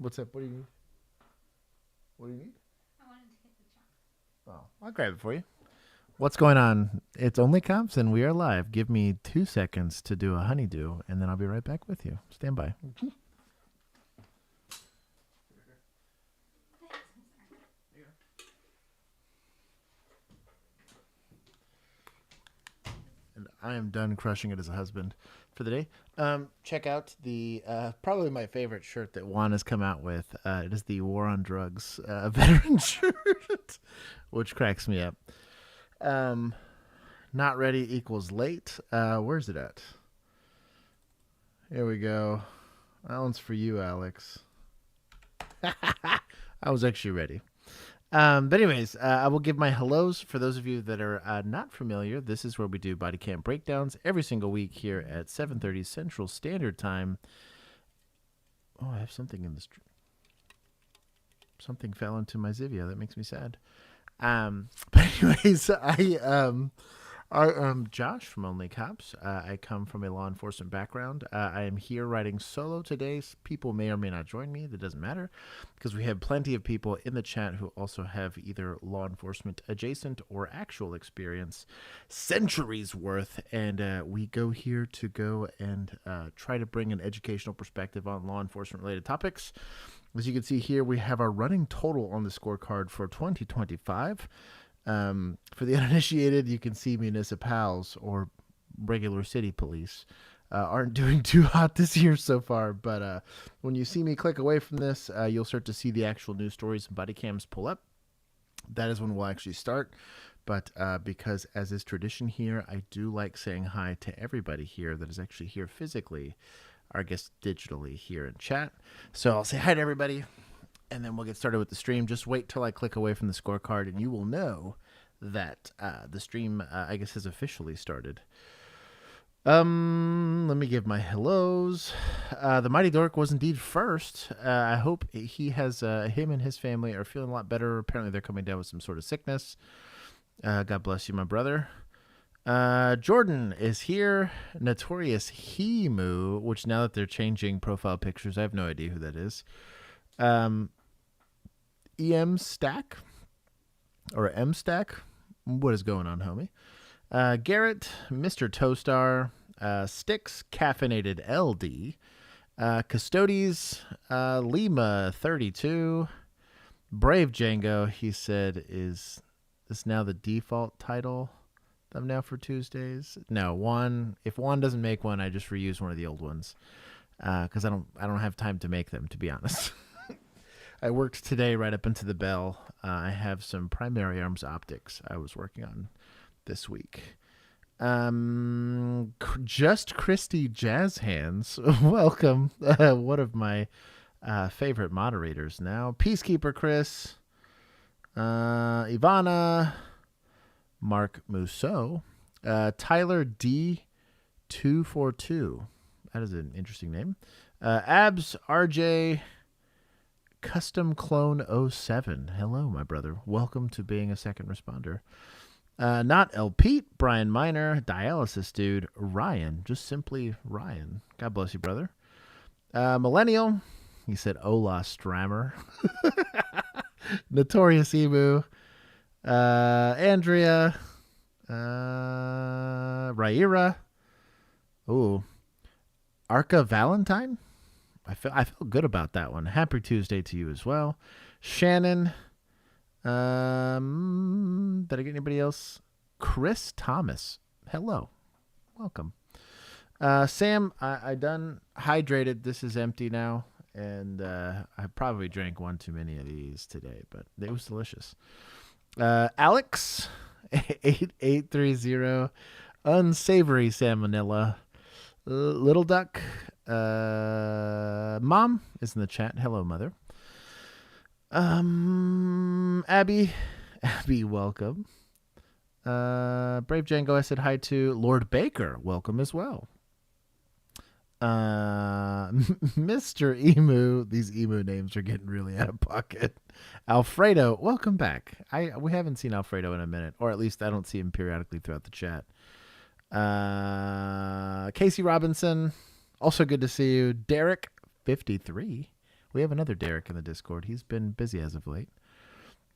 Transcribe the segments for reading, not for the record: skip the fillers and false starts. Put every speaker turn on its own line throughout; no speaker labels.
What's up? What do you need? What do you need?
I wanted to get the chocolate.
Oh, I'll grab it for you. What's going on? It's OnlyCops, and we are live. Give me 2 seconds to do a honeydew, and then I'll be right back with you. Stand by.
Thanks, I'm sorry.
And I am done crushing it as a husband for the day. Check out the probably my favorite shirt that Juan has come out with. It is the War on Drugs veteran shirt, which cracks me up. Not ready equals late. Where's it at? Here we go. That one's for you, Alex. I was actually ready. But anyways, I will give my hellos for those of you that are not familiar. This is where we do body cam breakdowns every single week here at 7:30 Central Standard Time. Oh, I have something in this. Something fell into my Zivia. That makes me sad. But anyways, I'm Josh from OnlyCops. I come from a law enforcement background. I am here writing solo today. People may or may not join me. That doesn't matter because we have plenty of people in the chat who also have either law enforcement adjacent or actual experience, centuries worth. And we go here to go and try to bring an educational perspective on law enforcement related topics. As you can see here, we have our running total on the scorecard for 2025. For the uninitiated, you can see municipals or regular city police aren't doing too hot this year so far. But when you see me click away from this, you'll start to see the actual news stories and body cams pull up. That is when we'll actually start. But because, as is tradition here, I do like saying hi to everybody here that is actually here physically, or I guess digitally here in chat. So I'll say hi to everybody. And then we'll get started with the stream. Just wait till I click away from the scorecard, and you will know that the stream, I guess, has officially started. Let me give my hellos. The Mighty Dork was indeed first. I hope he has him and his family are feeling a lot better. Apparently, they're coming down with some sort of sickness. God bless you, my brother. Jordan is here. Notorious Hemu, which now that they're changing profile pictures, I have no idea who that is. EM Stack or M Stack. What is going on, homie? Garrett, Mr. Toastar, Sticks, Caffeinated LD, Custodes, Lima 32, Brave Django. He said, "Is this now the default title thumbnail for Tuesdays?" No, Juan. If Juan doesn't make one, I just reuse one of the old ones because I don't have time to make them, to be honest. I worked today right up into the bell. I have some primary arms optics I was working on this week. Just Christy Jazz Hands. Welcome. One of my favorite moderators now. Peacekeeper Chris. Ivana. Mark Mousseau. Tyler D242. That is an interesting name. Abs RJ. Custom Clone 07. Hello, my brother. Welcome to being a second responder. Not El Pete, Brian Miner, Dialysis Dude, Ryan. Just simply Ryan. God bless you, brother. Millennial. He said Ola Strammer. Notorious Emu. Andrea. Raira. Ooh. Arca Valentine? I feel good about that one. Happy Tuesday to you as well. Shannon. Did I get anybody else? Chris Thomas. Hello. Welcome. Sam, I done hydrated. This is empty now. And I probably drank one too many of these today, but it was delicious. Alex. 8830. Unsavory Salmonella. Little Duck. Mom is in the chat. Hello, mother. Abby, welcome. Brave Django, I said hi to. Lord Baker, welcome as well. Mr. Emu, these emu names are getting really out of pocket. Alfredo, welcome back. We haven't seen Alfredo in a minute, or at least I don't see him periodically throughout the chat. Casey Robinson, also good to see you. Derek, 53. We have another Derek in the Discord. He's been busy as of late.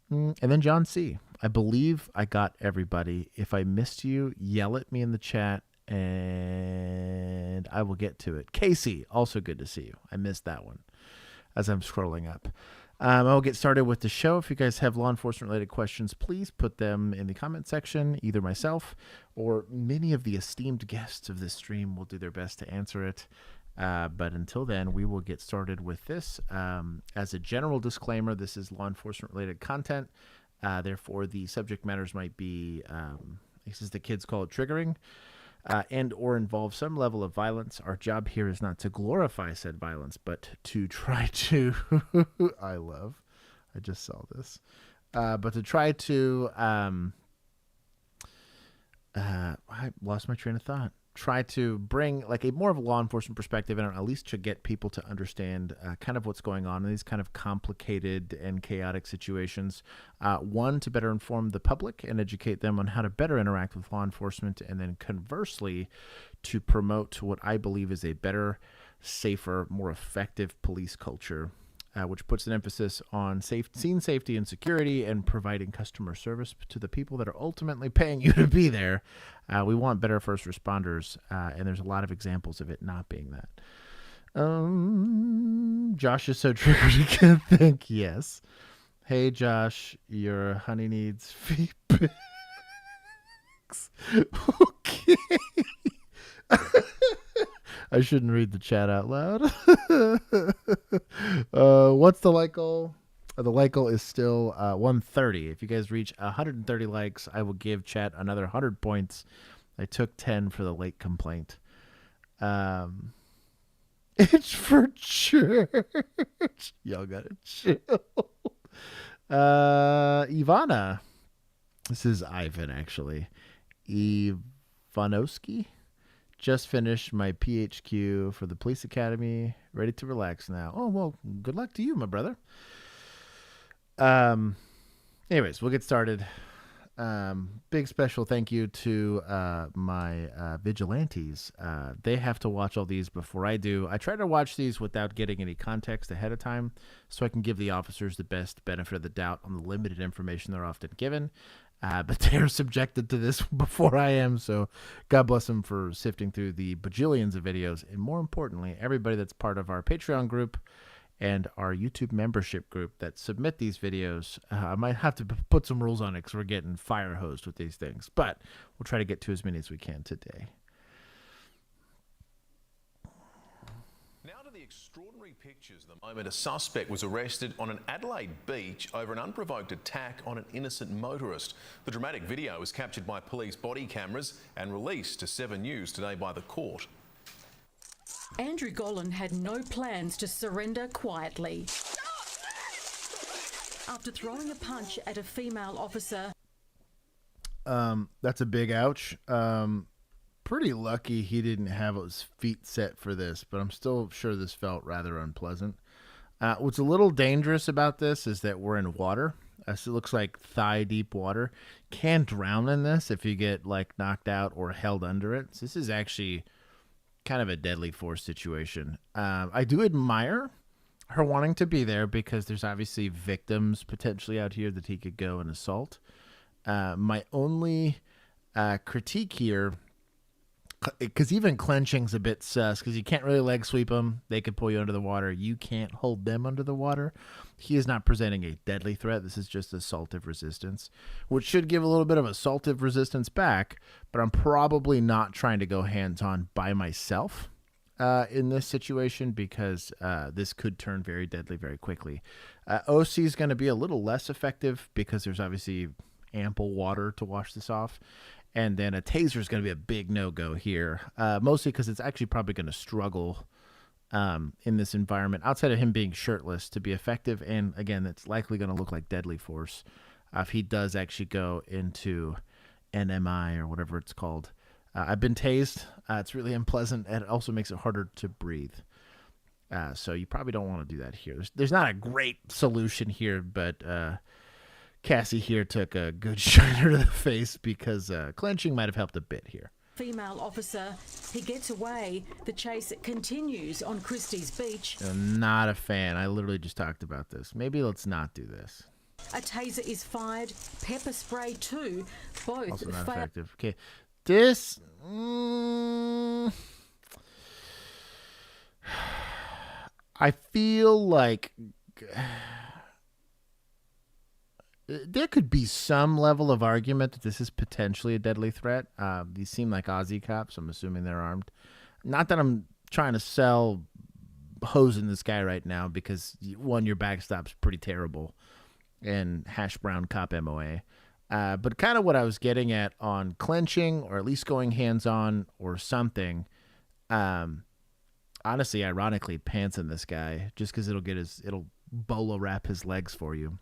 And then John C. I believe I got everybody. If I missed you, yell at me in the chat, and I will get to it. Casey, also good to see you. I missed that one as I'm scrolling up. I'll get started with the show. If you guys have law enforcement related questions, please put them in the comment section. Either myself or many of the esteemed guests of this stream will do their best to answer it. But until then, we will get started with this. As a general disclaimer, this is law enforcement related content. Therefore, the subject matters might be, as the kids call it, triggering, and or involve some level of violence. Our job here is not to glorify said violence, but to try to, I just saw this, but to try to, I lost my train of thought. Try to bring like a more of a law enforcement perspective and at least to get people to understand kind of what's going on in these kind of complicated and chaotic situations. One, to better inform the public and educate them on how to better interact with law enforcement, and then conversely to promote what I believe is a better, safer, more effective police culture, which puts an emphasis on scene safety and security and providing customer service to the people that are ultimately paying you to be there. We want better first responders, and there's a lot of examples of it not being that. Josh is so triggered he can't think. Yes. Hey, Josh, your honey needs feet pics. Okay. I shouldn't read the chat out loud. What's the like goal? The like goal is still 130. If you guys reach 130 likes, I will give chat another 100 points. I took 10 for the late complaint. It's for church. Y'all gotta chill. Ivana. This is Ivan, actually. Ivanovsky. Just finished my PHQ for the police academy. Ready to relax now. Oh, well, good luck to you, my brother. Anyways, we'll get started. Big special thank you to my vigilantes. They have to watch all these before I do. I try to watch these without getting any context ahead of time so I can give the officers the best benefit of the doubt on the limited information they're often given. But they're subjected to this before I am, so God bless them for sifting through the bajillions of videos, and more importantly, everybody that's part of our Patreon group and our YouTube membership group that submit these videos. I might have to put some rules on it because we're getting fire hosed with these things, but we'll try to get to as many as we can today.
Extraordinary pictures the moment a suspect was arrested on an Adelaide beach over an unprovoked attack on an innocent motorist. The dramatic video was captured by police body cameras and released to 7 News today by the court.
Andrew Gollan had no plans to surrender quietly. After throwing a punch at a female officer.
That's a big ouch. Pretty lucky he didn't have his feet set for this, but I'm still sure this felt rather unpleasant. What's a little dangerous about this is that we're in water. So it looks like thigh deep water. Can drown in this if you get like knocked out or held under it. So this is actually kind of a deadly force situation. I do admire her wanting to be there because there's obviously victims potentially out here that he could go and assault. My only critique here, because even clenching's a bit sus, because you can't really leg sweep them. They could pull you under the water. You can't hold them under the water. He is not presenting a deadly threat. This is just assaultive resistance, which should give a little bit of assaultive resistance back, but I'm probably not trying to go hands-on by myself in this situation because this could turn very deadly very quickly. OC is going to be a little less effective because there's obviously ample water to wash this off. And then a taser is going to be a big no-go here, mostly because it's actually probably going to struggle in this environment, outside of him being shirtless, to be effective. And, again, it's likely going to look like deadly force if he does actually go into NMI or whatever it's called. I've been tased. It's really unpleasant, and it also makes it harder to breathe. So you probably don't want to do that here. There's not a great solution here, but Cassie here took a good shiner to the face because clenching might have helped a bit here.
female officer. He gets away. The chase continues on Christie's Beach.
I'm not a fan. I literally just talked about this. Maybe let's not do this.
A taser is fired, pepper spray too. Both
Also not
fail.
effective. Okay. This... I feel like there could be some level of argument that this is potentially a deadly threat. These seem like Aussie cops. I'm assuming they're armed. Not that I'm trying to sell hosing this guy right now, because one, your backstop's pretty terrible and hash brown cop MOA. But kind of what I was getting at on clenching, or at least going hands-on or something. Honestly, ironically, pantsing this guy just because it'll bolo wrap his legs for you.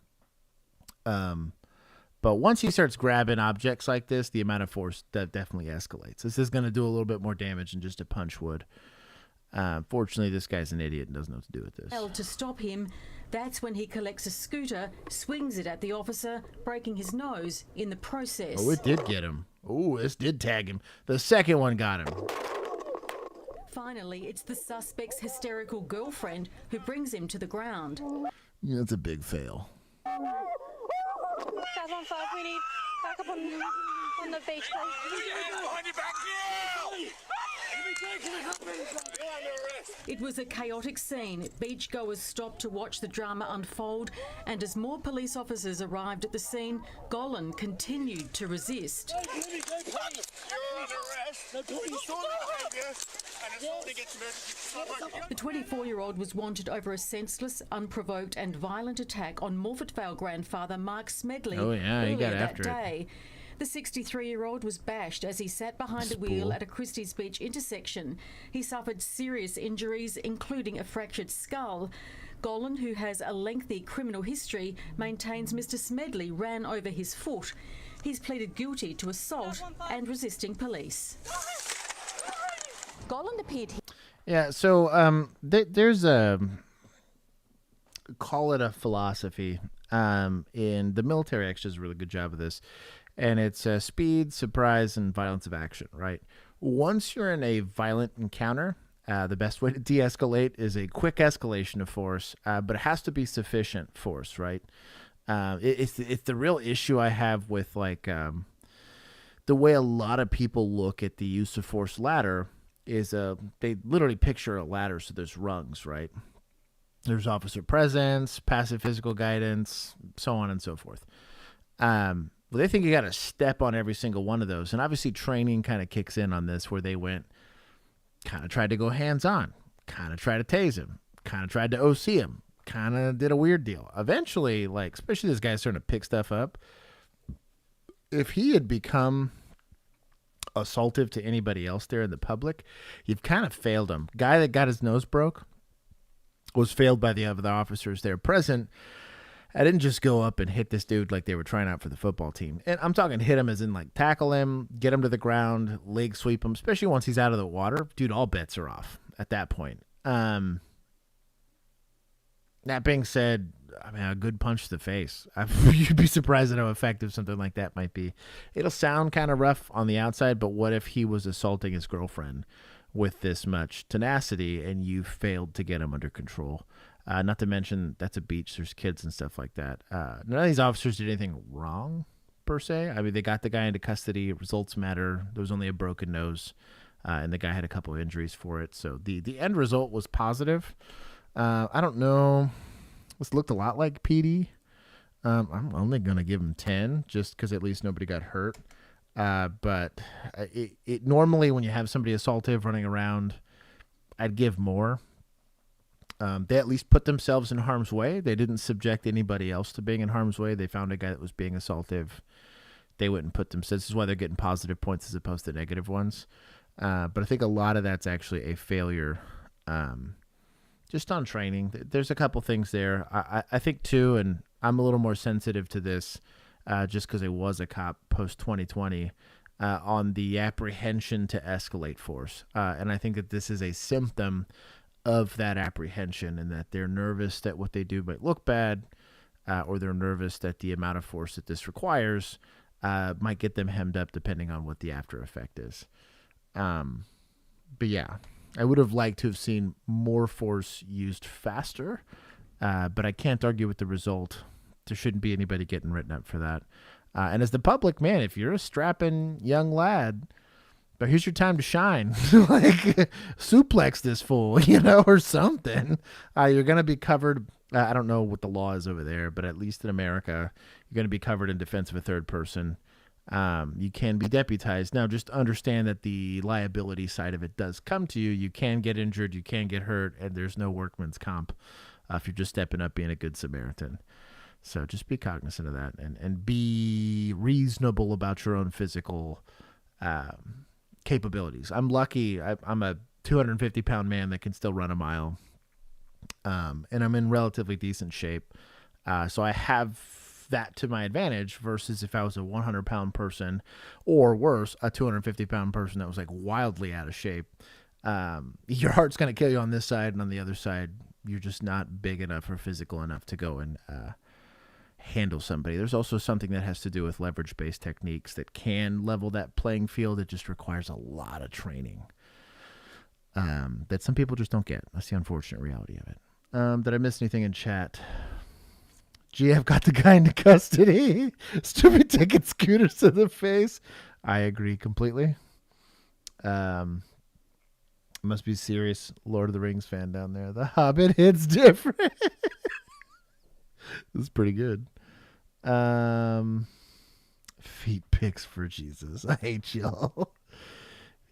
But once he starts grabbing objects like this, the amount of force that definitely escalates. This is going to do a little bit more damage than just a punch would. Fortunately, this guy's an idiot and doesn't know what to do with this.
To stop him, that's when he collects a scooter, swings it at the officer, breaking his nose in the process.
Oh, it did get him. Oh, this did tag him. The second one got him.
Finally, it's the suspect's hysterical girlfriend who brings him to the ground.
Yeah, that's a big fail.
515, we need backup on the beach,
It was a chaotic scene. Beachgoers stopped to watch the drama unfold, and as more police officers arrived at the scene, Golan continued to resist. The 24-year-old was wanted over a senseless, unprovoked and violent attack on Morford Vale grandfather Mark Smedley earlier that day. The 63-year-old was bashed as he sat behind the wheel at a Christie's Beach intersection. He suffered serious injuries, including a fractured skull. Golan, who has a lengthy criminal history, maintains Mr. Smedley ran over his foot. He's pleaded guilty to assault and resisting police.
Golan appeared.
Yeah, so there's a, call it a philosophy. In the military actually does a really good job of this. And it's speed, surprise, and violence of action, right? Once you're in a violent encounter, the best way to de-escalate is a quick escalation of force, but it has to be sufficient force, right? It's the real issue I have with like the way a lot of people look at the use of force ladder is they literally picture a ladder, so there's rungs, right? There's officer presence, passive physical guidance, so on and so forth. Well, they think you got to step on every single one of those. And obviously training kind of kicks in on this, where they kind of tried to go hands-on, kind of tried to tase him, kind of tried to OC him, kind of did a weird deal. Eventually, like, especially this guy's starting to pick stuff up. If he had become assaultive to anybody else there in the public, you've kind of failed him. Guy that got his nose broke was failed by the other officers there present. I didn't just go up and hit this dude like they were trying out for the football team. And I'm talking hit him as in like tackle him, get him to the ground, leg sweep him, especially once he's out of the water. Dude, all bets are off at that point. That being said, I mean, a good punch to the face. You'd be surprised at how effective something like that might be. It'll sound kind of rough on the outside, but what if he was assaulting his girlfriend with this much tenacity and you failed to get him under control? Not to mention, that's a beach. There's kids and stuff like that. None of these officers did anything wrong, per se. I mean, they got the guy into custody. Results matter. There was only a broken nose, and the guy had a couple of injuries for it. So the end result was positive. I don't know. This looked a lot like PD. I'm only going to give him 10 just because at least nobody got hurt. But it normally, when you have somebody assaultive running around, I'd give more. They at least put themselves in harm's way. They didn't subject anybody else to being in harm's way. They found a guy that was being assaultive. They wouldn't put themselves. This is why they're getting positive points as opposed to negative ones. But I think a lot of that's actually a failure just on training. There's a couple things there. I think, too, and I'm a little more sensitive to this just because I was a cop post-2020, on the apprehension to escalate force. And I think that this is a symptom of that apprehension, and that they're nervous that what they do might look bad, or they're nervous that the amount of force that this requires might get them hemmed up depending on what the after effect is. But yeah, I would have liked to have seen more force used faster, but I can't argue with the result. There shouldn't be anybody getting written up for that. And as the public, man, if you're a strapping young lad, but here's your time to shine, like suplex this fool, or something. You're going to be covered. I don't know what the law is over there, but at least in America, you're going to be covered in defense of a third person. You can be deputized. Now, just understand that the liability side of it does come to you. You can get injured, you can get hurt, and there's no workman's comp if you're just stepping up being a good Samaritan. So just be cognizant of that and be reasonable about your own physical capabilities. I'm lucky. I'm a 250-pound man that can still run a mile, and I'm in relatively decent shape. So I have that to my advantage versus if I was a 100-pound person or worse, a 250-pound person that was like wildly out of shape. Your heart's going to kill you on this side, and on the other side, you're just not big enough or physical enough to go and handle somebody. There's also something that has to do with leverage-based techniques that can level that playing field. It just requires a lot of training that some people just don't get. That's the unfortunate reality of it. Did I miss anything in chat? GF got the guy into custody. Stupid taking scooters to the face. I agree completely. Must be serious Lord of the Rings fan down there. The Hobbit hits different. This is pretty good. Feet pics for Jesus. I hate y'all.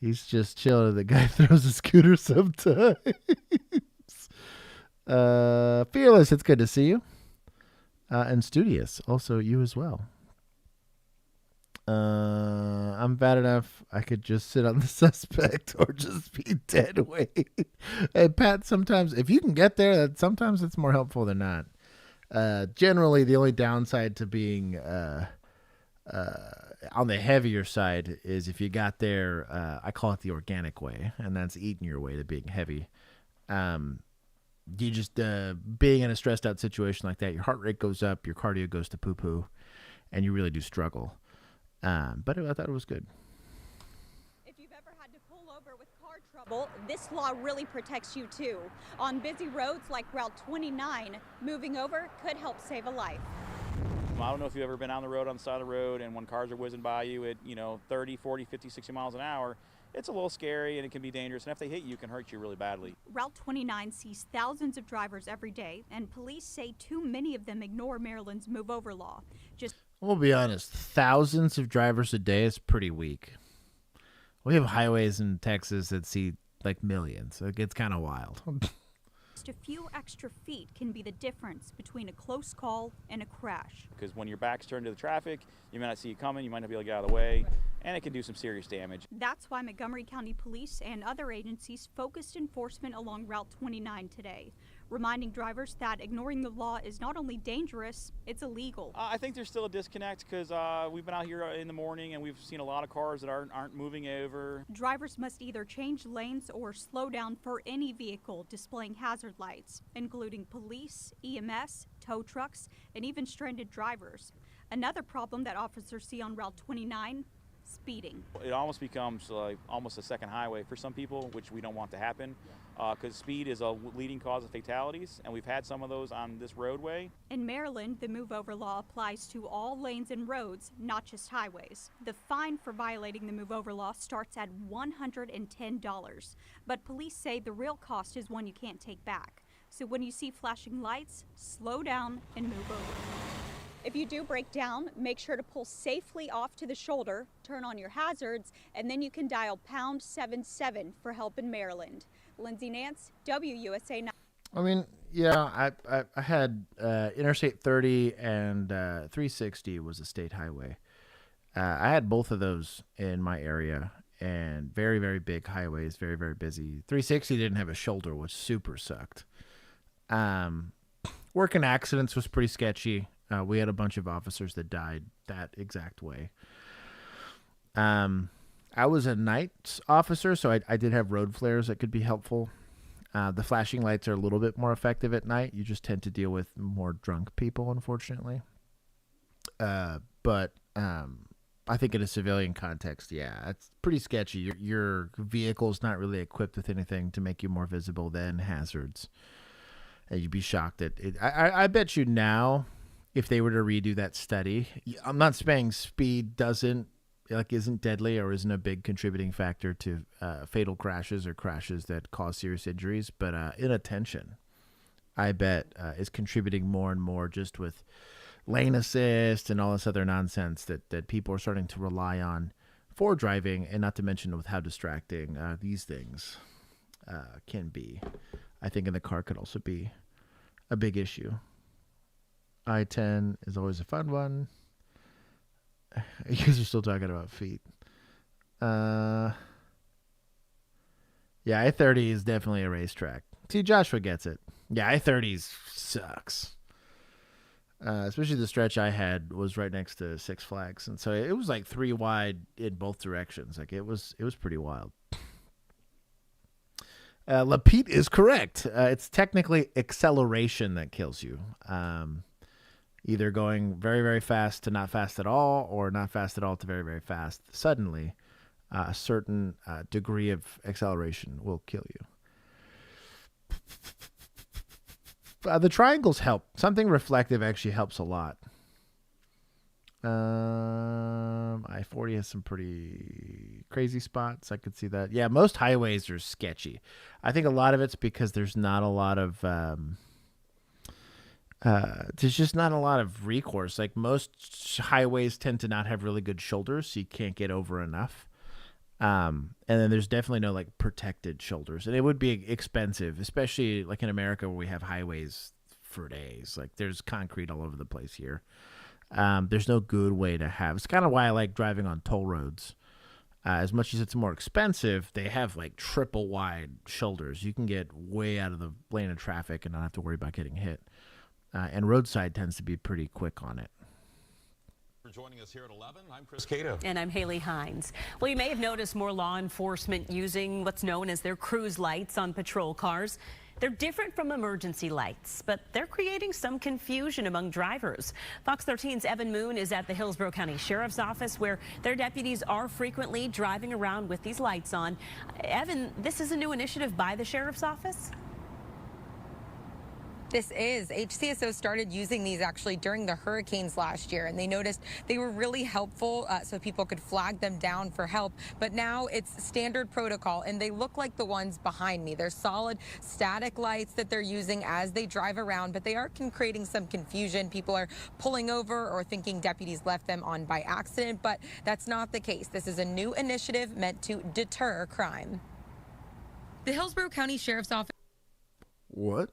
He's just chilling. The guy throws a scooter sometimes. Fearless, it's good to see you. And Studious, also you as well. I'm bad enough. I could just sit on the suspect or just be dead weight. Hey, Pat, sometimes if you can get there, sometimes it's more helpful than not. Generally, the only downside to being on the heavier side is if you got there, I call it the organic way, and that's eating your way to being heavy. You just being in a stressed out situation like that, your heart rate goes up, your cardio goes to poo-poo, and you really do struggle. But I thought it was good.
If you've ever had to pull over with car trouble, this law really protects you too. On busy roads like Route 29, moving over could help save a life.
I don't know if you've ever been on the road on the side of the road and when cars are whizzing by you at 30, 40, 50, 60 miles an hour, it's a little scary and it can be dangerous, and if they hit you, it can hurt you really badly.
Route 29 sees thousands of drivers every day, and police say too many of them ignore Maryland's move over law.
We'll be honest, thousands of drivers a day is pretty weak. We have highways in Texas that see like millions. It gets kind of wild.
Just a few extra feet can be the difference between a close call and a crash.
Because when your back's turned to the traffic, you might not see it coming, you might not be able to get out of the way, and it can do some serious damage.
That's why Montgomery County Police and other agencies focused enforcement along Route 29 today, reminding drivers that ignoring the law is not only dangerous, it's illegal.
I think there's still a disconnect because we've been out here in the morning and we've seen a lot of cars that aren't moving over.
Drivers must either change lanes or slow down for any vehicle displaying hazard lights, including police, EMS, tow trucks, and even stranded drivers. Another problem that officers see on Route 29, speeding.
It almost becomes like almost a second highway for some people, which we don't want to happen. Because speed is a leading cause of fatalities, and we've had some of those on this roadway.
In Maryland, the move-over law applies to all lanes and roads, not just highways. The fine for violating the move-over law starts at $110, but police say the real cost is one you can't take back. So when you see flashing lights, slow down and move over. If you do break down, make sure to pull safely off to the shoulder, turn on your hazards, and then you can dial pound 77 for help in Maryland. Lindsay Nance, WUSA 9.
I mean, yeah, I had Interstate 30 and 360 was a state highway. I had both of those in my area, and very, very big highways, very, very busy. 360 didn't have a shoulder, which super sucked. Working accidents was pretty sketchy. We had a bunch of officers that died that exact way. I was a night officer, so I did have road flares that could be helpful. The flashing lights are a little bit more effective at night. You just tend to deal with more drunk people, unfortunately. But I think in a civilian context, yeah, it's pretty sketchy. Your vehicle's not really equipped with anything to make you more visible than hazards. And you'd be shocked at it. I bet you now, if they were to redo that study, I'm not saying speed isn't deadly or isn't a big contributing factor to fatal crashes or crashes that cause serious injuries, but inattention, I bet, is contributing more and more just with lane assist and all this other nonsense that people are starting to rely on for driving, and not to mention with how distracting these things can be. I think in the car could also be a big issue. I-10 is always a fun one. You guys are still talking about feet. Yeah, I-30 is definitely a racetrack. See, Joshua gets it. Yeah, I-30 sucks. Especially the stretch I had was right next to Six Flags, and so it was like 3 wide in both directions. Like it was pretty wild. Lapete is correct. It's technically acceleration that kills you. Either going very, very fast to not fast at all, or not fast at all to very, very fast suddenly. A certain degree of acceleration will kill you. The triangles help. Something reflective actually helps a lot. I-40 has some pretty crazy spots. I could see that. Yeah, most highways are sketchy. I think a lot of it's because there's not a lot of there's just not a lot of recourse. Like most highways tend to not have really good shoulders, so you can't get over enough. And then there's definitely no like protected shoulders, and it would be expensive, especially like in America where we have highways for days. Like there's concrete all over the place here. There's no good way to have. It's kind of why I like driving on toll roads. As much as it's more expensive, they have like triple wide shoulders. You can get way out of the lane of traffic and not have to worry about getting hit. And roadside tends to be pretty quick on it.
For joining us here at 11, I'm Chris Cato.
And I'm Haley Hines. Well, you may have noticed more law enforcement using what's known as their cruise lights on patrol cars. They're different from emergency lights, but they're creating some confusion among drivers. Fox 13's Evan Moon is at the Hillsborough County Sheriff's Office, where their deputies are frequently driving around with these lights on. Evan, this is a new initiative by the Sheriff's Office?
This is. HCSO started using these actually during the hurricanes last year, and they noticed they were really helpful so people could flag them down for help. But now it's standard protocol, and they look like the ones behind me. They're solid static lights that they're using as they drive around, but they are creating some confusion. People are pulling over or thinking deputies left them on by accident, but that's not the case. This is a new initiative meant to deter crime. The Hillsborough County Sheriff's Office.
What?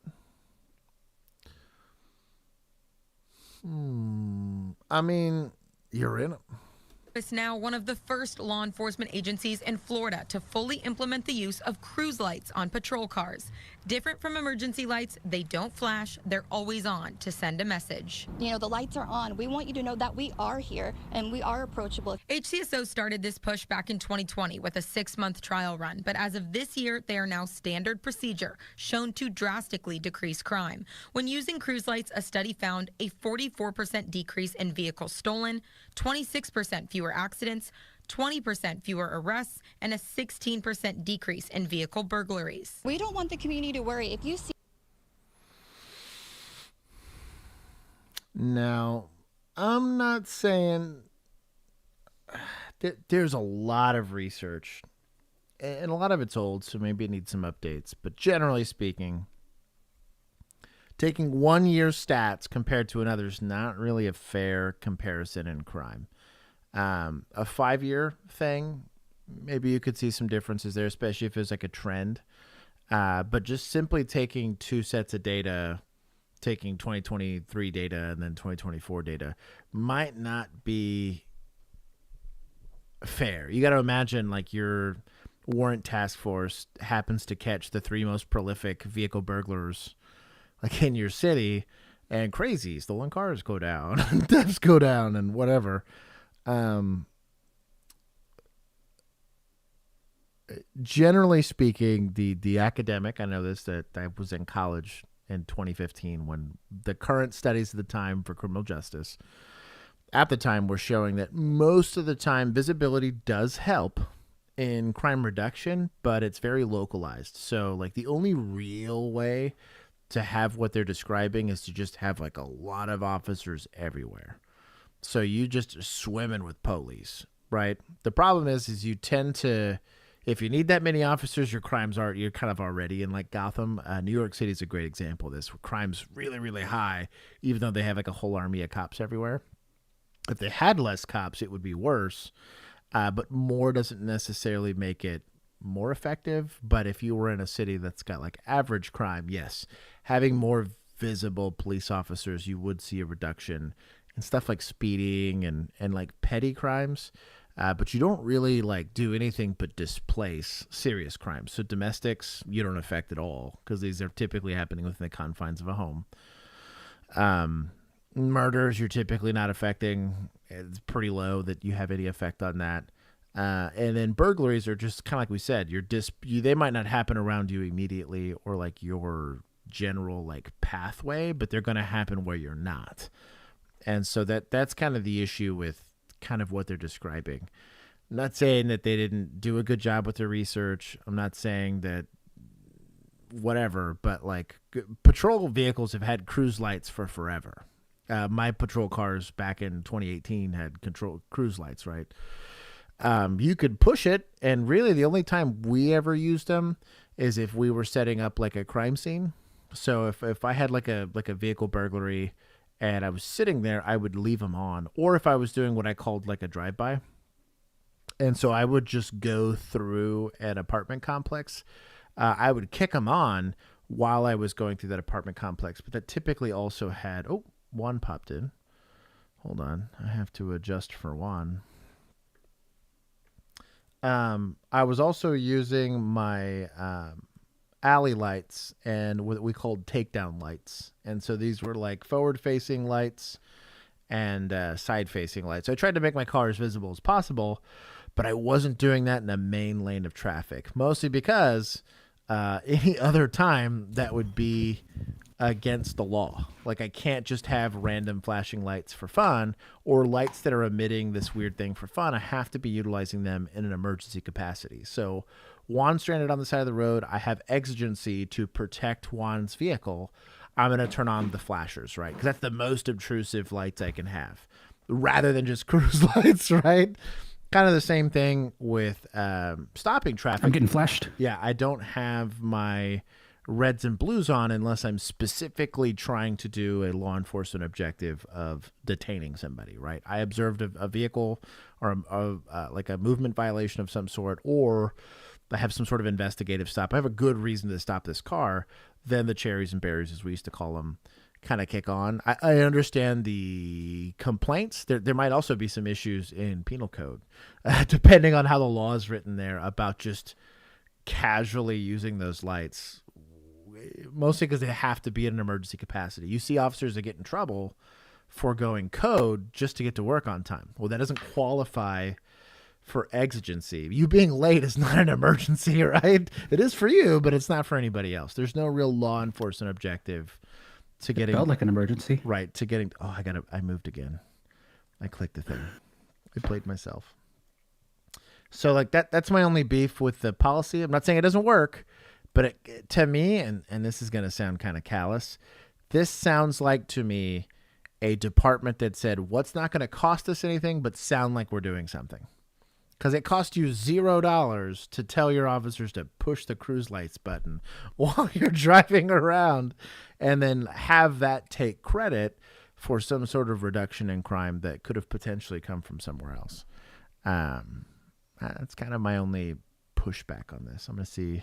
I mean, you're in it.
It's now one of the first law enforcement agencies in Florida to fully implement the use of cruise lights on patrol cars. Different from emergency lights, they don't flash, they're always on to send a message.
You know, the lights are on. We want you to know that we are here and we are approachable.
HCSO started this push back in 2020 with a 6-month trial run, but as of this year, they are now standard procedure, shown to drastically decrease crime. When using cruise lights, a study found a 44% decrease in vehicles stolen, 26% fewer accidents, 20% fewer arrests, and a 16% decrease in vehicle burglaries.
We don't want the community to worry. If you see.
Now, I'm not saying there's a lot of research, and a lot of it's old, so maybe it needs some updates. But generally speaking, taking 1 year's stats compared to another is not really a fair comparison in crime. A 5-year thing, maybe you could see some differences there, especially if it's like a trend. But just simply taking 2 sets of data, taking 2023 data and then 2024 data, might not be fair. You got to imagine like your warrant task force happens to catch the 3 most prolific vehicle burglars like in your city, and crazy stolen cars go down, thefts go down, and whatever. Generally speaking, the academic, I know this, that I was in college in 2015 when the current studies of the time for criminal justice at the time were showing that most of the time visibility does help in crime reduction, but it's very localized. So like the only real way to have what they're describing is to just have like a lot of officers everywhere. So you just swimming with police, right? The problem is you tend to, if you need that many officers, you're kind of already in like Gotham. New York City is a great example of this, where crime's really, really high, even though they have like a whole army of cops everywhere. If they had less cops, it would be worse. But more doesn't necessarily make it more effective. But if you were in a city that's got like average crime, yes, having more visible police officers, you would see a reduction in stuff like speeding and like petty crimes. But you don't really like do anything but displace serious crimes. So domestics, you don't affect at all because these are typically happening within the confines of a home. Murders, you're typically not affecting. It's pretty low that you have any effect on that. And then burglaries are just kind of like we said, they might not happen around you immediately or like your general like pathway, but they're going to happen where you're not. And so that's kind of the issue with kind of what they're describing. I'm not saying that they didn't do a good job with their research. I'm not saying that whatever, but like patrol vehicles have had cruise lights for forever. My patrol cars back in 2018 had cruise lights, right? You could push it, and really the only time we ever used them is if we were setting up like a crime scene. So if I had like a vehicle burglary and I was sitting there, I would leave them on. Or if I was doing what I called like a drive-by. And so I would just go through an apartment complex. I would kick them on while I was going through that apartment complex. But that typically also had... Oh, Juan popped in. Hold on. I have to adjust for Juan. I was also using my alley lights and what we called takedown lights. And so these were like forward-facing lights and side-facing lights. So I tried to make my car as visible as possible, but I wasn't doing that in the main lane of traffic, mostly because any other time that would be against the law. Like I can't just have random flashing lights for fun or lights that are emitting this weird thing for fun. I have to be utilizing them in an emergency capacity. So Juan stranded on the side of the road. I have exigency to protect Juan's vehicle. I'm going to turn on the flashers, right? Because that's the most obtrusive lights I can have rather than just cruise lights, right? Kind of the same thing with stopping traffic.
I'm getting flashed.
Yeah, I don't have my reds and blues on unless I'm specifically trying to do a law enforcement objective of detaining somebody, right? I observed a vehicle or like a movement violation of some sort, or I have some sort of investigative stop. I have a good reason to stop this car. Then the cherries and berries, as we used to call them, kind of kick on. I understand the complaints. There might also be some issues in penal code, depending on how the law is written there, about just casually using those lights, mostly because they have to be in an emergency capacity. You see officers that get in trouble for going code just to get to work on time. Well, that doesn't qualify for exigency. You being late is not an emergency, right? It is for you, but it's not for anybody else. There's no real law enforcement objective to getting...
It felt like an emergency.
Right, to getting... Oh, I moved again. I clicked the thing. I played myself. So, like, that's my only beef with the policy. I'm not saying it doesn't work, but to me, and this is going to sound kind of callous, this sounds like, to me, a department that said, what's not going to cost us anything, but sound like we're doing something. Because it cost you $0 to tell your officers to push the cruise lights button while you're driving around, and then have that take credit for some sort of reduction in crime that could have potentially come from somewhere else. That's kind of my only pushback on this. I'm going to see.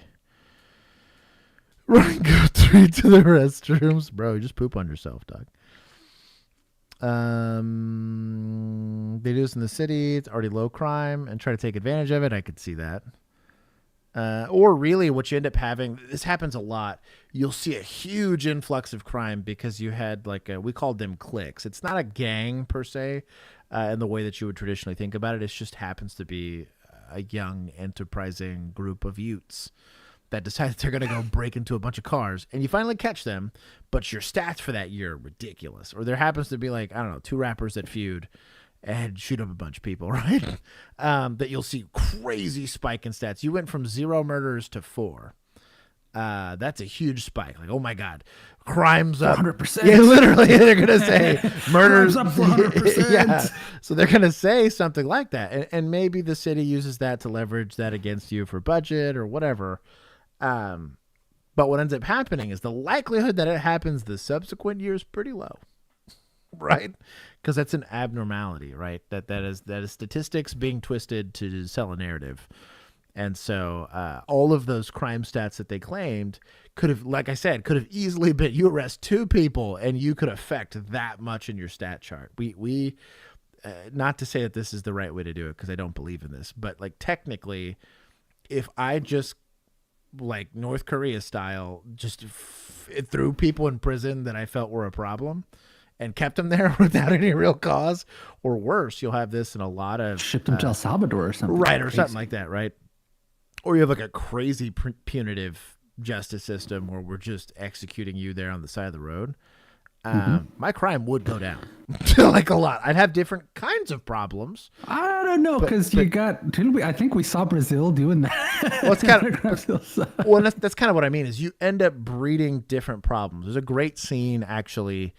Run, go 3 to the restrooms. Bro, you just poop on yourself, dog. They do this in the city. It's already low crime and try to take advantage of it. I could see that. Or really what you end up having, this happens a lot. You'll see a huge influx of crime because you had we called them cliques. It's not a gang per se in the way that you would traditionally think about it. It just happens to be a young, enterprising group of youths that decide that they're going to go break into a bunch of cars, and you finally catch them, but your stats for that year are ridiculous. Or there happens to be 2 rappers that feud, and shoot up a bunch of people, right? That you'll see crazy spike in stats. You went from 0 murders to 4. That's a huge spike. Like, oh my God, crime's up
100%.
Yeah, literally, they're gonna say murders
up 100%.
Yeah, so they're gonna say something like that, and maybe the city uses that to leverage that against you for budget or whatever. But what ends up happening is the likelihood that it happens the subsequent year is pretty low, right? Because that's an abnormality, right? That is statistics being twisted to sell a narrative. And so all of those crime stats that they claimed could have, like I said, could have easily been you arrest 2 people and you could affect that much in your stat chart. We not to say that this is the right way to do it because I don't believe in this, but like technically, if I just like North Korea style, just threw people in prison that I felt were a problem and kept them there without any real cause, or worse, you'll have this in a lot of
shipped them to El Salvador or something,
right? Or something like that, right? Or you have like a crazy punitive justice system where we're just executing you there on the side of the road. My crime would go down like a lot. I'd have different kinds of problems.
I don't know, because you got, I think we saw Brazil doing that.
Well, it's kind of, well, that's kind of what I mean is you end up breeding different problems. There's a great scene actually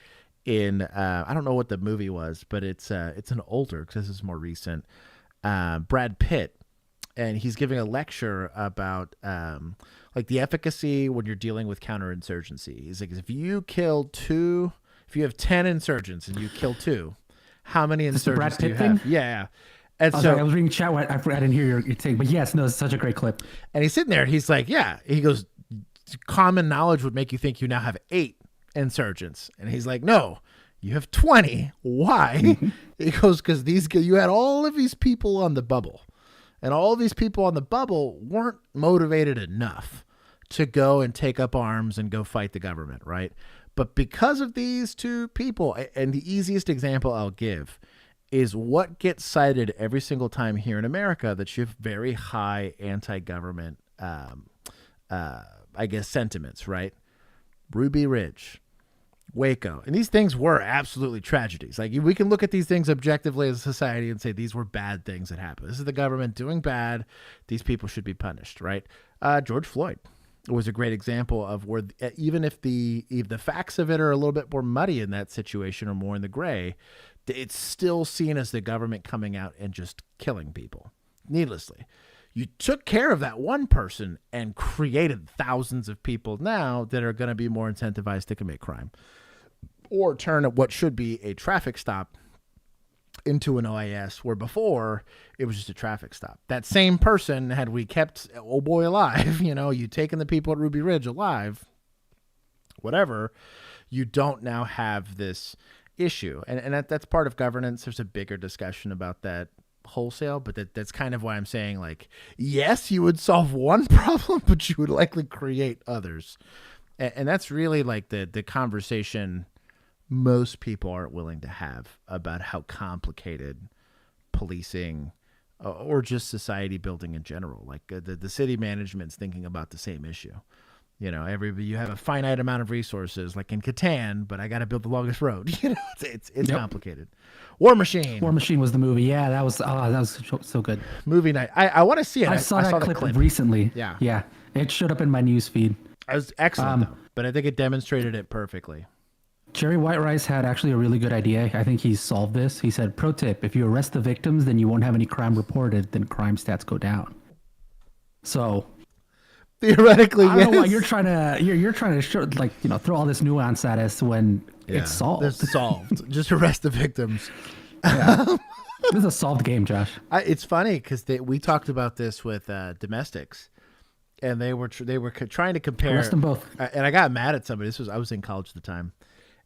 in, I don't know what the movie was, but it's an older, because this is more recent, Brad Pitt. And he's giving a lecture about like the efficacy when you're dealing with counterinsurgency. He's like, if you have 10 insurgents and you kill 2, how many insurgents do you have? Yeah. And so
sorry, I was reading chat. I didn't hear your thing, but yes, no, it's such a great clip.
And he's sitting there and he's like, yeah. He goes, common knowledge would make you think you now have 8 insurgents. And he's like, no, you have 20. Why? He goes, because you had all of these people on the bubble. And all these people on the bubble weren't motivated enough to go and take up arms and go fight the government, right? But because of these 2 people, and the easiest example I'll give is what gets cited every single time here in America that you have very high anti-government, I guess, sentiments, right? Ruby Ridge, Waco. And these things were absolutely tragedies. Like, we can look at these things objectively as a society and say these were bad things that happened. This is the government doing bad. These people should be punished, right? George Floyd was a great example of where even if the facts of it are a little bit more muddy in that situation or more in the gray, it's still seen as the government coming out and just killing people needlessly. You took care of that one person and created thousands of people now that are going to be more incentivized to commit crime or turn what should be a traffic stop into an OIS, where before it was just a traffic stop. That same person, had we kept old boy alive, you taken the people at Ruby Ridge alive, whatever, you don't now have this issue. And that's part of governance. There's a bigger discussion about that wholesale, but that's kind of why I'm saying, like, yes, you would solve one problem, but you would likely create others. And that's really like the conversation most people aren't willing to have about how complicated policing or just society building in general, like the city management's thinking about the same issue. You have a finite amount of resources, like in Catan, but I got to build the longest road. It's yep. Complicated. War Machine.
War Machine was the movie. Yeah, that was so good.
Movie night. I want to see it.
I saw that clip recently.
Yeah.
It showed up in my news feed.
It was excellent, though, but I think it demonstrated it perfectly.
Jerry White Rice had actually a really good idea. I think he's solved this. He said, pro tip, if you arrest the victims, then you won't have any crime reported, then crime stats go down. So
theoretically,
I don't know why you're trying to show, throw all this nuance at us when it's solved.
It's solved. Just arrest the victims.
Yeah. This is a solved game, Josh.
It's funny because we talked about this with domestics, and they were trying to compare.
Arrest them both.
And I got mad at somebody. I was in college at the time,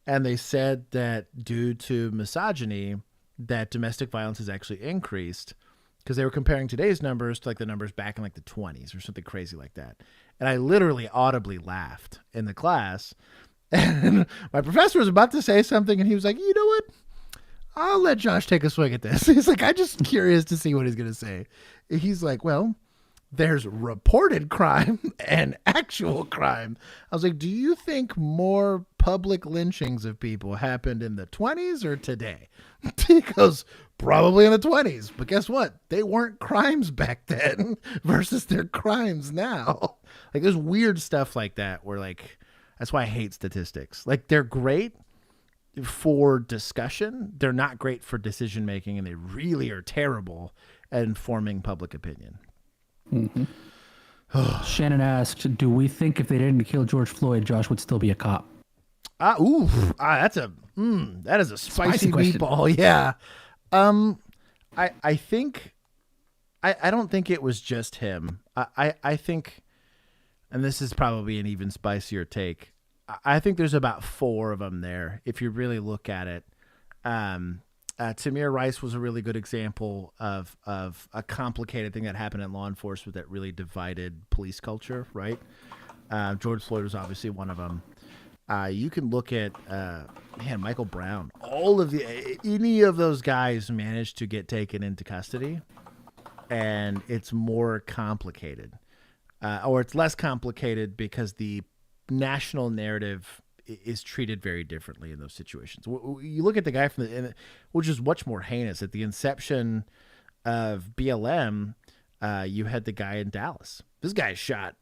and they said that due to misogyny, that domestic violence has actually increased. Because they were comparing today's numbers to like the numbers back in like the 20s or something crazy like that. And I literally audibly laughed in the class. And my professor was about to say something and he was like, you know what? I'll let Josh take a swing at this. He's like, I'm just curious to see what he's going to say. He's like, well, there's reported crime and actual crime. I was like, do you think more public lynchings of people happened in the 20s or today? He goes, probably in the 20s. But guess what? They weren't crimes back then versus their crimes now. Like, there's weird stuff like that where, like, that's why I hate statistics. Like, they're great for discussion. They're not great for decision making, and they really are terrible at informing public opinion.
Mm-hmm. Shannon asked, do we think if they didn't kill George Floyd, Josh would still be a cop?
That is a spicy meatball. Yeah. I think, I don't think it was just him. I think, and this is probably an even spicier take, I think there's about 4 of them there, if you really look at it. Tamir Rice was a really good example of a complicated thing that happened in law enforcement that really divided police culture, right? George Floyd was obviously one of them. You can look at, Michael Brown. Any of those guys managed to get taken into custody, and it's more complicated. Or it's less complicated because the national narrative is treated very differently in those situations. You look at the guy which is much more heinous. At the inception of BLM, you had the guy in Dallas. This guy shot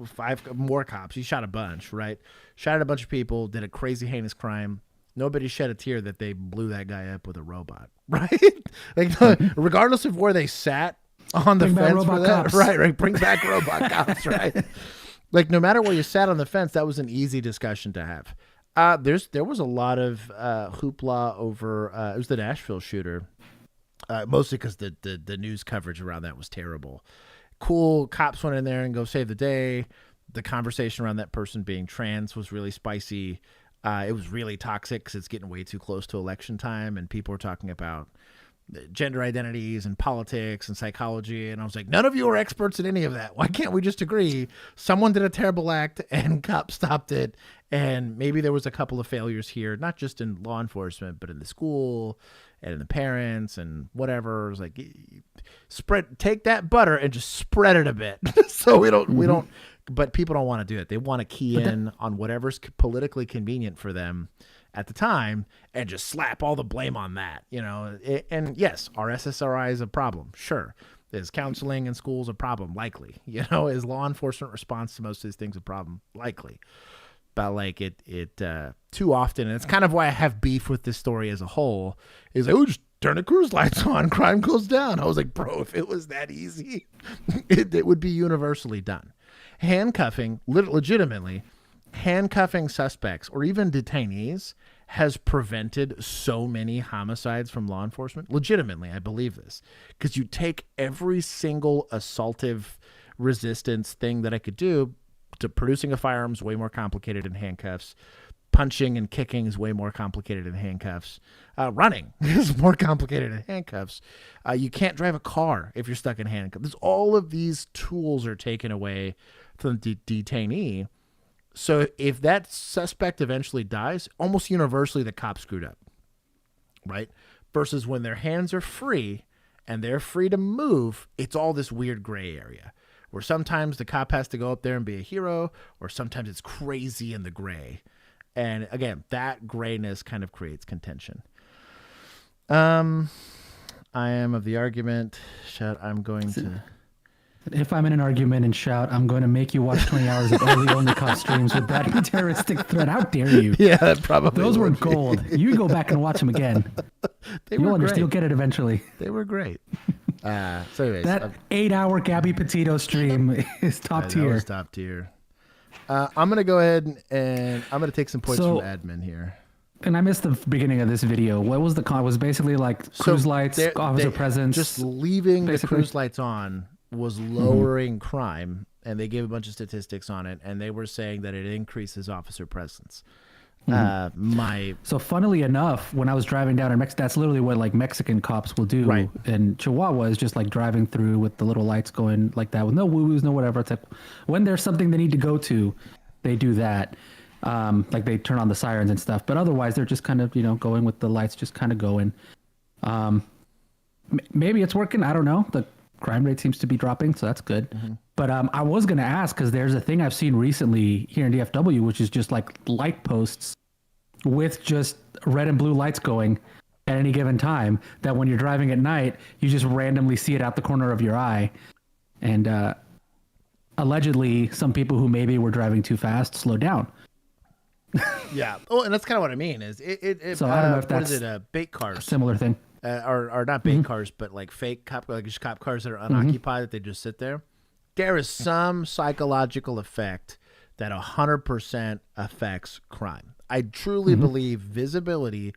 5 more cops. He shot a bunch, right? Shot at a bunch of people, did a crazy heinous crime. Nobody shed a tear that they blew that guy up with a robot, right? Like, regardless of where they sat on the fence for that, right? Bring back robot cops, right? Like, no matter where you sat on the fence, that was an easy discussion to have. There was a lot of hoopla over it was the Nashville shooter, mostly because the news coverage around that was terrible. Cool, cops went in there and go save the day. The conversation around that person being trans was really spicy. It was really toxic because it's getting way too close to election time, and people were talking about gender identities and politics and psychology, and I was like, none of you are experts in any of that. Why can't we just agree someone did a terrible act and cops stopped it, and maybe there was a couple of failures here, not just in law enforcement but in the school and in the parents and whatever. It was like, take that butter and just spread it a bit. So we don't, but people don't want to do it. They want to key in on whatever's politically convenient for them at the time and just slap all the blame on that, and yes, our SSRI is a problem. Sure. Is counseling in schools a problem? Likely. Is law enforcement response to most of these things a problem? Likely. But like it too often, and it's kind of why I have beef with this story as a whole, is like, just turn the cruise lights on, crime goes down. I was like, bro, if it was that easy, it would be universally done. Handcuffing, legitimately, handcuffing suspects or even detainees has prevented so many homicides from law enforcement. Legitimately, I believe this. Because you take every single assaultive resistance thing that I could do, to producing a firearm is way more complicated in handcuffs. Punching and kicking is way more complicated in handcuffs. Running is more complicated in handcuffs. You can't drive a car if you're stuck in handcuffs. All of these tools are taken away from the detainee. So if that suspect eventually dies, almost universally the cop screwed up, right? Versus when their hands are free and they're free to move, it's all this weird gray area where sometimes the cop has to go up there and be a hero, or sometimes it's crazy in the gray. And again, that grayness kind of creates contention. I am of the argument, I'm going to...
If I'm in an argument and shout, I'm going to make you watch 20 hours of OnlyCops streams with that terroristic threat. How dare you?
Yeah, probably.
Those were gold. You go back and watch them again. You'll get it eventually.
They were great. So anyways,
that 8-hour Gabby Petito stream is top tier.
That was top tier. I'm going to go ahead and I'm going to take some points from admin here.
And I missed the beginning of this video. What was the con? Was basically like cruise lights, officer presence.
Just leaving the cruise lights on was lowering crime, and they gave a bunch of statistics on it, and they were saying that it increases officer presence. So funnily enough, when I was driving down in Mexico, that's literally what like Mexican cops will do. Right. And Chihuahua is just like driving through with the little lights going like that with no woo-woos, no whatever. It's like when there's something they need to go to, they do that. Like they turn on the sirens and stuff, but otherwise they're just kind of, going with the lights, just kind of going. Maybe it's working. I don't know. The crime rate seems to be dropping, so that's good.
But I was going to ask, because there's a thing I've seen recently here in DFW, which is just like light posts with just red and blue lights going at any given time, that when you're driving at night, you just randomly see it out the corner of your eye. And allegedly, some people who maybe were driving too fast slowed down.
Yeah. Oh, and that's kind of what I mean. Is it?
So I don't know if
what
that's
is it? Bait cars.
a similar thing.
Or not bait cars, but like fake cop, like just cop cars that are unoccupied that they just sit there. There is some psychological effect that 100% affects crime. I truly believe visibility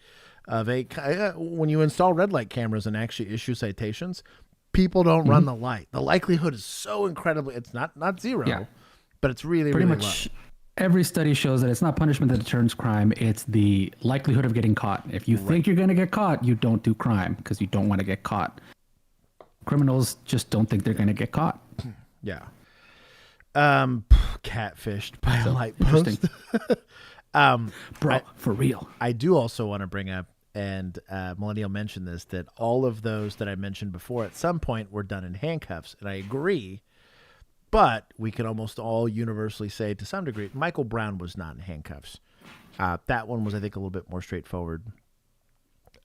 of when you install red light cameras and actually issue citations, people don't run the light. The likelihood is so incredibly, it's not zero, but it's really,
Pretty
really
much
low.
every study shows that it's not punishment that determines crime. It's the likelihood of getting caught. If you think you're going to get caught, you don't do crime because you don't want to get caught. Criminals just don't think they're going to get caught.
Yeah. Catfished by a light post.
Bro, for real.
I do also want to bring up, and Millennial mentioned this, that all of those that I mentioned before at some point were done in handcuffs. And I agree, but we can almost all universally say to some degree, Michael Brown was not in handcuffs. That one was, I think, a little bit more straightforward.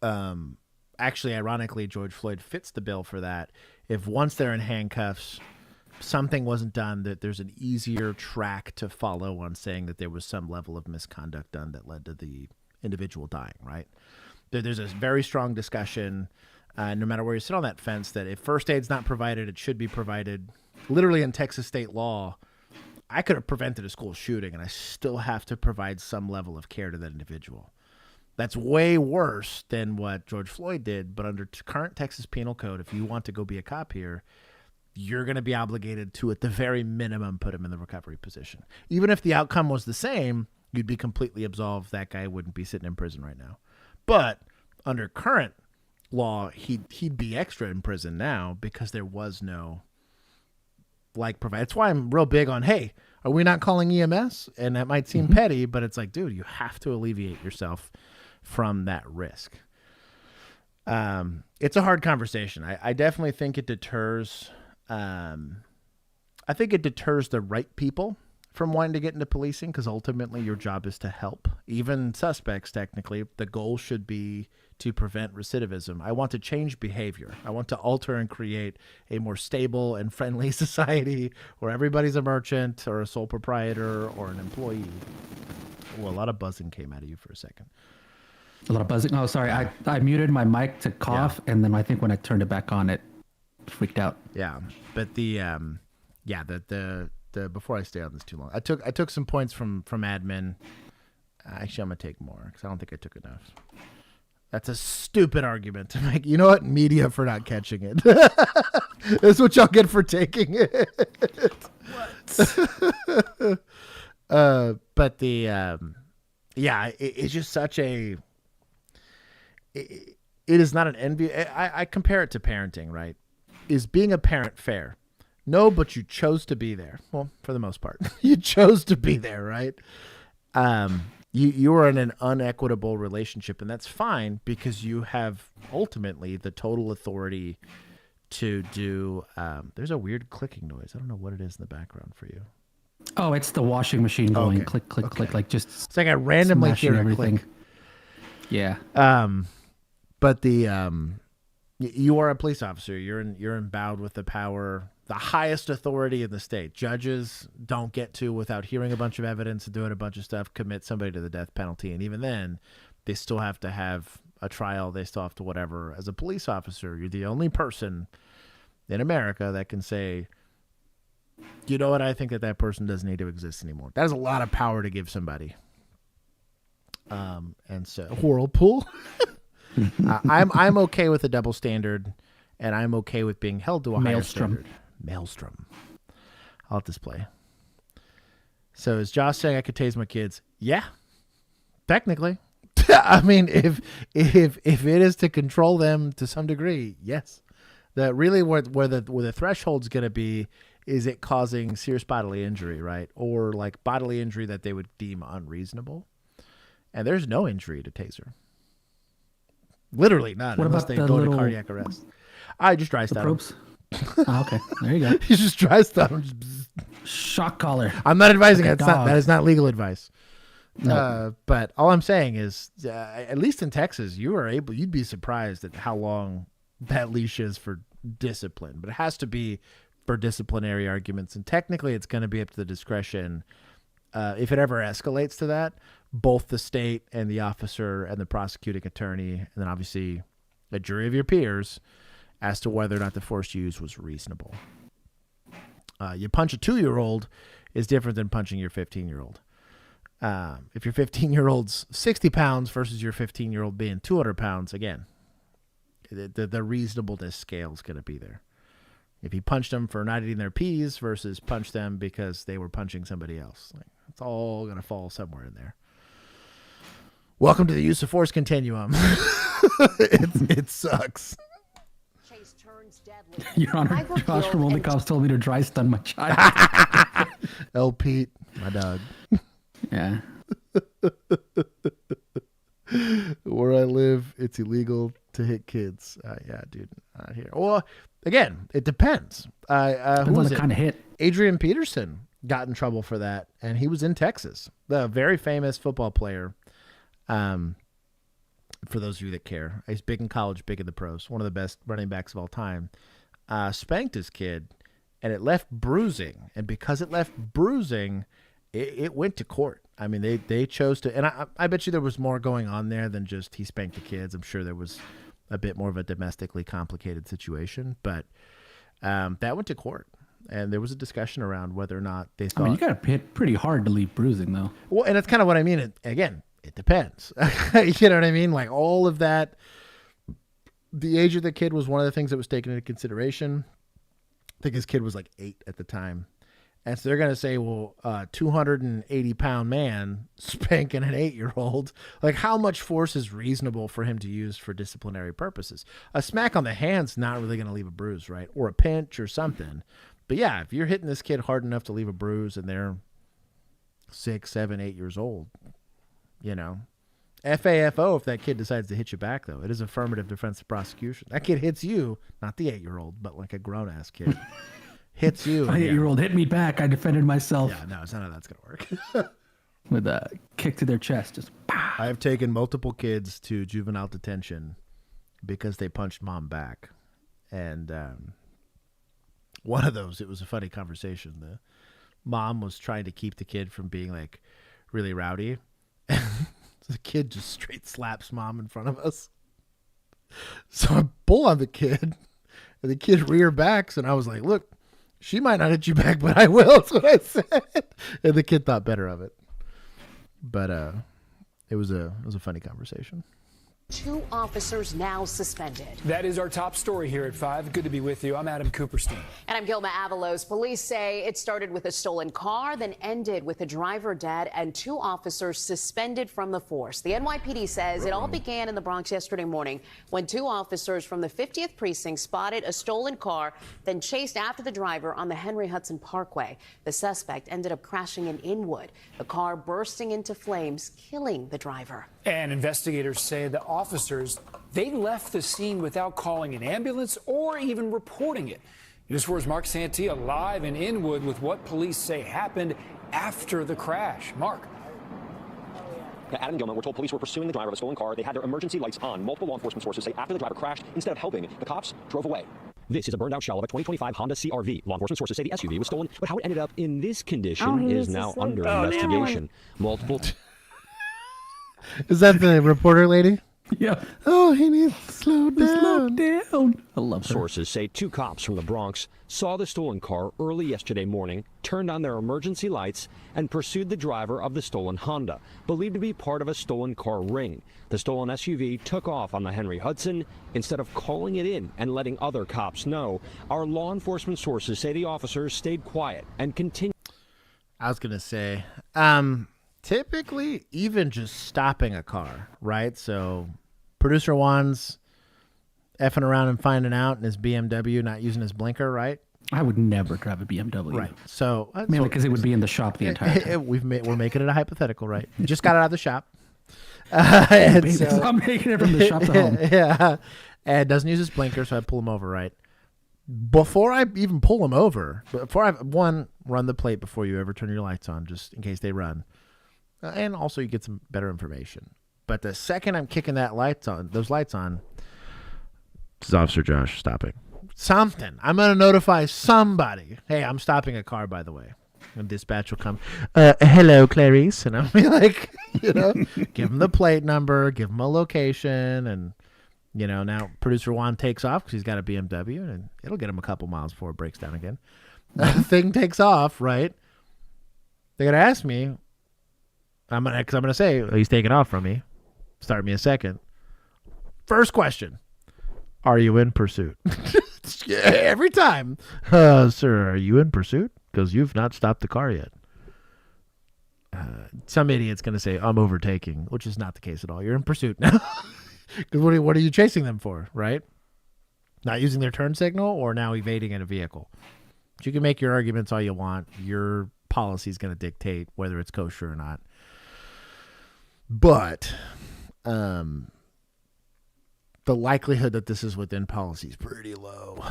Actually, ironically, George Floyd fits the bill for that. If once they're in handcuffs, something wasn't done, that there's an easier track to follow on saying that there was some level of misconduct done that led to the individual dying, right? There's a very strong discussion, no matter where you sit on that fence, that if first aid's not provided, it should be provided. Literally in Texas state law, I could have prevented a school shooting, and I still have to provide some level of care to that individual. That's way worse than what George Floyd did, but under current Texas Penal Code, if you want to go be a cop here, you're going to be obligated to, at the very minimum, put him in the recovery position. Even if the outcome was the same, you'd be completely absolved. That guy wouldn't be sitting in prison right now. But under current law, he'd be extra in prison now because there was no provide. That's why I'm real big on, hey, are we not calling EMS? And that might seem petty, but it's like, dude, you have to alleviate yourself from that risk. It's a hard conversation. I definitely think it deters. I think it deters the right people from wanting to get into policing, because ultimately your job is to help. Even suspects, technically, the goal should be to prevent recidivism. I want to change behavior. I want to alter and create a more stable and friendly society where everybody's a merchant or a sole proprietor or an employee. Well, a lot of buzzing came out of you for a second.
A lot of buzzing. Oh, sorry. I muted my mic to cough, and then I think when I turned it back on, it freaked out.
Yeah, but the before I stay on this too long, I took some points from admin. Actually, I'm gonna take more because I don't think I took enough. That's a stupid argument to make. You know what? Media for not catching it. That's what y'all get for taking it. But it's just such a. It is not an envy. I compare it to parenting, right? Is being a parent fair? No, but you chose to be there. Well, for the most part, you chose to be there, right? You are in an unequitable relationship, and that's fine because you have ultimately the total authority to do. There's a weird clicking noise. I don't know what it is in the background for you.
Oh, it's the washing machine going click, click, click, like just.
It's like I randomly hear everything. Click.
Yeah.
But you are a police officer. You're endowed with the power, the highest authority in the state. Judges don't get to, without hearing a bunch of evidence and doing a bunch of stuff, commit somebody to the death penalty. And even then, they still have to have a trial. They still have to whatever. As a police officer, you're the only person in America that can say, you know what, I think that person doesn't need to exist anymore. That is a lot of power to give somebody. And so Whirlpool. I'm okay with a double standard, and I'm okay with being held to a higher standard. Maelstrom. I'll let this play. So is Josh saying I could tase my kids? Yeah, technically. I mean, if it is to control them to some degree, yes. That really where the threshold's going to be is it causing serious bodily injury, right? Or like bodily injury that they would deem unreasonable. And there's no injury to taser. Literally none, unless they go to cardiac arrest. I just dry stun them.
Oh, okay, there you go.
He's just dry stun.
Shock collar.
I'm not advising
like
it. That is not legal advice.
No.
But all I'm saying is, at least in Texas, you'd be surprised at how long that leash is for discipline. But it has to be for disciplinary arguments. And technically, it's going to be up to the discretion. If it ever escalates to that, both the state and the officer and the prosecuting attorney, and then obviously a jury of your peers, as to whether or not the force used was reasonable. You punch a 2-year-old is different than punching your 15-year-old. If your 15-year-old's 60 pounds versus your 15-year-old being 200 pounds, again, the reasonableness scale is going to be there. If you punched them for not eating their peas versus punch them because they were punching somebody else, it's all going to fall somewhere in there. Welcome to the use of force continuum. It sucks.
Your Honor, Josh from OnlyCops told me to dry stun my child.
El Pete, my dog.
Yeah.
Where I live, it's illegal to hit kids. Yeah, dude, not here. Well, again, it depends. Who was
the
it?
kind of hit.
Adrian Peterson got in trouble for that, and he was in Texas. The very famous football player. For those of you that care, he's big in college, big in the pros. One of the best running backs of all time. Spanked his kid, and it left bruising. And because it left bruising, it went to court. I mean, they chose to, and I bet you there was more going on there than just he spanked the kids. I'm sure there was a bit more of a domestically complicated situation, but that went to court. And there was a discussion around whether or not they thought.
I mean, you got to hit pretty hard to leave bruising, though.
Well, and that's kind of what I mean. Again, it depends. You know what I mean? Like all of that, the age of the kid was one of the things that was taken into consideration. I think his kid was like 8 at the time. And so they're going to say, well, 280-pound man spanking an 8-year-old. Like how much force is reasonable for him to use for disciplinary purposes? A smack on the hand's not really going to leave a bruise, right? Or a pinch or something. But yeah, if you're hitting this kid hard enough to leave a bruise and they're 6, 7, 8 years old, you know, FAFO if that kid decides to hit you back, though. It is affirmative defensive prosecution. That kid hits you, not the 8-year-old, but like a grown-ass kid. Hits you.
My 8-year-old hit me back. I defended myself.
Yeah, no, it's not how that's going to work.
With a kick to their chest. Just pow.
I have taken multiple kids to juvenile detention because they punched mom back. And one of those, it was a funny conversation. The mom was trying to keep the kid from being like really rowdy. The kid just straight slaps mom in front of us. So I pull on the kid, and the kid rear backs, and I was like, look, she might not hit you back, but I will. That's what I said. And the kid thought better of it. But it was a funny conversation.
2 officers now suspended.
That is our top story here at 5. Good to be with you. I'm Adam Cooperstein.
And I'm Gilma Avalos. Police say it started with a stolen car, then ended with a driver dead and 2 officers suspended from the force. The NYPD says it all began in the Bronx yesterday morning when 2 officers from the 50th precinct spotted a stolen car, then chased after the driver on the Henry Hudson Parkway. The suspect ended up crashing in Inwood, the car bursting into flames, killing the driver.
And investigators say the officers, they left the scene without calling an ambulance or even reporting it. News 4's Mark Santia live in Inwood with what police say happened after the crash. Mark.
Adam Gilman, we're told police were pursuing the driver of a stolen car. They had their emergency lights on. Multiple law enforcement sources say after the driver crashed, instead of helping, the cops drove away. This is a burned-out shell of a 2025 Honda CR-V. Law enforcement sources say the SUV was stolen, but how it ended up in this condition is now under investigation. Multiple...
Is that the reporter lady?
Yeah.
Oh, he needs to slow down.
Slow down. I love her.
Sources say 2 cops from the Bronx saw the stolen car early yesterday morning, turned on their emergency lights, and pursued the driver of the stolen Honda, believed to be part of a stolen car ring. The stolen SUV took off on the Henry Hudson. Instead of calling it in and letting other cops know, our law enforcement sources say the officers stayed quiet and continued.
I was going to say, typically, even just stopping a car, right? So producer Juan's effing around and finding out in his BMW, not using his blinker, right?
I would never drive a BMW.
Right. So
mainly because it would be in the shop the entire time.
We're making it a hypothetical, right? You just got it out of the shop.
Baby, so, I'm making it from the shop to home.
Yeah. And doesn't use his blinker, so I pull him over, right? before I even pull them over, before I run the plate before you ever turn your lights on, just in case they run, and also you get some better information. But the second I'm kicking those lights on, this is Officer Josh stopping. Something. I'm gonna notify somebody. Hey, I'm stopping a car, by the way. And dispatch will come. Hello, Clarice, and I'll be like, give them the plate number, give them a location, and. Now producer Juan takes off because he's got a BMW, and it'll get him a couple miles before it breaks down again. The thing takes off, right? They're gonna ask me. I'm gonna say he's taking off from me. Start me a second. First question: are you in pursuit? Every time, sir. Are you in pursuit? Because you've not stopped the car yet. Some idiot's gonna say I'm overtaking, which is not the case at all. You're in pursuit now. Because what are you chasing them for, right? Not using their turn signal or now evading in a vehicle? But you can make your arguments all you want. Your policy is going to dictate whether it's kosher or not. But the likelihood that this is within policy is pretty low.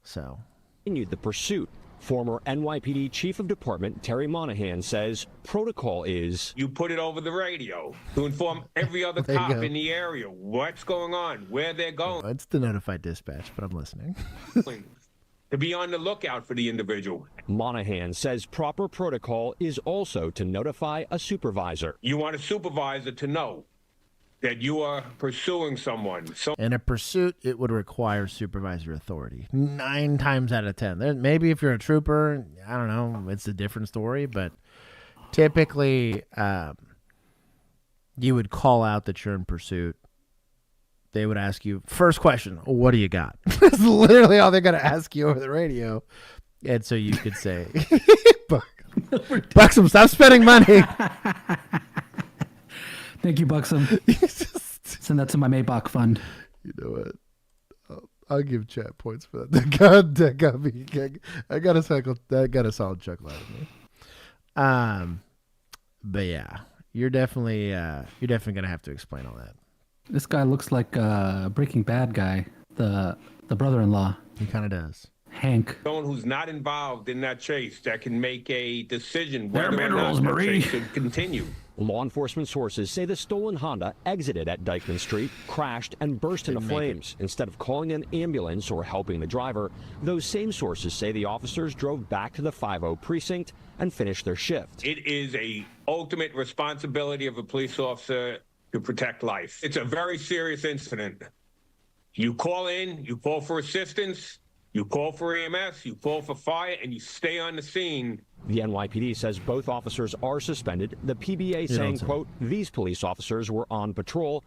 So.
Continued the pursuit. Former NYPD Chief of Department Terry Monahan says protocol is
you put it over the radio to inform every other cop in the area what's going on, where they're going.
It's the notified dispatch, but I'm listening.
To be on the lookout for the individual.
Monahan says proper protocol is also to notify a supervisor.
You want a supervisor to know that you are pursuing someone.
In a pursuit, it would require supervisor authority. 9 times out of 10. Maybe if you're a trooper, I don't know, it's a different story. But typically, you would call out that you're in pursuit. They would ask you, first question, what do you got? That's literally all they're going to ask you over the radio. And so you could say, Buxom, stop spending money.
Thank you, Buxom. Send that to my Maybach fund.
You know what? I'll give chat points for that. That got me. I got a cycle. That got a solid chuckle out of me. But yeah, you're definitely gonna have to explain all that.
This guy looks like a Breaking Bad guy, the brother-in-law.
He kind of does.
Hank.
Someone who's not involved in that chase that can make a decision whether
They're
or not that
Marie.
chase should continue.
Law enforcement sources say the stolen Honda exited at Dyckman Street, crashed, and burst into flames. Instead of calling an ambulance or helping the driver, those same sources say the officers drove back to the 5-0 precinct and finished their shift.
It is a ultimate responsibility of a police officer to protect life. It's a very serious incident. You call in, you call for assistance, you call for EMS, you call for fire, and you stay on the scene.
The NYPD says both officers are suspended. The PBA saying, quote, these police officers were on patrol.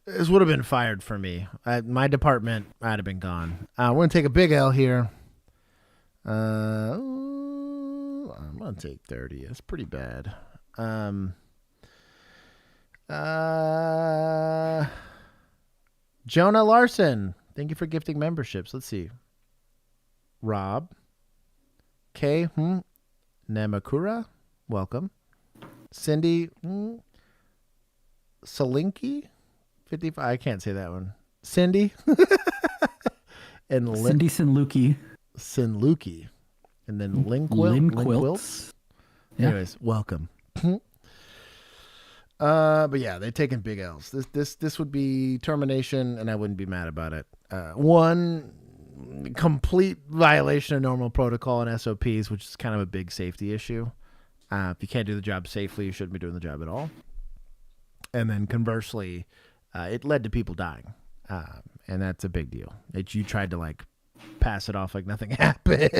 This would have been fired for me. My department might have been gone. We're going to take a big L here. I'm going to take 30. That's pretty bad. Jonah Larson. Thank you for gifting memberships. Let's see. Rob. K. Namakura. Welcome. Cindy. Salinki. 55. I can't say that one. Cindy. And
Cindy Sinluki.
Sinluki. And then Linquilts.
Yeah.
Anyways, welcome. But yeah, they're taking big L's. This would be termination, and I wouldn't be mad about it. One, complete violation of normal protocol and SOPs, which is kind of a big safety issue. If you can't do the job safely, you shouldn't be doing the job at all. And then conversely, it led to people dying, and that's a big deal. You tried to like pass it off like nothing happened.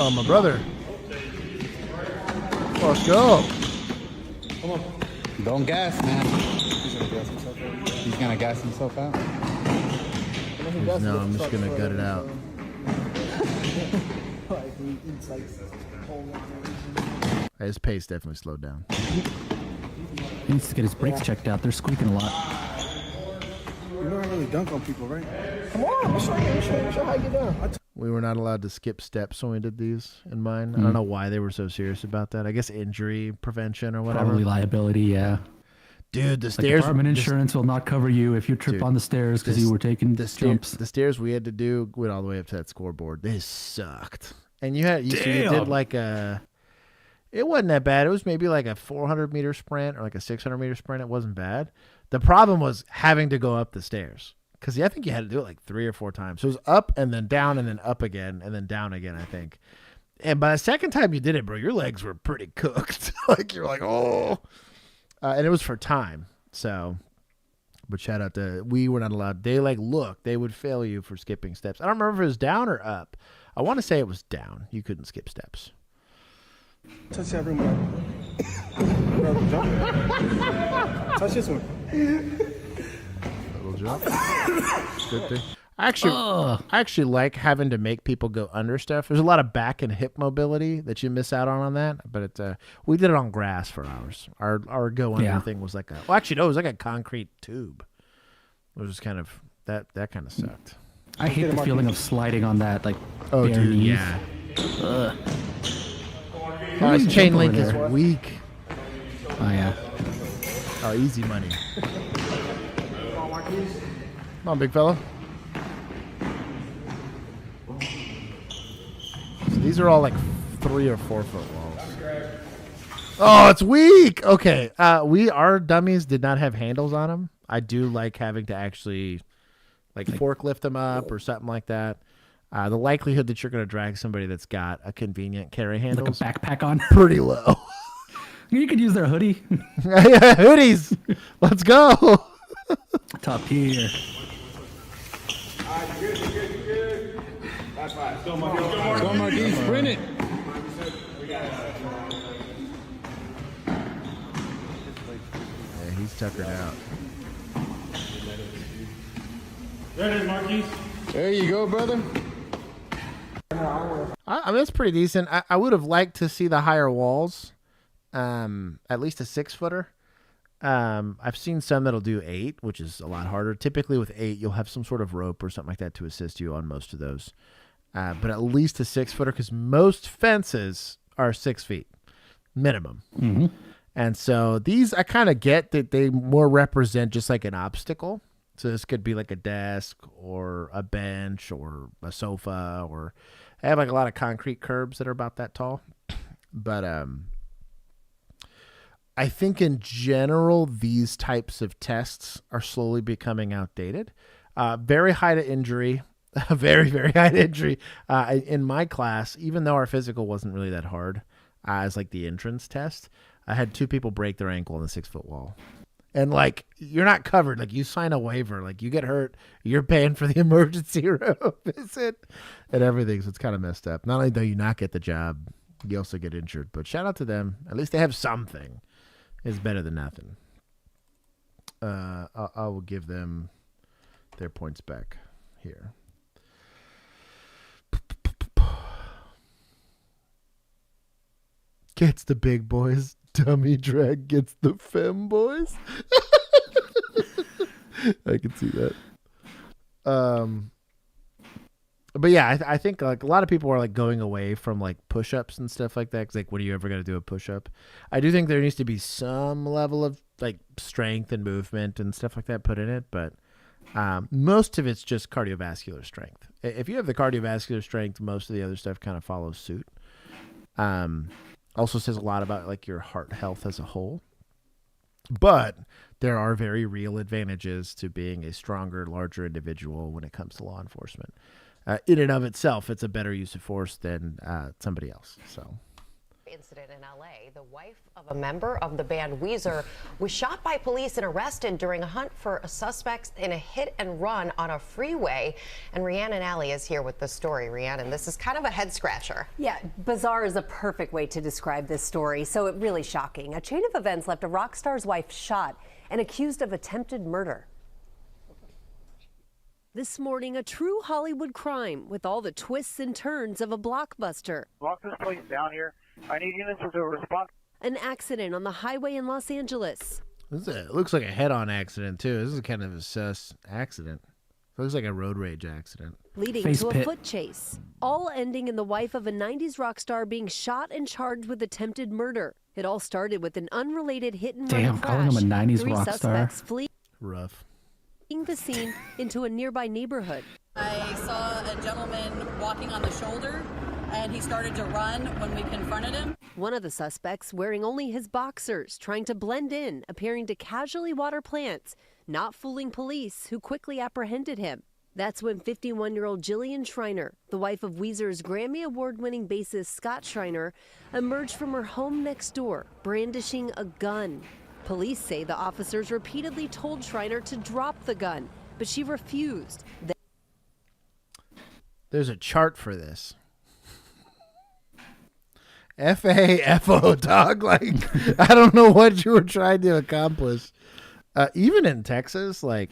Oh, my brother. Let's go.
Come on. Don't gas, man. He's gonna gas himself out.
No, I'm just gonna gut it out. His pace definitely slowed down.
He needs to get his brakes checked out. They're squeaking a lot.
You don't really dunk on people, right? Come on, show how you down.
We were not allowed to skip steps when we did these in mine. I don't know why they were so serious about that. I guess injury prevention or whatever.
Probably liability, yeah.
Dude, the
Like
stairs.
apartment insurance will not cover you if you trip on the stairs because you were taking jumps.
The stairs we had to do went all the way up to that scoreboard. They sucked. And you did like a. It wasn't that bad. It was maybe like a 400-meter sprint or like a 600-meter sprint. It wasn't bad. The problem was having to go up the stairs because I think you had to do it like 3 or 4 times. So it was up and then down and then up again and then down again, I think. And by the second time you did it, bro, your legs were pretty cooked. Like you're like, oh. And it was for time. So, but shout out to, we were not allowed. They they would fail you for skipping steps. I don't remember if it was down or up. I want to say it was down. You couldn't skip steps.
Touch that room. Bro, jump. Touch this one.
Little jump. Good thing. I actually like having to make people go under stuff. There's a lot of back and hip mobility that you miss out on that. But we did it on grass for hours. Our go under thing was like it was like a concrete tube. It was just kind of that kind of sucked.
I hate the feeling of sliding on that, like.
Oh, dude,
knees.
yeah. This chain link is weak.
Oh yeah.
Oh, easy money. Come on, big fella. These are all like 3 or 4 foot walls. Oh, it's weak. Okay. Our dummies did not have handles on them. I do like having to actually like forklift them up or something like that. The likelihood that you're going to drag somebody that's got a convenient carry handle,
like a backpack on,
pretty low.
You could use their hoodie.
Yeah, hoodies. Let's go.
Top tier.
Go, Marquis. Sprint it.
Yeah, he's tuckered out.
There it is, Marquis. There you go, brother.
I mean, that's pretty decent. I would have liked to see the higher walls, at least a 6-footer. I've seen some that'll do 8, which is a lot harder. Typically with 8, you'll have some sort of rope or something like that to assist you on most of those. But at least a 6-footer, because most fences are 6 feet minimum.
Mm-hmm.
And so these, I kind of get that they more represent just like an obstacle. So this could be like a desk or a bench or a sofa, or I have like a lot of concrete curbs that are about that tall. But I think in general, these types of tests are slowly becoming outdated. Very high to injury, very, very high to injury. In my class, even though our physical wasn't really that hard, as like the entrance test, I had 2 people break their ankle on the 6-foot wall. And like, you're not covered. Like, you sign a waiver. Like, you get hurt, you're paying for the emergency room visit and everything. So it's kind of messed up. Not only do you not get the job, you also get injured. But shout out to them. At least they have something. It's better than nothing. I will give them their points back here. Gets the big boys. Dummy drag gets the femboys. I can see that. But yeah, I think like a lot of people are like going away from like push-ups and stuff like that. Cause like, when are you ever going to do a push-up? I do think there needs to be some level of like strength and movement and stuff like that put in it. But most of it's just cardiovascular strength. If you have the cardiovascular strength, most of the other stuff kind of follows suit. Also says a lot about like your heart health as a whole. But there are very real advantages to being a stronger, larger individual when it comes to law enforcement. In and of itself, it's a better use of force than somebody else. So,
incident in LA, the wife of a member of the band Weezer was shot by police and arrested during a hunt for a suspect in a hit and run on a freeway. And Rhiannon Alley is here with the story. Rhiannon, this is kind of a head scratcher.
Yeah, bizarre is a perfect way to describe this story. So it really shocking. A chain of events left a rock star's wife shot and accused of attempted murder. This morning, a true Hollywood crime with all the twists and turns of a blockbuster.
Walk this place down here. I need units to respond.
An accident on the highway in Los Angeles.
It looks like a head-on accident, too. This is kind of a sus accident. It looks like a road rage accident.
leading to a foot chase, all ending in the wife of a 90s rock star being shot and charged with attempted murder. It all started with an unrelated hit-and-run crash.
Calling him a 90s
Three
rock
suspects
star.
fleeing
Rough.
the scene into a nearby neighborhood.
I saw a gentleman walking on the shoulder, and he started to run when we confronted him.
One of the suspects wearing only his boxers, trying to blend in, appearing to casually water plants, not fooling police, who quickly apprehended him. That's when 51-year-old Jillian Schreiner, the wife of Weezer's Grammy Award-winning bassist Scott Schreiner, emerged from her home next door, brandishing a gun. Police say the officers repeatedly told Schreiner to drop the gun, but she refused.
There's a chart for this. F-A-F-O, dog. Like, I don't know what you were trying to accomplish. Even in Texas, like,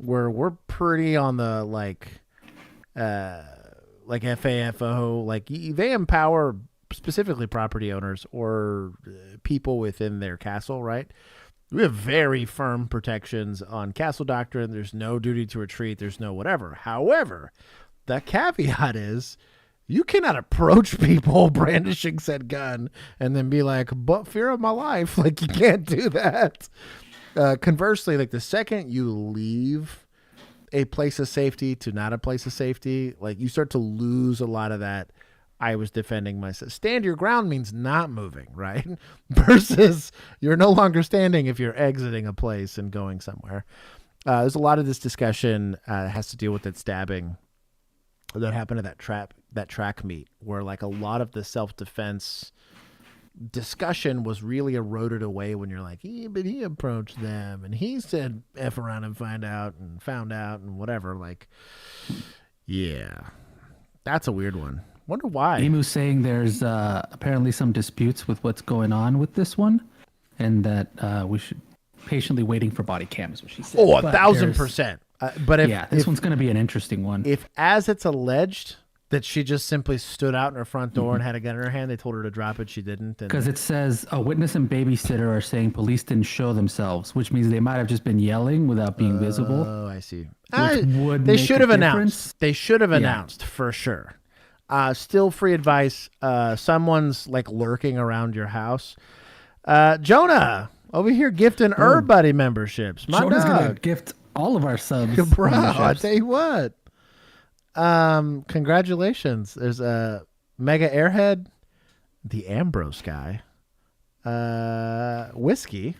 we're pretty on the like FAFO, like they empower specifically property owners or people within their castle, right? We have very firm protections on castle doctrine. There's no duty to retreat. There's no whatever. However, the caveat is you cannot approach people brandishing said gun and then be like, but fear of my life. Like, you can't do that. Conversely, like the second you leave a place of safety to not a place of safety, like you start to lose a lot of that. I was defending myself. Stand your ground means not moving, right? Versus you're no longer standing if you're exiting a place and going somewhere. There's a lot of this discussion has to deal with that stabbing that happened at that track meet, where like a lot of the self-defense discussion was really eroded away when you're like, but he approached them and he said F around and found out and whatever. Like, yeah, that's a weird one. Wonder why.
Emu's saying there's apparently some disputes with what's going on with this one, and that we should patiently waiting for body cams, what she said.
Oh, 1,000%. But
this one's going to be an interesting one.
If, as it's alleged, that she just simply stood out in her front door and had a gun in her hand, they told her to drop it, she didn't.
Because it says a witness and babysitter are saying police didn't show themselves, which means they might have just been yelling without being visible.
Oh, I see.
They
should have announced. They should have announced for sure. Still free advice. Someone's like lurking around your house. Jonah over here gifting Herb Buddy memberships. My
Jonah's
dog.
gonna gift all of our subs.
Bro, I tell you what. Congratulations. There's a Mega Airhead, the Ambrose guy, whiskey.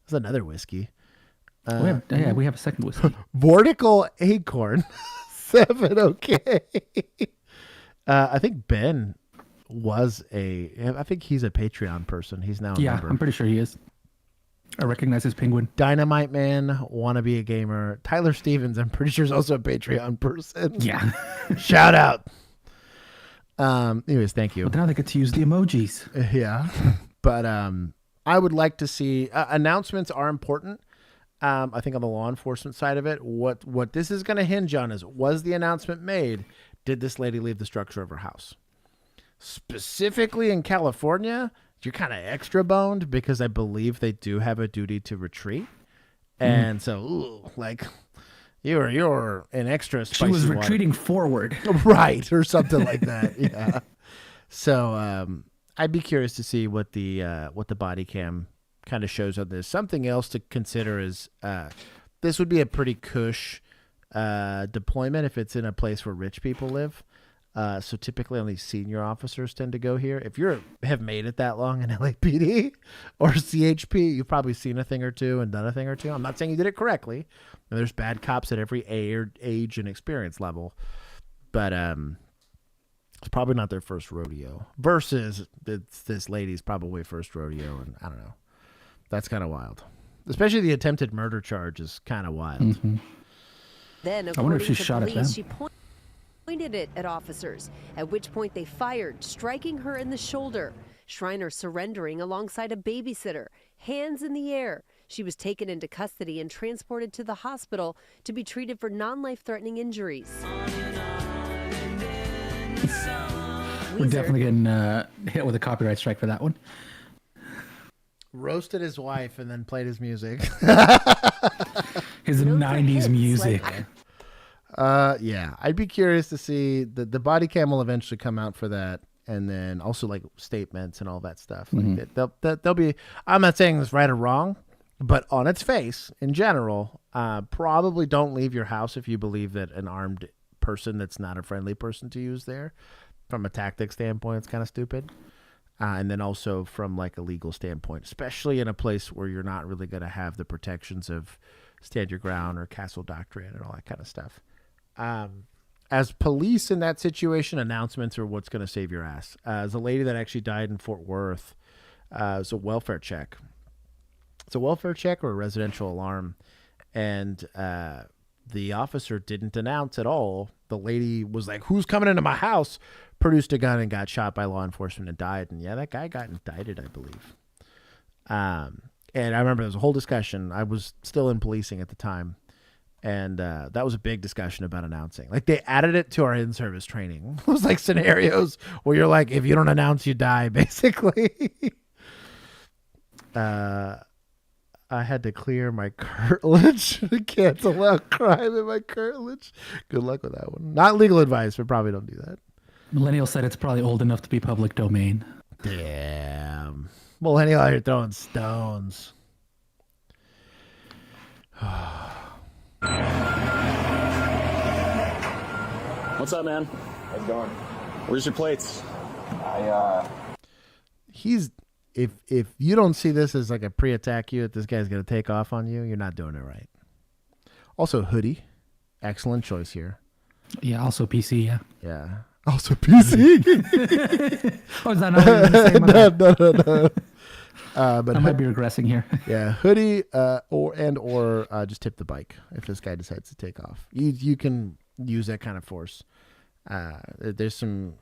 There's another whiskey.
We have a second whiskey.
Vortical Acorn, 7. Okay. I think Ben I think he's a Patreon person. He's now a member.
I'm pretty sure he is. I recognize his penguin.
Dynamite Man, wanna be a gamer. Tyler Stevens, I'm pretty sure is also a Patreon person.
Yeah.
Shout out. Anyways, thank you.
But now they get to use the emojis.
Yeah. But I would like to see announcements are important. I think on the law enforcement side of it, what this is going to hinge on is, was the announcement made? Did this lady leave the structure of her house? Specifically in California, you're kind of extra boned because I believe they do have a duty to retreat. And so, like, you're an extra spicy
She was
water.
retreating forward.
Right, or something like that. Yeah. So I'd be curious to see what the body cam kind of shows on this. Something else to consider is this would be a pretty cush deployment if it's in a place where rich people live. So typically only senior officers tend to go here. If you have made it that long in LAPD or CHP, you've probably seen a thing or two and done a thing or two. I'm not saying you did it correctly. And there's bad cops at every age and experience level. But it's probably not their first rodeo. Versus this lady's probably first rodeo. And I don't know. That's kind of wild. Especially the attempted murder charge is kind of wild.
Mm-hmm.
Then,
I wonder if she
according to
shot at
police,
them.
she pointed it at officers, at which point they fired, striking her in the shoulder. Schreiner surrendering alongside a babysitter, hands in the air. She was taken into custody and transported to the hospital to be treated for non-life-threatening injuries.
We're definitely getting hit with a copyright strike for that one.
Roasted his wife and then played his music.
His 90s music.
Yeah, I'd be curious to see the body cam will eventually come out for that, and then also like statements and all that stuff. Like they'll be. I'm not saying it's right or wrong, but on its face, in general, probably don't leave your house if you believe that an armed person that's not a friendly person to use there. From a tactic standpoint, it's kind of stupid. And then also from like a legal standpoint, especially in a place where you're not really going to have the protections of stand your ground or castle doctrine and all that kind of stuff. As police in that situation, announcements are what's going to save your ass. As a lady that actually died in Fort Worth, it was a welfare check. It's a welfare check or a residential alarm. And the officer didn't announce at all. The lady was like, who's coming into my house? Produced a gun and got shot by law enforcement and died. And yeah, that guy got indicted, I believe. And I remember there was a whole discussion. I was still in policing at the time. And that was a big discussion about announcing. Like they added it to our in-service training. It was like scenarios where you're like, if you don't announce, you die, basically. I had to clear my curtilage to cancel out crime in my curtilage. Good luck with that one. Not legal advice, but probably don't do that.
Millennial said it's probably old enough to be public domain.
Damn. Millennial out here throwing stones.
What's up, man? How's it going? Where's your plates?
He's if you don't see this as like a pre-attack you, that this guy's gonna take off on you, you're not doing it right. Also, hoodie, excellent choice here.
Yeah, also PC. Yeah.
Yeah. Also PC.
Oh, is that not even the same?
No. But
I might be regressing here.
Yeah, hoodie or just tip the bike if this guy decides to take off. You can use that kind of force. There's some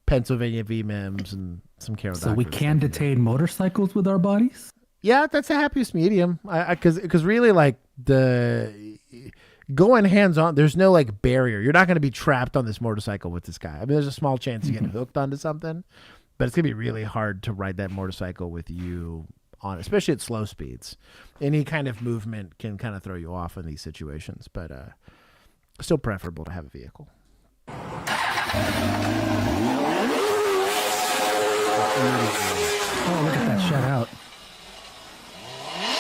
Pennsylvania VMEMs and some Carol.
So we can detain motorcycles with our bodies?
Yeah, that's the happiest medium. Because really, like the going hands on, there's no like barrier. You're not going to be trapped on this motorcycle with this guy. I mean, there's a small chance you get hooked onto something. But it's going to be really hard to ride that motorcycle with you on, especially at slow speeds. Any kind of movement can kind of throw you off in these situations, but still preferable to have a vehicle.
Oh, look at that shut out.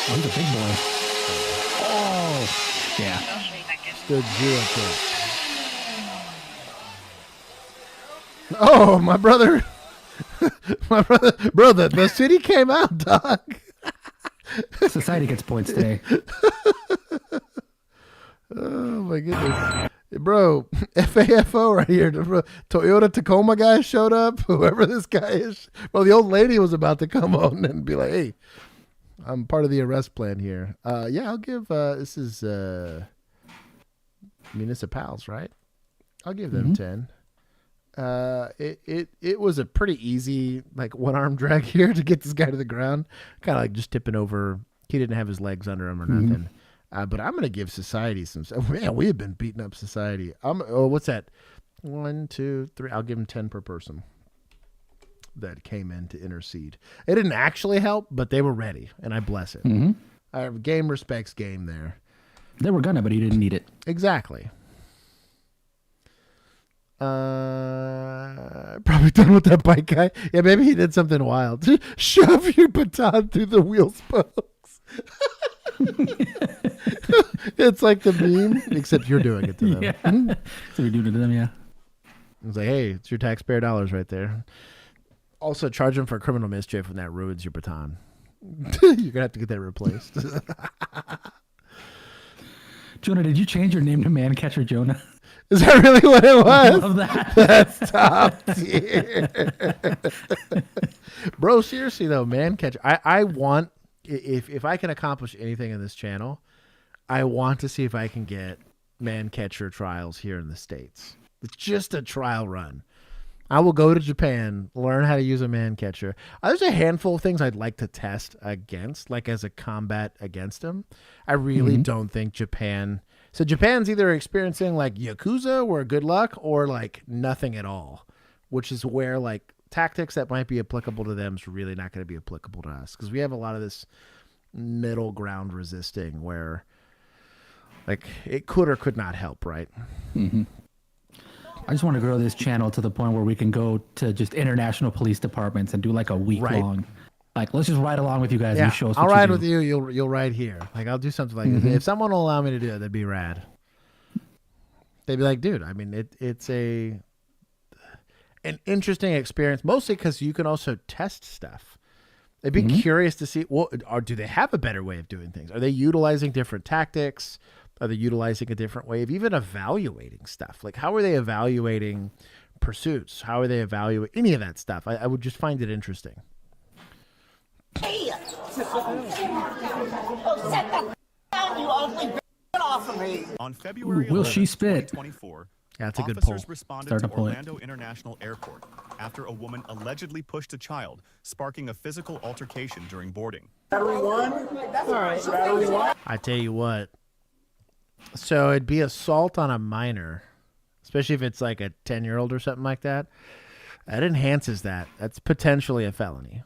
Oh, he's a big boy. Oh, yeah.
Good zero kill. Oh, my brother. Bro, the city came out, dog.
Society gets points today.
Oh my goodness, bro! FAFO right here. Toyota Tacoma guy showed up. Whoever this guy is. Well, the old lady was about to come on and be like, "Hey, I'm part of the arrest plan here." Yeah, I'll give. This is municipals, right? I'll give them 10. It was a pretty easy like one arm drag here to get this guy to the ground, kind of like just tipping over. He didn't have his legs under him or nothing. But I'm gonna give society some. Man, we have been beating up society. What's that? 1, 2, 3. I'll give him 10 per person that came in to intercede. It didn't actually help, but they were ready, and I bless it. Game respects game there.
They were gonna, but he didn't need it.
Exactly. Probably done with that bike guy. Yeah, maybe he did something wild. Shove your baton through the wheel spokes. It's like the meme, except you're doing it to them.
Yeah. So you're doing it to them, yeah.
It's like, hey, it's your taxpayer dollars right there. Also, charge them for criminal mischief when that ruins your baton. You're going to have to get that replaced.
Jonah, did you change your name to Man Catcher Jonah?
Is that really what it was?
I love that.
That's top tier. Bro, seriously though, Man Catcher. I want, if I can accomplish anything in this channel, I want to see if I can get Man Catcher trials here in the States. It's just a trial run. I will go to Japan, learn how to use a man catcher. There's a handful of things I'd like to test against, like as a combat against them. I really don't think Japan... So Japan's either experiencing like Yakuza, where good luck, or like nothing at all, which is where like tactics that might be applicable to them is really not going to be applicable to us, because we have a lot of this middle ground resisting where Like, it could or could not help, right?
Mm-hmm. I just want to grow this channel to the point where we can go to just international police departments and do like a week long. Like, let's just ride along with you guys.
Yeah,
and show us
I'll
what
ride
you
with
do.
you. You'll ride here. Like, I'll do something like this. If someone will allow me to do it, that'd be rad. They'd be like, dude, I mean, it's an interesting experience, mostly because you can also test stuff. I'd be curious to see, or do they have a better way of doing things? Are they utilizing different tactics? Are they utilizing a different way of even evaluating stuff? Like, how are they evaluating pursuits? How are they evaluating any of that stuff? I would just find it interesting.
Hey! Oh, set the down, you ugly off of me.
On February
Will she spit?
2024,
yeah, that's a good poll.
officers responded
Start
to
a poll.
Orlando International Airport after a woman allegedly pushed a child, sparking a physical altercation during boarding.
Battery one? All right. Battery one?
I tell you what. So it'd be assault on a minor, especially if it's like a 10-year-old or something like that. That enhances that. That's potentially a felony.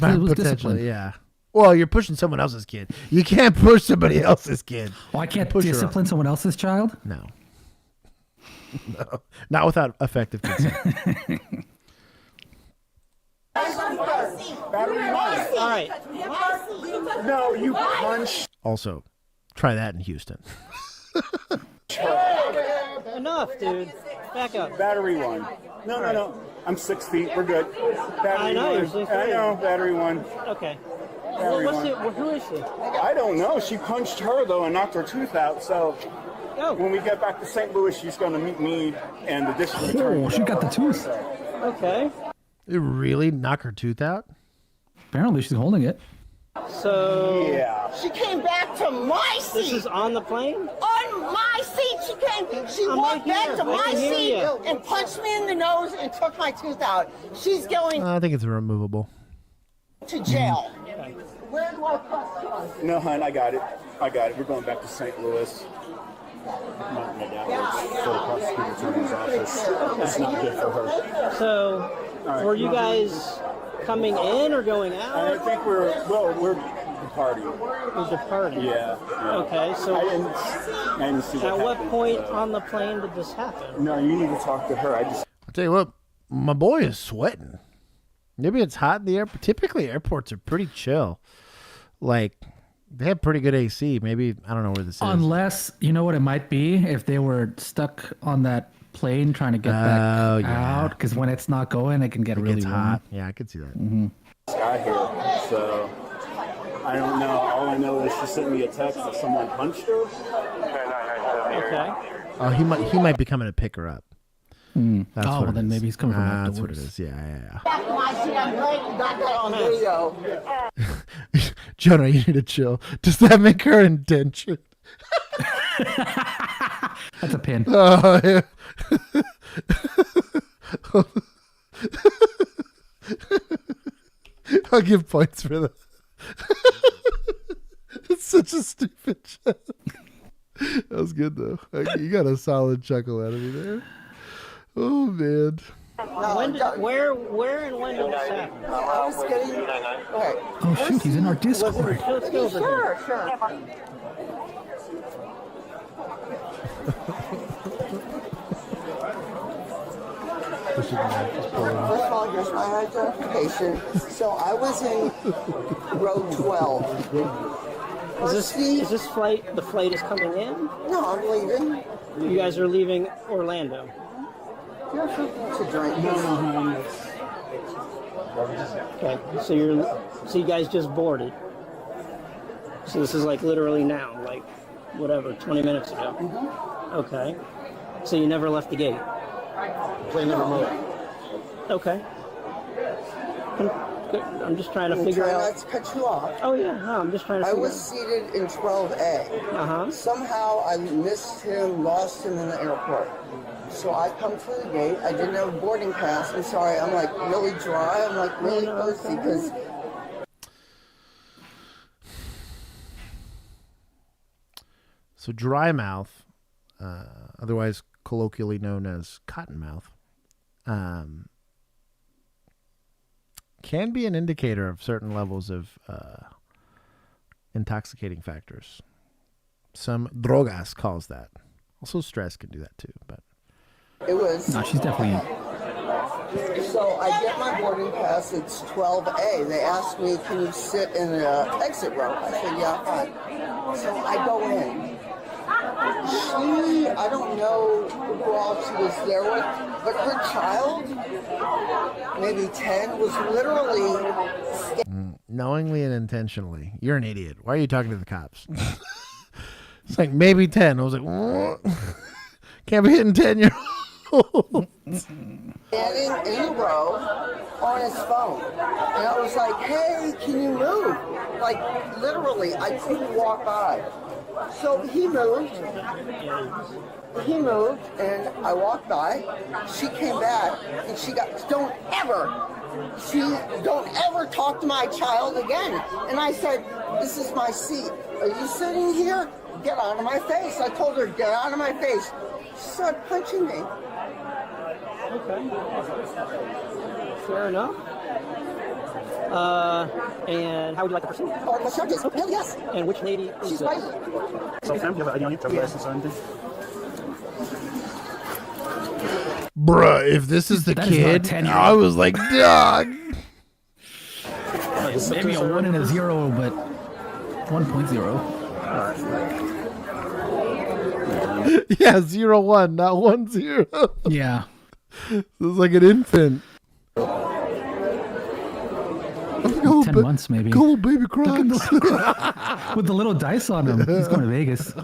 It was
Potentially,
discipline.
yeah. Well, you're pushing someone else's kid. You can't push somebody else's kid.
Well, I can't
Push your
discipline someone else's child?
No. No. Not without effective consent.
Battery one. All right. No, you punch.
Also, try that in Houston.
Enough, dude. Back up. Battery one. No. I'm 6 feet. We're good. Battery
I know,
one.
you're 6 feet.
I know. Battery one.
Okay.
Battery one.
Who is she?
I don't know. She punched her, though, and knocked her tooth out. So when we get back to St. Louis, she's going to meet me and the district attorney.
Oh, she got the tooth.
Okay.
You really knock her tooth out?
Apparently she's holding it.
So
Yeah. She came back to my seat.
this is on the plane?
On my seat, she came. She
I'm
walked
right
back
here.
to
I
my
can hear
seat
you.
and punched me in the nose and took my tooth out. She's going
I think it's removable.
to jail. Where do I press? No, hon, I got it. We're going back to St. Louis. My dad works for the prosecutor attorney's office. It's not good for her.
So, were you guys coming in or going out?
I think we're departing.
You're departing.
Yeah.
Okay, so
I didn't see
at what
happened,
point
so.
on the plane did this happen?
No, you need to talk to her.
I'll tell you what, my boy is sweating. Maybe it's hot in the airport. Typically, airports are pretty chill. Like, they have pretty good AC. Maybe, I don't know where this is.
Unless, you know what it might be? If they were stuck on that plane trying to get back out. Because when it's not going, it can get really
gets
warm.
hot. Yeah, I could see that.
Mm-hmm.
Sky here, so I don't know. All I know is she sent me a text that someone punched her.
Okay.
Oh, he might be coming to pick her up. That's
Oh,
what
well,
it
then
is.
maybe he's coming from
That's what it
outdoors.
is. Yeah.
Back to my seat. I'm glad you got that on video.
Jonah, you need to chill. Does that make her indentured?
That's a pin.
Oh, yeah. I'll give points for that. It's such a stupid joke. That was good, though. You got a solid chuckle out of me there. Oh, man.
Where and when did this happen?
I was getting. Okay.
Oh, shoot, he's in our Discord.
Let's go over
Sure. First of all, here's my identification. So I was in row 12.
Is this flight, the flight is coming in?
No, I'm leaving.
You guys are leaving Orlando.
To drink.
Okay, so you guys just boarded. So this is like literally now, like whatever, 20 minutes ago. Okay. So you never left the gate.
Plane never moved.
Okay. I'm just trying to figure
Try
out.
not to cut you off.
Oh yeah, no, I'm just trying to
I
figure
was seated in 12A. Somehow I missed him, lost him in the airport. So I come to the gate. I didn't have a boarding pass. I'm sorry. I'm like really dry. I'm like really thirsty because.
So dry mouth, otherwise colloquially known as cotton mouth, can be an indicator of certain levels of intoxicating factors. Some drogas calls that. Also, stress can do that too. But
it was.
No, she's definitely.
So I get my boarding pass. It's 12A. They asked me, "Can you sit in the exit row?" I said, "Yeah, fine." So I go in. I don't know who else she was there with, but her child, maybe 10, was literally.
Knowingly and intentionally, you're an idiot. Why are you talking to the cops? It's like maybe 10. I was like, what? Can't be hitting 10-year-olds.
Standing in the row on his phone. And I was like, hey, can you move? Like, literally, I couldn't walk by. So he moved. He moved, and I walked by. She came back, and she got, don't ever talk to my child again. And I said, this is my seat. Are you sitting here? Get out of my face. I told her, get out of my face. She started punching me.
Okay. Fair enough. And how would you like to proceed?
Oh, the charges. Hell yes.
And which lady is
She's
this?
white.
So, Sam, you have any driver's license or anything?
Bruh, if this is the
That is not a
kid,
10-year-old.
I was like, dog.
Maybe a 1 and a 0, but 1.0.
Yeah, 0-1, not 1-0.
Yeah.
It was like an infant.
10 months, maybe.
Cool baby Crocs.
With the little dice on him. He's going to Vegas.
Is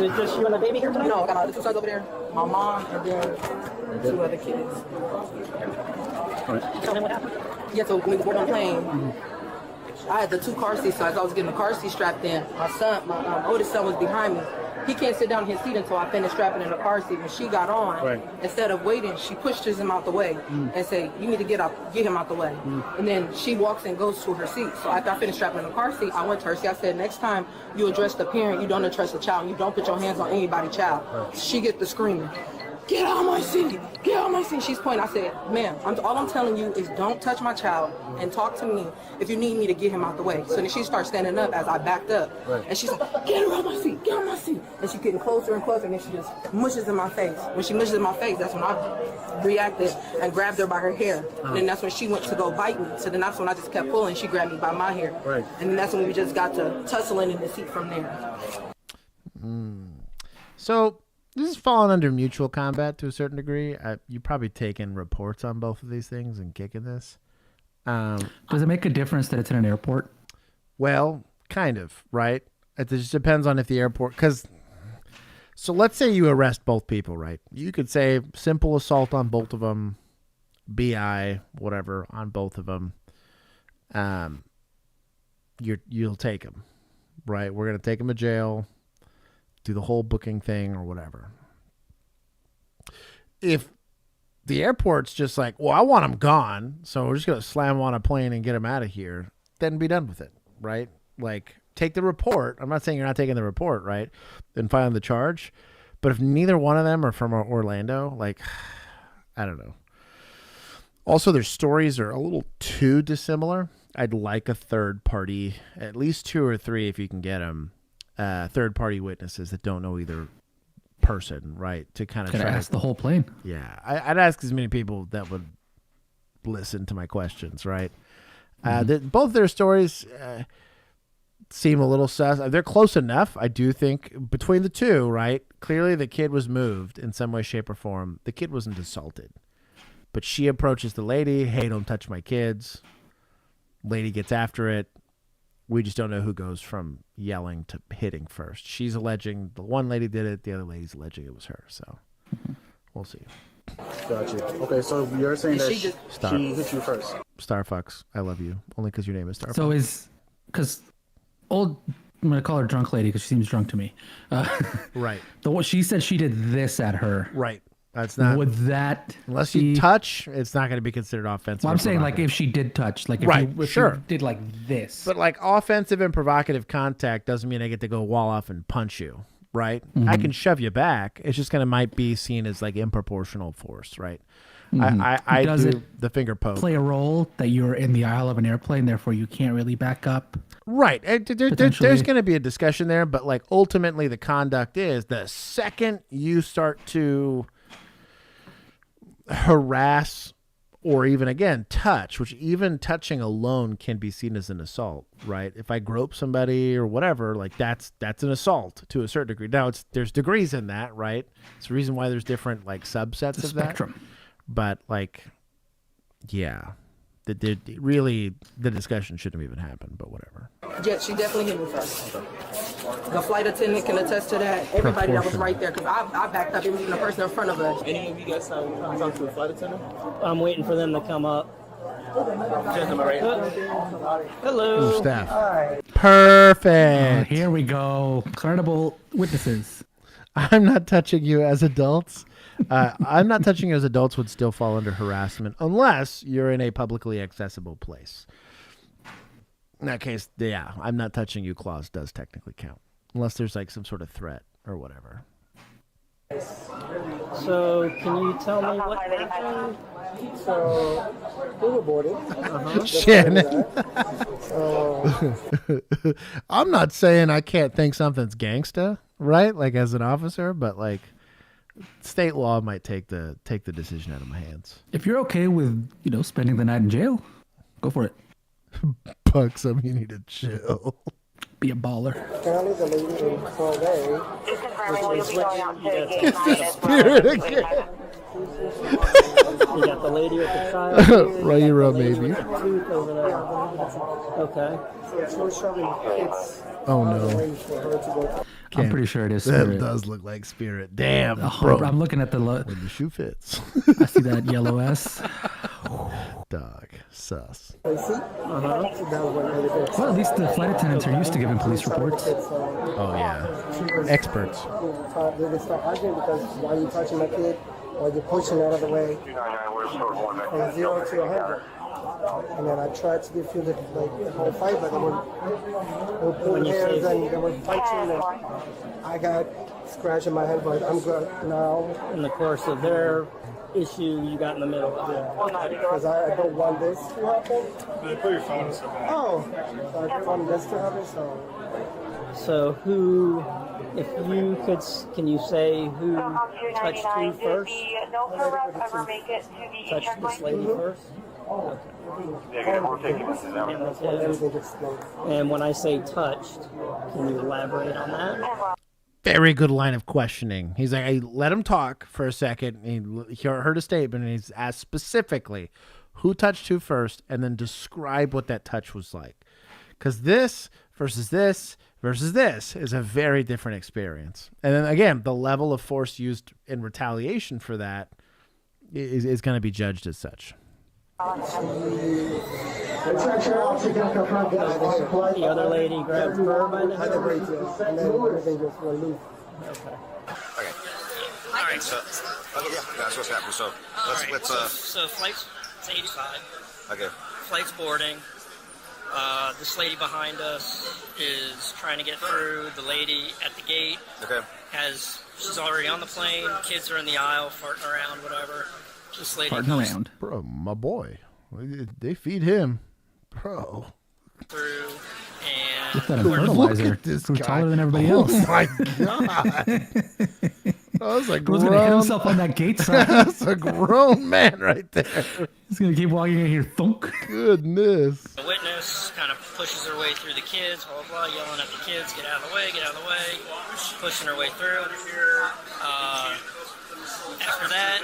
it just you and the baby here tonight?
No, I got the two sons over there. My mom and then 2 other kids.
Tell me what happened.
Yeah, so we were on the plane. I had the 2 car seats, so as I was getting the car seat strapped in, my oldest son was behind me. He can't sit down in his seat until I finished strapping in the car seat. When she got on, instead of waiting, she pushes him out the way and say, you need to get him out the way. And then she walks and goes to her seat. So after I finished strapping in the car seat, I went to her seat. I said, next time you address the parent, you don't address the child. You don't put your hands on anybody's child. She get the screaming. Get out of my seat! Get out of my seat! She's pointing. I said, ma'am, all I'm telling you is don't touch my child and talk to me if you need me to get him out the way. So then she starts standing up as I backed up. And she's like, get her out of my seat! Get out of my seat! And she's getting closer and closer, and then she just mushes in my face. When she mushes in my face, that's when I reacted and grabbed her by her hair. And then that's when she went to go bite me. So then that's when I just kept pulling. She grabbed me by my hair. And then that's when we just got to tussling in the seat from there.
So this is falling under mutual combat to a certain degree. You've probably taken reports on both of these things and kicking this.
Does it make a difference that it's in an airport?
Well, kind of, right? It just depends on if the airport... So let's say you arrest both people, right? You could say simple assault on both of them, BI, whatever, on both of them. You'll take them, right? We're going to take them to jail, do the whole booking thing or whatever. If the airport's just like, well, I want them gone, so we're just going to slam them on a plane and get them out of here, then be done with it, right? Like, take the report. I'm not saying you're not taking the report, right? And filing the charge. But if neither one of them are from Orlando, like, I don't know. Also, their stories are a little too dissimilar. I'd like a third party, at least 2 or 3 if you can get them. Third-party witnesses that don't know either person, right? To kind of
try to ask the whole plane.
Yeah, I'd ask as many people that would listen to my questions, right? Both their stories seem a little sus. They're close enough, I do think, between the two, right? Clearly, the kid was moved in some way, shape, or form. The kid wasn't assaulted, but she approaches the lady. Hey, don't touch my kids. Lady gets after it. We just don't know who goes from yelling to hitting first. She's alleging the one lady did it. The other lady's alleging it was her. So we'll see.
Gotcha. Okay, so you're saying that she hit you first.
Starfucks, I love you. Only because your name is Starfucks.
So because I'm going to call her drunk lady because she seems drunk to me.
Right.
She said she did this at her.
Right. That's not.
Would that
unless you touch, it's not going to be considered offensive.
Well, I'm saying like if she did touch, like if if she did like this.
But like offensive and provocative contact doesn't mean I get to go wall off and punch you, right? I can shove you back. It's just might be seen as like improportional force, right? I
Does
do
it
the finger poke.
play a role that you're in the aisle of an airplane, therefore you can't really back up?
Right. There's
Potentially.
going to be a discussion there, but like ultimately the conduct is the second you start to harass or even again touch, which even touching alone can be seen as an assault, right? If I grope somebody or whatever, like that's an assault to a certain degree. Now there's degrees in that, right? It's the reason why there's different like subsets of
spectrum.
that. But like, yeah, really the discussion shouldn't have even happened. But whatever.
Yeah, she definitely hit me first. The flight attendant can attest to that. Everybody that was right there, because I backed up. It was even the person in front of us.
Any of you guys trying to talk to a flight attendant?
I'm waiting for them to come up. Hello.
Ooh, staff. Perfect.
Here we go. Credible witnesses.
I'm not touching you as adults. I'm not touching you as adults would still fall under harassment unless you're in a publicly accessible place. In that case, yeah, I'm not touching you clause does technically count. Unless there's like some sort of threat or whatever.
So, can you tell me what happened? So, we were boarded.
Shannon. I'm not saying I can't think something's gangsta, right? Like as an officer, but like state law might take the decision out of my hands.
If you're okay with, spending the night in jail, go for it.
Buck, some you need to chill.
Be a baller.
Apparently the lady in 12A
It's the spirit again.
You got the lady with the child.
Raira, maybe.
Tooth over there. Okay. So it's showing it's
Oh no.
for her to go.
I'm pretty sure it is
That
Spirit.
does look like Spirit. Damn,
Oh,
bro.
I'm looking at the
When the shoe fits.
I see that yellow S.
Dog. Sus.
Well,
Well, at least the flight attendants are used to giving police reports.
Oh yeah. Experts.
They start arguing because why are you touching my kid? Or you're pushing out of the way. From 0 to 100. And then I tried to defuse it like the whole fight, but they were pulling hairs and they were fighting. And I got scratching my head, but I'm good now. In the course of their issue, you got in the middle. Because I don't want this to happen.
Put your phone in somewhere.
Oh, so I don't want this to happen. So who, if you could, can you say who touched who first? Touched this lady first? Okay. And when I say touched, can you elaborate on that?
Very good line of questioning. He's like, I let him talk for a second. He heard a statement, and he's asked specifically who touched who first, and then describe what that touch was like. Because this versus this versus this is a very different experience. And then again, the level of force used in retaliation for that is going to be judged as such.
The other lady grabbed her by the head, and then everything just went loose. Okay.
All right, so that's what's happening. So
So flight's 85.
Okay.
Flight's boarding. This lady behind us is trying to get through. The lady at the gate she's already on the plane. Kids are in the aisle farting around, whatever. This lady
Farting around.
Bro, my boy. They feed him. Bro.
through and
Look at him fertilizer. We're taller than everybody else.
Oh my god. I was like,
Bro's gonna hit himself on that gate side.
That's a grown man right there.
He's gonna keep walking in here. Thunk.
Goodness.
the witness kind of pushes her way through the kids, blah, blah, blah, yelling at the kids, get out of the way, get out of the way, pushing her way through. After that,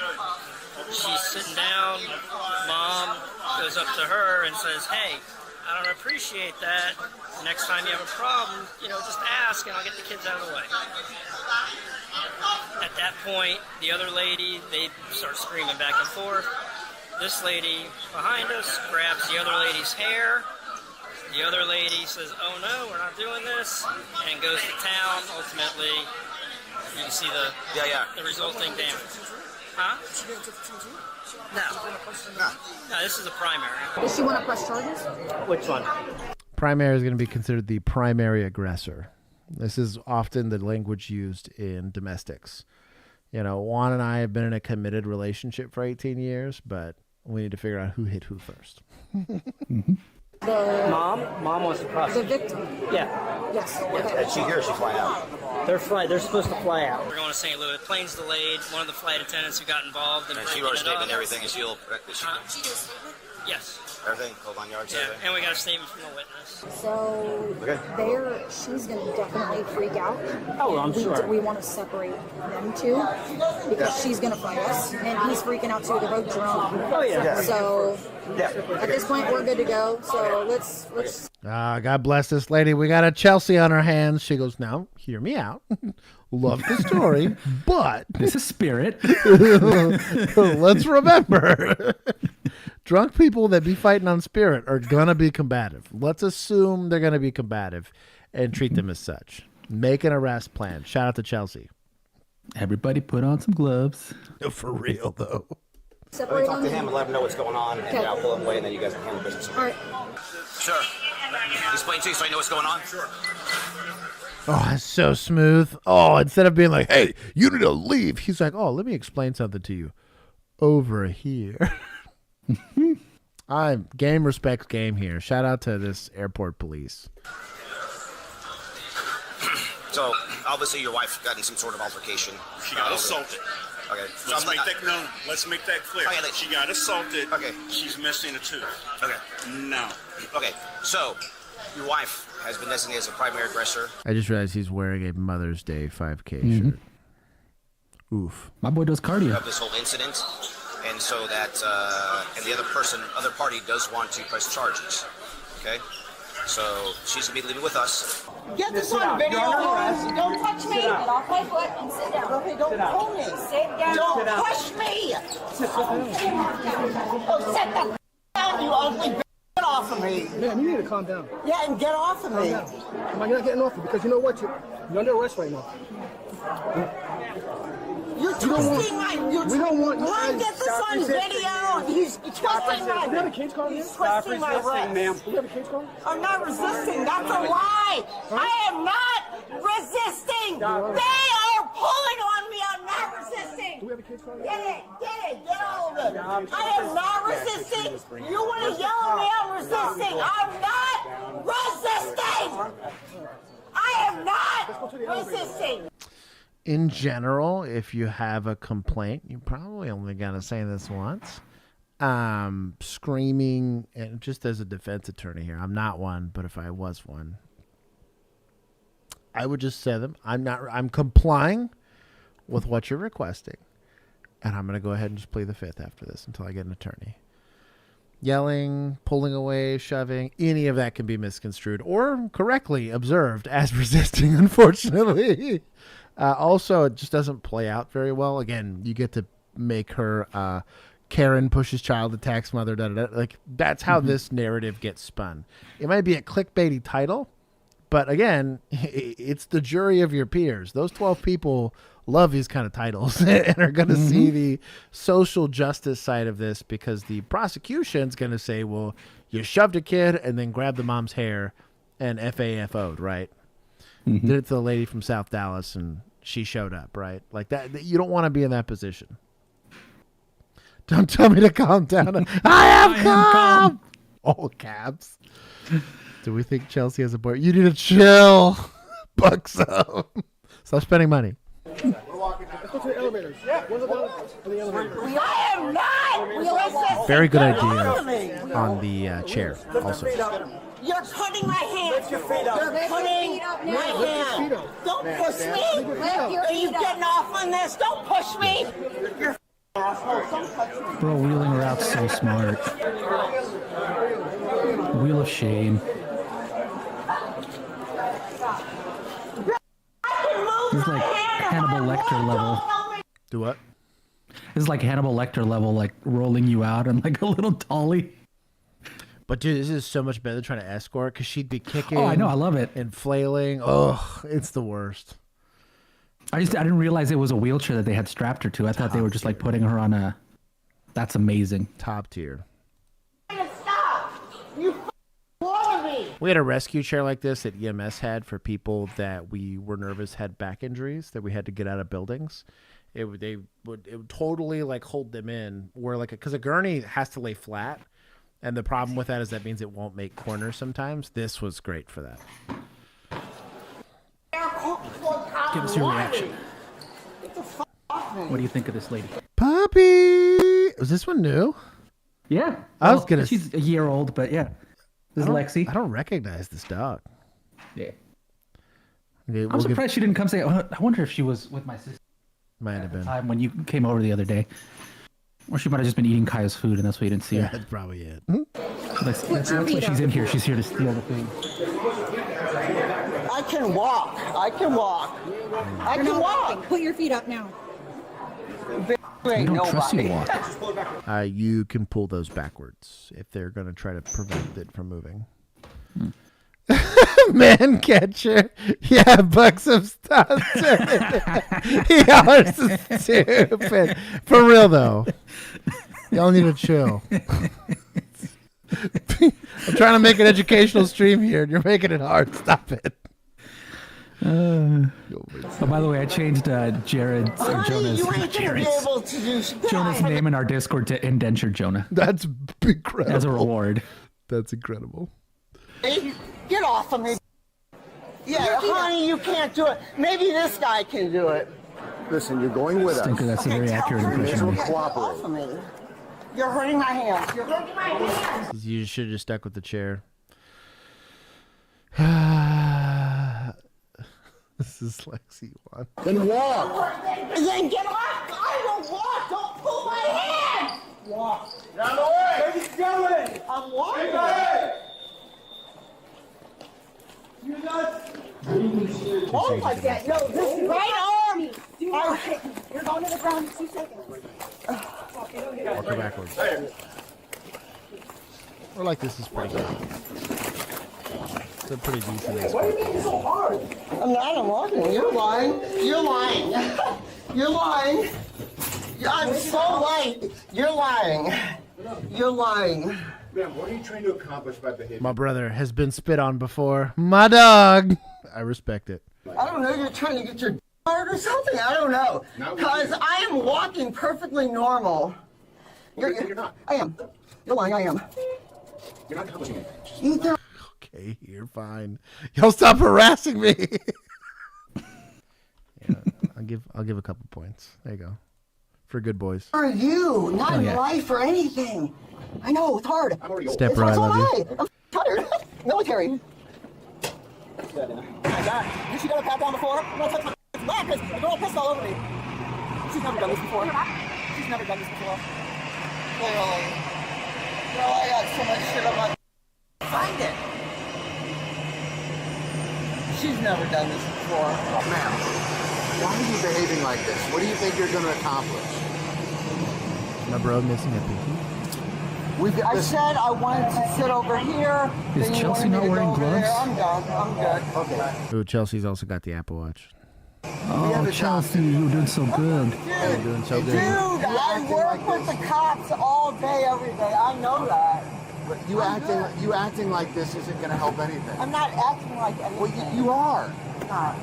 she's sitting down. Mom goes up to her and says, hey, I don't appreciate that. The next time you have a problem, just ask and I'll get the kids out of the way. At that point, the other lady, they start screaming back and forth. This lady behind us grabs the other lady's hair. The other lady says, oh no, we're not doing this, and goes to town. Ultimately, you can see the resulting damage. Huh? No, this is a primary.
Does she want to press charges?
Which one?
Primary is going to be considered the primary aggressor. This is often the language used in domestics. You know, Juan and I have been in a committed relationship for 18 years, but we need to figure out who hit who first.
The mom wants to prosecute.
The victim?
Yeah.
Yes.
Okay.
Is she here or is she flying out?
They're supposed to fly out.
We're going to St. Louis. Plane's delayed. One of the flight attendants who got involved.
And she wrote a statement and everything. Is she all...
She did a statement? Yes.
Everything? Hold on yards?
Yeah,
everything?
and we got a statement from the witness.
So she's going to definitely freak out.
Oh, I'm sure.
We want to separate them two because she's going to fight us, and he's freaking out too. They're both drunk.
Oh yeah.
So at this point, we're good to go. So let's.
God bless this lady. We got a Chelsea on our hands. She goes, now, hear me out. Love the story, but
this is spirit.
Let's remember, drunk people that be fighting on spirit are gonna be combative. Let's assume they're gonna be combative and treat them as such. Make an arrest plan. Shout out to Chelsea.
Everybody put on some gloves.
For real, though.
Separate Let me talk to them. him and let him know what's going on, and I'll pull him away, and then you guys can handle business. All right. Sure. Explain to you so I know what's going on? Sure.
Oh, that's so smooth. Oh, instead of being like, hey, you need to leave, he's like, oh, let me explain something to you. Over here. Game respects game here. Shout out to this airport police.
So, obviously your wife got in some sort of altercation.
She got assaulted.
Okay. So
Let's make that known. Let's make that clear.
Okay,
she got assaulted.
Okay.
She's missing a tooth.
Okay.
No.
Okay. So, your wife has been designated as a primary aggressor.
I just realized he's wearing a Mother's Day 5K shirt. Oof.
My boy does cardio.
Of this whole incident, and so that and the other party does want to press charges. Okay. So she's gonna be leaving with us.
Get this on video. Don't touch me. Get off my foot and sit down. Okay, don't pull me. Sit down. Don't push me. Oh, sit the down, you ugly bitch. Get off of me.
Man, you need to calm down.
Yeah, and get off of me.
Come on, you're not getting off it because you know what? You're under arrest right now.
You're twisting my. We don't want. Get this on video. He's twisting my.
Do we have a cage call?
He's twisting my wrist.
Ma'am. Do we have a cage call?
I'm not resisting. That's a lie. I am not resisting. They are pulling on me. I'm not resisting.
Do we have a cage call?
Get it. Get all of it. I am not resisting. You want to yell at me? I'm resisting. I'm not resisting. I am not resisting.
In general, if you have a complaint, you probably only got to say this once. Screaming, and just as a defense attorney here, I'm not one, but if I was one, I would just say them. I'm complying with what you're requesting, and I'm going to go ahead and just plead the fifth after this until I get an attorney. Yelling, pulling away, shoving, any of that can be misconstrued or correctly observed as resisting, unfortunately. Also, it just doesn't play out very well. Again, you get to make her Karen pushes child, attacks mother, like that's how this narrative gets spun. It might be a clickbaity title, but again, it's the jury of your peers. Those 12 people love these kind of titles and are going to see the social justice side of this because the prosecution's going to say, well, you shoved a kid and then grabbed the mom's hair and FAFO'd, right? Did it to the lady from South Dallas and she showed up, right? Like that. You don't want to be in that position. Don't tell me to calm down. I am calm. All caps. Do we think Chelsea has a boy? You need to chill. Bucks up. Stop spending money.
Let's go to the elevators. Yeah.
I am not.
Very good idea on the chair also.
You're cutting my hand. You're cutting my hand. Don't push me. Are you getting off on this? Don't push me. You're asshole. Don't touch me.
Bro, wheeling her out so smart. Wheel of shame. It's like Hannibal Lecter level.
Do what?
It's like Hannibal Lecter level, like rolling you out on like a little dolly.
But dude, this is so much better than trying to escort because she'd be kicking.
Oh, I know, I love it.
And flailing. Oh, it's the worst.
I didn't realize it was a wheelchair that they had strapped her to. I thought they were just like putting her on a. That's amazing.
Top tier.
Stop! You f***ing me!
We had a rescue chair like this that EMS had for people that we were nervous had back injuries that we had to get out of buildings. it would totally like hold them in. Where like because a gurney has to lay flat, and the problem with that is that means it won't make corners sometimes. This was great for that.
Give us your reaction. What do you think of this lady?
Puppy. Was this one new?
Yeah.
I was gonna.
She's a year old, but yeah. This is Lexi.
I don't recognize this dog.
Yeah.
Okay,
I'm surprised she didn't come say. I wonder if she was with my sister.
Might have been.
Time when you came over the other day, or she might have just been eating Kaya's food, and that's why you didn't see her.
That's probably it.
That's why she's in here. She's here to steal the food.
I can walk. I can walk. I can walk.
Put your feet up now.
We don't trust you to walk.
You can pull those backwards if they're going to try to prevent it from moving. Man catcher. Yeah, buck some stuff. Y'all are so stupid. For real, though. Y'all need to chill. I'm trying to make an educational stream here, and you're making it hard. Stop it.
Oh, by the way, I changed Jared's or Jonah's, Jonah's name in our Discord to Indentured Jonah.
That's incredible.
As a reward.
That's incredible.
Get off of me. Yeah, honey, you can't do it. Maybe this guy can do it.
Listen, you're going with
Stinker, that's a very accurate impression.
Get off of me. You're hurting my hands. You're hurting my hands.
You should have just stuck with the chair. This is Lexi one.
Then walk.
Then get off. I will walk. Don't pull my hand. Walk.
Down the way. Where are you going?
I'm walking.
Hey, hey. You nuts.
Oh my God. No, this right arm.
You're going to the ground in 2 seconds.
Walk her backwards. Or like this is pretty good. It's a pretty decent.
Why are you being so hard? I'm not. I'm walking. You're lying. You're lying. You're lying. I'm so light. You're lying. You're lying.
Man, what are you trying to accomplish by behaving?
My brother has been spit on before. My dog. I respect it.
I don't know. You're trying to get your hard or something. I don't know. Because I am walking perfectly normal. You're not. I am. You're lying. I am.
You're not accomplishing anything.
You don't.
Okay, you're fine. Y'all stop harassing me. Yeah, I'll give a couple points. There you go. For good boys.
For you, not life or anything. I know it's hard.
Step right, I love you.
I'm tired. Military. My God, you should have pat down before. I'm gonna touch my back because the girl pissed all over me. She's never done this before. She's never done this before. Literally. Girl, I got so much shit on my. Find it. She's never done this before.
Ma'am, why are you behaving like this? What do you think you're going to accomplish?
My bro missing a pinky.
I said I wanted to sit over here.
Is Chelsea not wearing gloves?
I'm done. I'm good. Okay.
Ooh, Chelsea's also got the Apple Watch.
Oh, Chelsea, you're doing so good.
You're doing so good.
Dude, I work with the cops all day, every day. I know that.
But you acting like this isn't going to help anything.
I'm not acting like anything.
Well, you are.
I'm not.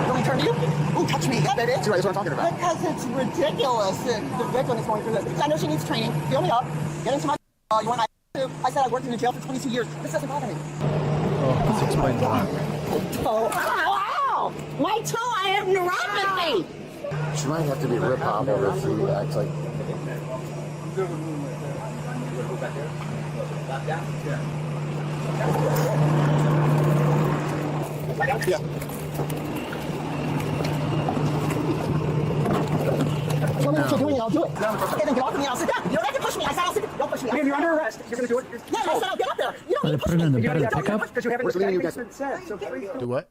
Let me turn to you. Ooh, touch me. Yeah, baby.
That's what I'm talking about.
Because it's ridiculous that the victim is going through this. I know she needs training. Fill me up. Get into my. You want my. I said I worked in the jail for 22 years. This doesn't bother me.
Oh, this explains a lot.
Oh, ow, ow. My toe, I have neuropathy.
She might have to be rip-off if she acts like...
Yeah. Tell me what you're doing and I'll do it. Okay, then get off of me and I'll sit down. You don't have to push me. I said I'll sit down. Don't push me.
You're under arrest. You're going to do it.
Yeah, I said I'll get up there. You
Are they putting her in the bed of the pickup?
Because you haven't
Do what?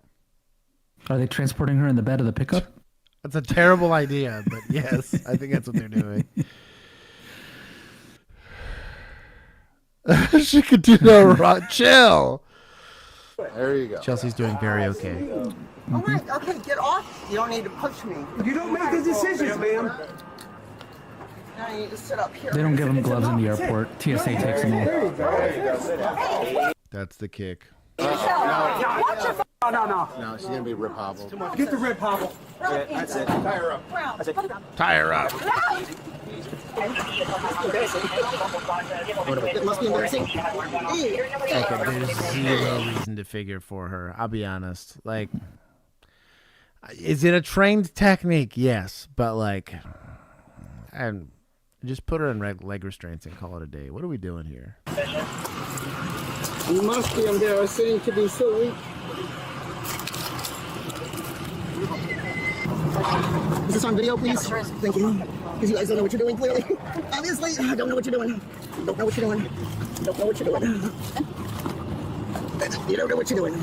Are they transporting her in the bed of the pickup?
That's a terrible idea, but yes, I think that's what they're doing. She could do no wrong. Chill.
There you go.
Chelsea's doing very okay.
All right, okay, get off. You don't need to push me.
You don't make the decisions, ma'am.
Now you need to sit up here.
They don't give them gloves in the airport. TSA takes them all.
That's the kick.
Watch your
No.
No, she's gonna be rip hobbled.
Get the rib hobble.
Yeah, that's it. Tie her up.
That's it.
Tie her up.
It must be embarrassing.
Okay, there's zero reason to figure for her. I'll be honest. Like, is it a trained technique? Yes, but like, and just put her in leg restraints and call it a day. What are we doing here?
You must be embarrassing to be so weak. Is this on video, please? Thank you. Because you guys don't know what you're doing, clearly. Obviously, I don't know what you're doing. Don't know what you're doing. Don't know what you're doing. You don't know what you're doing.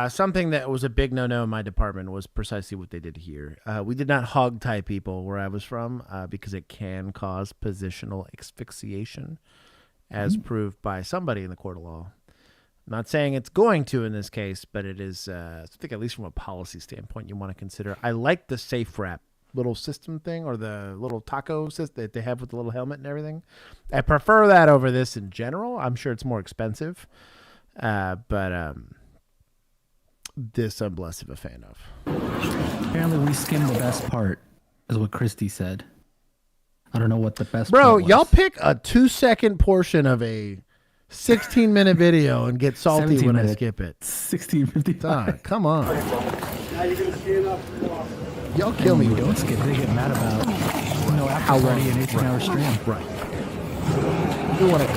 Something that was a big no-no in my department was precisely what they did here. We did not hog tie people where I was from because it can cause positional asphyxiation, as proved by somebody in the court of law. I'm not saying it's going to in this case, but it is, I think at least from a policy standpoint, you want to consider. I like the safe wrap little system thing, or the little taco system that they have with the little helmet and everything. I prefer that over this in general. I'm sure it's more expensive, but this I'm less of a fan of.
Apparently we skimmed the best part, is what Christy said. I don't know what the best
Bro,
part was.
y'all pick a 2-second portion of a 16-minute video and get salty when I skip it.
16:55.
Come on.
Now you're going to stand up.
Y'all kill me.
We don't skip. They get mad about
How long?
already an 18-hour stream.
Right. You want to...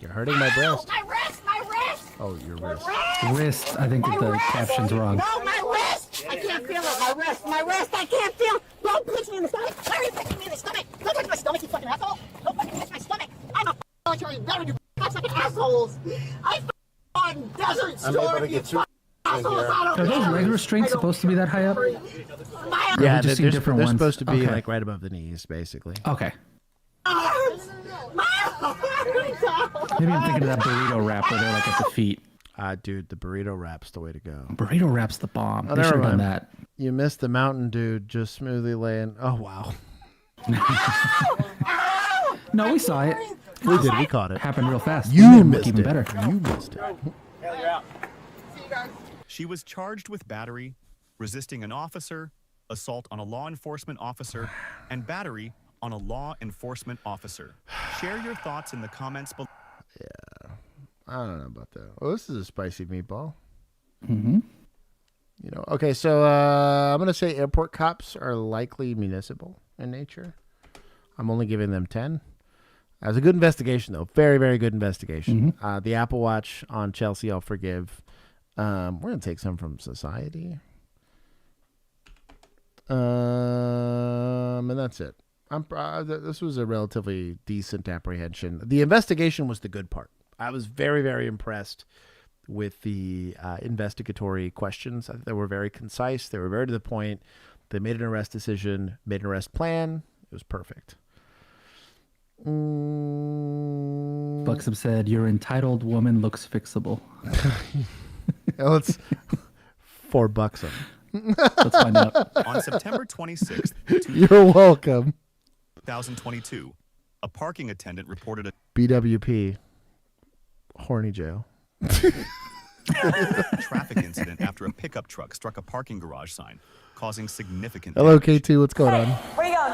You're hurting my breast.
My wrist! My wrist!
Oh, your wrist.
Wrist, I think that the caption's wrong.
No, my wrist! I can't feel it. My wrist! My wrist! I can't feel. Don't punch me in the stomach! Why are you punching me in the stomach? Don't touch my stomach, you fucking asshole! Don't fucking touch my stomach! I'm a military veteran, you fucking assholes! I on Desert Storm, you fucking assholes!
Are those leg restraints supposed to be that high up?
Yeah,
just
they're
seen different ones?
supposed to be
Okay.
like right above the knees, basically.
Okay.
My
Maybe I'm thinking of that burrito wrap where they're like at the feet.
Dude, the burrito wrap's the way to go.
Burrito wrap's the bomb.
Oh,
They should
never
have done
mind.
that.
You missed the mountain dude just smoothly laying. Oh, wow.
No, we saw it.
We did. We caught it.
Happened real fast.
You
They made it look
missed
even
it.
better.
You missed it.
She was charged with battery, resisting an officer, assault on a law enforcement officer, and battery on a law enforcement officer. Share your thoughts in the comments below.
Yeah. I don't know about that. Oh, this is a spicy meatball.
Mm-hmm.
You know, okay, so I'm going to say airport cops are likely municipal in nature. I'm only giving them 10. That was a good investigation, though. Very, very good investigation. The Apple Watch on Chelsea, I'll forgive. We're going to take some from society. And that's it. This was a relatively decent apprehension. The investigation was the good part. I was very, very impressed with the investigatory questions. I think they were very concise. They were very to the point. They made an arrest decision, made an arrest plan. It was perfect.
Buxom said, "Your entitled woman looks fixable."
Well, it's for Buxom.
Let's find out.
On September 26th,
You're welcome.
2022, a parking attendant reported a
BWP. Horny jail.
traffic incident after a pickup truck struck a parking garage sign, causing significant
Hello,
damage.
K2. What's going on?
Where you going?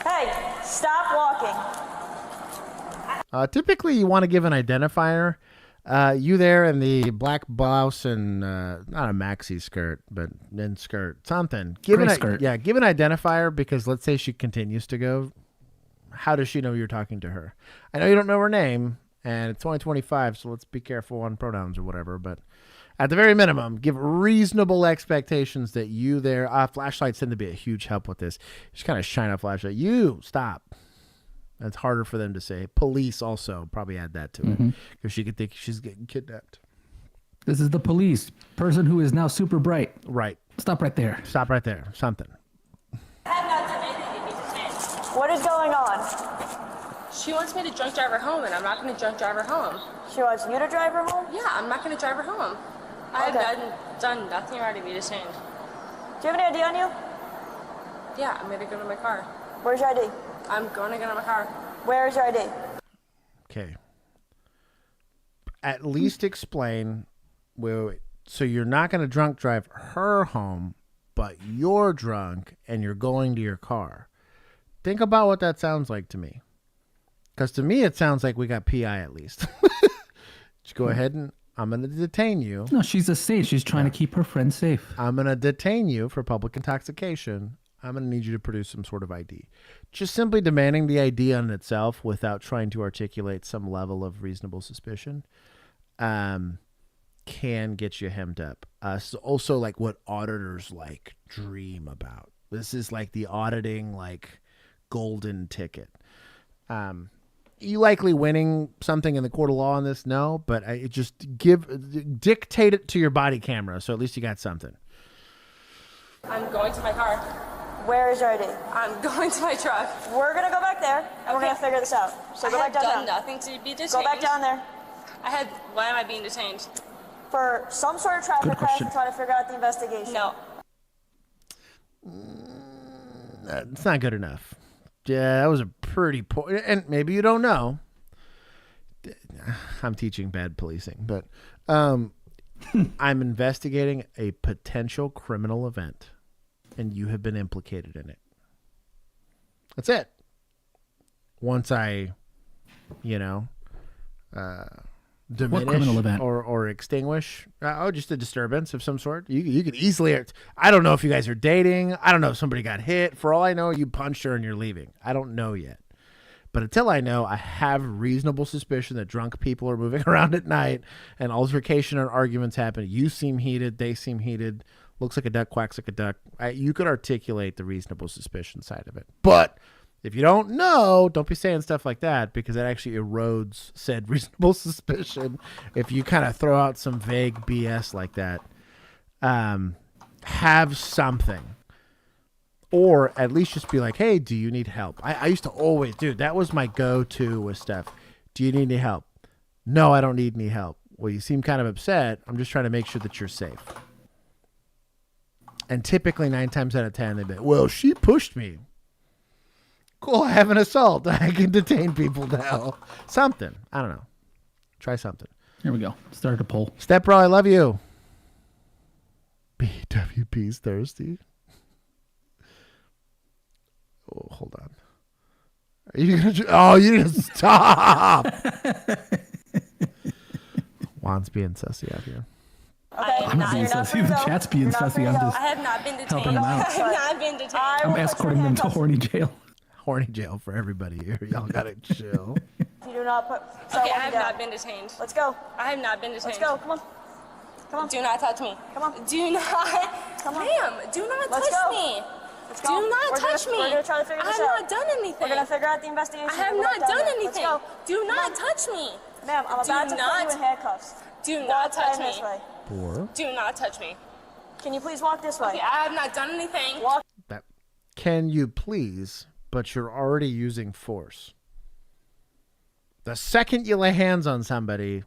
Hey, stop walking.
Typically, you want to give an identifier. You there in the black blouse and not a maxi skirt, but then skirt, something. Give
Gray
an,
skirt.
Yeah, give an identifier because let's say she continues to go. How does she know you're talking to her? I know you don't know her name, and it's 2025, so let's be careful on pronouns or whatever. But at the very minimum, give reasonable expectations that you there. Flashlights tend to be a huge help with this. Just kind of shine a flashlight. You stop. That's harder for them to say. Police also probably add that to it because she could think she's getting kidnapped.
This is the police person who is now super bright.
Right.
Stop right there.
Stop right there. Something.
What is going on?
She wants me to drunk drive her home, and I'm not going to drunk drive her home.
She wants you to drive her home?
Yeah, I'm not going to drive her home. I have done nothing wrong to be detained.
Do you have any ID on you?
Yeah, I'm going to go to my car.
Where's your ID?
I'm going to go to my car.
Where's your ID?
Okay. At least explain. Wait. So you're not going to drunk drive her home, but you're drunk and you're going to your car. Think about what that sounds like to me. Because to me, it sounds like we got PI at least. Just go ahead and I'm going to detain you.
No, she's a saint. She's trying to keep her friends safe.
I'm going to detain you for public intoxication. I'm going to need you to produce some sort of ID. Just simply demanding the ID on itself without trying to articulate some level of reasonable suspicion can get you hemmed up. So also like what auditors like dream about. This is like the auditing like golden ticket. You likely winning something in the court of law on this? No, but I just dictate it to your body camera. So at least you got something.
I'm going to my car.
Where is your ID?
I'm going to my truck.
We're going to go back there, and we're going to figure this out. So go back downtown.
I have done nothing to be detained.
Go back down there.
Why am I being detained?
For some sort of traffic crash and trying to figure out the investigation.
No.
It's not good enough. Yeah, that was a pretty poor, and maybe you don't know. I'm teaching bad policing, but I'm investigating a potential criminal event, and you have been implicated in it. That's it. Once I, diminish
criminal event?
or extinguish, just a disturbance of some sort. You could easily, I don't know if you guys are dating. I don't know if somebody got hit. For all I know, you punched her and you're leaving. I don't know yet. But until I know, I have reasonable suspicion that drunk people are moving around at night and altercation and arguments happen. You seem heated. They seem heated. Looks like a duck, quacks like a duck. You could articulate the reasonable suspicion side of it. But if you don't know, don't be saying stuff like that, because that actually erodes said reasonable suspicion. If you kind of throw out some vague BS like that, have something. Or at least just be like, hey, do you need help? I used to always, that was my go-to with stuff. Do you need any help? No, I don't need any help. Well, you seem kind of upset. I'm just trying to make sure that you're safe. And typically 9 times out of 10, they'd be like, well, she pushed me. Cool, I have an assault. I can detain people now. Something. I don't know. Try something.
Here we go. Start a poll.
Step bro, I love you. BWP's thirsty. Oh, hold on. Are you gonna? You need to stop. Juan's being sussy out here.
I'm not being sussy. The chat's being sussy. I'm just
I have not been detained.
helping them out.
I have not been detained.
I'm escorting them to horny jail.
Horny jail for everybody here. Y'all gotta chill.
You do not put.
Okay, I have not been detained.
Let's go.
I have not been detained.
Let's go. Come on. Come on.
Do not touch me.
Come on.
Do not.
Come on.
Ma'am, do not
Let's
touch
go.
me.
Let's go.
Do not touch me.
We're gonna try to figure this out.
I have not done anything.
We're gonna figure out the investigation.
I have
We're
not
gonna
done
Let's
anything.
go.
Do not touch me.
Ma'am, I'm about to put you in handcuffs.
Do not touch me.
This way.
Do not touch me.
Can you please walk this way?
Okay, I have not done anything.
Walk.
Can you please? But you're already using force. The second you lay hands on somebody,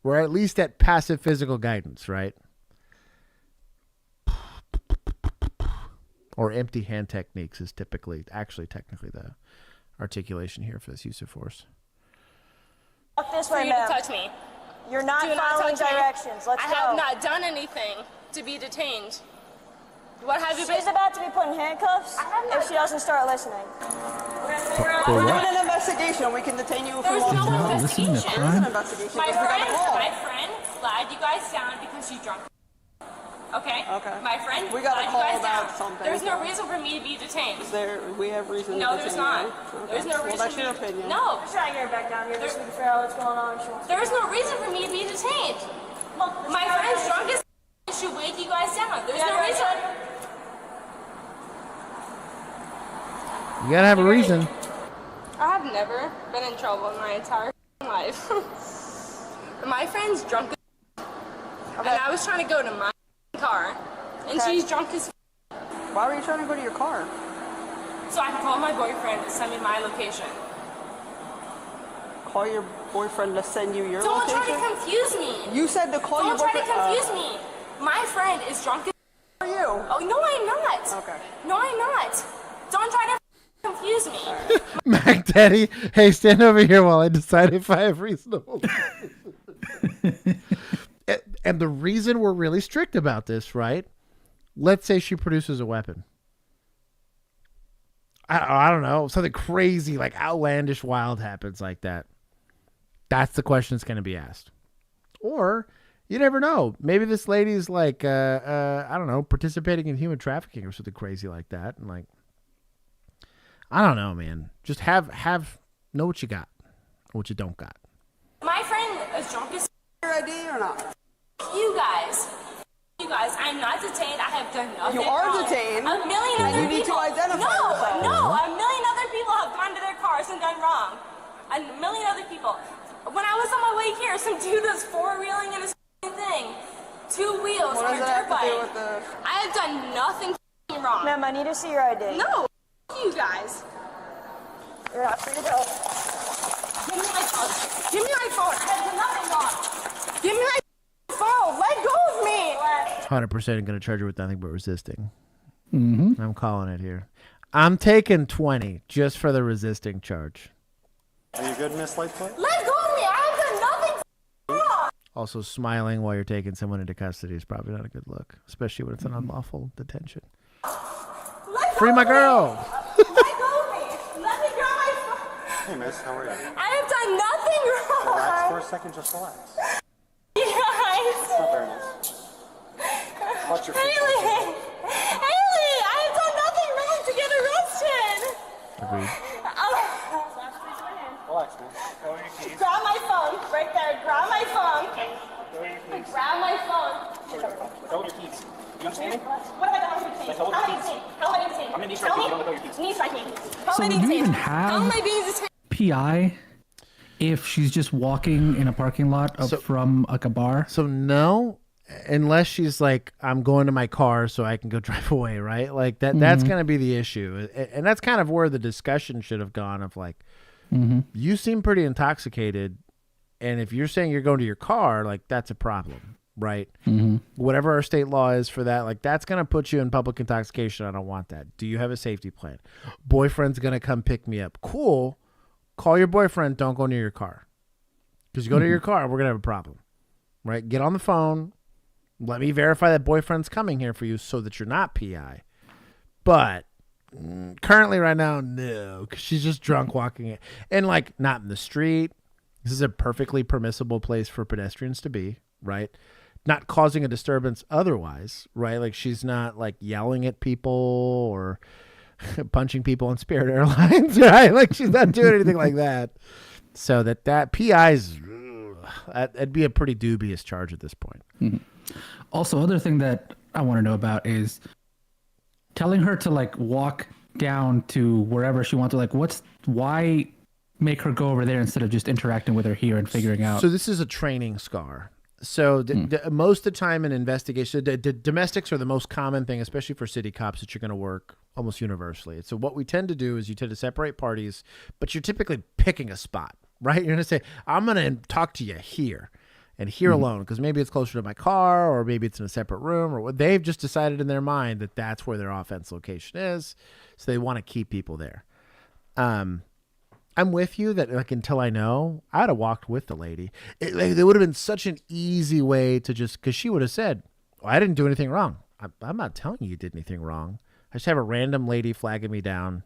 we're at least at passive physical guidance, right? Or empty hand techniques is technically the articulation here for this use of force.
Walk this
For
way,
you to
ma'am.
touch me.
You're not
Do not
following
touch me.
directions. Let's
I
go.
have not done anything to be detained. What have you been?
She's about to be put in handcuffs if she doesn't start listening.
For
We're
what?
doing an investigation. We can detain you if we
There's
want
no
to.
investigation.
There is an investigation.
My
because we got a call.
friend flagged you guys down because you drunk. Okay?
Okay.
My friend
We got a
flagged
call
you guys
about
down.
something.
There's no reason for me to be detained.
We have reason
No,
to
there's
detain
not.
you. Okay.
There's no reason.
Well, that's
for
your
me-
opinion.
No.
Just trying to get her back down here just so we can figure out what's going on.
There's no reason for me to be detained. My friend's drunk as should wake you guys down. There's no reason.
You gotta have a reason.
I have never been in trouble in my entire life. My friend's drunk as and I was trying to go to my car, and she's drunk as
Why were you trying to go to your car?
so I can call my boyfriend to send me my location.
call your boyfriend to send you your
Don't
location?
try to confuse me.
You said to call your
Don't
boyfriend.
try to confuse me. My friend is drunk as
Who are you?
Oh, no, I'm not.
Okay.
No, I'm not. Don't try to confuse me.
Mac Daddy, hey, stand over here while I decide if I have reasonable. And the reason we're really strict about this, right? Let's say she produces a weapon. I don't know, something crazy, like outlandish, wild happens like that. That's the question that's going to be asked. Or you never know. Maybe this lady's like, I don't know, participating in human trafficking or something crazy like that. And like, I don't know, man. Just know what you got, or what you don't got.
My friend is drunk as
Your ID or not?
You guys, I'm not detained. I have done nothing
You are
wrong.
detained.
A million other
You need to
people.
identify
No,
yourself.
no. A million other people have gone to their cars and done wrong. A million other people. When I was on my way here, some dude was four-wheeling in his thing. 2 wheels
What
on a
does that
dirt
have to do
bike.
with the...
I have done nothing wrong.
Ma'am, I need to see your ID.
No, you guys.
You're not free to go.
Give me my phone. Give me my phone. I have done nothing wrong. Give me my phone. Let go of me.
100% going to charge her with nothing but resisting.
Mm-hmm.
I'm calling it here. I'm taking 20 just for the resisting charge.
Are you good, Miss Lightfoot?
Let go of me. I have done nothing wrong.
Also, smiling while you're taking someone into custody is probably not a good look, especially when it's an unlawful detention.
Let
Free
go
my
of me.
girl.
Let go of me. Let me grab my phone.
Hey, miss, how are you?
I have done nothing wrong.
Relax for a second, just relax.
You guys.
It's not very nice. Watch your feet.
Haley. Haley, I have done nothing wrong to get arrested.
Agreed.
Relax, man.
Grab my phone. Right there. Grab my phone. Grab my phone.
Throw your keys. You understand me?
What have I done with your keys? How many keys? How many keys?
I'm gonna need your keys. You don't throw your keys.
Need my keys. How
So
many
would you
keys?
even
How
have
am I being detained?
PI if she's just walking in a parking lot from like a bar?
So no, unless she's like, I'm going to my car so I can go drive away, right? Like that's going to be the issue. And that's kind of where the discussion should have gone of like, you seem pretty intoxicated. And if you're saying you're going to your car, like that's a problem, right? Whatever our state law is for that, like that's going to put you in public intoxication. I don't want that. Do you have a safety plan? Boyfriend's going to come pick me up. Cool. Call your boyfriend. Don't go near your car. Because you go to your car, we're going to have a problem, right? Get on the phone. Let me verify that boyfriend's coming here for you so that you're not PI. But currently right now, no, because she's just drunk walking in. And like not in the street. This is a perfectly permissible place for pedestrians to be, right? Not causing a disturbance otherwise, right? Like she's not like yelling at people or punching people on Spirit Airlines, right? Like she's not doing anything like that. So that PI's, that'd be a pretty dubious charge at this point.
Also, other thing that I want to know about is telling her to like walk down to wherever she wants to. Like, why make her go over there instead of just interacting with her here and figuring out?
So this is a training scar. So most of the time in investigation, domestics are the most common thing, especially for city cops, that you're going to work almost universally. So what we tend to do is you tend to separate parties, but you're typically picking a spot, right? You're going to say, I'm going to talk to you here and here alone, because maybe it's closer to my car, or maybe it's in a separate room, or what they've just decided in their mind that that's where their offense location is. So they want to keep people there. I'm with you that like until I know, I'd have walked with the lady. There would have been such an easy way to just, because she would have said, well, I didn't do anything wrong. I'm not telling you did anything wrong. I just have a random lady flagging me down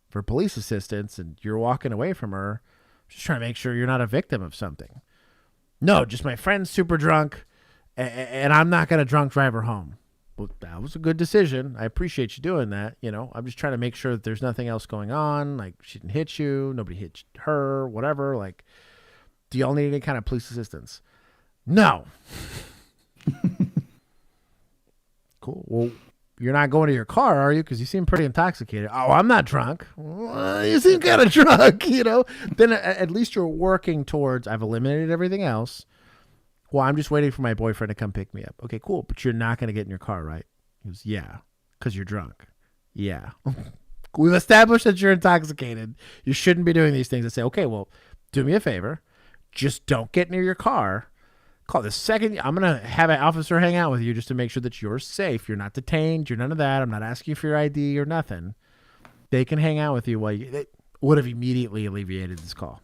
for police assistance and you're walking away from her. Just trying to make sure you're not a victim of something. No, just my friend's super drunk and I'm not going to drunk drive her home. Well, that was a good decision. I appreciate you doing that. You know, I'm just trying to make sure that there's nothing else going on. Like she didn't hit you. Nobody hit her, whatever. Like, do y'all need any kind of police assistance? No. Cool. Well, you're not going to your car, are you? Because you seem pretty intoxicated. Oh, I'm not drunk. Well, you seem kind of drunk, you know. Then at least you're working towards, I've eliminated everything else. Well, I'm just waiting for my boyfriend to come pick me up. Okay, cool. But you're not going to get in your car, right? He goes, yeah, because you're drunk. Yeah. We've established that you're intoxicated. You shouldn't be doing these things. I say, okay, well, do me a favor. Just don't get near your car. Call the second. I'm going to have an officer hang out with you just to make sure that you're safe. You're not detained. You're none of that. I'm not asking you for your ID or nothing. They can hang out with you while they would have immediately alleviated this call.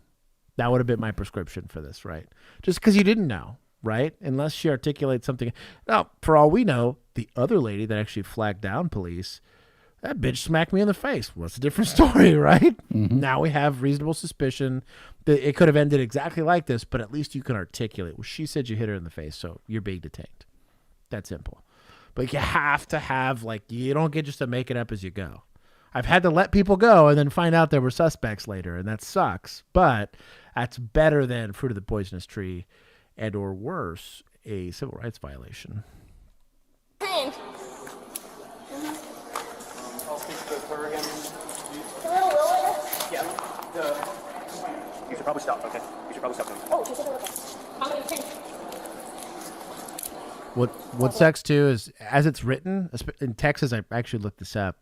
That would have been my prescription for this, right? Just because you didn't know, right? Unless she articulates something. Now, for all we know, the other lady that actually flagged down police, that bitch smacked me in the face. What's a different story, right? Mm-hmm. Now we have reasonable suspicion that it could have ended exactly like this, but at least you can articulate. Well, she said you hit her in the face, so you're being detained. That's simple. But you have to have, like, you don't get just to make it up as you go. I've had to let people go and then find out there were suspects later, and that sucks. But that's better than fruit of the poisonous tree and or worse, a civil rights violation.
Pain.
I'll speak to the clerk again. Yeah. You should probably stop, okay? You should probably stop doing that.
Oh, she said okay. I'm in pain.
What sucks too is, as it's written in Texas, I actually looked this up.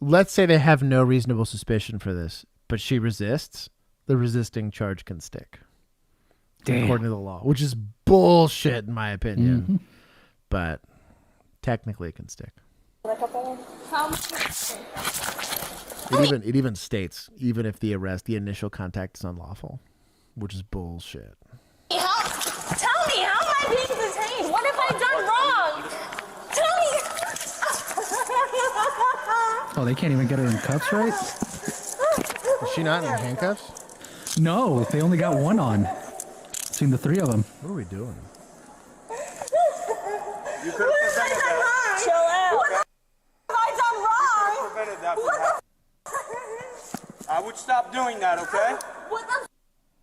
Let's say they have no reasonable suspicion for this, but she resists. The resisting charge can stick. Damn. According to the law, which is bullshit in my opinion. Mm-hmm. But technically it can stick. It even states, even if the initial contact is unlawful, which is bullshit.
Tell me, how am I being detained? What have I done wrong? Tell me.
Oh, they can't even get her in cuffs, right?
Is she not in handcuffs?
No, they only got one on. Seen the three of them.
What are we doing?
You could have prevented that.
Chill out. What
Okay.
the have I done wrong?
Prevented that from
What
happening. I would stop doing that, okay?
What the have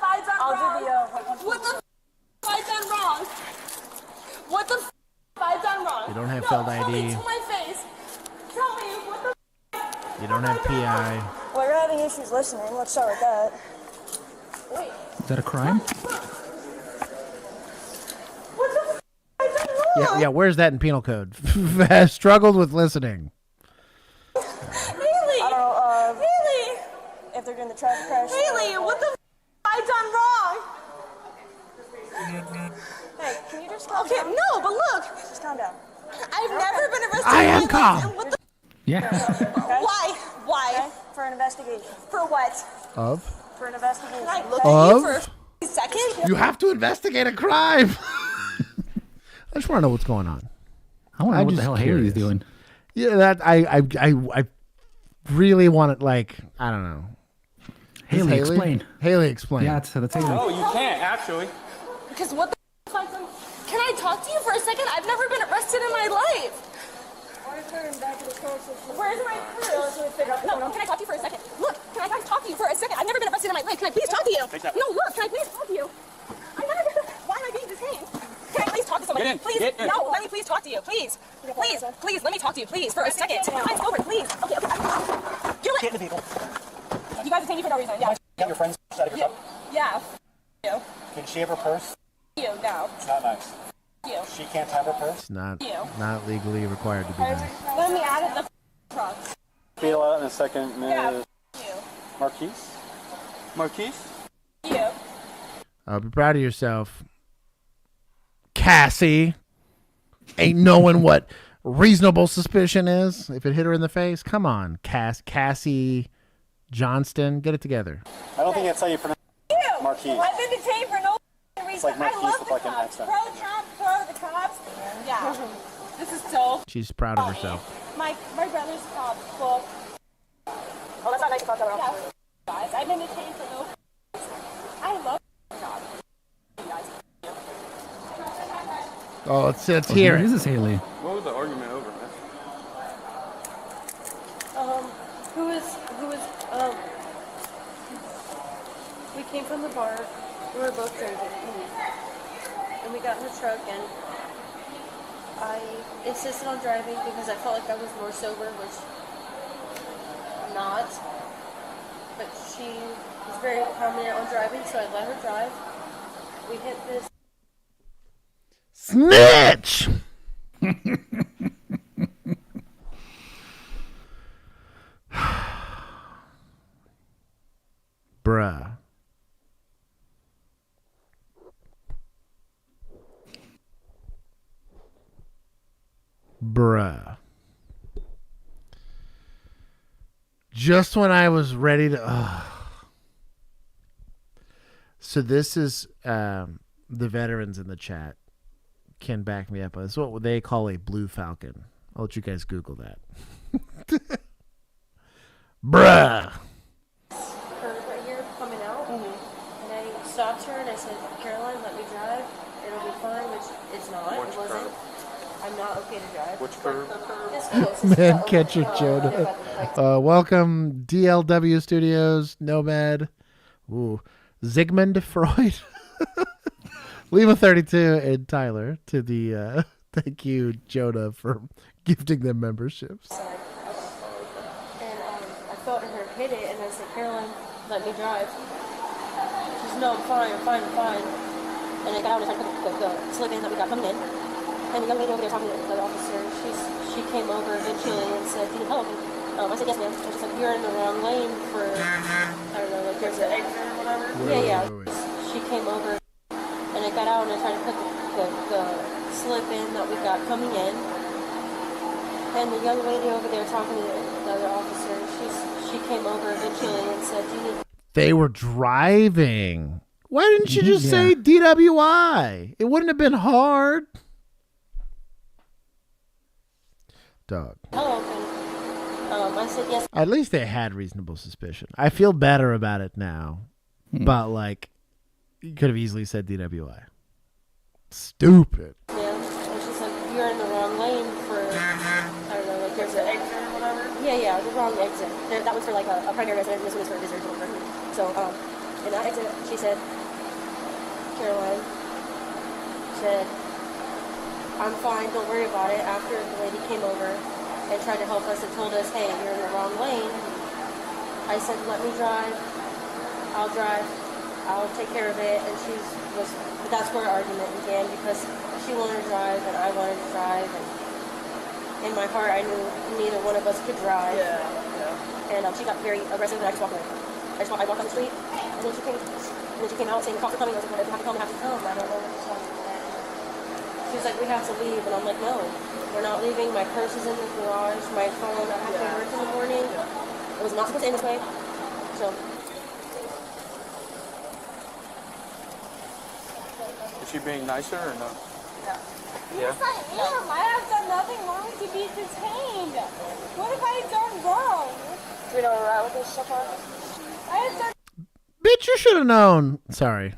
I done wrong? What the have I done wrong? What the have I done wrong?
You don't have
no,
felt
tell me
ID.
to my face. Tell me what the
You don't have PI.
Well, you're having issues listening. Let's start with that.
Wait.
Is that a crime?
What the have I done wrong?
Yeah. Where's that in penal code? Has struggled with listening.
Haley.
I don't know.
Haley.
If they're doing the traffic crash.
Haley, what the have I done wrong?
Hey, can you just calm
Okay,
down?
no, but look.
Just calm down.
I've never been arrested.
I
in
am
my
calm.
life, and what the
Yeah.
Okay?
Why? Why?
Okay? For an investigation.
For what?
Of?
For an investigation.
Can I look
Of?
at you for a second?
You have to investigate a crime. I just want to know what's going on.
I want to know what the
just
hell
curious.
Haley's doing.
Yeah, that I really want it. Like, I don't know.
Haley, explain.
Haley, explain.
Yeah, that's Haley.
No, you can't, actually.
Because what the fuck? Can I talk to you for a second? I've never been arrested in my life. Where's my purse? No, can I talk to you for a second? Look, can I talk to you for a second? I've never been arrested in my life. Can I please talk to you? No, look, can I please talk to you? Why am I being detained? Can I please talk to somebody?
Get in,
Please,
get in.
no, let me please talk to you. Please, let me talk to you, please, for a second. I'm sober, please. Okay. You're
Get the people.
You guys detain me for no reason, yeah.
Get your friends out of your cup.
Yeah, you.
Can she have her purse?
You, no.
It's not nice.
You.
She can't have her purse?
It's not
You.
legally required to be nice.
Let me out of the truck.
Feel out in a second,
Yeah,
Miss
you.
Marquise? Marquise?
You.
Be proud of yourself, Cassie. Ain't knowing what reasonable suspicion is. If it hit her in the face, come on, Cassie Johnston, get it together.
I don't think that's how you pronounce Marquise.
I've been detained for no reason.
It's like Marquise
I love
with
the
like an
cops.
accent.
Pro-Trump, pro the cops. Yeah. This is so
She's proud of herself.
My brother's cop book.
Oh, that's not nice about that.
Yeah. Guys, I've been detained for no. I love the job.
Oh, let's hear
Here
it.
is this Haley.
What was the argument over, man?
We came from the bar. We were both drinking. And we got in the truck and I insisted on driving because I felt like I was more sober, which I'm not. But she was very prominent on driving, so I let her drive. We hit this.
Snitch! Bruh. Bruh. Just when I was ready to... So this is the veterans in the chat can back me up. This is what they call a blue falcon. I'll let you guys Google that. Bruh.
Her right here coming out, and I stopped her and I said, Caroline, let me drive. It'll be fine, which it's not. It wasn't. I'm not okay to drive. Which curve? This close.
Man, catcher Jonah. Welcome, DLW Studios, Nomad. Ooh. Sigmund Freud. Lima 32 and Tyler to the thank you, Jonah, for gifting them memberships.
And I felt her hit it, and I said, Caroline, let me drive. She said, no, I'm fine. And I got out and I put the slip in that we got coming in. And the young lady over there talking to the officer, she came over eventually and said, do you need help? I said, yes, ma'am. And she's like, you're in the wrong lane for, I don't know, like there's an exit or whatever. Yeah. She came over and I got out and I tried to put the slip in that we got coming in. And the young lady over there talking to the other officer, she came over eventually and said, do you need...
They were driving. Why didn't you just say DWI? It wouldn't have been hard. Dog.
help? And I said, yes.
At least they had reasonable suspicion. I feel better about it now. But, like, you could have easily said DWI. Stupid.
Yeah. And she's like, you're in the wrong lane for, I don't know, like there's an exit or whatever. Yeah, the wrong exit. That was for like a primary resident, and this one was for visitors or whatever. So, in that exit, she said, Caroline said, I'm fine, don't worry about it. After the lady came over and tried to help us and told us, hey, you're in the wrong lane, I said, let me drive. I'll drive. I'll take care of it. And but that's where our argument began, because she wanted to drive and I wanted to drive. And in my heart, I knew neither one of us could drive. And she got very aggressive, and I just walked away. I walked on the street, and then she came out saying, the cops are coming. I was like, well, if you have to come, you have to come. I don't know what to tell you. She was like, we have to leave. And I'm like, no, we're not leaving. My purse is in the garage. My phone, I have to work in the morning. It was not supposed to end this way. So.
Is she being nicer or no?
Yes, I am. I have done nothing wrong to be detained. What have I done wrong?
Do we know where we're at with this so far?
I have done...
Bitch, you should have known. Sorry.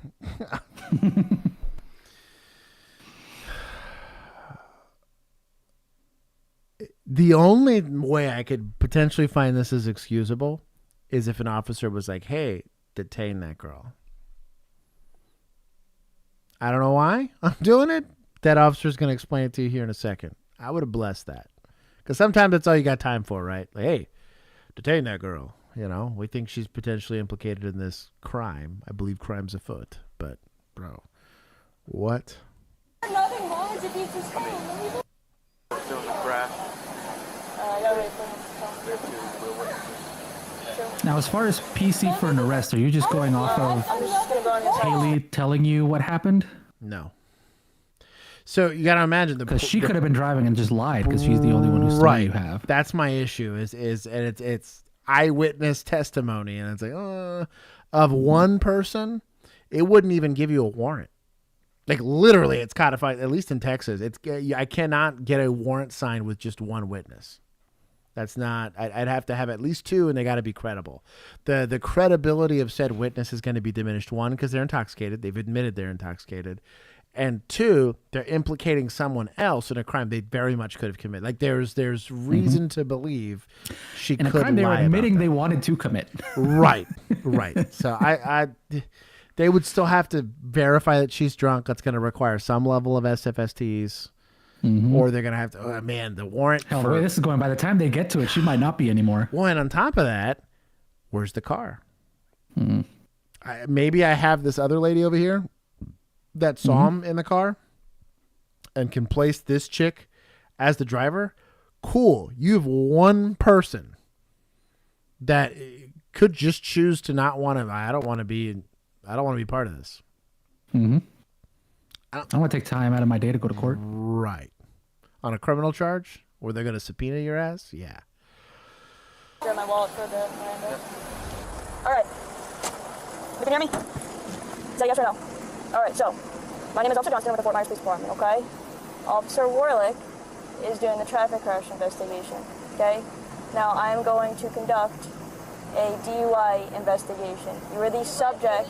The only way I could potentially find this as excusable is if an officer was like, hey, detain that girl. I don't know why I'm doing it. That officer's going to explain it to you here in a second. I would have blessed that. Because sometimes that's all you got time for, right? Like, hey, detain that girl. You know, we think she's potentially implicated in this crime. I believe crime's afoot. But, bro, what?
Nothing wrong to be detained.
Doing the graph.
Now, as far as PC for an arrest, are you just going off of Haley telling you what happened?
No. So you got to imagine
because she could have been driving and just lied because she's the only one who saw you have.
That's my issue. And it's eyewitness testimony, and it's like of one person, it wouldn't even give you a warrant. Like literally, it's codified. At least in Texas, I cannot get a warrant signed with just one witness. That's not. I'd have to have at least two, and they got to be credible. The credibility of said witness is going to be diminished. One, because they're intoxicated. They've admitted they're intoxicated. And two, they're implicating someone else in a crime they very much could have committed. Like there's reason to believe she could lie about that.
In a crime they were admitting they wanted to commit.
Right. So they would still have to verify that she's drunk. That's going to require some level of SFSTs. Or they're going to have to, oh man, the warrant.
Hell, the way this is going, by the time they get to it, she might not be anymore.
Well, and on top of that, where's the car? Maybe I have this other lady over here that saw him in the car and can place this chick as the driver. Cool. You have one person that could just choose to not want to, I don't want to be part of this.
I want to take time out of my day to go to court.
Right. On a criminal charge? Or they're going to subpoena your ass? Yeah.
Grab my wallet for the Miranda. All right. You can hear me? Is that yes or no? All right, so my name is Officer Johnston with the Fort Myers Police Department, okay? Officer Warlick is doing the traffic crash investigation, okay? Now I'm going to conduct a DUI investigation. You are the subject.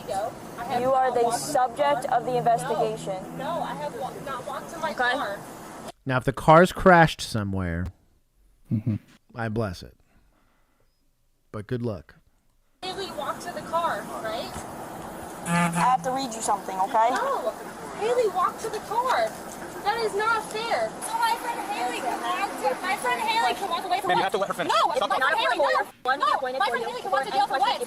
You are the subject of the investigation. No, I have not walked to my car.
Now, if the car's crashed somewhere, I bless it. But good luck.
Haley walked to the car, right? I have to read you something, okay? No, Haley walked to the car. That is not fair. So my friend Haley can walk away from
Ma'am,
what?
you have to let her finish.
No, my
Stop
friend
talking.
Haley, no. My friend Haley can walk to jail for what?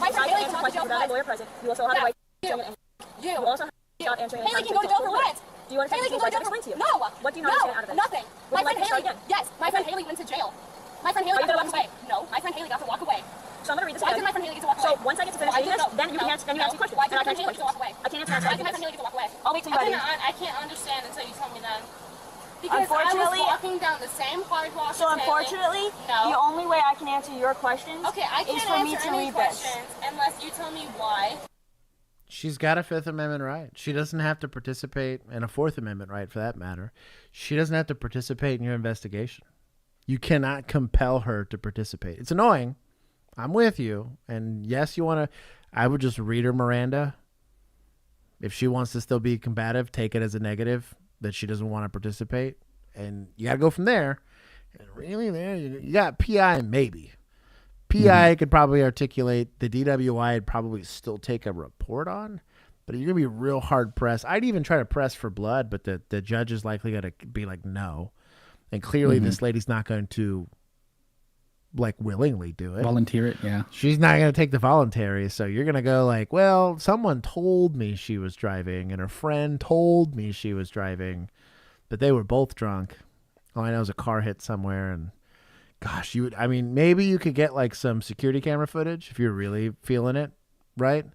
My friend Haley can walk to jail for what?
lawyer present, you also have the right to
You.
You also have not answering any
Haley can go to jail for what?
Do you want to
Haley can go to jail for
explain to you?
No.
What do you not understand out of this?
Nothing.
Would
My
you like
friend
to try
Haley.
again?
Yes, my friend Haley went to jail. My friend Haley
Are you
got to
gonna
walk away. No, my friend Haley got to walk away.
So I'm going to read this
Why
again.
did my friend Haley get to walk away?
So once I get to finish reading this, then you can answer your question.
Why
And I
did my
can
friend
answer
Haley get to walk away?
I can't answer
Why
that.
did my friend Haley get to walk away?
I'll wait till you got
I can't understand until you tell me that. Because I was
Unfortunately-
walking down the same sidewalk.
So unfortunately, the only way I can answer your questions
I
is
can't
for me
answer
to
any
read this.
questions unless you tell me why.
She's got a Fifth Amendment right. She doesn't have to participate, and a Fourth Amendment right for that matter. She doesn't have to participate in your investigation. You cannot compel her to participate. It's annoying. I'm with you. And yes, you want to, I would just read her Miranda. If she wants to still be combative, take it as a negative that she doesn't want to participate. And you got to go from there. And really there, you got PI and maybe. PI could probably articulate. The DWI would probably still take a report on. But you're going to be real hard pressed. I'd even try to press for blood, but the judge is likely going to be like, no. And clearly this lady's not going to like willingly do it.
Volunteer it, yeah.
She's not going to take the voluntary. So you're going to go like, well, someone told me she was driving and her friend told me she was driving, but they were both drunk. All I know is a car hit somewhere. And gosh, maybe you could get like some security camera footage if you're really feeling it, right?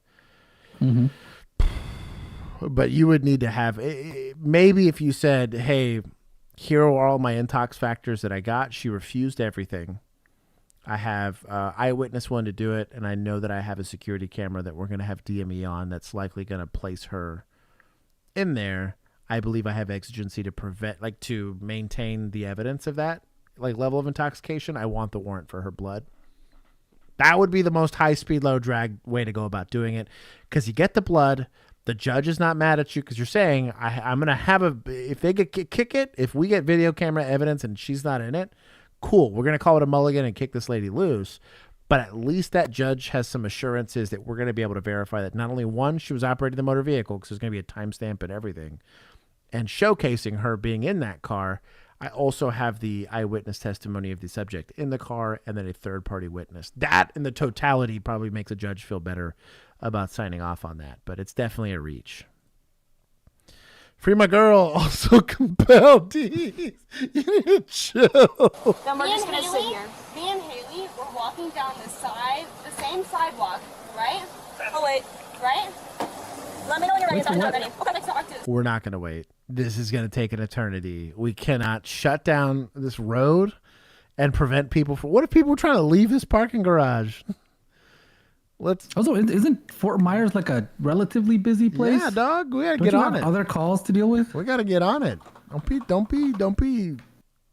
But you would need to have, maybe if you said, hey, here are all my intox factors that I got. She refused everything. I have eyewitness one to do it, and I know that I have a security camera that we're going to have DME on that's likely going to place her in there. I believe I have exigency to prevent, like to maintain the evidence of that, like level of intoxication. I want the warrant for her blood. That would be the most high-speed, low-drag way to go about doing it, because you get the blood. The judge is not mad at you because you're saying, I'm going to have if they kick it, if we get video camera evidence and she's not in it, cool. We're going to call it a mulligan and kick this lady loose. But at least that judge has some assurances that we're going to be able to verify that not only one, she was operating the motor vehicle because there's going to be a timestamp and everything, and showcasing her being in that car. I also have the eyewitness testimony of the subject in the car and then a third-party witness. That in the totality probably makes a judge feel better about signing off on that, but it's definitely a reach. Free my girl, also compelled. You need to chill.
Then we're just gonna sit here. Me and Haley were walking down the same sidewalk, right? Oh wait, right? Let me know when you're ready. I'm not ready. Okay, let's start this.
We're not going to wait. This is going to take an eternity. We cannot shut down this road and prevent people from. What if people are trying to leave this parking garage?
Also, isn't Fort Myers like a relatively busy place?
Yeah, dog. We gotta
Don't
get
you
on
have
it.
Other calls to deal with.
We gotta get on it. Don't be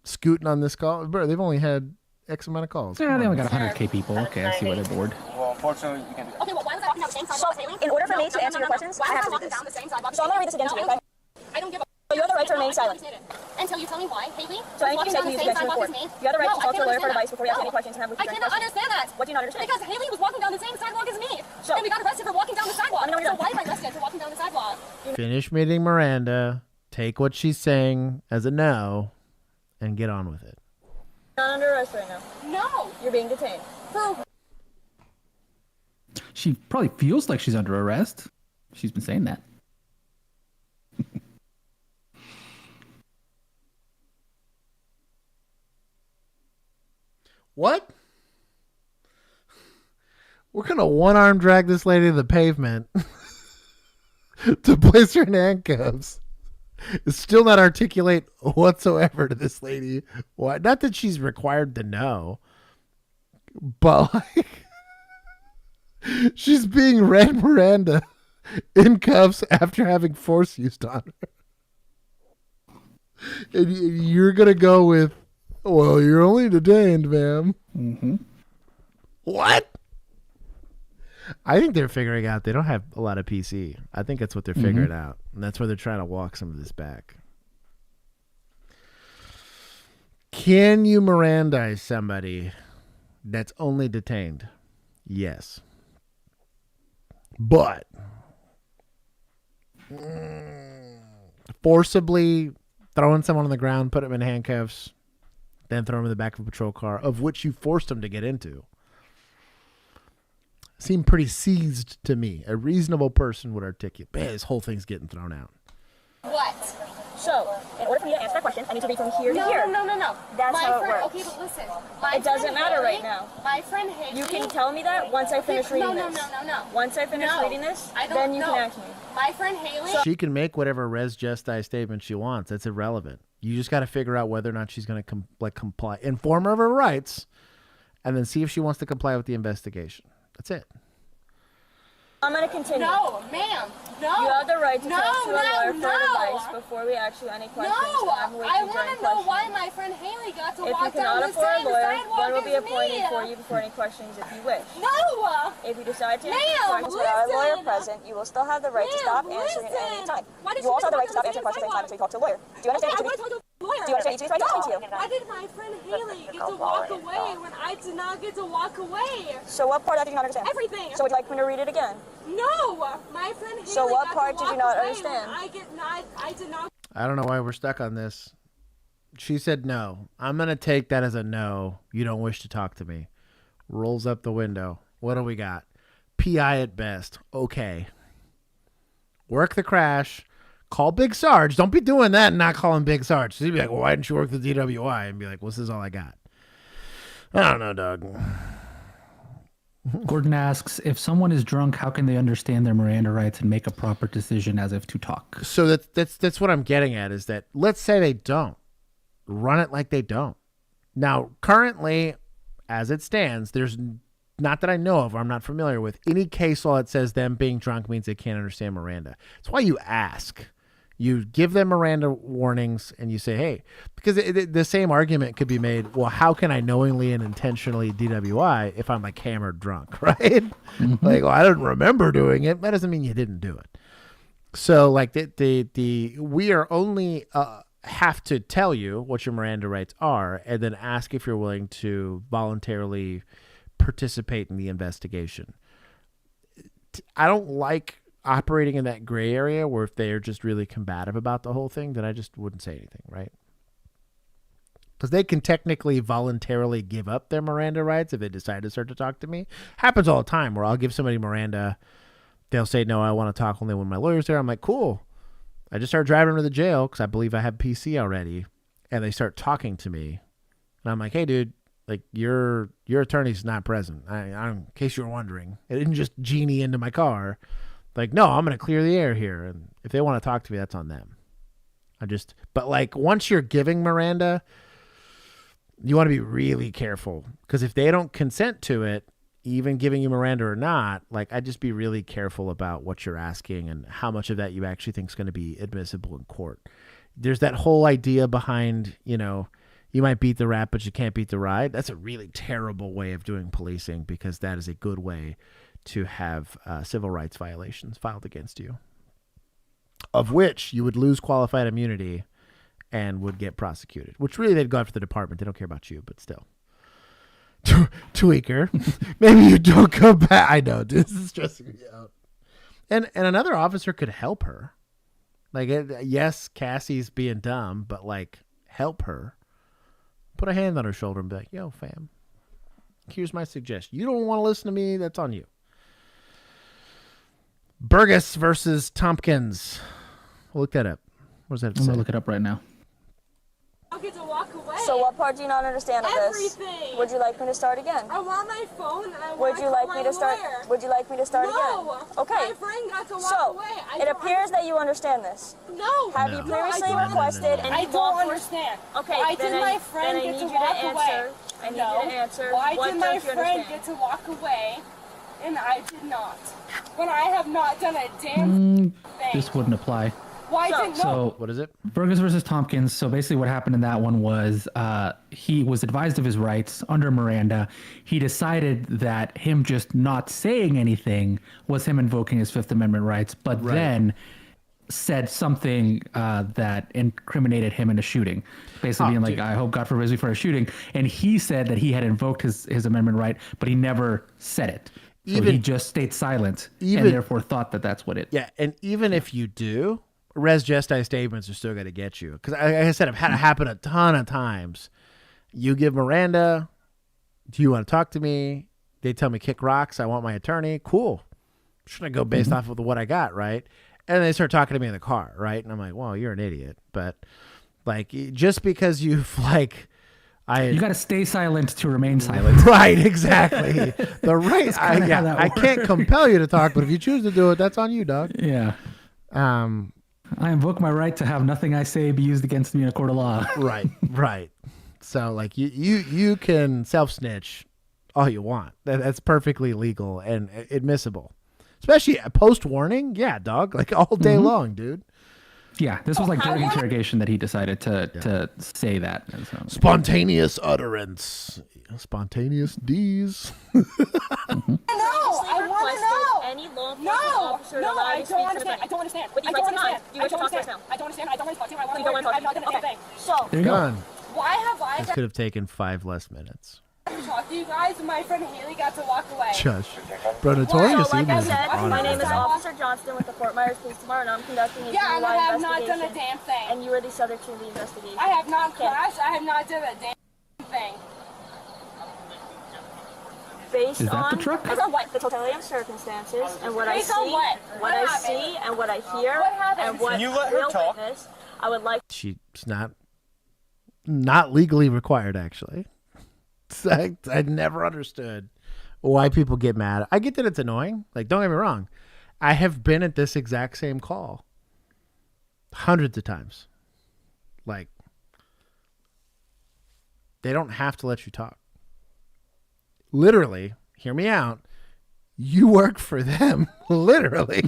scooting on this call. Bro, they've only had X amount of calls.
Yeah, they only got 100K people. Okay, I see why they're bored.
Well, unfortunately, you can't do that.
Okay, well, why was I walking down the same sidewalk, Haley?
In order for me to answer your questions,
why
I
was
have to
walking
read this.
down the same sidewalk?
So I'm gonna read this again to you, okay?
I don't give a.
You have the right to remain silent.
Until you tell me why, Haley.
So anything you say can use against you in court. You have the right to talk to a lawyer for advice before you ask any questions and have
I cannot understand that.
What do you not understand?
Because Haley was walking down the same sidewalk as me. And we got arrested for walking down the sidewalk. So why am I arrested for walking down the sidewalk?
Finish meeting Miranda. Take what she's saying as a no, and get on with it.
You're not under arrest right now.
No.
You're being detained.
She probably feels like she's under arrest. She's been saying that.
What? We're gonna one-arm drag this lady to the pavement to place her in handcuffs still not articulate whatsoever to this lady. Why? Not that she's required to know, but like, she's being read Miranda in cuffs after having force used on her. And you're going to go with, well, you're only detained, ma'am.
Mm-hmm.
What? I think they're figuring out they don't have a lot of PC. I think that's what they're figuring out. And that's where they're trying to walk some of this back. Can you Mirandize somebody that's only detained? Yes. But forcibly throwing someone on the ground, put them in handcuffs, then throw them in the back of a patrol car, of which you forced them to get into, seemed pretty seized to me. A reasonable person would articulate, man, this whole thing's getting thrown out.
What? So, in order for me to answer that question, I need to read from here to here. No. That's how it works. Okay, but listen. It doesn't matter right now. My friend Haley. You can tell me that once I finish reading this. No. Once I finish reading this, then you can ask me. My friend Haley.
She can make whatever res gesti statement she wants. That's irrelevant. You just got to figure out whether or not she's going to comply. Inform her of her rights, and then see if she wants to comply with the investigation. That's it.
I'm going to continue.
No, ma'am. No.
You have the right to talk to a lawyer for
no.
advice before we ask you any questions.
No, I want to know why my friend Haley got to walk down the same sidewalk
one will be
as
appointed
me.
for you before any questions if you wish.
No.
If you decide to answer
Ma'am,
questions without a lawyer
listen.
present, you will still have the right to stop answering at any time. You also have the right to stop answering questions any time until you talk to a lawyer. Do you understand?
I want to talk to a lawyer.
Do you understand? Each of these rights are to you.
Why did my friend Haley get to walk away when I did not get to walk away?
So what part of that did you not understand?
Everything.
So would you like me to read it again?
No, my friend Haley.
So what
got
part
to
did you
walk
not
away
understand?
when I did not.
I don't know why we're stuck on this. She said no. I'm going to take that as a no. You don't wish to talk to me. Rolls up the window. What do we got? PI at best. Okay. Work the crash. Call Big Sarge. Don't be doing that and not calling Big Sarge. So he'd be like, well, why didn't you work the DWI? And be like, well, this is all I got. I don't know, Doug.
Gordon asks, if someone is drunk, how can they understand their Miranda rights and make a proper decision as if to talk?
So that's what I'm getting at, is that let's say they don't. Run it like they don't. Now, currently, as it stands, there's not that I know of or I'm not familiar with any case law that says them being drunk means they can't understand Miranda. That's why you ask. You give them Miranda warnings and you say, hey, because the same argument could be made, well, how can I knowingly and intentionally DWI if I'm like hammered drunk, right?
Mm-hmm.
Like, well, I don't remember doing it. That doesn't mean you didn't do it. So like we are only have to tell you what your Miranda rights are and then ask if you're willing to voluntarily participate in the investigation. I don't like operating in that gray area where if they're just really combative about the whole thing, then I just wouldn't say anything, right? Because they can technically voluntarily give up their Miranda rights if they decide to start to talk to me. Happens all the time where I'll give somebody Miranda. They'll say, no, I want to talk only when my lawyer's there. I'm like, cool. I just started driving to the jail because I believe I have PC already. And they start talking to me. And I'm like, hey, dude, like your attorney's not present. In case you were wondering. It didn't just genie into my car. Like, no, I'm going to clear the air here. And if they want to talk to me, that's on them. But like once you're giving Miranda, you want to be really careful. Because if they don't consent to it, even giving you Miranda or not, like I'd just be really careful about what you're asking and how much of that you actually think is going to be admissible in court. There's that whole idea behind, you might beat the rat, but you can't beat the ride. That's a really terrible way of doing policing because that is a good way to have civil rights violations filed against you, of which you would lose qualified immunity and would get prosecuted, which really they'd go after the department. They don't care about you, but still. Tweaker. Maybe you don't come back. I know, this is stressing me out. And another officer could help her. Like, yes, Cassie's being dumb, but like, help her. Put a hand on her shoulder and be like, yo, fam, here's my suggestion. You don't want to listen to me, that's on you. Burgess versus Tompkins. We'll look that up. What does that say?
I'm going to look it up right now.
I get to walk away.
So what part do you not understand of this?
Everything.
Would you like me to start again?
I want my phone and I
Would
want
you like me to start?
lawyer.
Would you like me to start
No.
again? Okay.
My friend got to walk
So
away.
it appears that you understand this.
No.
Have
No.
you previously
No, I don't.
requested?
I don't understand.
Okay.
Why
then
did my
then
friend
I
get
need
to
you
walk
to
away?
answer. I need you to answer.
Why
What
did my
don't you
friend
understand?
get to walk away and I did not? When I have not done a damn thing.
This wouldn't apply.
Why didn't
So
what is it?
Burgess versus Tompkins. So basically, what happened in that one was he was advised of his rights under Miranda. He decided that him just not saying anything was him invoking his Fifth Amendment rights, but then said something that incriminated him in a shooting, basically being like, "I hope God forbids me for a shooting." And he said that he had invoked his amendment right, but he never said it. So he just stayed silent, and therefore thought that that's what it.
Yeah, and even if you do, res gestae statements are still going to get you. Because like I said, I've had it happen a ton of times. You give Miranda, do you want to talk to me? They tell me kick rocks. I want my attorney. Cool. Should I go based off of what I got, right? And they start talking to me in the car, right? And I'm like, well, you're an idiot. But like, just because you've like...
you got to stay silent to remain silent.
Right, exactly. The right.
That's kinda how that
I can't
works.
compel you to talk, but if you choose to do it, that's on you, dog.
Yeah. I invoke my right to have nothing I say be used against me in a court of law.
Right. So like you can self-snitch all you want. That's perfectly legal and admissible. Especially post warning. Yeah, dog. Like all day long, dude.
Yeah, this was like during interrogation that he decided to say that. And so,
Spontaneous utterance. Spontaneous D's.
No,
I want to know.
Any law enforcement
No,
officer
no,
allowed
I
you to
don't
speak to the
understand. I don't understand.
With these
I don't
rights in mind,
understand.
you wish to talk to us now.
I don't understand. I don't want to talk to you. I want
You
to
don't
work.
want to
I'm not
talk
doing
to
anything.
So,
there you go.
Done.
Why have I
This could have taken 5 less minutes.
got to talk to you guys? My friend Haley got to walk away.
Shush. Bro, notorious
So, like I
evening.
said, my
Honor.
name is Officer Johnston with the Fort Myers Police Department. I'm conducting a
Yeah, and I
DUI
have not done a
investigation,
damn thing.
and you are the subject to the investigation.
I have not
Okay.
crashed. I have not done a damn thing.
Based
Is that
on
the truck?
based on what the totality of circumstances and what
Based
I
on
see,
what?
what
What
I
happened?
see, and what I hear,
What happened?
and what
Can you let her
real
talk?
witness, I would like.
She's not legally required, actually. I never understood why people get mad. I get that it's annoying. Like, don't get me wrong. I have been at this exact same call hundreds of times. Like, they don't have to let you talk. Literally, hear me out. You work for them, literally.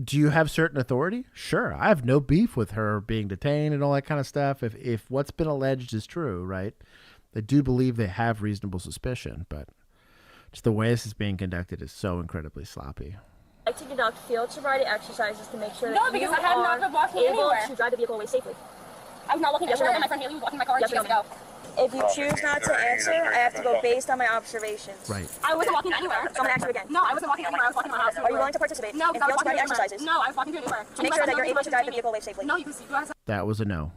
Do you have certain authority? Sure. I have no beef with her being detained and all that kind of stuff. If what's been alleged is true, right? I do believe they have reasonable suspicion, but just the way this is being conducted is so incredibly sloppy.
I like to conduct field sobriety exercises to make sure
No,
that
because
you
I have not
are
been walking
able
anywhere.
to drive the vehicle away safely.
I was not walking
Yes or
anywhere,
no?
and my friend Haley was walking my car
Yes or
years
no?
ago.
If you choose not to answer, I have to go based on my observations.
Right.
I wasn't walking anywhere.
So I'm gonna ask you again.
No, I wasn't walking anywhere. I was walking to my house.
Are you willing to participate
No,
in
because I was
field
walking to
sobriety
anywhere.
exercises
No, I was walking to anywhere.
to make sure that you're able to drive the vehicle away safely?
No, you guys
That was a no.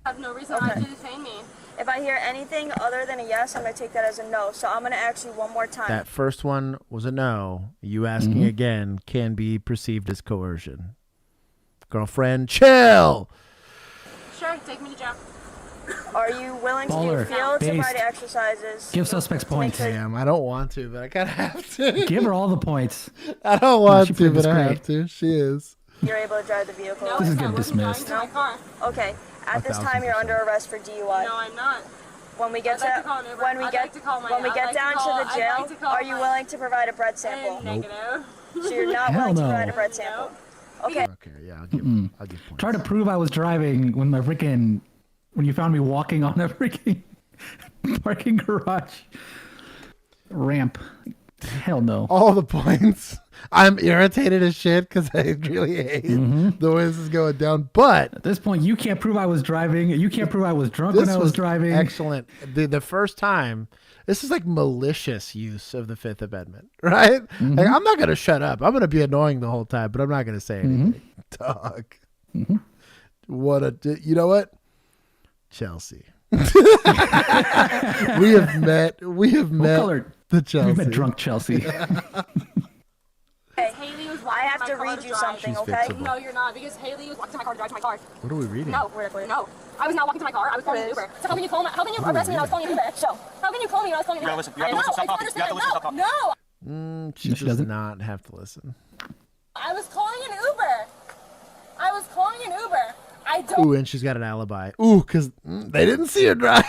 have no reason not to detain me.
If I hear anything other than a yes, I'm gonna take that as a no. So I'm gonna ask you one more time.
That first one was a no. You asking again can be perceived as coercion. Girlfriend, chill.
Sure, take me to jail.
Are you willing to
Baller.
do field
Based.
sobriety exercises?
Give suspects points.
Damn, I don't want to, but I kind of have to.
Give her all the points.
I don't want
she
to,
played
but
this
I
great.
have to. She is.
You're able to drive the vehicle.
No,
This is
it's
getting
not. We're
dismissed.
driving to my car.
Okay. At this time, you're under arrest for DUI.
No, I'm not.
When we get
I'd like
to
to call an Uber.
when we
I'd
get
like to call my-
when we
I'd
get
like to
down
call-
to the
I'd
jail,
like to call
are you
my-
willing to provide a bread sample?
Negative.
So you're not
Hell
willing to
no.
provide a bread sample. Okay.
Okay, yeah, I'll give points.
Try to prove I was driving when when you found me walking on a freaking parking garage ramp. Hell no.
All the points. I'm irritated as shit because I really hate the way this is going down. But
at this point, you can't prove I was driving. You can't prove I was drunk when I was driving.
Excellent. The first time, this is like malicious use of the Fifth Amendment, right? Like, I'm not going to shut up. I'm going to be annoying the whole time, but I'm not going to say anything. Dog. What you know what? Chelsea. we have met.
What color?
The Chelsea.
We've met drunk Chelsea.
Haley was
I have to read you something,
She's
okay?
fixable.
No, you're not, because Haley was walking to my car to drive to my car.
What are we reading?
No, no. I was not walking to my car. I was calling an Uber. So how can you call me? How can you arrest me when I was calling an Uber? So how can you call me when I was calling an Uber?
You have to listen to yourself. You have to listen to yourself.
No.
She does not have to listen.
I was calling an Uber. I was calling an Uber. I don't.
Ooh, and she's got an alibi. Ooh, because they didn't see her drive.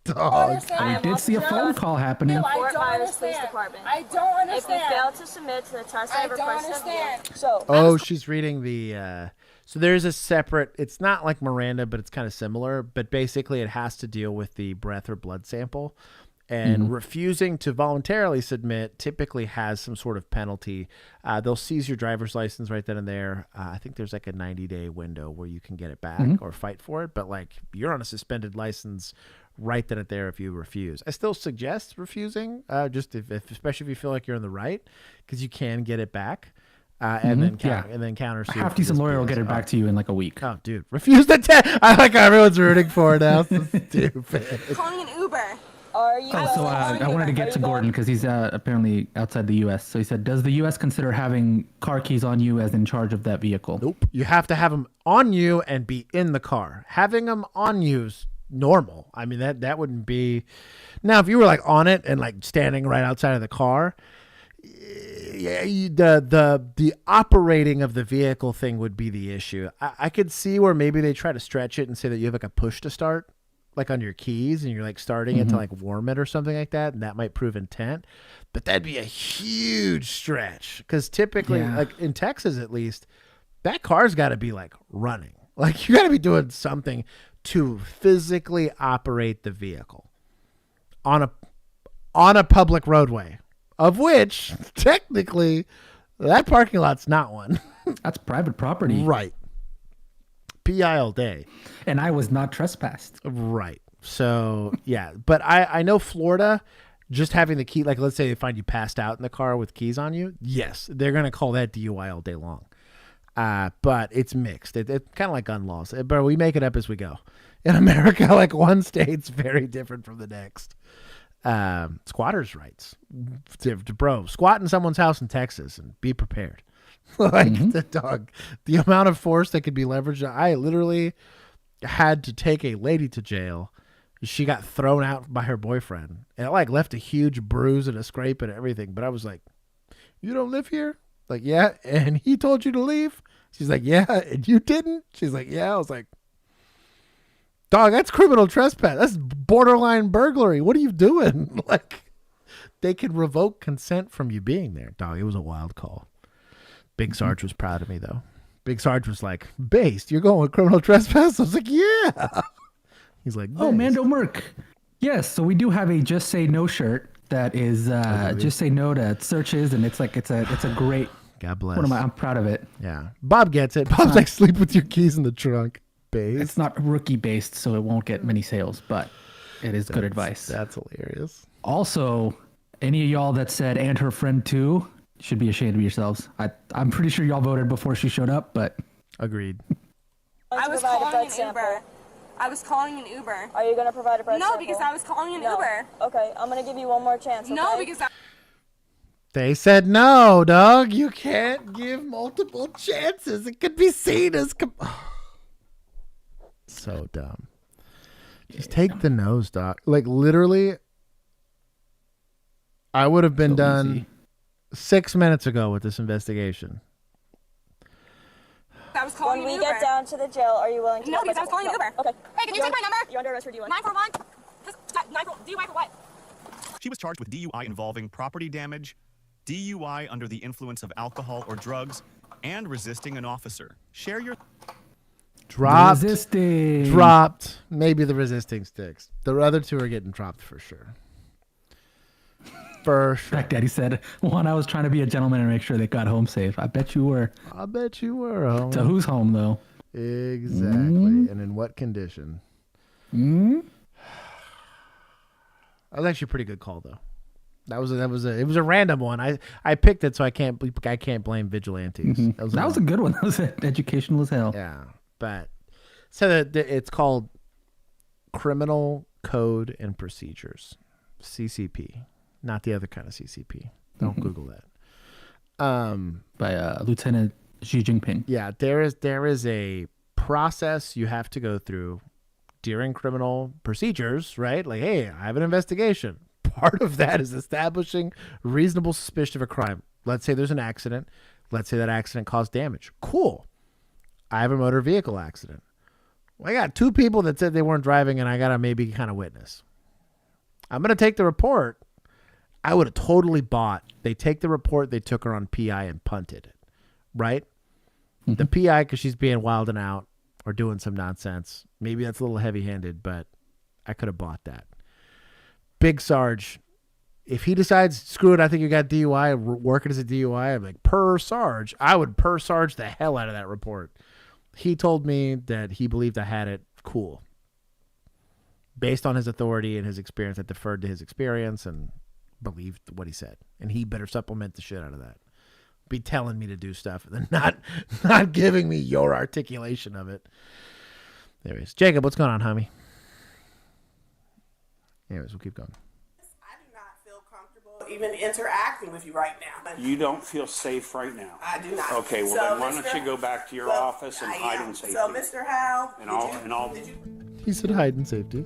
Dog.
We did see a phone call happening.
I don't understand. I don't understand.
If you fail to submit to the test I requested of you.
So.
Oh, she's reading the. So there's a separate. It's not like Miranda, but it's kind of similar. But basically, it has to deal with the breath or blood sample. And refusing to voluntarily submit typically has some sort of penalty. They'll seize your driver's license right then and there. I think there's like a 90-day window where you can get it back or fight for it. But like you're on a suspended license right then and there if you refuse. I still suggest refusing, just if especially if you feel like you're in the right, because you can get it back. And then counter sue.
A half decent lawyer will get it back to you in like a week.
Oh, dude, refuse the test. I like how everyone's rooting for it now. So stupid.
Calling an Uber. Are you?
So I wanted to get to Gordon because he's apparently outside the U.S. So he said, does the U.S. consider having car keys on you as in charge of that vehicle?
Nope. You have to have them on you and be in the car. Having them on you's normal. I mean, that wouldn't be. Now, if you were like on it and like standing right outside of the car, yeah, the operating of the vehicle thing would be the issue. I could see where maybe they try to stretch it and say that you have like a push to start, like on your keys, and you're like starting it to like warm it or something like that, and that might prove intent. But that'd be a huge stretch because typically, like in Texas at least, that car's got to be like running. Like you got to be doing something to physically operate the vehicle on a public roadway, of which technically that parking lot's not one.
That's private property.
Right. PI all day.
And I was not trespassed.
Right. So, yeah. But I know Florida, just having the key, like let's say they find you passed out in the car with keys on you. Yes, they're going to call that DUI all day long. But it's mixed. It's kind of like gun laws. But we make it up as we go. In America, like one state's very different from the next. Squatters' rights. Bro, squat in someone's house in Texas and be prepared. Like the dog, the amount of force that could be leveraged. I literally had to take a lady to jail. She got thrown out by her boyfriend, and it like left a huge bruise and a scrape and everything. But I was like, "You don't live here?" Like, yeah. And he told you to leave. She's like, "Yeah." And you didn't? She's like, "Yeah." I was like, "Dog, that's criminal trespass. That's borderline burglary. What are you doing?" Like, they could revoke consent from you being there. Dog, it was a wild call. Big Sarge was proud of me, though. Big Sarge was like, "Based, you're going with criminal trespass?" I was like, "Yeah." He's like,
"Oh, Mando Merc." Yes, so we do have a Just Say No shirt that is Just Say No to searches, and it's a great.
God bless.
I'm proud of it.
Yeah, Bob gets it. Bob's like, sleep with your keys in the trunk. Based.
It's not rookie based, so it won't get many sales, but it is good advice.
That's hilarious.
Also, any of y'all that said "and her friend too" should be ashamed of yourselves. I'm pretty sure y'all voted before she showed up, but
agreed.
I was calling an Uber. I was calling an Uber. Are you going to provide a breath sample? No, because I was calling an Uber. Okay, I'm going to give you one more chance. Okay? No, because
they said no, dog. You can't give multiple chances. It could be seen as so dumb. Just take the nose, dog. Like literally, I would have been done easy 6 minutes ago with this investigation.
I was calling when we get down to the jail, are you willing to? No, because I was calling an Uber. Okay. Hey, can you take my number? You're under arrest for DUI. 941. DUI for what?
She was charged with DUI involving property damage, DUI under the influence of alcohol or drugs, and resisting an officer. Share your...
Dropped. Maybe the resisting sticks. The other two are getting dropped for sure. For sure.
Back Daddy said, "One, I was trying to be a gentleman and make sure they got home safe." I bet you were.
I bet you were. Homie.
To whose home though?
Exactly. And in what condition? That was actually a pretty good call though. It was a random one. I picked it, so I can't blame vigilantes.
That was a good one. That was educational as hell.
Yeah, but so it's called Criminal Code and Procedures, CCP. Not the other kind of CCP. Don't Google that.
by Lieutenant Xi Jinping.
Yeah, there is a process you have to go through during criminal procedures, right? Like, hey, I have an investigation. Part of that is establishing reasonable suspicion of a crime. Let's say there's an accident. Let's say that accident caused damage. Cool. I have a motor vehicle accident. Well, I got 2 people that said they weren't driving, and I got to maybe kind of witness. I'm going to take the report. I would have totally bought. They take the report, they took her on PI and punted it, right? Mm-hmm. The PI, because she's being wild and out or doing some nonsense. Maybe that's a little heavy-handed, but I could have bought that. Big Sarge, if he decides, screw it, I think you got DUI, working as a DUI, I'm like, per Sarge, I would per Sarge the hell out of that report. He told me that he believed I had it. Cool. Based on his authority and his experience, I deferred to his experience and believed what he said. And he better supplement the shit out of that. Be telling me to do stuff and then not giving me your articulation of it. Anyways, Jacob, what's going on, homie? Anyways, we'll keep going.
Even interacting with you right now.
You don't feel safe right now.
I do not.
Okay, well then why don't you go back to your office and hide in safety?
So, Mr. Howe,
He said hide in safety.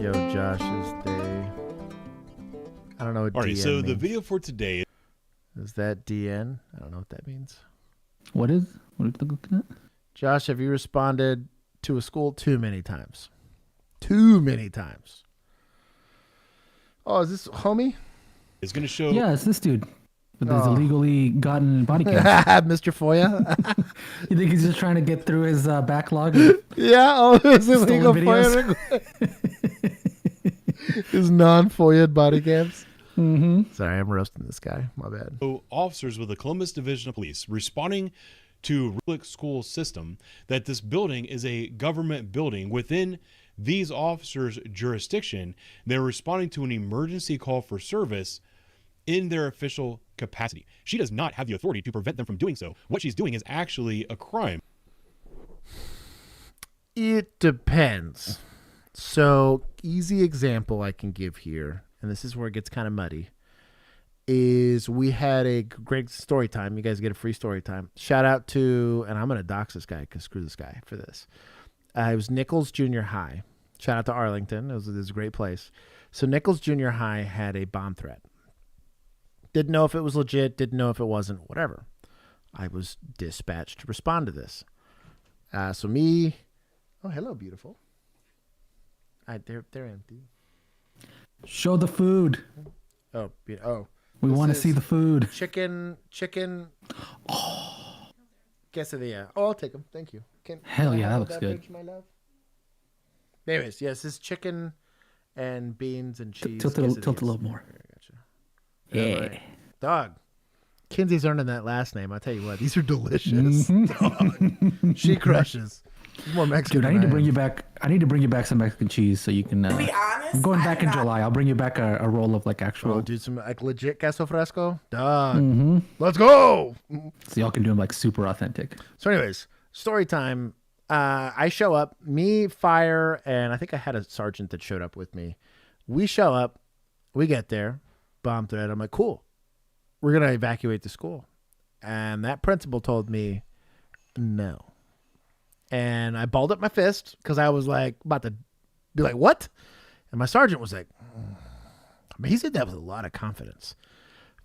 Yo, Josh's day. I don't know what
All right,
DN
so
means.
the video for today
is that DN? I don't know what that means.
What are you looking at?
Josh, have you responded to a school too many times? Too many times. Oh, is this homie?
It's going to show.
Yeah, it's this dude with his illegally gotten body cam.
Mr. Foya.
You think he's just trying to get through his backlog?
Yeah, all his illegal
videos?
Foya. His non-Foya body cams. Mm-hmm. Sorry, I'm roasting this guy. My bad.
So officers with the Columbus Division of Police responding to public school system that this building is a government building within these officers' jurisdiction. They're responding to an emergency call for service in their official capacity. She does not have the authority to prevent them from doing so. What she's doing is actually a crime.
It depends. So, easy example I can give here, and this is where it gets kind of muddy, is we had a great story time. You guys get a free story time. Shout out to, and I'm going to dox this guy because screw this guy for this. It was Nichols Junior High. Shout out to Arlington. It was a great place. So Nichols Junior High had a bomb threat. Didn't know if it was legit. Didn't know if it wasn't. Whatever. I was dispatched to respond to this. So me. Oh, hello, beautiful. They're empty.
Show the food.
Oh.
We want to see the food.
Chicken. Oh. Quesadilla. Oh, I'll take them. Thank you.
Hell yeah, that looks good.
My love? Anyways, yes, it's chicken and beans and cheese.
Tilt a little more.
Gotcha.
Yeah.
Right. Dog. Kinsey's earning that last name. I'll tell you what, these are delicious. Dog. She crushes. She's more Mexican.
Dude, I need to bring you back some Mexican cheese so you can.
To be honest,
I'm going back in July. I'll bring you back a roll of like actual.
Oh, dude, some like legit queso fresco. Dog.
Mm-hmm.
Let's go.
So y'all can do them like super authentic.
So, anyways, story time. I show up, me, fire, and I think I had a sergeant that showed up with me. We show up, we get there, bomb threat. I'm like, cool. We're going to evacuate the school. And that principal told me, no. And I balled up my fist because I was like, about to be like, what? And my sergeant was like, I mean, he said that with a lot of confidence.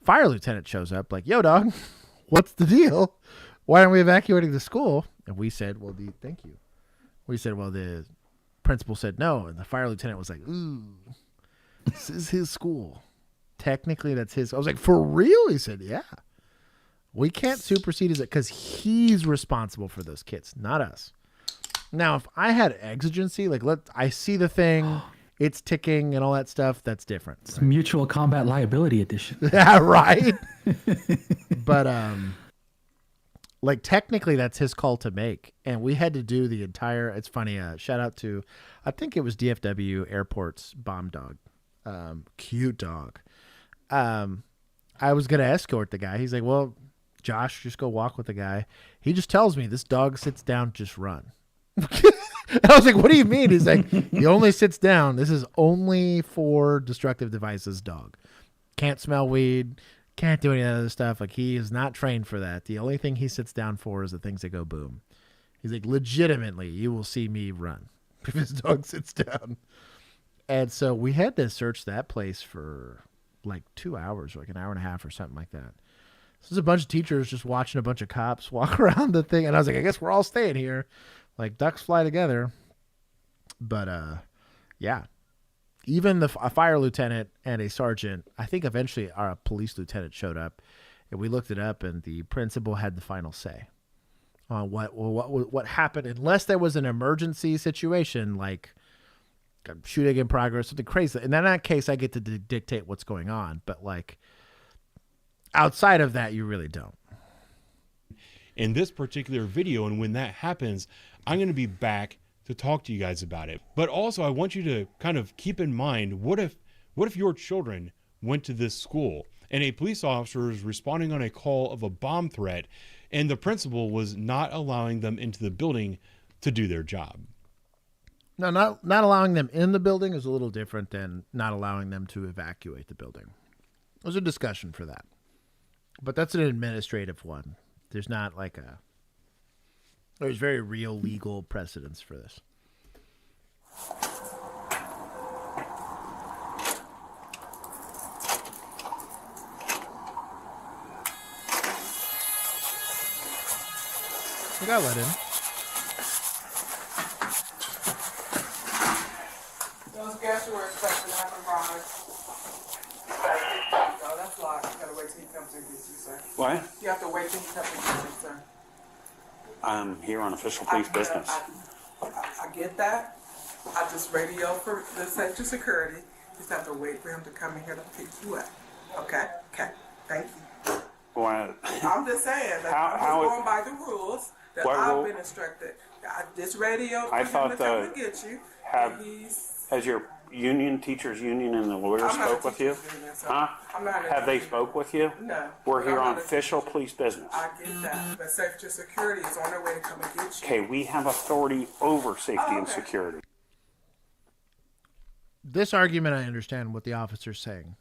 Fire lieutenant shows up like, yo, dog, what's the deal? Why aren't we evacuating the school? And we said, well, thank you. We said, well, the principal said no. And the fire lieutenant was like, ooh, this is his school. Technically, that's his. I was like, for real? He said, yeah. We can't supersede his because he's responsible for those kids, not us. Now, if I had exigency, like I see the thing, it's ticking and all that stuff, that's different.
It's Mutual Combat Liability Edition.
Yeah, right. But like technically that's his call to make, and we had to do the entire. It's funny. Shout out to, I think it was DFW Airport's bomb dog, cute dog. I was gonna escort the guy. He's like, well, Josh, just go walk with the guy. He just tells me this dog sits down, just run. And I was like, what do you mean? He's like, he only sits down. This is only for destructive devices, dog. Can't smell weed. Can't do any other stuff. Like, he is not trained for that. The only thing he sits down for is the things that go boom. He's like, legitimately, you will see me run if his dog sits down. And so we had to search that place for like 2 hours, or like an hour and a half or something like that. So there's a bunch of teachers just watching a bunch of cops walk around the thing. And I was like, I guess we're all staying here. Like, ducks fly together. But, yeah. Even a fire lieutenant and a sergeant, I think eventually our police lieutenant showed up. And we looked it up, and the principal had the final say on what happened. Unless there was an emergency situation, like shooting in progress, something crazy. And in that case, I get to dictate what's going on. But, like, outside of that, you really don't.
In this particular video, and when that happens, I'm going to be back to talk to you guys about it. But also, I want you to kind of keep in mind, what if your children went to this school and a police officer is responding on a call of a bomb threat, and the principal was not allowing them into the building to do their job?
No, not allowing them in the building is a little different than not allowing them to evacuate the building. There's a discussion for that. But that's an administrative one. There's not like there's very real legal precedence for this. We got let in.
Those guests were expecting to have a ride. No, that's locked. You gotta wait till he comes and gets you, sir.
What?
You have to wait till he comes and gets you, sir.
I'm here on official police business.
I get that. I just radio for the safety security. You just have to wait for him to come in here to pick you up. Okay? Okay. Thank you.
Well,
I'm just saying that I'm just going by the rules that I've been instructed. This radio for him to come and get you.
Has your union, teachers union, and the lawyers spoke with you? Huh? Have they spoke with you?
No.
We're here on official police business.
I get that, but safety security is on their way to come and get you.
Okay, we have authority over safety and security.
This argument, I understand what the officer's saying.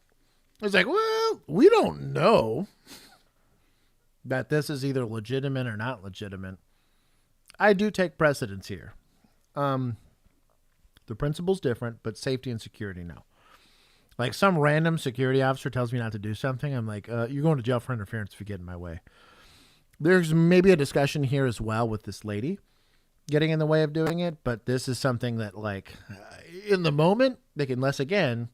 It's like, well, we don't know that this is either legitimate or not legitimate. I do take precedence here. The principle's different, but safety and security, no. Like, some random security officer tells me not to do something, I'm like, you're going to jail for interference if you get in my way. There's maybe a discussion here as well with this lady getting in the way of doing it, but this is something that, like, in the moment, they can, unless, again,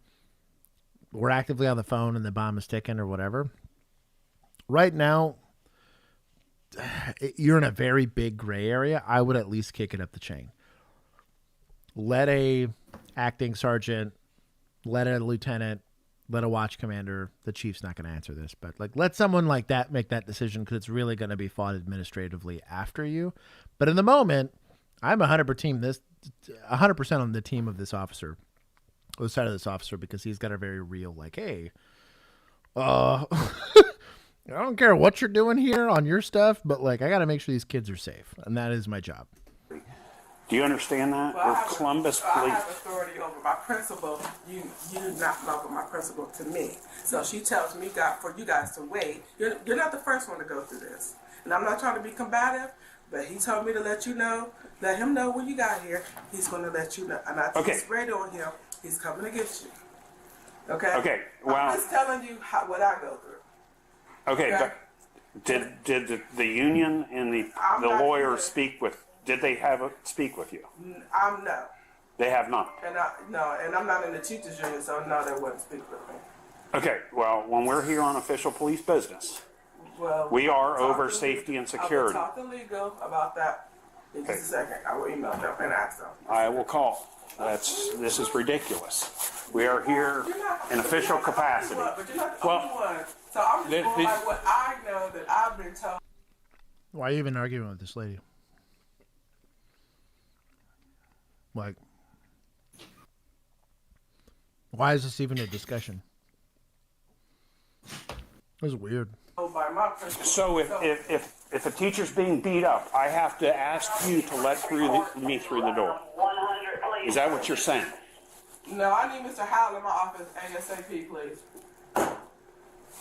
we're actively on the phone and the bomb is ticking or whatever. Right now, you're in a very big gray area. I would at least kick it up the chain. Let a acting sergeant, let a lieutenant, let a watch commander. The chief's not going to answer this, but like, let someone like that make that decision, because it's really going to be fought administratively after you. But in the moment, I'm 100% on the team of this officer, or the side of this officer, because he's got a very real, like, hey, I don't care what you're doing here on your stuff, but like, I got to make sure these kids are safe, and that is my job.
Do you understand that?
Well,
We're Columbus Police.
I have authority over my principal. You not over my principal to me. So she tells me for you guys to wait. You're not the first one to go through this. And I'm not trying to be combative, but he told me to let you know, let him know when you got here. He's going to let you know. And I just radioed him. He's coming to get you. Okay?
Okay, well,
I'm just telling you what I go through.
Okay, but did the union and the lawyers speak with? Did they speak with you?
No.
They have not.
And I'm not in the teachers union, so no, they wouldn't speak with me.
Okay, well, when we're here on official police business, we are over safety and security.
I will talk to legal about that in just a second. I will email them and ask them.
I will call. This is ridiculous. We are here in official capacity.
But you're not the only one. So I'm just going by what I know that I've been told.
Why are you even arguing with this lady? Like, why is this even a discussion? It was weird.
So if a teacher's being beat up, I have to ask you to let me through the door. Is that what you're saying?
No, I need Mr. Howell in my office ASAP, please.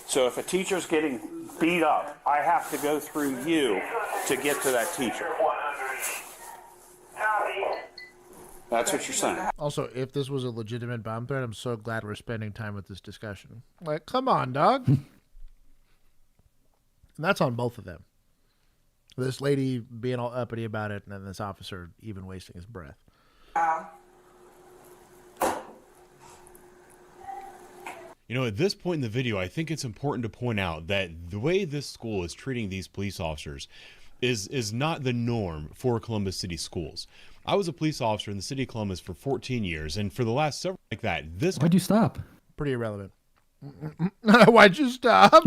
So if a teacher's getting beat up, I have to go through you to get to that teacher. That's what you're saying.
Also, if this was a legitimate bomb threat, I'm so glad we're spending time with this discussion. Like, come on, dog. And that's on both of them. This lady being all uppity about it, and then this officer even wasting his breath.
You know, at this point in the video, I think it's important to point out that the way this school is treating these police officers is not the norm for Columbus City schools. I was a police officer in the city of Columbus for 14 years, and for the last several like that, this...
Why'd you stop?
Pretty irrelevant. Why'd you stop?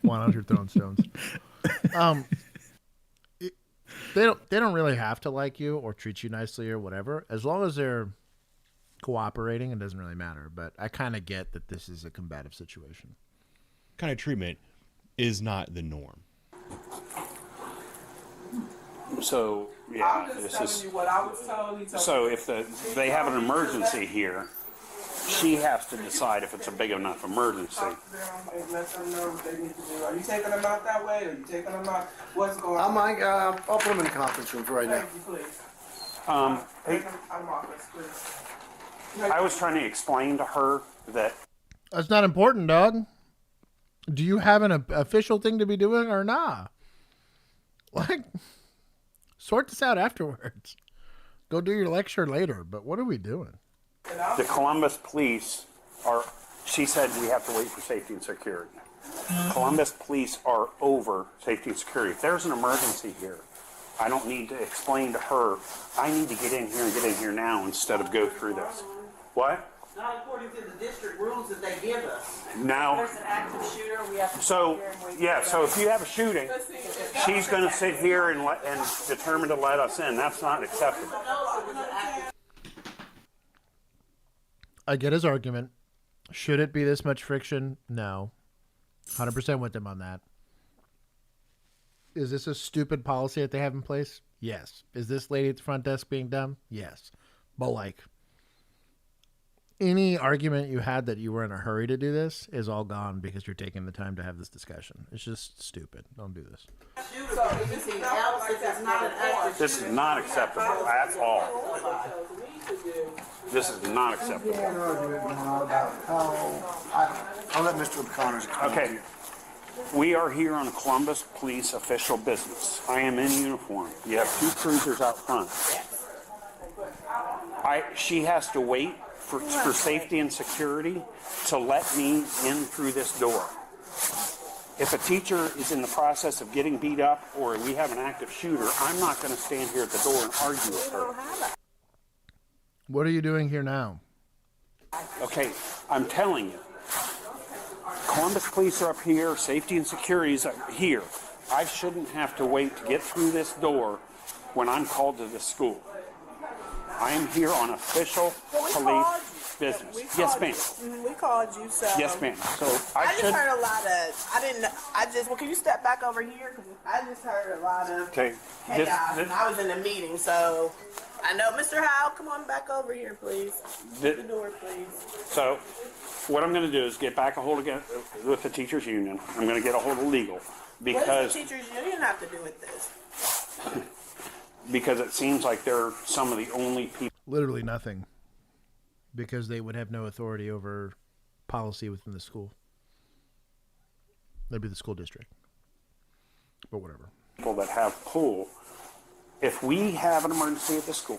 100 throwing stones. They don't really have to like you or treat you nicely or whatever. As long as they're cooperating, it doesn't really matter. But I kind of get that this is a combative situation.
Kind of treatment is not the norm.
So, yeah, this is...
You what I was told.
So if they have an emergency here, she has to decide if it's a big enough emergency.
Let them know what they need to do. Are you taking them out that way? Or are you taking them out? What's going on?
I'll put them in the conference room for right now.
Thank you, please.
Hey,
I'm office, please.
I was trying to explain to her that...
That's not important, dog. Do you have an official thing to be doing or not? Like, sort this out afterwards. Go do your lecture later. But what are we doing?
The Columbus police are... She said we have to wait for safety and security. Columbus police are over safety and security. If there's an emergency here, I don't need to explain to her, I need to get in here and get in here now instead of go through this. What?
Not according to the district rules that they give us.
No.
There's an active shooter. We have to
So, yeah, so if you have a shooting, she's going to sit here and determine to let us in. That's not acceptable.
I get his argument. Should it be this much friction? No. 100% with him on that. Is this a stupid policy that they have in place? Yes. Is this lady at the front desk being dumb? Yes. But like, any argument you had that you were in a hurry to do this is all gone because you're taking the time to have this discussion. It's just stupid. Don't do this.
This is not acceptable at all. This is not acceptable.
I'll let Mr. O'Connor's explain.
Okay. We are here on a Columbus Police official business. I am in uniform. You have two cruisers out front. She has to wait for safety and security to let me in through this door. If a teacher is in the process of getting beat up or we have an active shooter, I'm not going to stand here at the door and argue with her.
What are you doing here now?
Okay, I'm telling you. Columbus police are up here, safety and security is up here. I shouldn't have to wait to get through this door when I'm called to the school. I am here on official police business. Yes, ma'am.
We called you, so.
Yes, ma'am. So
I just heard a lot of. Well, can you step back over here? Because I just heard a lot of.
Okay.
Chaos, and I was in a meeting, so I know, Mr. Howell, come on back over here, please. The door, please.
So, what I'm going to do is get back a hold again with the teachers union. I'm going to get a hold of legal because.
What does the teachers union have to do with this?
Because it seems like they're some of the only people.
Literally nothing. Because they would have no authority over policy within the school. That'd be the school district. But whatever.
People that have pull. If we have an emergency at the school,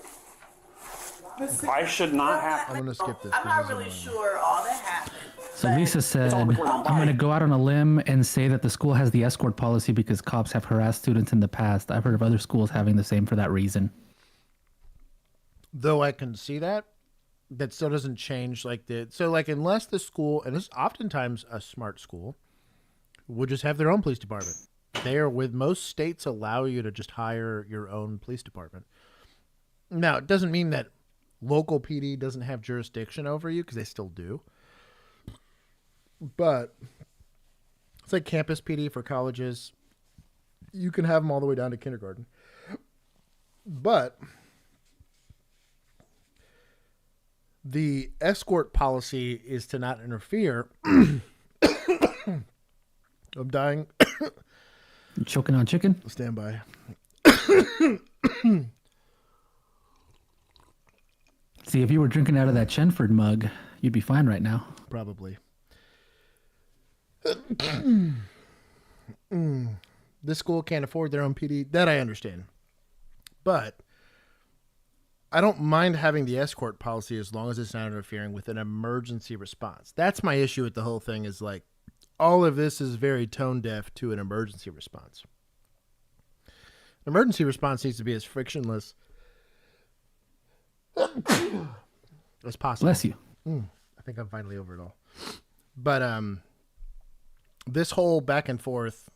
I should not have.
I'm going to skip this.
I'm not really sure all that happened.
So Lisa said, I'm going to go out on a limb and say that the school has the escort policy because cops have harassed students in the past. I've heard of other schools having the same for that reason.
Though I can see that still doesn't change unless the school, and this is oftentimes a smart school, would just have their own police department. Most states allow you to just hire your own police department. Now, it doesn't mean that local PD doesn't have jurisdiction over you, because they still do. But It's like campus PD for colleges. You can have them all the way down to kindergarten. But the escort policy is to not interfere. I'm dying.
You choking on chicken?
Stand by.
See, if you were drinking out of that Chenford mug, you'd be fine right now.
Probably. This school can't afford their own PD. That I understand. But I don't mind having the escort policy as long as it's not interfering with an emergency response. That's my issue with the whole thing, is like all of this is very tone deaf to an emergency response. An emergency response needs to be as frictionless as possible.
Bless you.
I think I'm finally over it all. But this whole back and forth,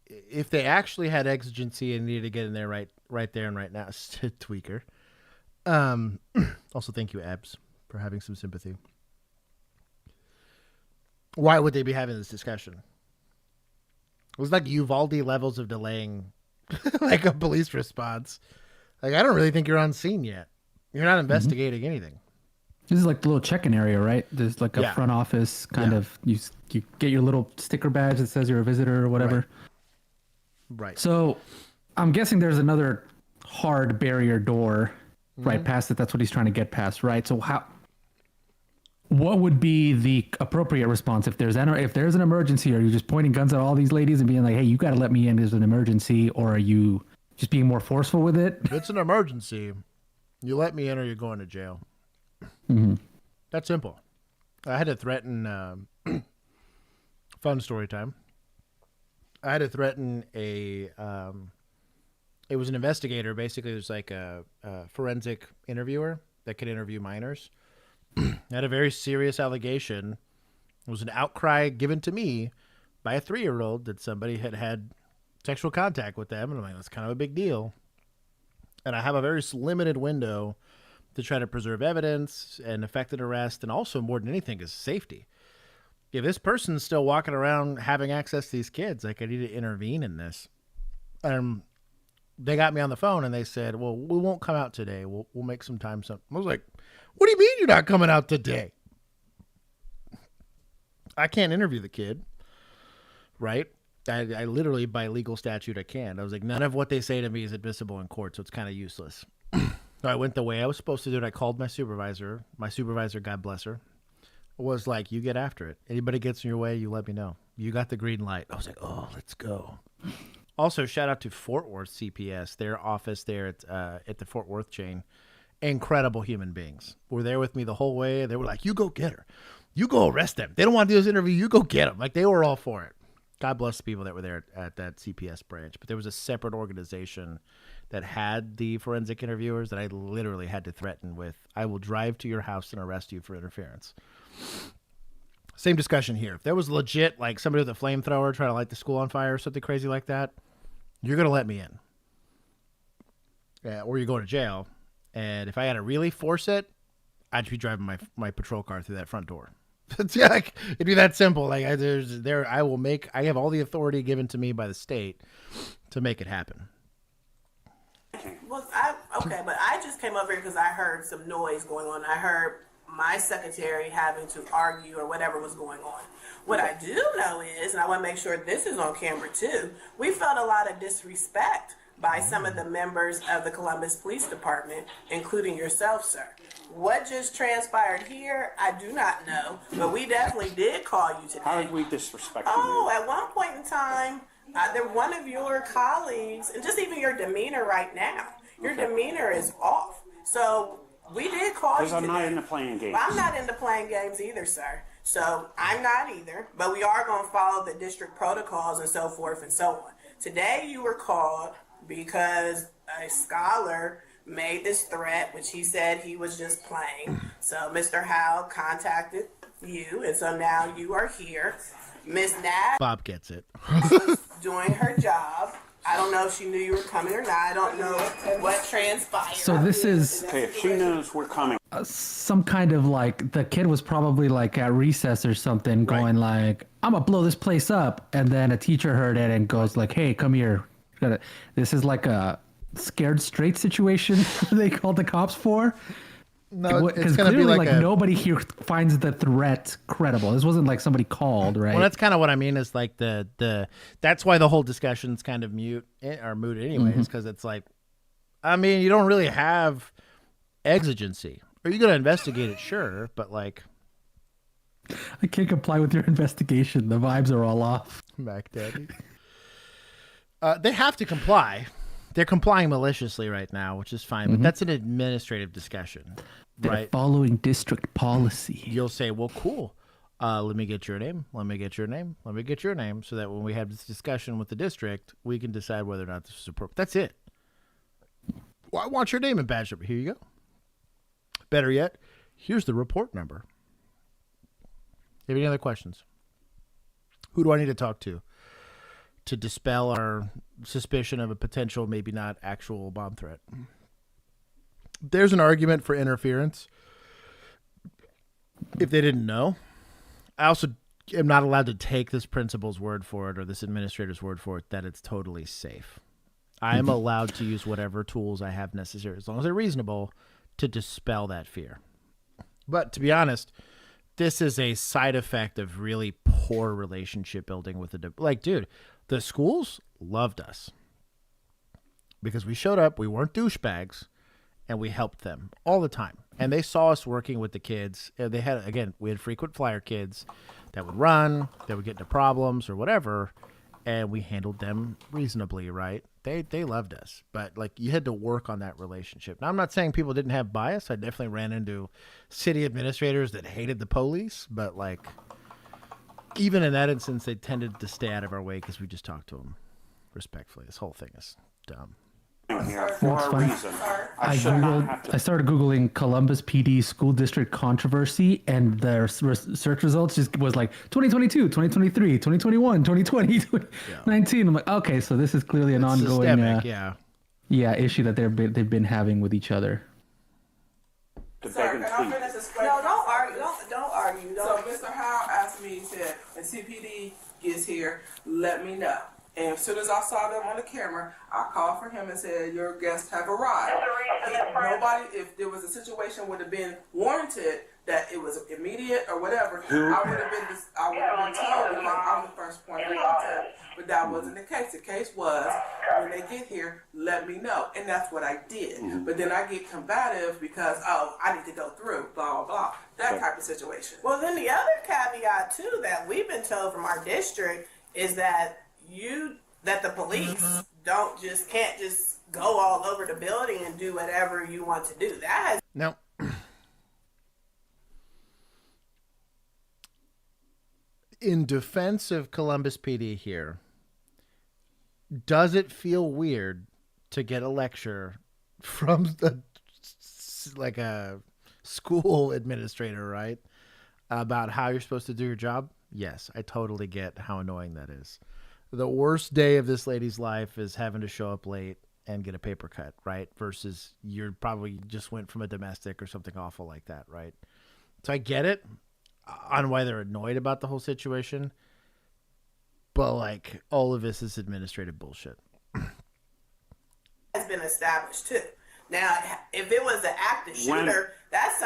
if they actually had exigency and needed to get in there right there and right now, tweaker. Also, thank you, Abs, for having some sympathy. Why would they be having this discussion? It was like Uvalde levels of delaying like a police response. Like, I don't really think you're on scene yet. You're not investigating anything.
This is like the little check-in area, right? There's like a front office kind of, you get your little sticker badge that says you're a visitor or whatever.
Right.
So I'm guessing there's another hard barrier door right past it. That's what he's trying to get past, right? So what would be the appropriate response if there's an emergency? Are you just pointing guns at all these ladies and being like, hey, you got to let me in, there's an emergency? Or are you just being more forceful with it?
If it's an emergency, you let me in or you're going to jail. That's simple. I had to threaten fun story time. I had to threaten it was an investigator. Basically, it was like a forensic interviewer that could interview minors. Had a very serious allegation. It was an outcry given to me by a 3-year-old that somebody had sexual contact with them. And I'm like, that's kind of a big deal. And I have a very limited window to try to preserve evidence and effect an arrest, and also more than anything is safety. If this person's still walking around having access to these kids, like, I need to intervene in this. They got me on the phone and they said, well, we won't come out today. We'll make some time. I was like, what do you mean you're not coming out today? I can't interview the kid, right? I literally, by legal statute, I can't. I was like, none of what they say to me is admissible in court, so it's kind of useless. So I went the way I was supposed to do it. I called my supervisor. My supervisor, God bless her, was like, you get after it. Anybody gets in your way, you let me know. You got the green light. I was like, oh, let's go. Also, shout out to Fort Worth CPS, their office there at the Fort Worth chain. Incredible human beings. Were there with me the whole way. They were like, you go get her. You go arrest them. They don't want to do this interview. You go get them. Like, they were all for it. God bless the people that were there at that CPS branch. But there was a separate organization that had the forensic interviewers that I literally had to threaten with, I will drive to your house and arrest you for interference. Same discussion here. If there was legit, like, somebody with a flamethrower trying to light the school on fire or something crazy like that, you're going to let me in. Yeah, or you go to jail. And if I had to really force it, I'd be driving my patrol car through that front door. It's like, it'd be that simple. Like, I have all the authority given to me by the state to make it happen.
Well, but I just came over here because I heard some noise going on. I heard my secretary having to argue or whatever was going on. What I do know is, and I want to make sure this is on camera too, we felt a lot of disrespect by some of the members of the Columbus Police Department, including yourself, sir. What just transpired here, I do not know, but we definitely did call you today.
How did we disrespect you?
Oh, at one point in time, one of your colleagues, and just even your demeanor right now, your demeanor is off. So we did call you
today. Because I'm not into playing games.
I'm not into playing games either, sir. So I'm not either, but we are going to follow the district protocols and so forth and so on. Today you were called because a scholar made this threat, which he said he was just playing. So Mr. Howe contacted you, and so now you are here. Miss Nat
Bob gets it.
doing her job. I don't know if she knew you were coming or not. I don't know what transpired.
So this is...
Okay, if she knows we're coming.
Some kind of, like, the kid was probably like at recess or something going like, I'm gonna blow this place up. And then a teacher heard it and goes like, hey, come here. This is like a scared straight situation they called the cops for.
No,
because
it's gonna
clearly
be like
nobody here finds the threat credible. This wasn't like somebody called, right?
Well, that's kind of what I mean. Is like that's why the whole discussion's kind of moot anyways, because it's like, I mean, you don't really have exigency. Are you gonna investigate it? Sure, but like,
I can't comply with your investigation. The vibes are all off.
Mac Daddy. They have to comply. They're complying maliciously right now, which is fine, but that's an administrative discussion,
They're
right?
following district policy.
You'll say, well, cool. Let me get your name. Let me get your name. Let me get your name so that when we have this discussion with the district, we can decide whether or not this is appropriate. That's it. Well, I want your name and badge number. Here you go. Better yet, here's the report number. Have any other questions? Who do I need to talk to dispel our suspicion of a potential, maybe not actual bomb threat? There's an argument for interference. If they didn't know, I also am not allowed to take this principal's word for it or this administrator's word for it that it's totally safe. I am allowed to use whatever tools I have necessary, as long as they're reasonable, to dispel that fear. But to be honest, this is a side effect of really poor relationship building with dude, the schools loved us because we showed up, we weren't douchebags, and we helped them all the time. And they saw us working with the kids. And we had frequent flyer kids that would run, that would get into problems or whatever, and we handled them reasonably, right? They loved us, but like you had to work on that relationship. Now, I'm not saying people didn't have bias. I definitely ran into city administrators that hated the police, but like even in that instance, they tended to stay out of our way because we just talked to them respectfully. This whole thing is dumb.
For a reason.
I started Googling Columbus PD school district controversy, and the search results just was like 2022, 2023, 2021, 2020, 2019. I'm like, okay, so this is clearly an ongoing issue that they've been having with each other.
Sir, can I finish this question? No, don't argue. Don't argue. So Mr. Howe asked me, he said, when CPD gets here, let me know. And as soon as I saw them on the camera, I called for him and said, your guests have arrived. If there was a situation would have been warranted that it was immediate or whatever, I would have been told because I'm the first point of contact. But that wasn't the case. The case was, when they get here, let me know. And that's what I did. But then I get combative because, I need to go through, blah, blah, blah. That type of situation.
Well, then the other caveat, too, that we've been told from our district is that the police can't just go all over the building and do whatever you want to do.
Now, in defense of Columbus PD here, does it feel weird to get a lecture from a school administrator, right, about how you're supposed to do your job? Yes, I totally get how annoying that is. The worst day of this lady's life is having to show up late and get a paper cut, right? Versus you're probably just went from a domestic or something awful like that, right? So I get it on why they're annoyed about the whole situation. But like all of this is administrative bullshit.
Has been established too. Now, if it was an active shooter, that's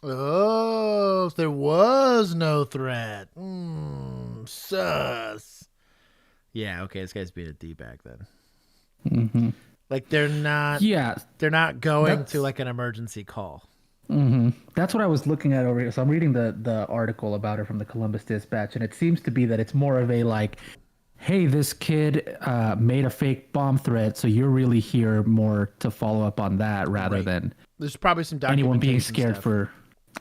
Oh, there was no threat. Sus. Yeah, okay, this guy's being a D-bag then.
Mm-hmm.
Like they're not going to like an emergency call.
Mm-hmm. That's what I was looking at over here. So I'm reading the article about it from the Columbus Dispatch, and it seems to be that it's more of a like, hey, this kid made a fake bomb threat, so you're really here more to follow up on that rather than
there's probably some
anyone being
documentation
scared
stuff.
for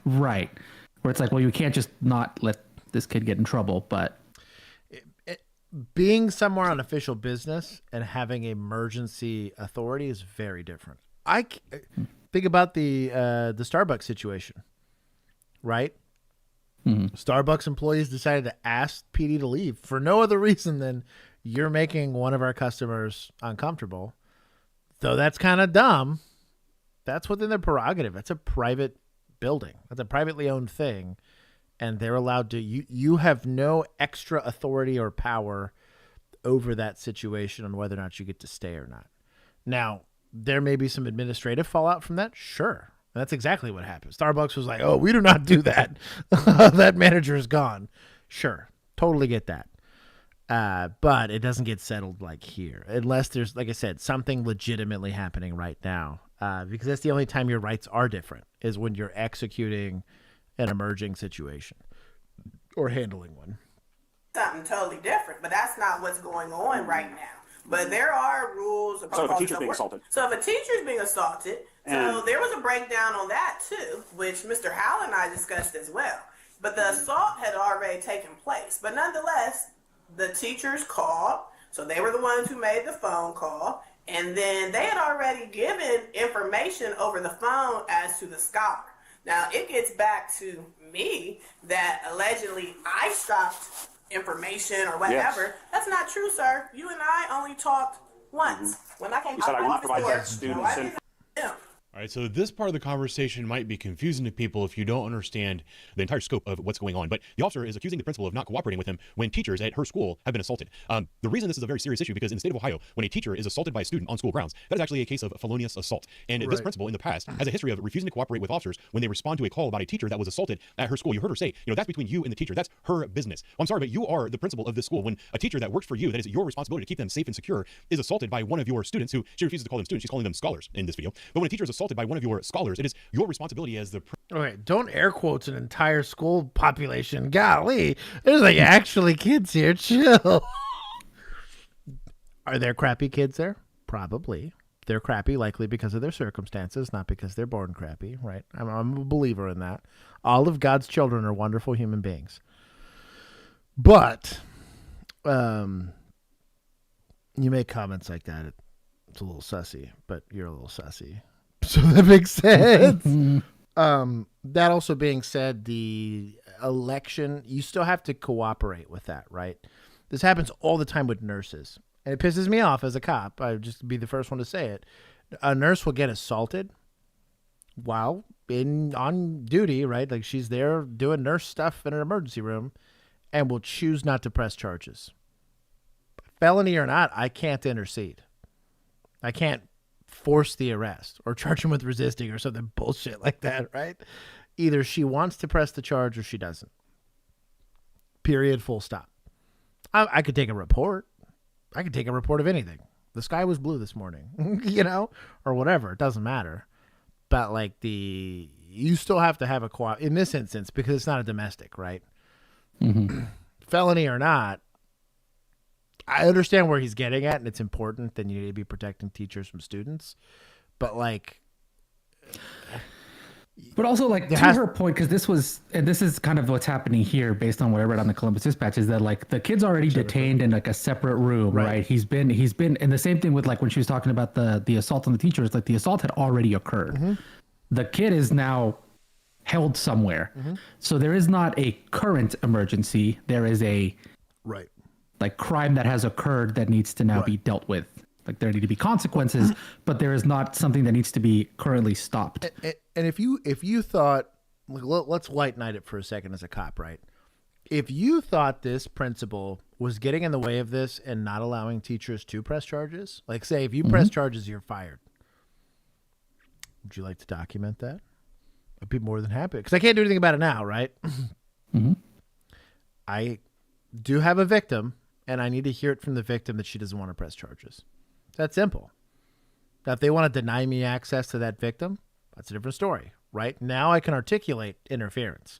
right. Where it's like, well, you can't just not let this kid get in trouble, but
being somewhere on official business and having emergency authority is very different. I think about the Starbucks situation, right?
Mm-hmm.
Starbucks employees decided to ask PD to leave for no other reason than you're making one of our customers uncomfortable. Though that's kind of dumb. That's within their prerogative. That's a private building. That's a privately owned thing. And they're allowed to, you have no extra authority or power over that situation on whether or not you get to stay or not. Now, there may be some administrative fallout from that. Sure. And that's exactly what happened. Starbucks was like, oh, we do not do that. That manager is gone. Sure. Totally get that. But it doesn't get settled like here unless there's, like I said, something legitimately happening right now. Because that's the only time your rights are different is when you're executing an emerging situation or handling one.
Something totally different, but that's not what's going on right now. But there are rules.
So if a teacher's being assaulted.
So if a teacher's being assaulted, so there was a breakdown on that too, which Mr. Howell and I discussed as well. But the assault had already taken place. But nonetheless, the teachers called, so they were the ones who made the phone call, and then they had already given information over the phone as to the scholar. Now, it gets back to me that allegedly I stopped information or whatever. Yes. That's not true, sir. You and I only talked once. When I came
you said I will not provide that students.
All right, so this part of the conversation might be confusing to people if you don't understand the entire scope of what's going on. But the officer is accusing the principal of not cooperating with him when teachers at her school have been assaulted. The reason this is a very serious issue because in the state of Ohio, when a teacher is assaulted by a student on school grounds, that is actually a case of felonious assault. And this principal in the past has a history of refusing to cooperate with officers when they respond to a call about a teacher that was assaulted at her school. You heard her say, that's between you and the teacher. That's her business. Well, I'm sorry, but you are the principal of this school. When a teacher that works for you, that is your responsibility to keep them safe and secure, is assaulted by one of your students who she refuses to call them students. She's calling them scholars in this video. But when a teacher is assaulted by one of your scholars, it is your responsibility as the...
Okay, don't air quotes an entire school population. Golly, there's like actually kids here. Chill. Are there crappy kids there? Probably. They're crappy likely because of their circumstances, not because they're born crappy, right? I'm a believer in that. All of God's children are wonderful human beings. But you make comments like that. It's a little sussy, but you're a little sussy. So that makes sense. That also being said, the election, you still have to cooperate with that, right? This happens all the time with nurses. And it pisses me off as a cop. I just be the first one to say it. A nurse will get assaulted while on duty, right? Like she's there doing nurse stuff in an emergency room and will choose not to press charges. Felony or not, I can't intercede. I can't force the arrest or charge him with resisting or something bullshit like that, right? Either she wants to press the charge or she doesn't. Period, full stop. I could take a report. I could take a report of anything. The sky was blue this morning, or whatever. It doesn't matter. But like you still have to have in this instance, because it's not a domestic, right? Mm-hmm. Felony or not, I understand where he's getting at, and it's important that you need to be protecting teachers from students. But
but also to her point, because this is kind of what's happening here based on what I read on the Columbus Dispatch, is that the kid's already detained in a separate room, right? He's been, and the same thing with when she was talking about the assault on the teachers, the assault had already occurred. Mm-hmm. The kid is now held somewhere. Mm-hmm. So there is not a current emergency. There is a crime that has occurred that needs to now be dealt with. There need to be consequences, but there is not something that needs to be currently stopped.
And if you thought, let's white knight it for a second as a cop, right? If you thought this principal was getting in the way of this and not allowing teachers to press charges, say if you press charges, you're fired. Would you like to document that? I'd be more than happy, because I can't do anything about it now, right? Mm-hmm. I do have a victim, and I need to hear it from the victim that she doesn't want to press charges. That's simple. Now, if they want to deny me access to that victim, that's a different story, right? Now I can articulate interference.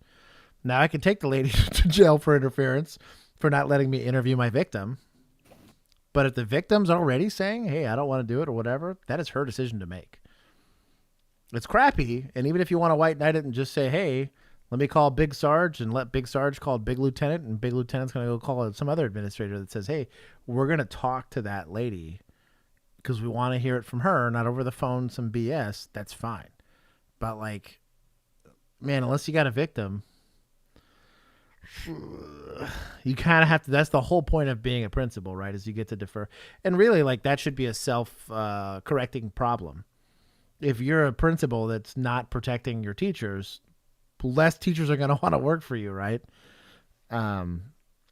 Now I can take the lady to jail for interference for not letting me interview my victim. But if the victim's already saying, hey, I don't want to do it or whatever, that is her decision to make. It's crappy. And even if you want to white knight it and just say, hey, let me call Big Sarge and let Big Sarge call Big Lieutenant, and Big Lieutenant's going to go call some other administrator that says, hey, we're going to talk to that lady because we want to hear it from her, not over the phone, some BS, that's fine. But man, unless you got a victim, you kind of have to, that's the whole point of being a principal, right? Is you get to defer. And really that should be a self-correcting problem. if you're a principal that's not protecting your teachers, less teachers are going to want to work for you, right? I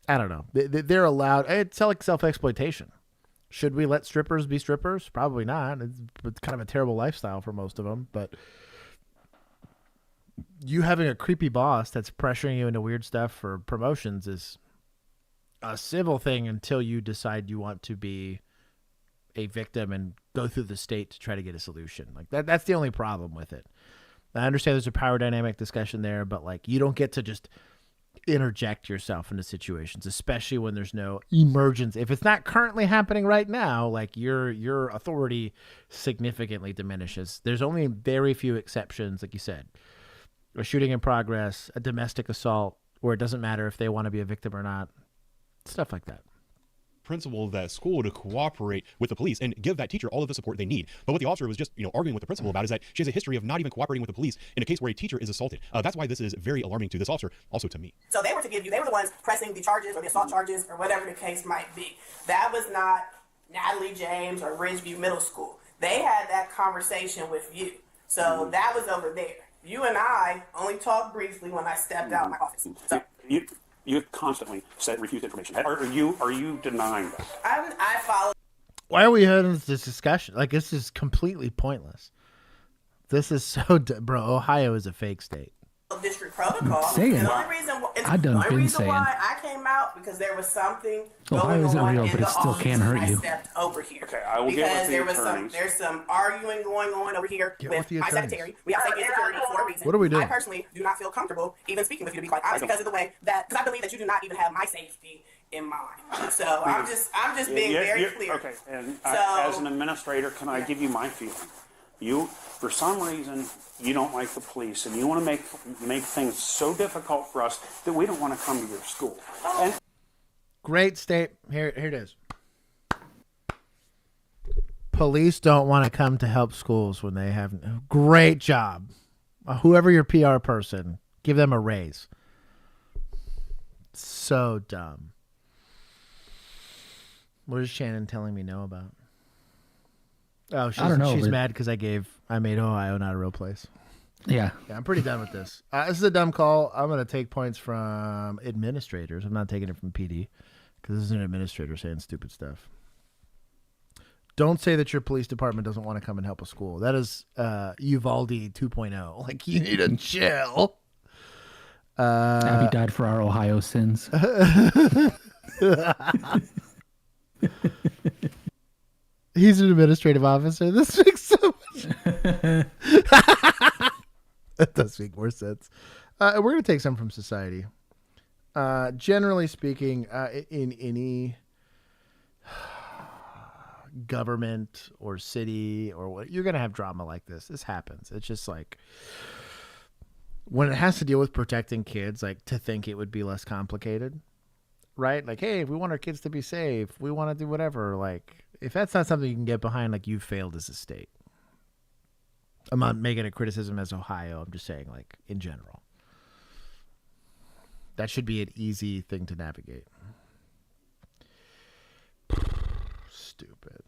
don't know. They're allowed. It's like self-exploitation. Should we let strippers be strippers? Probably not. It's kind of a terrible lifestyle for most of them. But you having a creepy boss that's pressuring you into weird stuff for promotions is a civil thing until you decide you want to be a victim and go through the state to try to get a solution. Like that's the only problem with it. I understand there's a power dynamic discussion there, but like you don't get to just interject yourself into situations, especially when there's no emergence. If it's not currently happening right now, like your authority significantly diminishes. There's only very few exceptions, like you said. A shooting in progress, a domestic assault, where it doesn't matter if they want to be a victim or not. Stuff like that.
Principal of that school to cooperate with the police and give that teacher all of the support they need. But what the officer was just, arguing with the principal about is that she has a history of not even cooperating with the police in a case where a teacher is assaulted. That's why this is very alarming to this officer, also to me.
So they were the ones pressing the charges or the assault charges or whatever the case might be. That was not Natalie James or Ridgeview Middle School. They had that conversation with you. So that was over there. You and I only talked briefly when I stepped out of my office. So
You constantly said refused information. Are you denying that?
I follow.
Why are we having this discussion? Like, this is completely pointless. This is so... Bro, Ohio is a fake state.
District protocol.
Saying.
And the only reason, why I came out because there was something
Ohio isn't real, but it still can hurt you.
I stepped over here.
Okay, I will get with the attorneys.
There's some arguing going on over here with my secretary. We have safety and security for a reason.
What are we doing?
I personally do not feel comfortable even speaking with you, to be quite honest, because of the way that, because I believe that you do not even have my safety in mind. So I'm just being very clear.
Okay, and as an administrator, can I give you my feeling? You, for some reason, you don't like the police, and you want to make things so difficult for us that we don't want to come to your school. And
great state. Here it is. Police don't want to come to help schools when they have... Great job. Whoever your PR person, give them a raise. So dumb. What is Shannon telling me no about? Oh,
I don't know,
she's
but...
mad because I made Ohio not a real place.
Yeah,
I'm pretty done with this. This is a dumb call. I'm going to take points from administrators. I'm not taking it from PD because this is an administrator saying stupid stuff. Don't say that your police department doesn't want to come and help a school. That is Uvalde 2.0. Like, you need a chill.
Abby died for our Ohio sins.
He's an administrative officer. This makes so much. That does make more sense. We're going to take some from society. Generally speaking, in any government or city or what, you're going to have drama like this. This happens. It's just like when it has to deal with protecting kids, like to think it would be less complicated, right? Like, hey, if we want our kids to be safe, we want to do whatever. Like, if that's not something you can get behind, like, you've failed as a state. I'm not making a criticism as Ohio. I'm just saying, like, in general. That should be an easy thing to navigate. Stupid.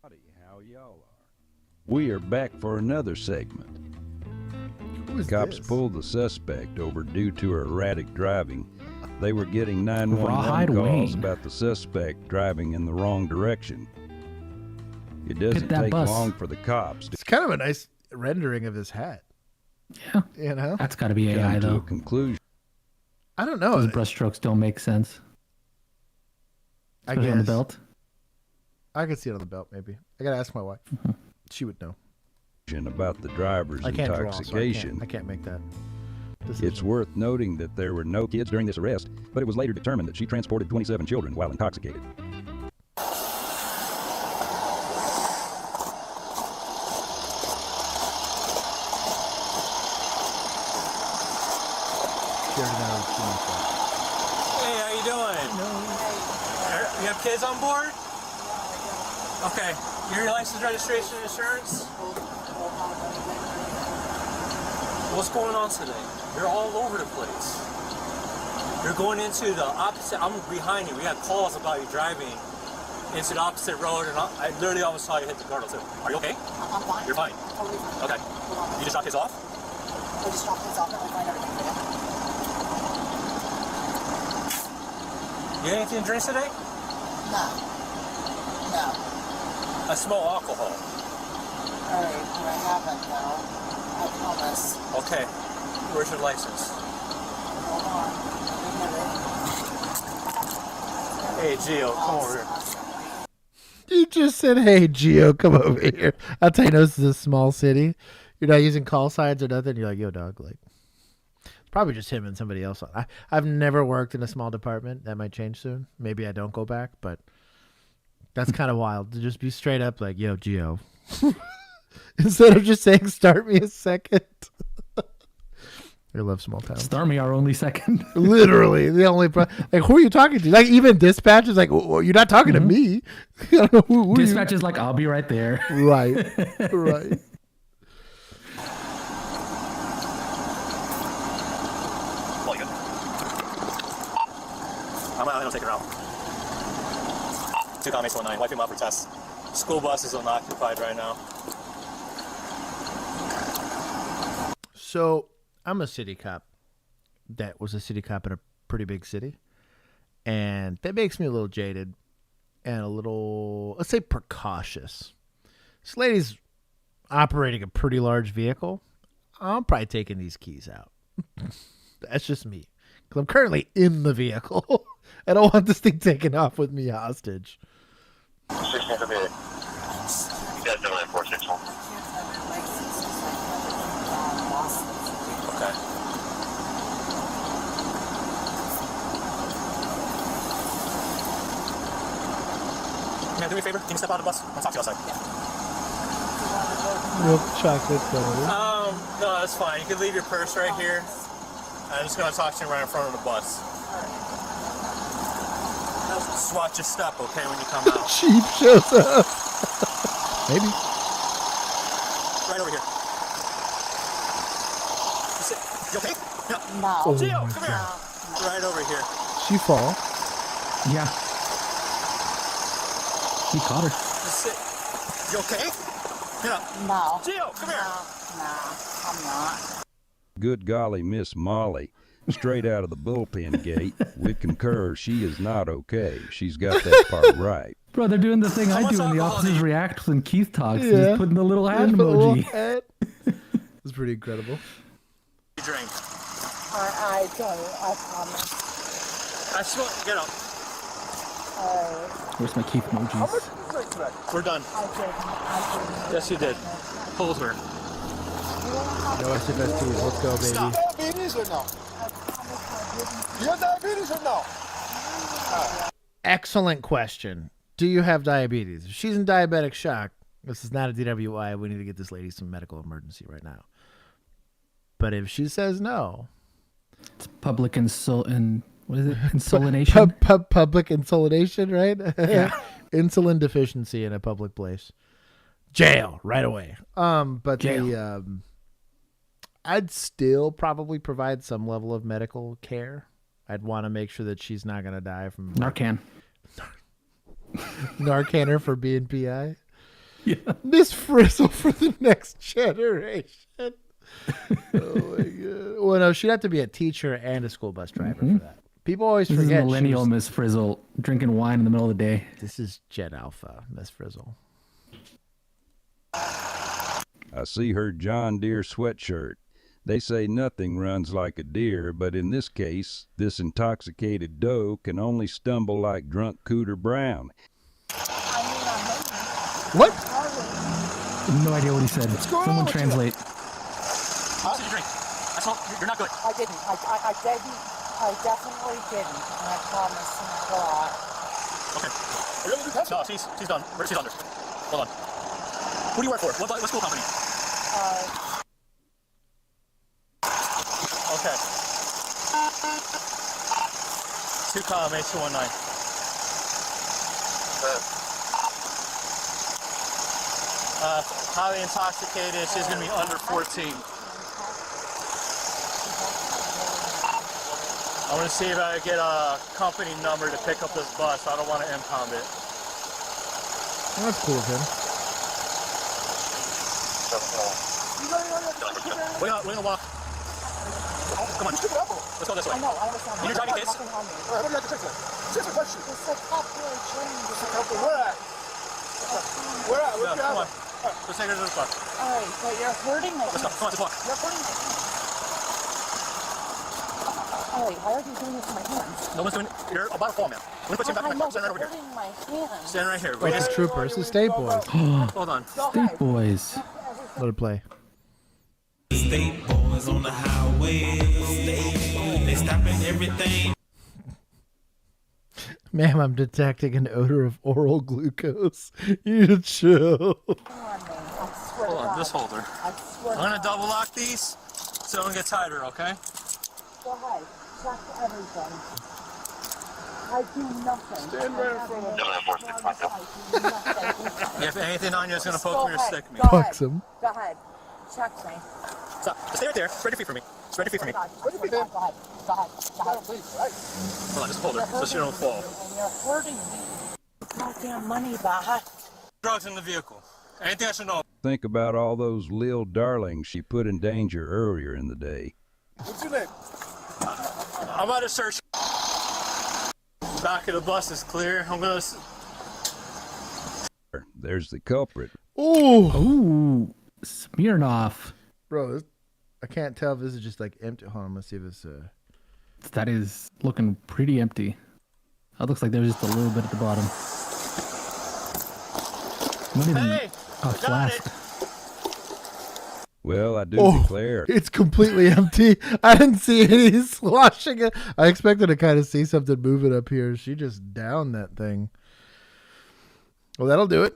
Howdy, how y'all are? We are back for another segment. Cops pulled the suspect over due to erratic driving. They were getting 911 calls about the suspect driving in the wrong direction. It doesn't take long for the cops to...
It's kind of a nice rendering of his hat.
Yeah.
You know?
That's got to be AI, though.
Conclusion.
I don't know.
Those brushstrokes don't make sense.
I guess.
On the belt?
I could see it on the belt, maybe. I got to ask my wife.
Mm-hmm.
She would know.
About the driver's intoxication.
Draw, so I can't make that decision.
It's worth noting that there were no kids during this arrest, but it was later determined that she transported 27 children while intoxicated.
Hey, how you doing? You have kids on board? Okay. Your license, registration, and insurance? What's going on today? You're all over the place. You're going into the opposite. I'm behind you. We got calls about you driving into the opposite road, and I literally almost saw you hit the guardrail too. Are you okay?
I'm fine.
You're fine.
Totally fine.
Okay. You just dropped his off?
I just dropped his off and I find everything for you.
You had anything to drink today?
No. No.
I smell alcohol.
Alright, I haven't now. I promise.
Okay. Where's your license?
Hold on.
Hey, Gio, come over here.
You just said, hey, Gio, come over here. I'll tell you, no, this is a small city. You're not using call signs or nothing. You're like, yo, dog, like, it's probably just him and somebody else. I've never worked in a small department. That might change soon. Maybe I don't go back, but that's kind of wild to just be straight up like, yo, Gio. Instead of just saying, start me a second. I love small towns.
Start me our only second.
Literally, the only like, who are you talking to? Like, even dispatch is like, well, you're not talking to me. I don't know who
Dispatch is like, I'll be right there.
Right, right.
Well, you good. I'm gonna take her out. 2 comments 19, wipe him out for tests. School bus is unoccupied right now.
So I'm a city cop that was a city cop in a pretty big city. And that makes me a little jaded and a little, let's say, precautious. This lady's operating a pretty large vehicle. I'm probably taking these keys out. That's just me. Because I'm currently in the vehicle. I don't want this thing taken off with me hostage.
Okay. Man, do me a favor. Can you step out of the bus? I'll talk to you outside.
Milk chocolate butter.
No, that's fine. You can leave your purse right here. I'm just gonna talk to you right in front of the bus. Just watch your step, okay, when you come out.
Chief shows up. Maybe.
Right over here. You okay?
No.
Oh,
Gio,
my
come here.
God.
Right over here.
She fall.
Yeah. He caught her.
Just sit. You okay? Get up.
No.
Gio, come here.
No, I'm not.
Good golly, Miss Molly. Straight out of the bullpen gate, we concur she is not okay. She's got that part right.
Bro, they're doing the thing I do when the officers react when Keith talks.
Yeah.
He's putting the little hand emoji.
It's pretty incredible.
Drink.
I don't. I promise.
I swear. Get up.
Where's my Keith emojis?
We're done.
I didn't.
Yes, you did. Hold her.
No SFSTs. Let's go, baby.
Stop.
Diabetes or no? You have diabetes or no?
Excellent question. Do you have diabetes? If she's in diabetic shock, this is not a DWI. We need to get this lady some medical emergency right now. But if she says no,
it's public what is it? Insulination?
Public insulination, right?
Yeah.
Insulin deficiency in a public place. Jail right away. But
Jail.
I'd still probably provide some level of medical care. I'd want to make sure that she's not going to die from
Narcan.
Narcan her for being PI.
Yeah.
Miss Frizzle for the next generation. Oh my God. Well, no, she'd have to be a teacher and a school bus driver for that. People always
This
forget.
is millennial Miss Frizzle drinking wine in the middle of the day.
This is Gen Alpha, Miss Frizzle.
I see her John Deere sweatshirt. They say nothing runs like a deer, but in this case, this intoxicated doe can only stumble like drunk Cooter Brown.
What?
No idea what he said. Someone translate.
What's your drink? I saw you're not good.
I didn't. I didn't. I definitely didn't. And I promise. And I God.
Okay. No, she's done. She's under. Hold on. Who do you work for? What school company? Okay. 2 comments, 219. Highly intoxicated. She's going to be under 14. I'm going to see if I can get a company number to pick up this bus. I don't want to impound it.
That's cool of him.
We're gonna walk. Come on. Let's go this way.
I know, I understand.
You're driving kids?
All right, what do you have to check for? Check for question. It's like copyright training. Where at? Where at? Where
come on. Let's take her to the car.
All right, but you're hurting my
Let's go. Come on, let's walk.
You're hurting my hands. All right, why are you doing this to my hands?
No one's doing it. You're about to fall, man. I'm gonna put you back in my car. Stand right over here.
Hurting my hands.
Stand right here.
Oh, it's Troopers. It's State Boys.
Hold on.
State Boys.
Let it play.
State boys on the highway. They stopping everything.
Ma'am, I'm detecting an odor of oral glucose. You need to chill.
Hold on, this holder. I'm gonna double lock these so it don't get tighter, okay?
Go ahead. Check everything. I do nothing.
Stand right in front of me. If anything on you is gonna poke me or stick me.
Fucks him.
Go ahead. Check me.
Stop. Just stay right there. Spread your feet for me. Spread your feet for me.
Go ahead. Go ahead. Go ahead.
Hold on, just hold her so she don't fall.
And you're hurting me. Goddamn money back.
Drugs in the vehicle. Anything I should know?
Think about all those lil darlings she put in danger earlier in the day.
What's your name? I'm about to search. Back of the bus is clear. I'm gonna.
There's the culprit.
Ooh, Smirnoff.
Bro, I can't tell if this is just like empty. Hold on, let's see if it's
That is looking pretty empty. That looks like there's just a little bit at the bottom. Not even a flask.
Well, I do declare.
It's completely empty. I didn't see any sloshing it. I expected to kind of see something moving up here. She just downed that thing. Well, that'll do it.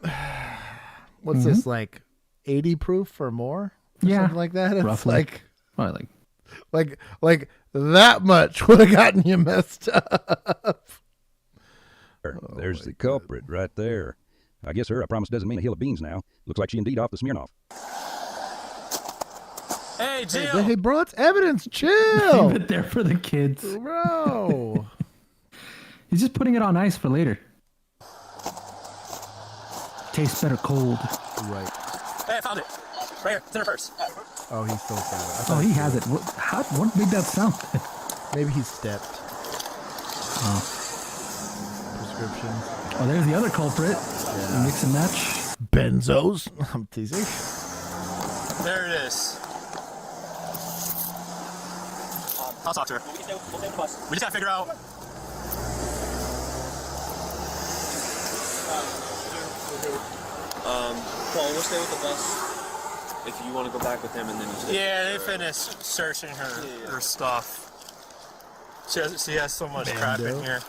What's this, like 80 proof or more? Or something like that? It's
roughly.
like that much would have gotten you messed up.
There's the culprit right there. I guess her I promise doesn't mean a hill of beans now. Looks like she indeed off the Smirnoff.
Hey, Jill.
Hey, bro, it's evidence. Chill.
Leave it there for the kids.
Bro.
He's just putting it on ice for later. Tastes better cold.
Right.
Hey, I found it. Right here. It's in her purse.
Oh, he's still sad.
Oh, he has it. What made that sound?
Maybe he stepped.
Oh.
Prescription.
Oh, there's the other culprit. Yeah. Mix and match.
Benzos. I'm teasing.
There it is. I'll talk to her. We just gotta figure out.
Paul, we'll stay with the bus. If you want to go back with him, and then you stay.
Yeah, they finished searching her stuff. She has so much crap in here.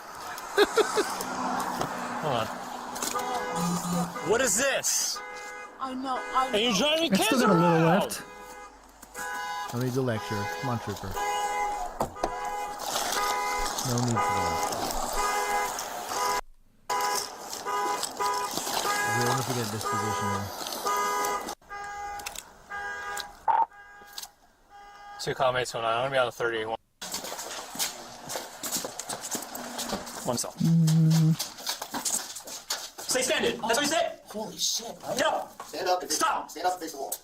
Hold on. What is this?
I know.
And you're driving
I
kids
still got a little left.
No need to lecture. Come on, Trooper. No need for that. I wonder if we get disposition here.
Two comments on. I'm gonna be on the 31. One cell. Stay standing. That's what you said.
Holy shit.
Get up.
Stand up.
Stop.
Stand up and face the wall.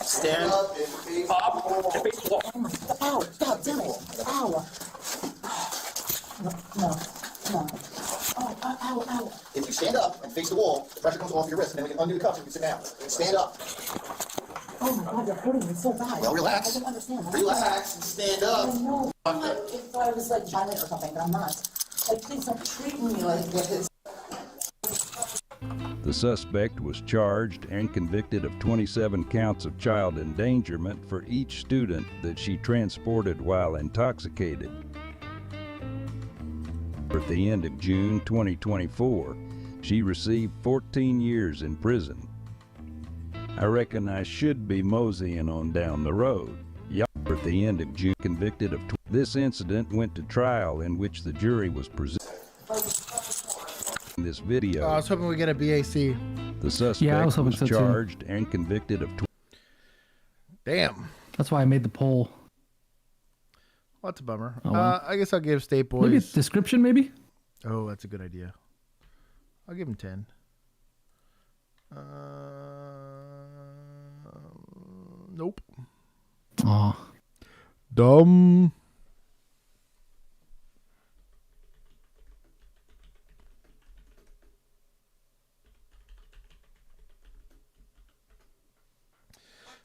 Stand up and face the wall.
Ow, God damn it. Ow. No. Ow.
If you stand up and face the wall, the pressure comes off your wrist, and then we can undo the cuffs and you can sit down. Stand up.
Oh my God, you're hurting me so bad.
Well, relax.
I don't understand.
Relax and stand up.
I know. If I was like violent or something, but I'm not. Like, please don't treat me like this.
The suspect was charged and convicted of 27 counts of child endangerment for each student that she transported while intoxicated. At the end of June 2024, she received 14 years in prison. I reckon I should be moseying on down the road. At the end of June, convicted of this incident went to trial in which the jury was presented. In this video,
I was hoping we get a BAC.
the suspect was charged and convicted of.
Damn.
That's why I made the poll.
Well, that's a bummer.
Oh, well.
I guess I'll give State Boys.
Maybe description, maybe?
Oh, that's a good idea. I'll give him 10. Nope.
Aw.
Dumb.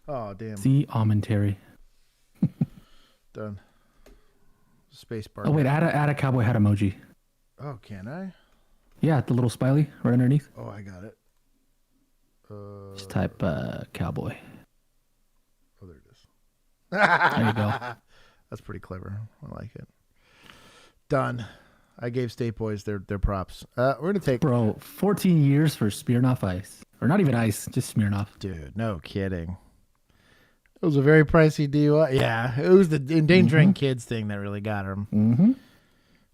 Oh, damn.
See, commentary.
Done. Space bar.
Oh, wait, add a cowboy hat emoji.
Oh, can I?
Yeah, the little smiley right underneath.
Oh, I got it.
Just type cowboy.
Oh, there it is.
There you go.
That's pretty clever. I like it. Done. I gave State Boys their props. We're going to take...
Bro, 14 years for Smirnoff Ice. Or not even ice, just Smirnoff.
Dude, no kidding. It was a very pricey DUI. Yeah, it was the endangering kids thing that really got him.
Mm-hmm.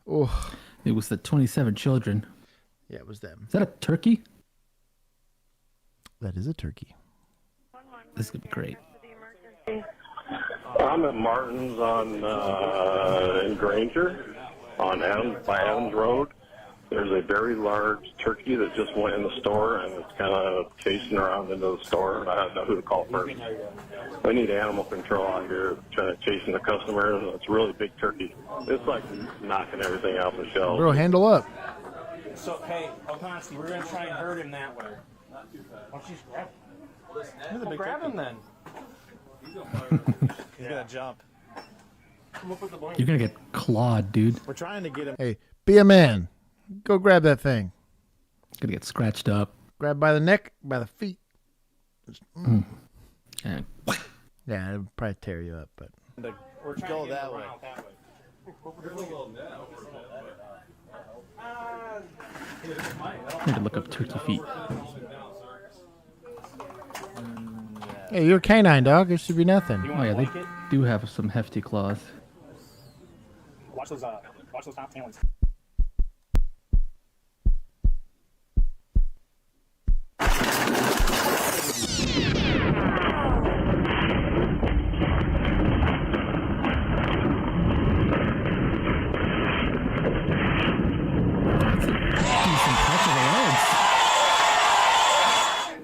Oh,
it was the 27 children.
Yeah, it was them.
Is that a turkey?
That is a turkey.
This is going to be great.
I'm at Martin's in Granger by Adams Road. There's a very large turkey that just went in the store, and it's kind of chasing around into the store, and I don't know who to call first. We need animal control out here trying to chasing the customers. It's a really big turkey. It's like knocking everything out the shelves.
Bro, handle up.
So, hey, O'Connor, we're going to try and herd him that way. Why don't you just grab him? Well, grab him then. He's going to jump.
You're going to get clawed, dude.
We're trying to get him.
Hey, be a man. Go grab that thing.
Going to get scratched up.
Grab by the neck, by the feet.
Yeah,
it'd probably tear you up, but...
We're trying to go that way.
I need to look up turkey feet.
Hey, you're a canine, dog. There should be nothing.
Oh, yeah, they do have some hefty claws.
Watch those top talons.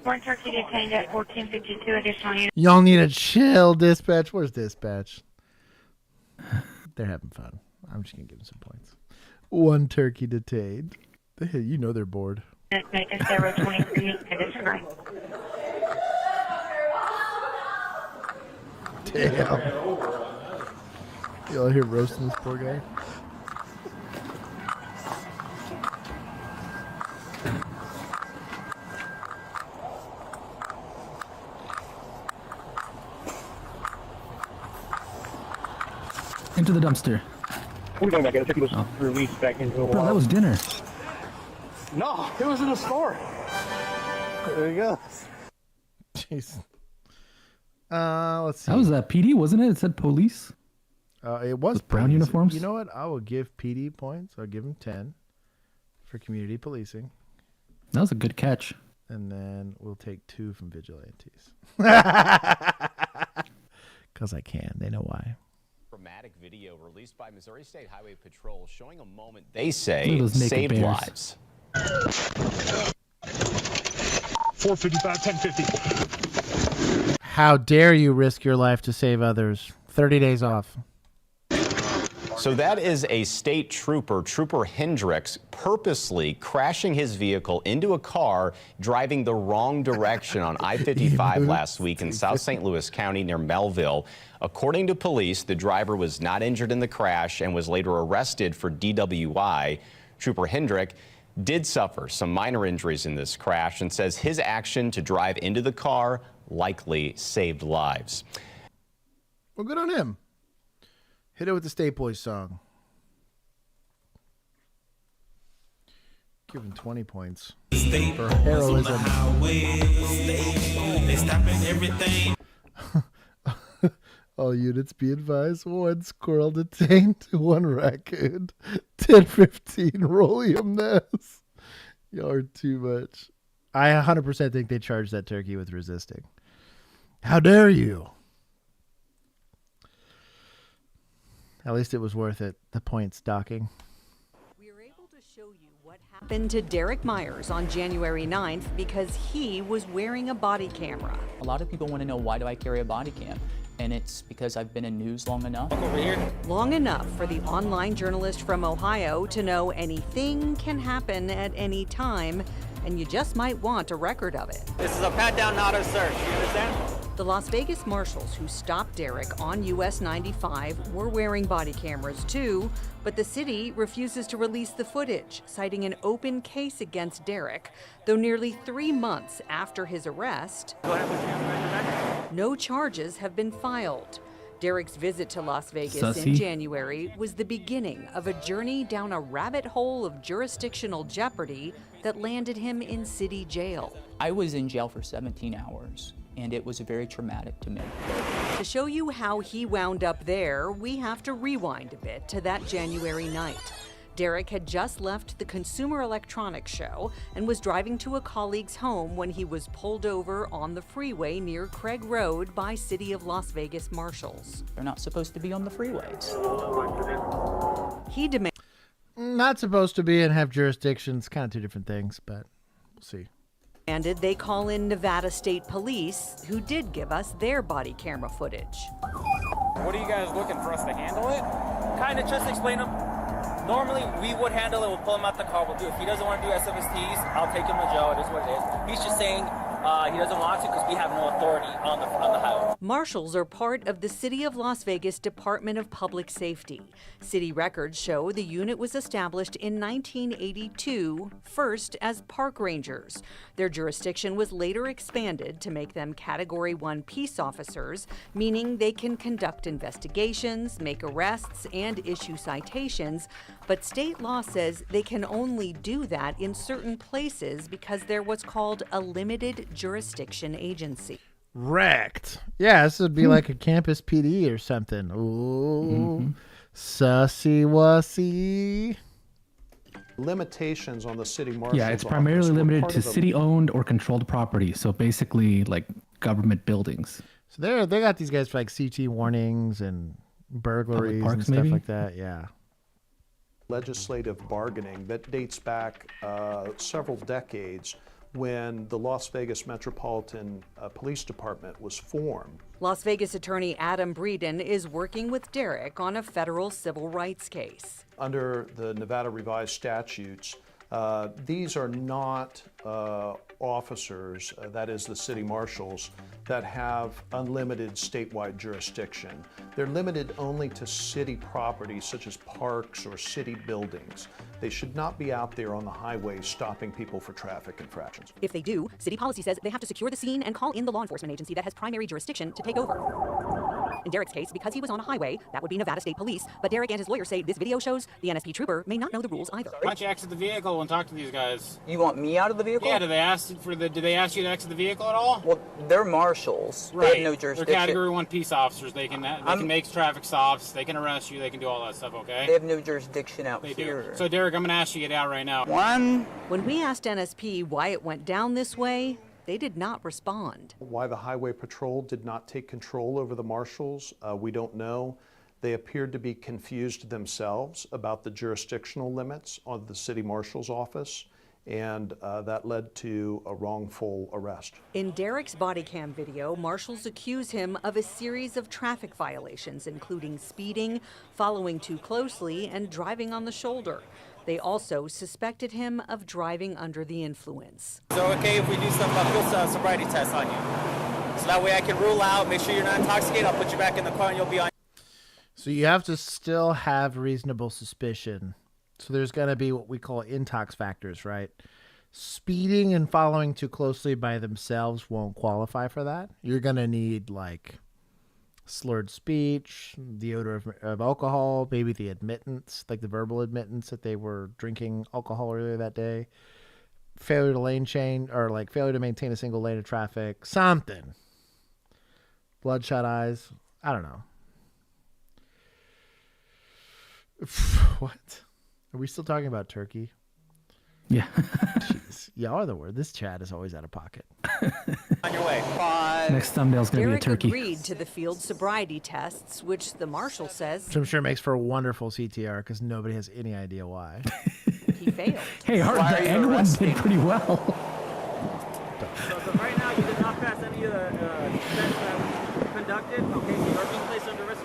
One turkey detained at 1452 additional units.
Y'all need to chill, dispatch. Where's dispatch? They're having fun. I'm just going to give them some points. One turkey detained. You know they're bored.
Nathan 023 condition 9.
Damn. Y'all here roasting this poor guy?
Into the dumpster.
We're going back in. The turkey was released back into the water.
Bro, that was dinner.
No, it was in a store. There you go.
Jeez. Let's see.
That was PD, wasn't it? It said police.
It was
with brown
police.
uniforms.
You know what? I will give PD points. I'll give him 10 for community policing.
That was a good catch.
And then we'll take 2 from vigilantes. Because I can. They know why.
Dramatic video released by Missouri State Highway Patrol showing a moment they say saved lives.
455, 1050.
How dare you risk your life to save others? 30 days off.
So that is a state trooper, Trooper Hendricks, purposely crashing his vehicle into a car driving the wrong direction on I-55 last week in South St. Louis County near Melville. According to police, the driver was not injured in the crash and was later arrested for DWI. Trooper Hendrick did suffer some minor injuries in this crash and says his action to drive into the car likely saved lives.
Well, good on him. Hit it with the State Boys song. Give him 20 points for heroism.
They stopping everything.
All units be advised. 1 squirrel detained, 1 raccoon, 10-15 Rollium Ness. Y'all are too much. I 100% think they charged that turkey with resisting. How dare you? At least it was worth it. The points docking.
We are able to show you
What happened to Derek Myers on January 9th because he was wearing a body camera.
A lot of people want to know, why do I carry a body cam? And it's because I've been in news long enough.
Over here. Long enough for the online journalist from Ohio to know anything can happen at any time, and you just might want a record of it.
This is a pat down, not a search. You understand?
The Las Vegas marshals who stopped Derek on US 95 were wearing body cameras too, but the city refuses to release the footage, citing an open case against Derek, though nearly 3 months after his arrest, no charges have been filed. Derek's visit to Las Vegas in January was the beginning of a journey down a rabbit hole of jurisdictional jeopardy that landed him in city jail.
I was in jail for 17 hours, and it was very traumatic to me.
To show you how he wound up there, we have to rewind a bit to that January night. Derek had just left the Consumer Electronics Show and was driving to a colleague's home when he was pulled over on the freeway near Craig Road by City of Las Vegas marshals.
They're not supposed to be on the freeways.
He demanded...
Not supposed to be and have jurisdictions, kind of two different things, but we'll see.
They call in Nevada State Police, who did give us their body camera footage.
What are you guys looking for us to handle it? Kind of just explain them. Normally, we would handle it. We'll pull him out the car. We'll do it. If he doesn't want to do SFSTs, I'll take him to jail. It is what it is. He's just saying he doesn't want to because we have no authority on the highway.
Marshals are part of the City of Las Vegas Department of Public Safety. City records show the unit was established in 1982, first as park rangers. Their jurisdiction was later expanded to make them Category 1 peace officers, meaning they can conduct investigations, make arrests, and issue citations. But state law says they can only do that in certain places because they're what's called a limited jurisdiction agency.
Wrecked. Yeah, this would be like a campus PD or something. Ooh, sussy wussy.
Limitations on the city marshals.
Yeah, it's primarily limited to city-owned or controlled property. So basically, like government buildings.
So they got these guys for like CT warnings and burglaries and stuff like that. Yeah.
Legislative bargaining that dates back several decades when the Las Vegas Metropolitan Police Department was formed.
Las Vegas attorney Adam Breeden is working with Derek on a federal civil rights case.
Under the Nevada revised statutes, these are not officers, that is the city marshals, that have unlimited statewide jurisdiction. They're limited only to city properties such as parks or city buildings. They should not be out there on the highway stopping people for traffic infractions.
If they do, city policy says they have to secure the scene and call in the law enforcement agency that has primary jurisdiction to take over. In Derek's case, because he was on a highway, that would be Nevada State Police, but Derek and his lawyer say this video shows the NSP trooper may not know the rules either.
Why don't you exit the vehicle and talk to these guys?
You want me out of the vehicle?
Yeah, did they ask you to exit the vehicle at all?
Well, they're marshals.
Right.
They have no jurisdiction.
They're Category 1 peace officers. They can make traffic stops. They can arrest you. They can do all that stuff, okay?
They have no jurisdiction out
They
here.
do. So, Derek, I'm going to ask you to get out right now.
When we asked NSP why it went down this way, they did not respond.
Why the Highway Patrol did not take control over the marshals, we don't know. They appeared to be confused themselves about the jurisdictional limits of the city marshal's office, and that led to a wrongful arrest.
In Derek's body cam video, marshals accuse him of a series of traffic violations, including speeding, following too closely, and driving on the shoulder. They also suspected him of driving under the influence.
So okay if we do some field sobriety tests on you? So that way I can rule out, make sure you're not intoxicated, I'll put you back in the car and you'll be on.
So you have to still have reasonable suspicion. So there's going to be what we call intox factors, right? Speeding and following too closely by themselves won't qualify for that. You're going to need like slurred speech, the odor of alcohol, maybe the admittance, like the verbal admittance that they were drinking alcohol earlier that day, failure to lane change, or like failure to maintain a single lane of traffic, something. Bloodshot eyes. I don't know. What? Are we still talking about Turkey?
Yeah.
Jeez. Y'all are the word. This chat is always out of pocket.
On your way.
Next thumbnail's going to be a turkey.
Derek agreed to the field sobriety tests, which the marshal says...
Which I'm sure makes for a wonderful CTR because nobody has any idea why.
he failed.
Hey, our
Why are you
England
arresting?
did pretty well.
So right now, you did not pass any of the tests that were conducted. Okay, so you're being placed under arrest.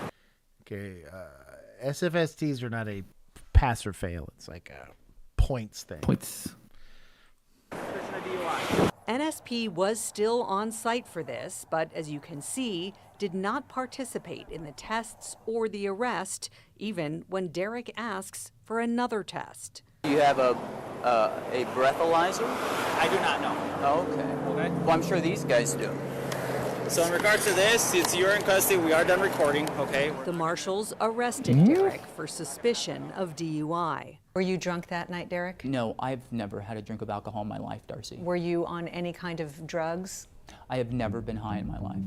Okay, SFSTs are not a pass or fail. It's like a points thing.
Points.
NSP was still on site for this, but as you can see, did not participate in the tests or the arrest, even when Derek asks for another test.
Do you have a breathalyzer?
I do not know.
Oh, okay. Well, I'm sure these guys do.
So in regards to this, since you're in custody, we are done recording, okay?
The marshals arrested Derek for suspicion of DUI.
Were you drunk that night, Derek?
No, I've never had a drink of alcohol in my life, Darcy.
Were you on any kind of drugs?
I have never been high in my life.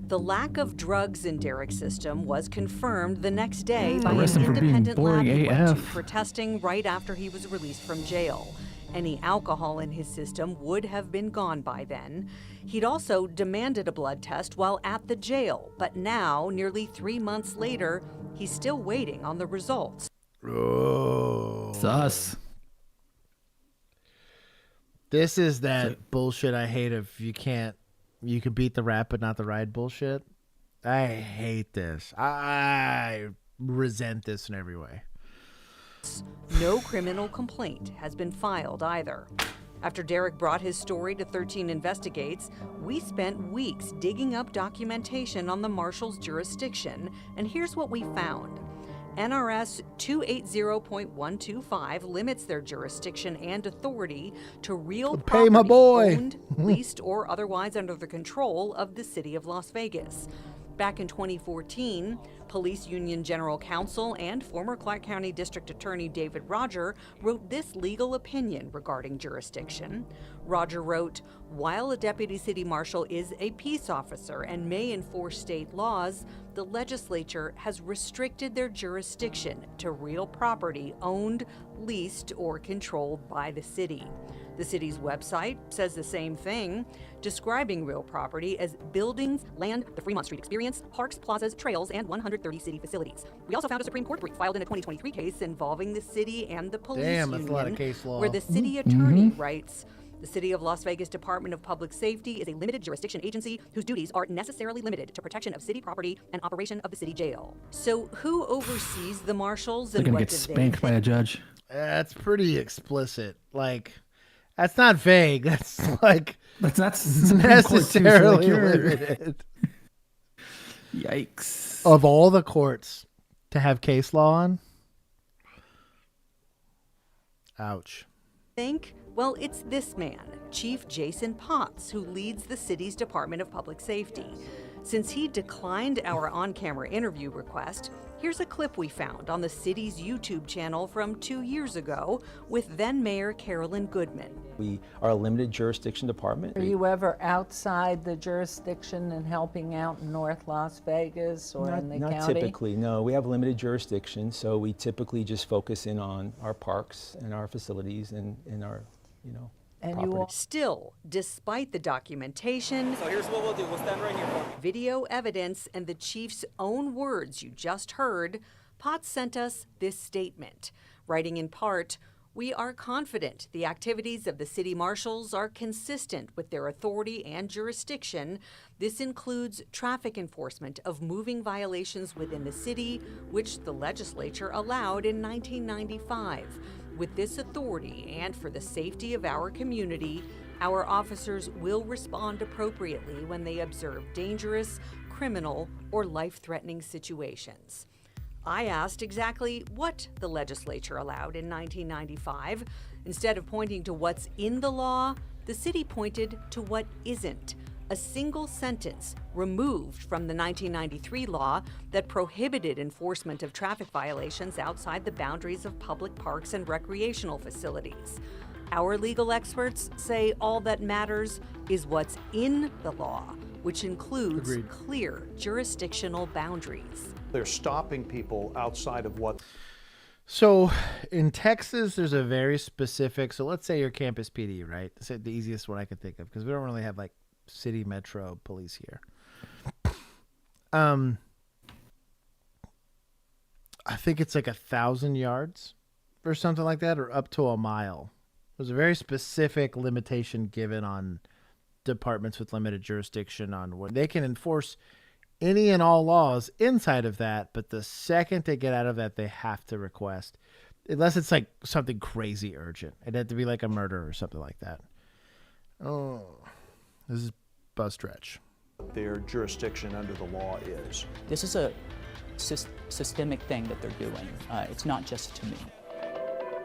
The lack of drugs in Derek's system was confirmed the next day by an
Arrest him for being
independent lab
boring
he went to
AF.
for testing right after he was released from jail. Any alcohol in his system would have been gone by then. He'd also demanded a blood test while at the jail, but now, nearly 3 months later, he's still waiting on the results.
Oh.
Sus.
This is that bullshit I hate of you can beat the rap but not the ride bullshit. I hate this. I resent this in every way.
No criminal complaint has been filed either. After Derek brought his story to 13 Investigates, we spent weeks digging up documentation on the marshal's jurisdiction, and here's what we found. NRS 280.125 limits their jurisdiction and authority to real
Pay my
property
boy.
owned, leased, or otherwise under the control of the city of Las Vegas. Back in 2014, Police Union General Counsel and former Clark County District Attorney David Roger wrote this legal opinion regarding jurisdiction. Roger wrote, "While a deputy city marshal is a peace officer and may enforce state laws, the legislature has restricted their jurisdiction to real property owned, leased, or controlled by the city." The city's website says the same thing, describing real property as buildings, land, the Fremont Street Experience, parks, plazas, trails, and 130 city facilities. We also found a Supreme Court brief filed in a 2023 case involving the city and the police
Damn, that's
union,
a lot of case law.
where the city attorney writes, "The City of Las Vegas Department of Public Safety is a limited jurisdiction agency whose duties are necessarily limited to protection of city property and operation of the city jail." So who oversees the marshals
They're
and
gonna
what
get
do they
spanked by a judge.
That's pretty explicit. Like, that's not vague. That's like
That's
necessarily limited.
Yikes.
Of all the courts to have case law on, ouch.
think? Well, it's this man, Chief Jason Potts, who leads the city's Department of Public Safety. Since he declined our on-camera interview request, here's a clip we found on the city's YouTube channel from 2 years ago with then-Mayor Carolyn Goodman.
We are a limited jurisdiction department.
Are you ever outside the jurisdiction and helping out in North Las Vegas or in the
Not
county?
typically, no. We have limited jurisdiction, so we typically just focus in on our parks and our facilities and our, property.
Still, despite the documentation,
So here's what we'll do. We'll stand right here.
video evidence, and the chief's own words you just heard, Potts sent us this statement, writing in part, "We are confident the activities of the city marshals are consistent with their authority and jurisdiction. This includes traffic enforcement of moving violations within the city, which the legislature allowed in 1995. With this authority and for the safety of our community, our officers will respond appropriately when they observe dangerous, criminal, or life-threatening situations." I asked exactly what the legislature allowed in 1995. Instead of pointing to what's in the law, the city pointed to what isn't. A single sentence removed from the 1993 law that prohibited enforcement of traffic violations outside the boundaries of public parks and recreational facilities. Our legal experts say all that matters is what's in the law, which includes
Agreed.
clear jurisdictional boundaries.
They're stopping people outside of what.
So in Texas, there's a very specific. So let's say you're Campus PD, right? That's the easiest one I can think of because we don't really have like city metro police here. I think it's like 1,000 yards or something like that, or up to a mile. There's a very specific limitation given on departments with limited jurisdiction on what they can enforce any and all laws inside of that, but the second they get out of that, they have to request, unless it's like something crazy urgent. It'd have to be like a murder or something like that. Oh, this is buzz stretch.
Their jurisdiction under the law is.
This is a systemic thing that they're doing. It's not just to me.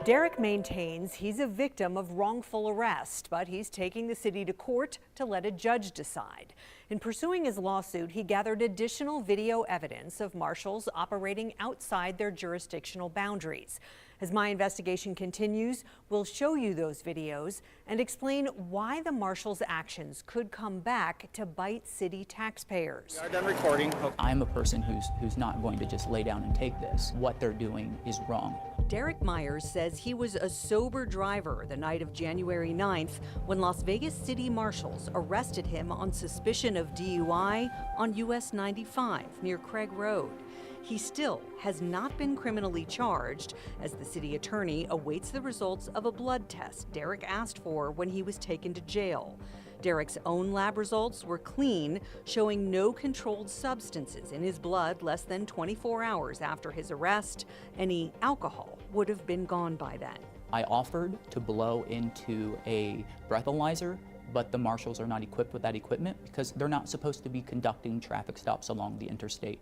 Derek maintains he's a victim of wrongful arrest, but he's taking the city to court to let a judge decide. In pursuing his lawsuit, he gathered additional video evidence of marshals operating outside their jurisdictional boundaries. As my investigation continues, we'll show you those videos and explain why the marshals' actions could come back to bite city taxpayers.
We are done recording. I'm a person who's not going to just lay down and take this. What they're doing is wrong.
Derek Myers says he was a sober driver the night of January 9th when Las Vegas city marshals arrested him on suspicion of DUI on US 95 near Craig Road. He still has not been criminally charged as the city attorney awaits the results of a blood test Derek asked for when he was taken to jail. Derek's own lab results were clean, showing no controlled substances in his blood less than 24 hours after his arrest. Any alcohol would have been gone by then.
I offered to blow into a breathalyzer, but the marshals are not equipped with that equipment because they're not supposed to be conducting traffic stops along the interstate.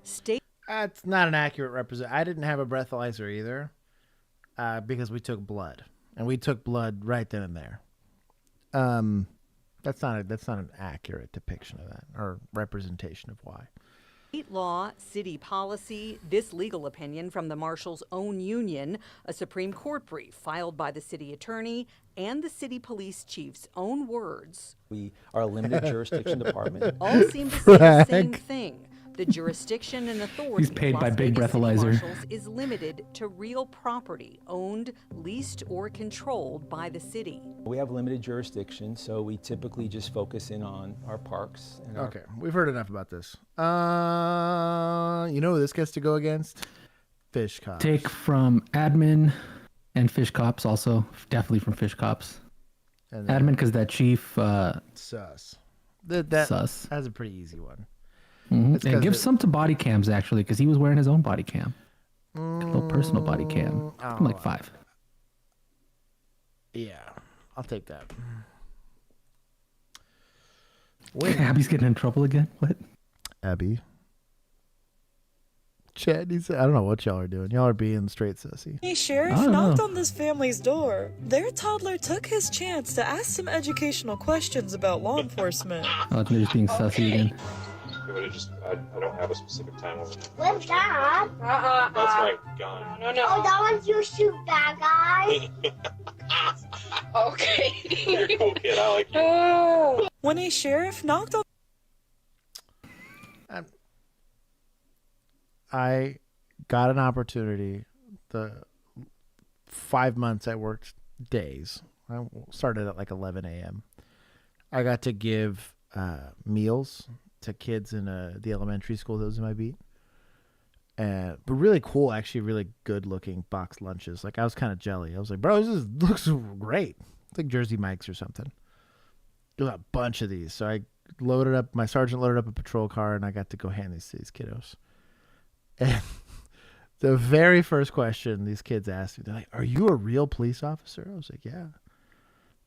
That's not an accurate represent. I didn't have a breathalyzer either because we took blood, and we took blood right then and there. That's not an accurate depiction of that or representation of why.
State law, city policy, this legal opinion from the marshals' own union, a Supreme Court brief filed by the city attorney, and the city police chief's own words.
We are a limited jurisdiction department.
All seem to say the same thing. The jurisdiction and authority
He's paid
of
by
Las
Big
Vegas City
Breathalyzer.
Marshals is limited to real property owned, leased, or controlled by the city.
We have limited jurisdiction, so we typically just focus in on our parks. And
Okay, we've heard enough about this. You know who this gets to go against? Fish cops.
Take from admin and fish cops also. Definitely from fish cops.
And
Admin because that chief...
sus. That
sus.
That's a pretty easy one.
And give some to body cams, actually, because he was wearing his own body cam. A little personal body cam. I'm like 5.
Yeah, I'll take that.
Abby's getting in trouble again? What?
Abby? Chad, I don't know what y'all are doing. Y'all are being straight sissy.
Hey, Sheriff knocked on this family's door. Their toddler took his chance to ask some educational questions about law enforcement.
Oh, they're just being sussy again.
I don't have a specific time limit.
What's that?
That's my gun.
No. Oh, that one's your shoot bag, guys.
Okay. Cool kid, I like you.
When a sheriff knocked on...
I got an opportunity. The 5 months I worked days. I started at like 11 a.m. I got to give meals to kids in the elementary school that was in my beat. But really cool, actually really good looking boxed lunches. Like I was kind of jelly. I was like, bro, this looks great. It's like Jersey Mike's or something. There's a bunch of these. So I loaded up, my sergeant loaded up a patrol car and I got to go hand these to these kiddos. And the very first question these kids asked me, they're like, are you a real police officer? I was like, yeah.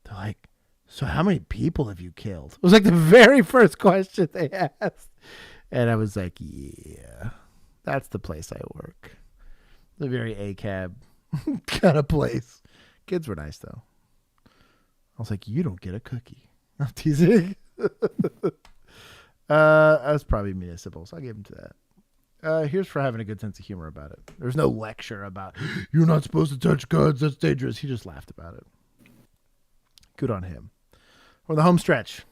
They're like, so how many people have you killed? It was like the very first question they asked. And I was like, yeah, that's the place I work. The very ACAB kind of place. Kids were nice, though. I was like, you don't get a cookie. I'm teasing. That's probably municipal, so I'll give him to that. Here's for having a good sense of humor about it. There's no lecture about, you're not supposed to touch guns, that's dangerous. He just laughed about it. Good on him. Or the home stretch.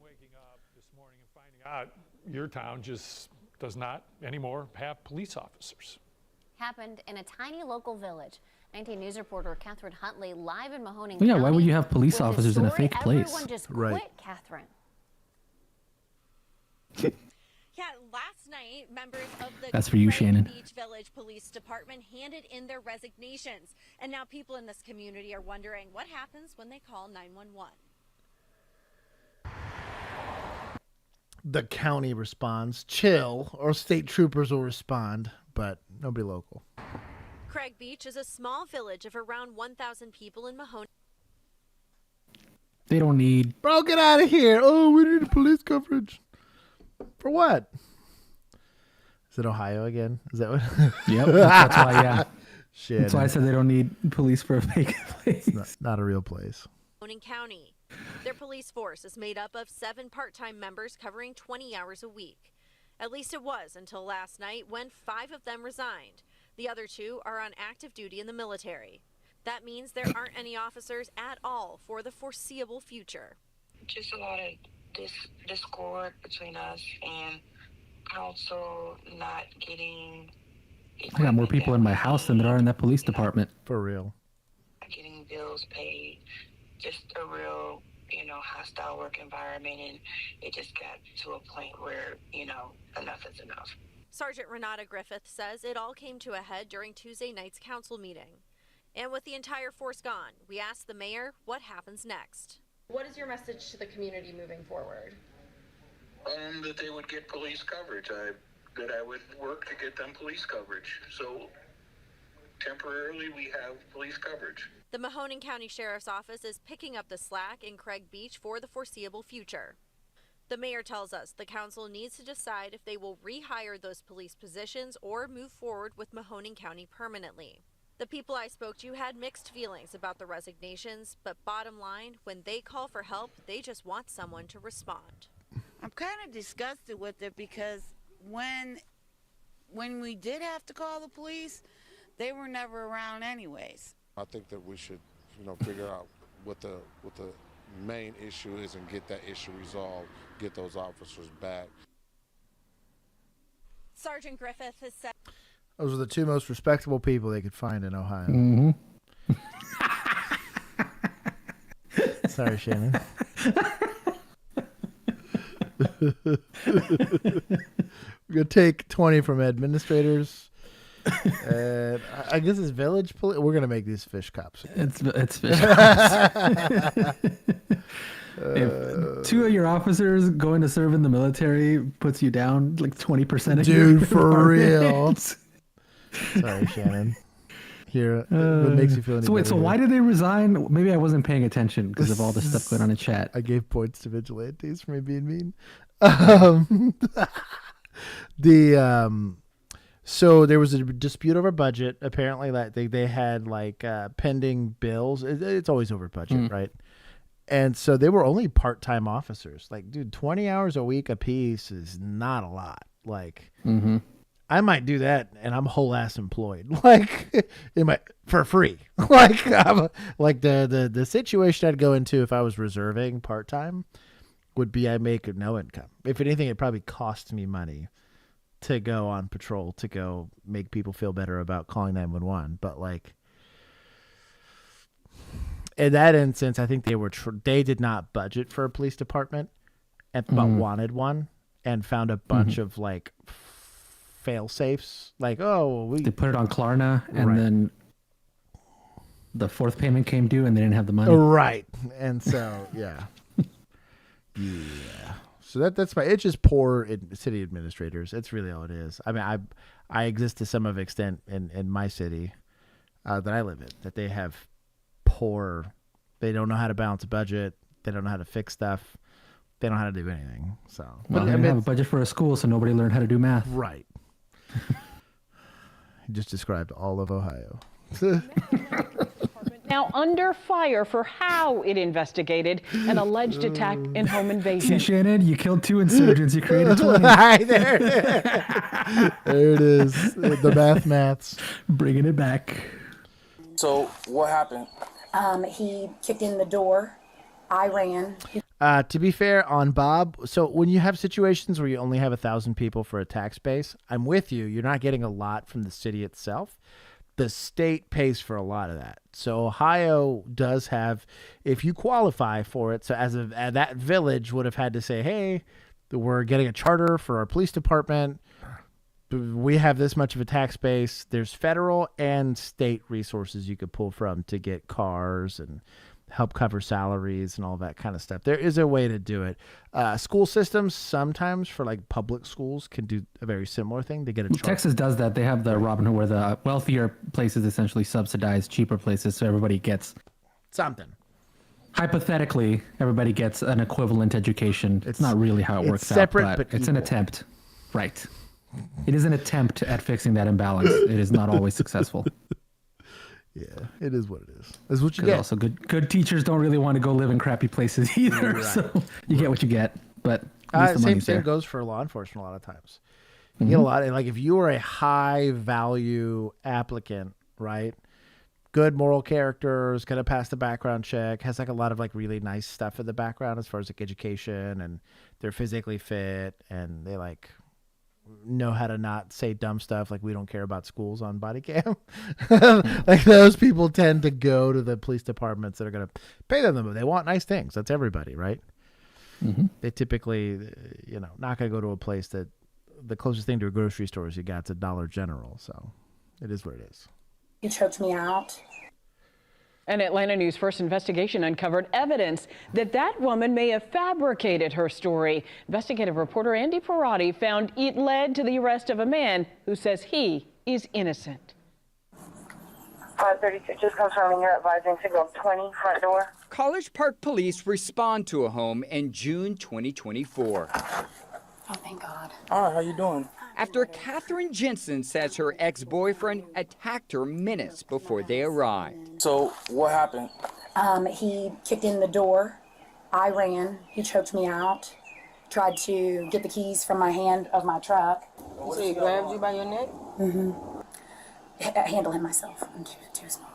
Waking up this morning and finding out your town just does not anymore have police officers.
Happened in a tiny local village. 19 News reporter Catherine Huntley live in Mahoning
Well, yeah,
County
why would you have police
with the
officers in a
story
fake place?
Everyone just
Right.
quit, Catherine.
Yeah, last night
night, members of the
That's for you,
Craig
Shannon.
Beach Village Police Department handed in their resignations. And now people in this community are wondering what happens when they call 911.
The county responds, chill, or state troopers will respond, but nobody local.
Craig Beach is a small village of around 1,000 people in Mahoney.
They don't need.
Bro, get out of here. Oh, we need police coverage. For what? Is it Ohio again? Is that what?
Yep. That's why, yeah.
Shit.
That's why I said they don't need police for a fake place.
It's not a real place.
Mahoning County. Their police force is made up of 7 part-time members covering 20 hours a week. At least it was until last night when 5 of them resigned. The other 2 are on active duty in the military. That means there aren't any officers at all for the foreseeable future.
Just a lot of discord between us and council not getting...
I got more people in my house than there are in that police department.
For real.
Getting bills paid. Just a real, hostile work environment, and it just got to a point where, enough is enough.
Sergeant Renata Griffith says it all came to a head during Tuesday night's council meeting. And with the entire force gone, we asked the mayor what happens next.
What is your message to the community moving forward?
That they would get police coverage. That I would work to get them police coverage. So temporarily we have police coverage.
The Mahoning County Sheriff's Office is picking up the slack in Craig Beach for the foreseeable future. The mayor tells us the council needs to decide if they will rehire those police positions or move forward with Mahoning County permanently. The people I spoke to had mixed feelings about the resignations, but bottom line, when they call for help, they just want someone to respond.
I'm kind of disgusted with it because when we did have to call the police, they were never around anyways.
I think that we should, figure out what the main issue is and get that issue resolved, get those officers back.
Sergeant Griffith has said
Those are the 2 most respectable people they could find in Ohio.
Mm-hmm.
Sorry, Shannon. We're going to take 20 from administrators. And I guess it's village police. We're going to make these fish cops.
It's fish cops. If 2 of your officers going to serve in the military puts you down like 20% of
Dude,
your
for real.
department.
Sorry, Shannon. Here, what makes you feel any
So wait,
better
so
here?
why did they resign? Maybe I wasn't paying attention because of all the stuff going on in chat.
I gave points to vigilantes for me being mean. So there was a dispute over budget. Apparently, that they had like pending bills. It's always over budget, right? And so they were only part-time officers. Like, dude, 20 hours a week apiece is not a lot. Like, I might do that, and I'm whole ass employed, like, for free. Like, the situation I'd go into if I was reserving part-time would be I make no income. If anything, it probably costs me money to go on patrol, to go make people feel better about calling 911. But like, in that instance, I think they did not budget for a police department, but wanted one, and found a bunch of like fail safes. Like,
they put it on Klarna, and then the 4th payment came due, and they didn't have the money.
Right, and so yeah. So that's my. It's just poor city administrators. It's really all it is. I mean, I exist to some of extent in my city that I live in. That they have poor. They don't know how to balance a budget. They don't know how to fix stuff. They don't know how to do anything. So,
Well, they didn't have a budget for a school, so nobody learned how to do math.
Right. He just described all of Ohio.
Now under fire for how it investigated an alleged attack in home invasion.
See, Shannon, you killed 2 insurgents. You created 20.
There it is. The maths.
Bringing it back.
So what happened?
He kicked in the door. I ran.
To be fair on Bob, so when you have situations where you only have 1,000 people for a tax base, I'm with you. You're not getting a lot from the city itself. The state pays for a lot of that. So Ohio does have, if you qualify for it, so that village would have had to say, hey, we're getting a charter for our police department. we have this much of a tax base. There's federal and state resources you could pull from to get cars and help cover salaries and all that kind of stuff. There is a way to do it. School systems sometimes for like public schools can do a very similar thing. They get a charge.
Texas does that. They have the Robin Hood where the wealthier places essentially subsidize cheaper places, so everybody gets
something.
Hypothetically, everybody gets an equivalent education. It's not really how it works
separate,
out,
but
it's an attempt. Right. It is an attempt at fixing that imbalance. It is not always successful.
Yeah, it is what it is. It's what you get.
Also, good teachers don't really want to go live in crappy places either.
Right.
So you get what you get. But at least the
same
money's
thing
there.
goes for law enforcement a lot of times. You get a lot of, like, if you are a high value applicant, right? Good moral character, is going to pass the background check, has like a lot of like really nice stuff in the background as far as like education, and they're physically fit, and they like know how to not say dumb stuff like we don't care about schools on Bodycam. Like those people tend to go to the police departments that are going to pay them. They want nice things. That's everybody, right? They typically, not going to go to a place that the closest thing to a grocery store is you got to Dollar General. So it is what it is.
He choked me out.
An Atlanta News First investigation uncovered evidence that woman may have fabricated her story. Investigative reporter Andy Parati found it led to the arrest of a man who says he is innocent.
536, just confirming you're advising signal 20, front door.
College Park police respond to a home in June 2024.
Oh, thank God.
All right, how you doing? After Catherine Jensen says her ex-boyfriend attacked her minutes before they arrived.
So what happened?
He kicked in the door. I ran. He choked me out. Tried to get the keys from my hand of my truck.
So he grabbed you by your neck?
Mm-hmm. Handle him myself. I'm too small.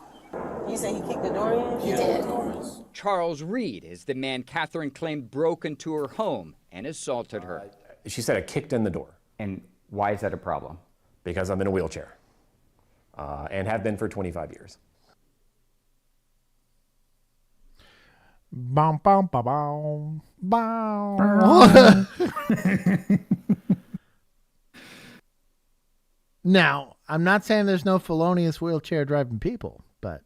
You say he kicked the door in?
He did.
Charles Reed is the man Catherine claimed broke into her home and assaulted her.
She said I kicked in the door.
And why is that a problem?
Because I'm in a wheelchair and have been for 25 years.
Bum, bum, ba, bum, bum. Now, I'm not saying there's no felonious wheelchair driving people, but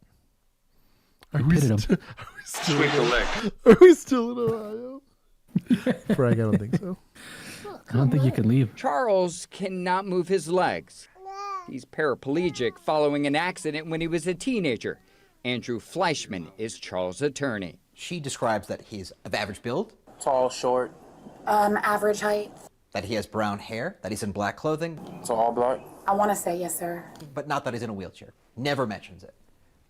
are we still in Ohio? Frank, I don't think so.
I don't think you could leave.
Charles cannot move his legs. He's paraplegic following an accident when he was a teenager. Andrew Fleischman is Charles' attorney.
She describes that he's of average build.
Tall, short.
Average height.
That he has brown hair. That he's in black clothing.
So all black?
I want to say yes, sir.
But not that he's in a wheelchair. Never mentions it.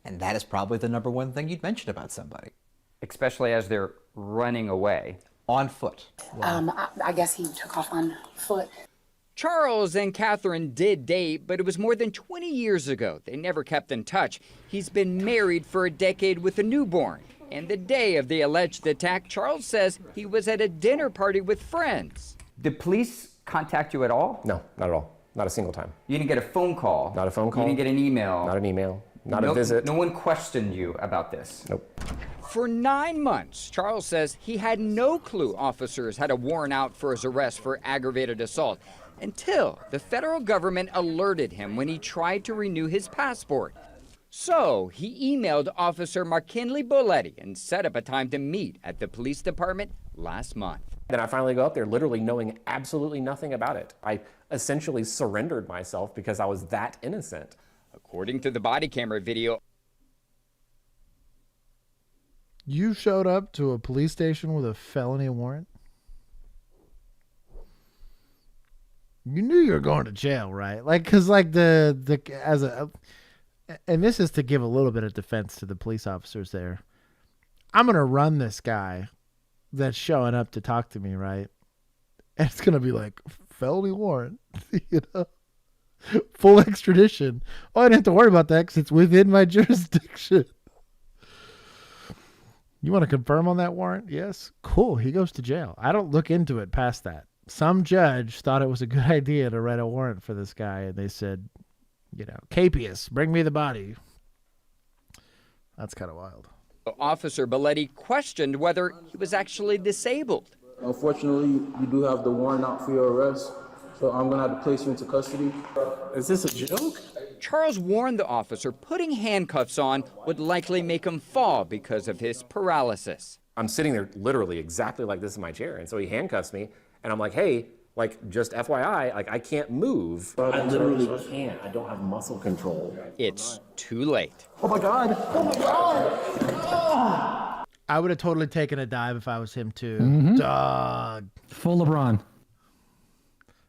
And that is probably the number one thing you'd mention about somebody.
Especially as they're running away.
On foot.
I guess he took off on foot.
Charles and Catherine did date, but it was more than 20 years ago. They never kept in touch. He's been married for a decade with a newborn. And the day of the alleged attack, Charles says he was at a dinner party with friends.
Did police contact you at all?
No, not at all. Not a single time.
You didn't get a phone call?
Not a phone call.
You didn't get an email?
Not an email. Not a visit.
No one questioned you about this?
Nope.
For 9 months, Charles says he had no clue officers had a warrant out for his arrest for aggravated assault until the federal government alerted him when he tried to renew his passport. So he emailed Officer McKinley Boletti and set up a time to meet at the police department last month.
Then I finally go up there literally knowing absolutely nothing about it. I essentially surrendered myself because I was that innocent.
According to the body camera video,
you showed up to a police station with a felony warrant? You knew you were going to jail, right? Like, because like and this is to give a little bit of defense to the police officers there. I'm going to run this guy that's showing up to talk to me, right? And it's going to be like, felony warrant, full extradition. Oh, I didn't have to worry about that because it's within my jurisdiction. You want to confirm on that warrant? Yes. Cool. He goes to jail. I don't look into it past that. Some judge thought it was a good idea to write a warrant for this guy, and they said, Capias, bring me the body. That's kind of wild.
Officer Belletti questioned whether he was actually disabled.
Unfortunately, you do have the warrant out for your arrest.
So I'm gonna have to place you into custody.
Is this a joke?
Charles warned the officer putting handcuffs on would likely make him fall because of his paralysis.
I'm sitting there literally exactly like this in my chair. And so he handcuffs me and I'm like, hey, like just FYI, like I can't move. I literally can't. I don't have muscle control.
It's too late.
Oh my God. Oh my God.
Oh. I would have totally taken a dive if I was him too.
Mhm.
Dog.
Full LeBron.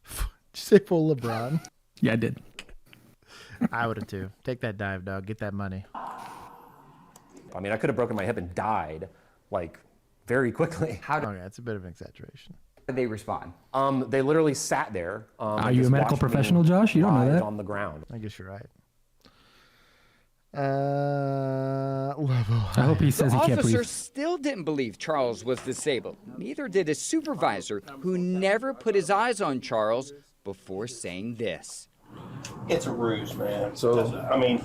Did you say full LeBron?
Yeah, I did.
I would have too. Take that dive, dog. Get that money.
I mean, I could have broken my hip and died, like, very quickly.
Okay, that's a bit of an exaggeration.
How did they respond?
They literally sat there.
Are you a medical professional, Josh? You don't know that.
On the ground.
I guess you're right. Level.
I hope he says he can't
Officer
breathe.
still didn't believe Charles was disabled. Neither did his supervisor, who never put his eyes on Charles before saying this.
It's a ruse, man. So I mean,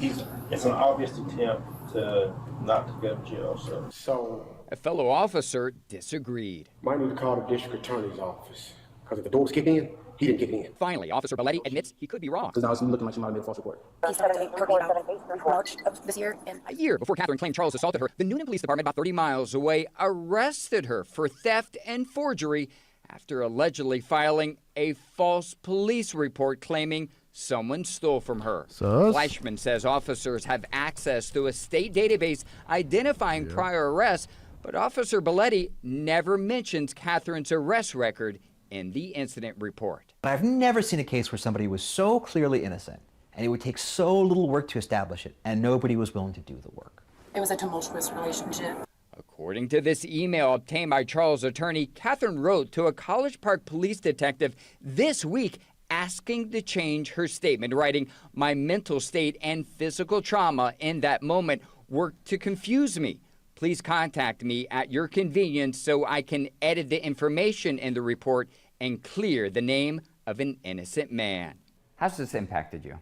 it's an obvious attempt to not to go to jail. So
A fellow officer disagreed.
Might need to call the district attorney's office because if the doors kick in, he didn't kick in.
Finally, Officer Belletti admits he could be wrong.
Because now it's looking like she might have made a false report.
He started talking about March of this year. And
A year before Catherine claimed Charles assaulted her, the Noonan Police Department, about 30 miles away, arrested her for theft and forgery after allegedly filing a false police report claiming someone stole from her. Fleischman says officers have access to a state database identifying prior arrests, but Officer Belletti never mentions Catherine's arrest record in the incident report.
I've never seen a case where somebody was so clearly innocent and it would take so little work to establish it and nobody was willing to do the work.
it was a tumultuous relationship.
According to this email obtained by Charles' attorney, Catherine wrote to a College Park police detective this week asking to change her statement, writing, "My mental state and physical trauma in that moment worked to confuse me. Please contact me at your convenience so I can edit the information in the report and clear the name of an innocent man."
How's this impacted you?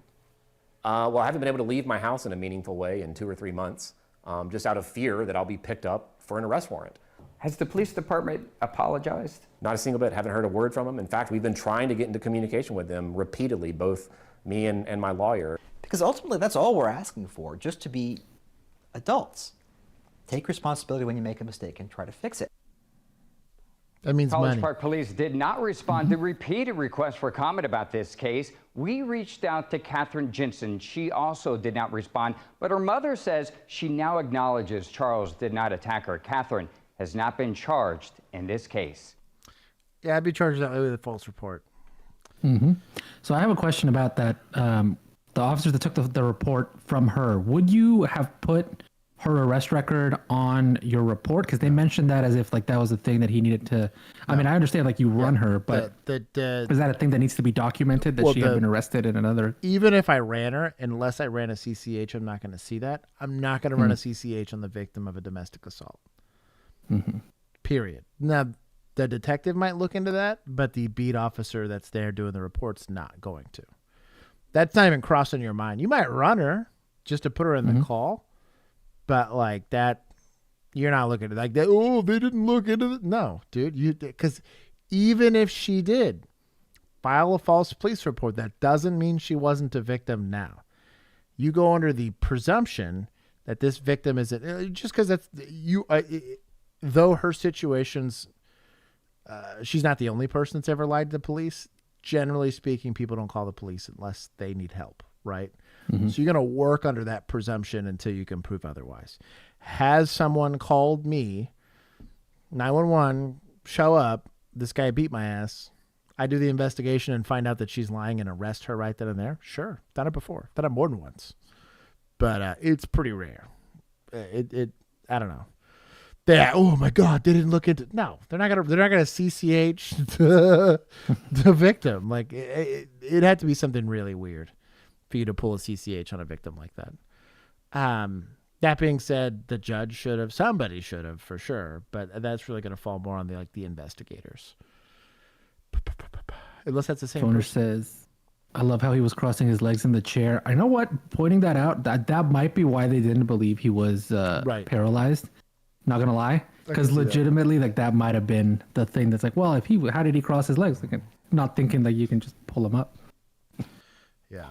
Well, I haven't been able to leave my house in a meaningful way in 2 or 3 months, just out of fear that I'll be picked up for an arrest warrant.
Has the police department apologized?
Not a single bit. Haven't heard a word from them. In fact, we've been trying to get into communication with them repeatedly, both me and my lawyer.
Because ultimately, that's all we're asking for, just to be adults. Take responsibility when you make a mistake and try to fix it.
That means
College
money.
Park Police did not respond to repeated requests for comment about this case. We reached out to Catherine Jensen. She also did not respond, but her mother says she now acknowledges Charles did not attack her. Catherine has not been charged in this case.
Yeah, I'd be charged that way with a false report.
Mm-hmm. So I have a question about that. The officer that took the report from her, would you have put her arrest record on your report? Because they mentioned that as if like that was the thing that he needed to. I mean, I understand like you run her, but is that a thing that needs to be documented that she had been arrested in another?
Even if I ran her, unless I ran a CCH, I'm not going to see that. I'm not going to run a CCH on the victim of a domestic assault.
Mm-hmm.
Period. Now, the detective might look into that, but the beat officer that's there doing the report's not going to. That's not even crossing your mind. You might run her just to put her in the call, but like that, you're not looking at it like that. Oh, they didn't look into it. No, dude, because even if she did file a false police report, that doesn't mean she wasn't a victim now. You go under the presumption that this victim isn't, just because that's you. Though her situation's, she's not the only person that's ever lied to the police. Generally speaking, people don't call the police unless they need help, right? So you're going to work under that presumption until you can prove otherwise. Has someone called me, 911, show up, this guy beat my ass, I do the investigation and find out that she's lying and arrest her right then and there? Sure. Done it before. Done it more than once. But it's pretty rare. I don't know. Oh my God, they didn't look into. No, they're not gonna CCH the victim. Like it had to be something really weird for you to pull a CCH on a victim like that. That being said, the judge somebody should have for sure, but that's really gonna fall more on the investigators. Unless that's the same.
Phoner
person.
says, "I love how he was crossing his legs in the chair." I know what. Pointing that out, that might be why they didn't believe he was paralyzed. Not gonna lie, because
see that.
legitimately, like that might have been the thing that's like, well, if how did he cross his legs? Like, not thinking that you can just pull him up.
Yeah.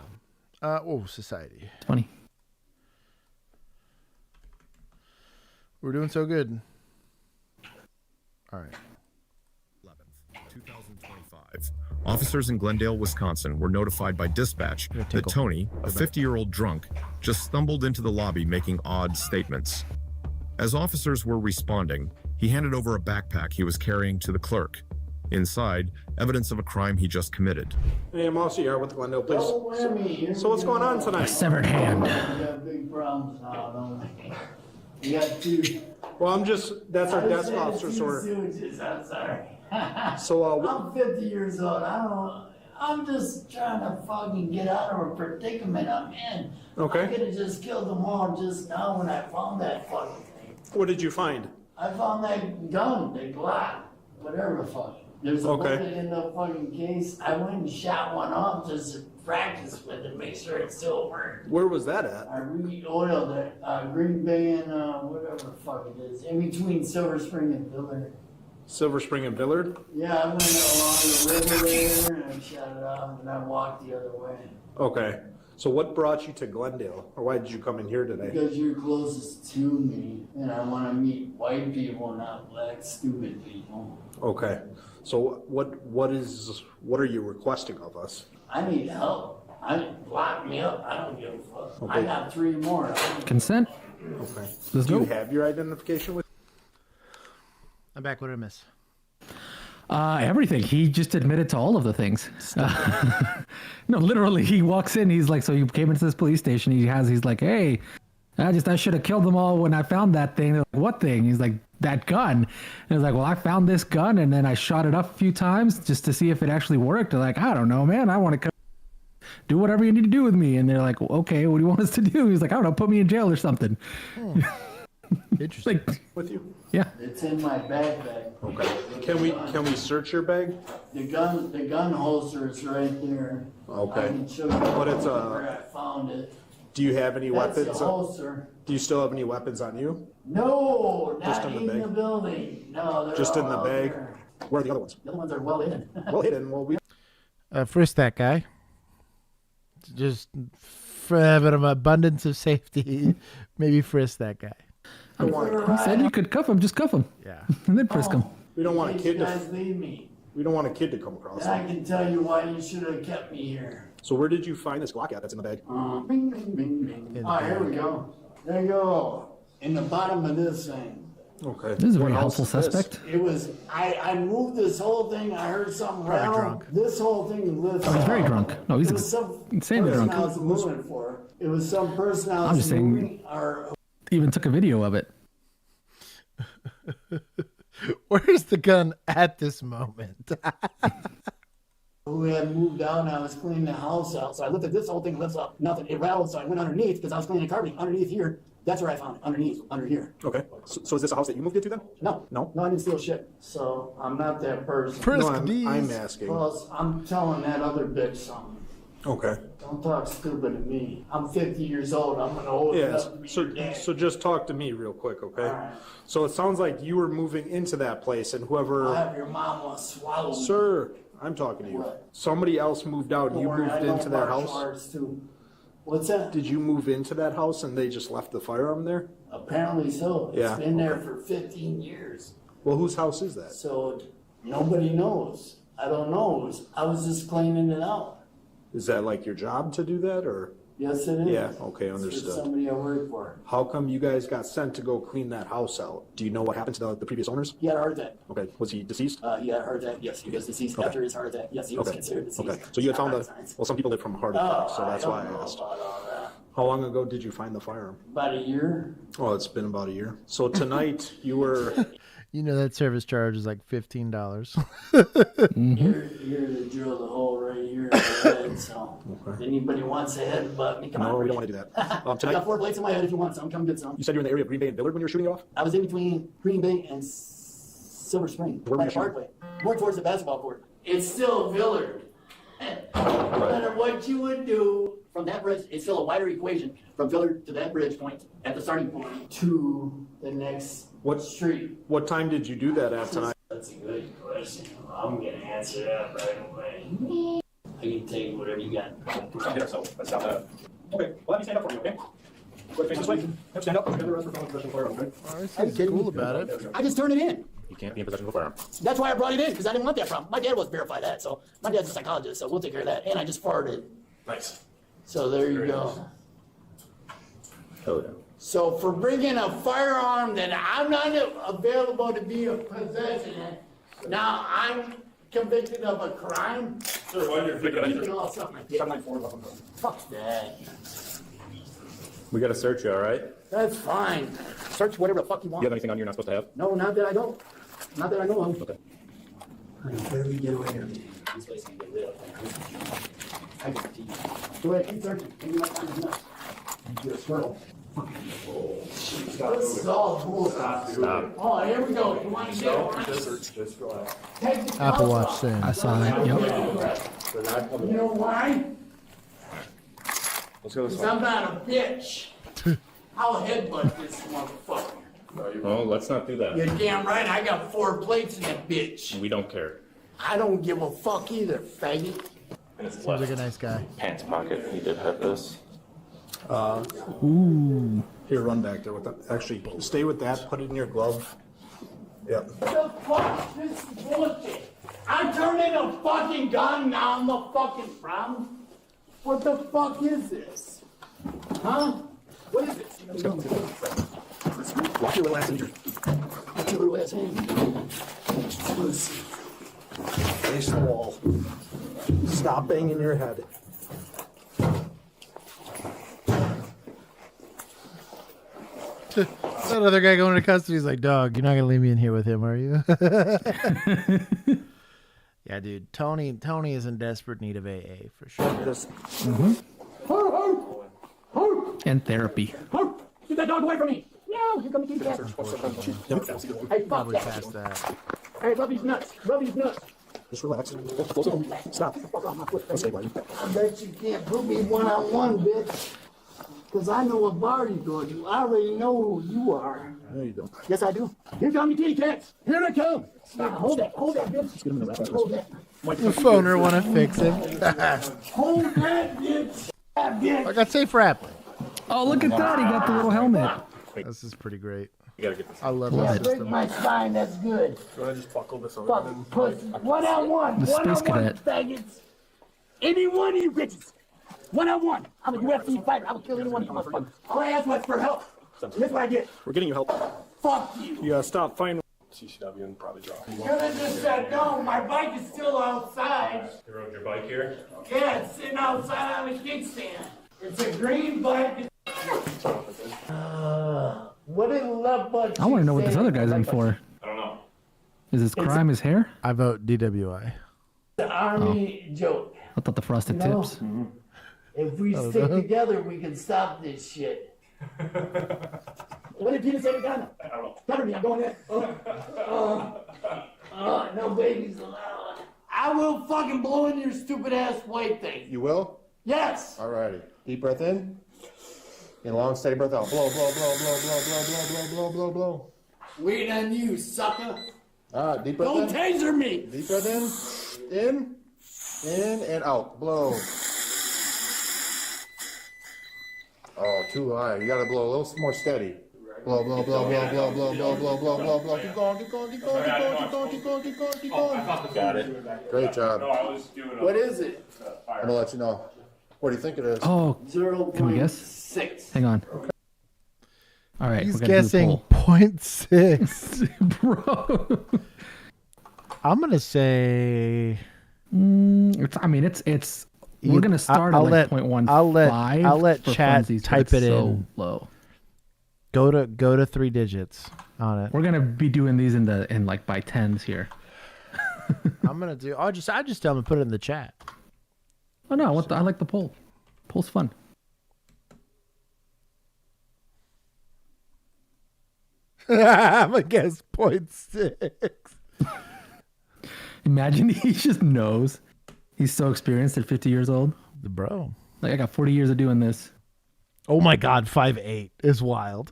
Society.
It's funny.
We're doing so good. All right.
2025. Officers in Glendale, Wisconsin were notified by dispatch that Tony, a 50-year-old drunk, just stumbled into the lobby making odd statements. As officers were responding, he handed over a backpack he was carrying to the clerk. Inside, evidence of a crime he just committed.
Hey, I'm also here with Glendale, please. So what's going on tonight?
A severed hand.
We got big problems now, don't we? We got two.
Well, that's our desk officer's order.
I'm sorry.
So,
I'm 50 years old. I'm just trying to fucking get out of a predicament I'm in.
Okay.
I could have just killed them all just now when I found that fucking thing.
What did you find?
I found that gun, the Glock, whatever the fuck. There's a bullet in the fucking case. I went and shot one off just to practice with it, make sure it still worked.
Where was that at?
I re-oiled it, Green Bay and whatever the fuck it is, in between Silver Spring and Dillard.
Silver Spring and Dillard?
Yeah, I went along the river there and I shot it off and I walked the other way.
Okay. So what brought you to Glendale? Or why did you come in here today?
Because you're closest to me and I want to meet white people, not black, stupid people.
Okay. So what are you requesting of us?
I need help. Lock me up. I don't give a fuck.
Okay.
I got 3 more.
Consent.
Okay.
Let's
Do you
go.
have your identification with?
I'm back. What did I miss?
Everything. He just admitted to all of the things. No, literally, he walks in. He's like, so you came into this police station. He's like, hey, I should have killed them all when I found that thing. They're like, what thing? He's like, that gun. And he's like, well, I found this gun and then I shot it up a few times just to see if it actually worked. They're like, I don't know, man. I want to do whatever you need to do with me. And they're like, well, okay, what do you want us to do? He's like, I don't know, put me in jail or something.
Interesting.
Like, with you?
Yeah.
It's in my backpack.
Okay. Can we search your bag?
The gun holster is right there.
Okay.
I can show you
But it's
where I found it.
Do you have any
That's
weapons?
the holster.
Do you still have any weapons on you?
No,
Just
not
in the
in
bag?
the building. No, they're
Just in
all
the
out
bag?
there.
Where are the other ones?
The other ones are well hidden.
Well hidden. Well, we.
Frisk that guy. Just for an abundance of safety, maybe frisk that guy.
He said you could cuff him, just cuff him.
Yeah.
And then frisk him.
We don't want a
In case
kid
you
to.
guys leave me.
We don't want a kid to come across.
And I can tell you why you should have kept me here.
So where did you find this Glock at? That's in the bag.
Bing, bing, bing, bing. Oh, here we go. There you go. In the bottom of this thing.
Okay.
This is a very
What else
helpful
is this?
suspect.
It was, I moved this whole thing. I heard something
Probably
rattle.
drunk.
This whole thing lifts.
Oh, he's very drunk. No, he's
It was some
insanely
person
drunk.
I was moving for. It was some person I
I'm
was
just saying-
moving. Or
Even took a video of it.
Where's the gun at this moment?
who had moved out and I was cleaning the house out. So I looked at this whole thing, lifts up, nothing. It rattled, so I went underneath because I was cleaning the carpeting underneath here. That's where I found it, underneath, under here.
Okay. So is this a house that you moved into then?
No.
No?
No, I didn't steal shit. So I'm not that person.
No, I'm asking.
Plus, I'm telling that other bitch something.
Okay.
Don't talk stupid to me. I'm 50 years old. I'm gonna hold it
Yes.
up to be your dad.
So just talk to me real quick, okay?
All right.
So it sounds like you were moving into that place and whoever.
I'll have your mama swallow me.
Sir, I'm talking to you.
What?
Somebody else moved out.
Don't
You
worry,
moved
I don't
into that
martial
house.
arts too. What's that?
Did you move into that house and they just left the firearm there?
Apparently so. It's
Yeah,
been there for 15 years.
Well, whose house is that?
So nobody knows. I don't know. I was just cleaning it out.
Is that like your job to do that or?
Yes, it is.
Yeah, okay,
It's for
understood.
somebody I work for.
How come you guys got sent to go clean that house out? Do you know what happened to the previous owners?
He had a heart attack.
Okay, was he deceased?
He had a heart attack. Yes, he was deceased
Okay.
after his heart attack. Yes, he was
Okay.
considered deceased.
Okay, so you had found well, some people live from heart attacks, so that's why I
don't
asked.
know about all that.
How long ago did you find the firearm?
About a year.
Oh, it's been about a year. So tonight you were.
You know that service charge is like $15.
Here to drill the hole right here in my head. So if anybody wants a headbutt me, come on.
No, we don't want to do that.
I
Tonight,
got 4 plates in my head if you want some. Come get some.
you said you're in the area of Green Bay and Dillard when you were shooting it off?
I was in between Green Bay and Silver Spring.
Where were you
by the
shooting?
parkway. More towards the basketball court. It's still Villard. No matter what you would do, from that bridge, it's still a wider equation from Villard to that bridge point at the starting point to the next
What
street?
What time did you do that at tonight?
That's a good question. I'm gonna answer that right away. I can take whatever you got.
Okay, so let's stop that. Okay, well, let me stand up for you, okay? Go ahead, face this way. Have stand up. Together, arrest for felon in possession of a firearm, okay?
He's cool about it.
I just turned it in.
You can't be in possession of a firearm.
That's why I brought it in, because I didn't want that problem. My dad was verify that, so my dad's a psychologist, so we'll take care of that. And I just farted.
Nice.
So there you go.
Hell yeah.
So for bringing a firearm that I'm not available to be in possession of, now I'm convicted of a crime?
Sir, why you're
You know, something like that.
794.
Fuck that.
We gotta search you, all right?
That's fine. Search whatever the fuck you
You
want.
have anything on you you're not supposed to have?
No, not that I don't. Not that I know of.
Okay.
Where do we get away from it?
This place can get rid of.
I got to you. Go ahead, keep searching. Maybe you might find enough. You're a squirrel.
This is all bullshit.
Stop.
Oh, here we go. You want to get it?
Just relax.
Take the
Apple
gloves
Watch
off.
saying.
I saw that. Yep.
You know why?
Let's go this
Because
way.
I'm not a bitch. I'll headbutt this motherfucker.
Oh, let's not do that.
You're damn right, I got 4 plates in that bitch.
We don't care.
I don't give a fuck either, faggot.
Seems like a nice guy.
Pants pocket. He did have this.
Ooh.
Here, run back there with that. Actually, stay with that. Put it in your glove. Yep.
What the fuck? This is bullshit. I'm turning a fucking gun now. I'm the fucking problem. What the fuck is this? Huh? What is this?
Let's go. Watch your little ass injury.
Watch your little ass hand.
Face the wall. Stop banging your head.
That other guy going to custody is like, dog, you're not gonna leave me in here with him, are you? Yeah, dude. Tony is in desperate need of AA for sure.
And therapy.
Get that dog away from me. No, you're going to keep that. Hey, fuck
Probably
that.
past that.
Hey, rub these nuts. Rub these nuts.
Just relax. Close it. Stop. Let's stay, buddy.
I bet you can't put me one-on-one, bitch. Because I know what bar you're going to. I already know who you are.
No, you don't.
Yes, I do. Here come the kitty cats. Here they come. Now, hold that, bitch.
Just get him in the wrap.
Hold that.
The phoner want to fix him.
Hold that, bitch. That bitch.
I got safe wrap.
Oh, look at that. He got the little helmet.
This is pretty great.
You gotta get this.
I love
Yeah,
this
break
system.
my spine, that's good.
Go ahead, just buckle this on.
Fuck, pussy. One-on-one.
The Space
One-on-one,
Cadet.
faggots. Any one of you bitches. One-on-one. I'm a UFC fighter. I will kill any one of you motherfuckers. All I ask was for help. Here's what I get.
We're getting you help.
Fuck you.
You gotta stop fighting. CCW and probably draw.
You could have just said no. My bike is still outside.
You rode your bike here?
Yeah, it's sitting outside on a kickstand. It's a green bike. What did the left butt?
I want to know what this other guy's in for.
I don't know.
Is his crime his hair?
I vote DWI.
The army joke.
I thought the frosted
No.
tips.
If we stick together, we can stop this shit.
What did Peter say to Ghana?
I don't know.
Cover me, I'm going in.
No babies allowed. I will fucking blow in your stupid ass white thing.
You will?
Yes.
Alrighty. Deep breath in. And long, steady breath out. Blow, blow, blow, blow, blow, blow, blow, blow, blow, blow, blow.
Waiting on you, sucker.
Deep breath
Don't
in.
taser me.
Deep breath in, and out. Blow. Oh, too high. You gotta blow a little more steady. Blow, blow, blow, blow, blow, blow, blow, blow, blow, blow, blow. Keep going, keep going, keep going, keep going, keep going, keep going, keep going, keep going.
Got it.
Great job.
No, I was doing
What is it?
I'm gonna let you know. What do you think it is?
Oh, can we guess?
0.6.
Hang on. All right.
He's
we're gonna do the
guessing
poll.
0.6.
Bro.
I'm gonna say.
It's. We're gonna start at like 0.15.
I'll let
for
chat
funsies, but
type
it's
it
so
in.
Low.
Go to 3 digits on it.
We're gonna be doing these in like by tens here.
I'm gonna do. I just tell him to put it in the chat.
Oh no! I like the poll. Poll's fun.
I'm gonna guess 0.6.
Imagine he just knows. He's so experienced at 50 years old.
The bro.
Like I got 40 years of doing this.
Oh my God, 5'8" is wild.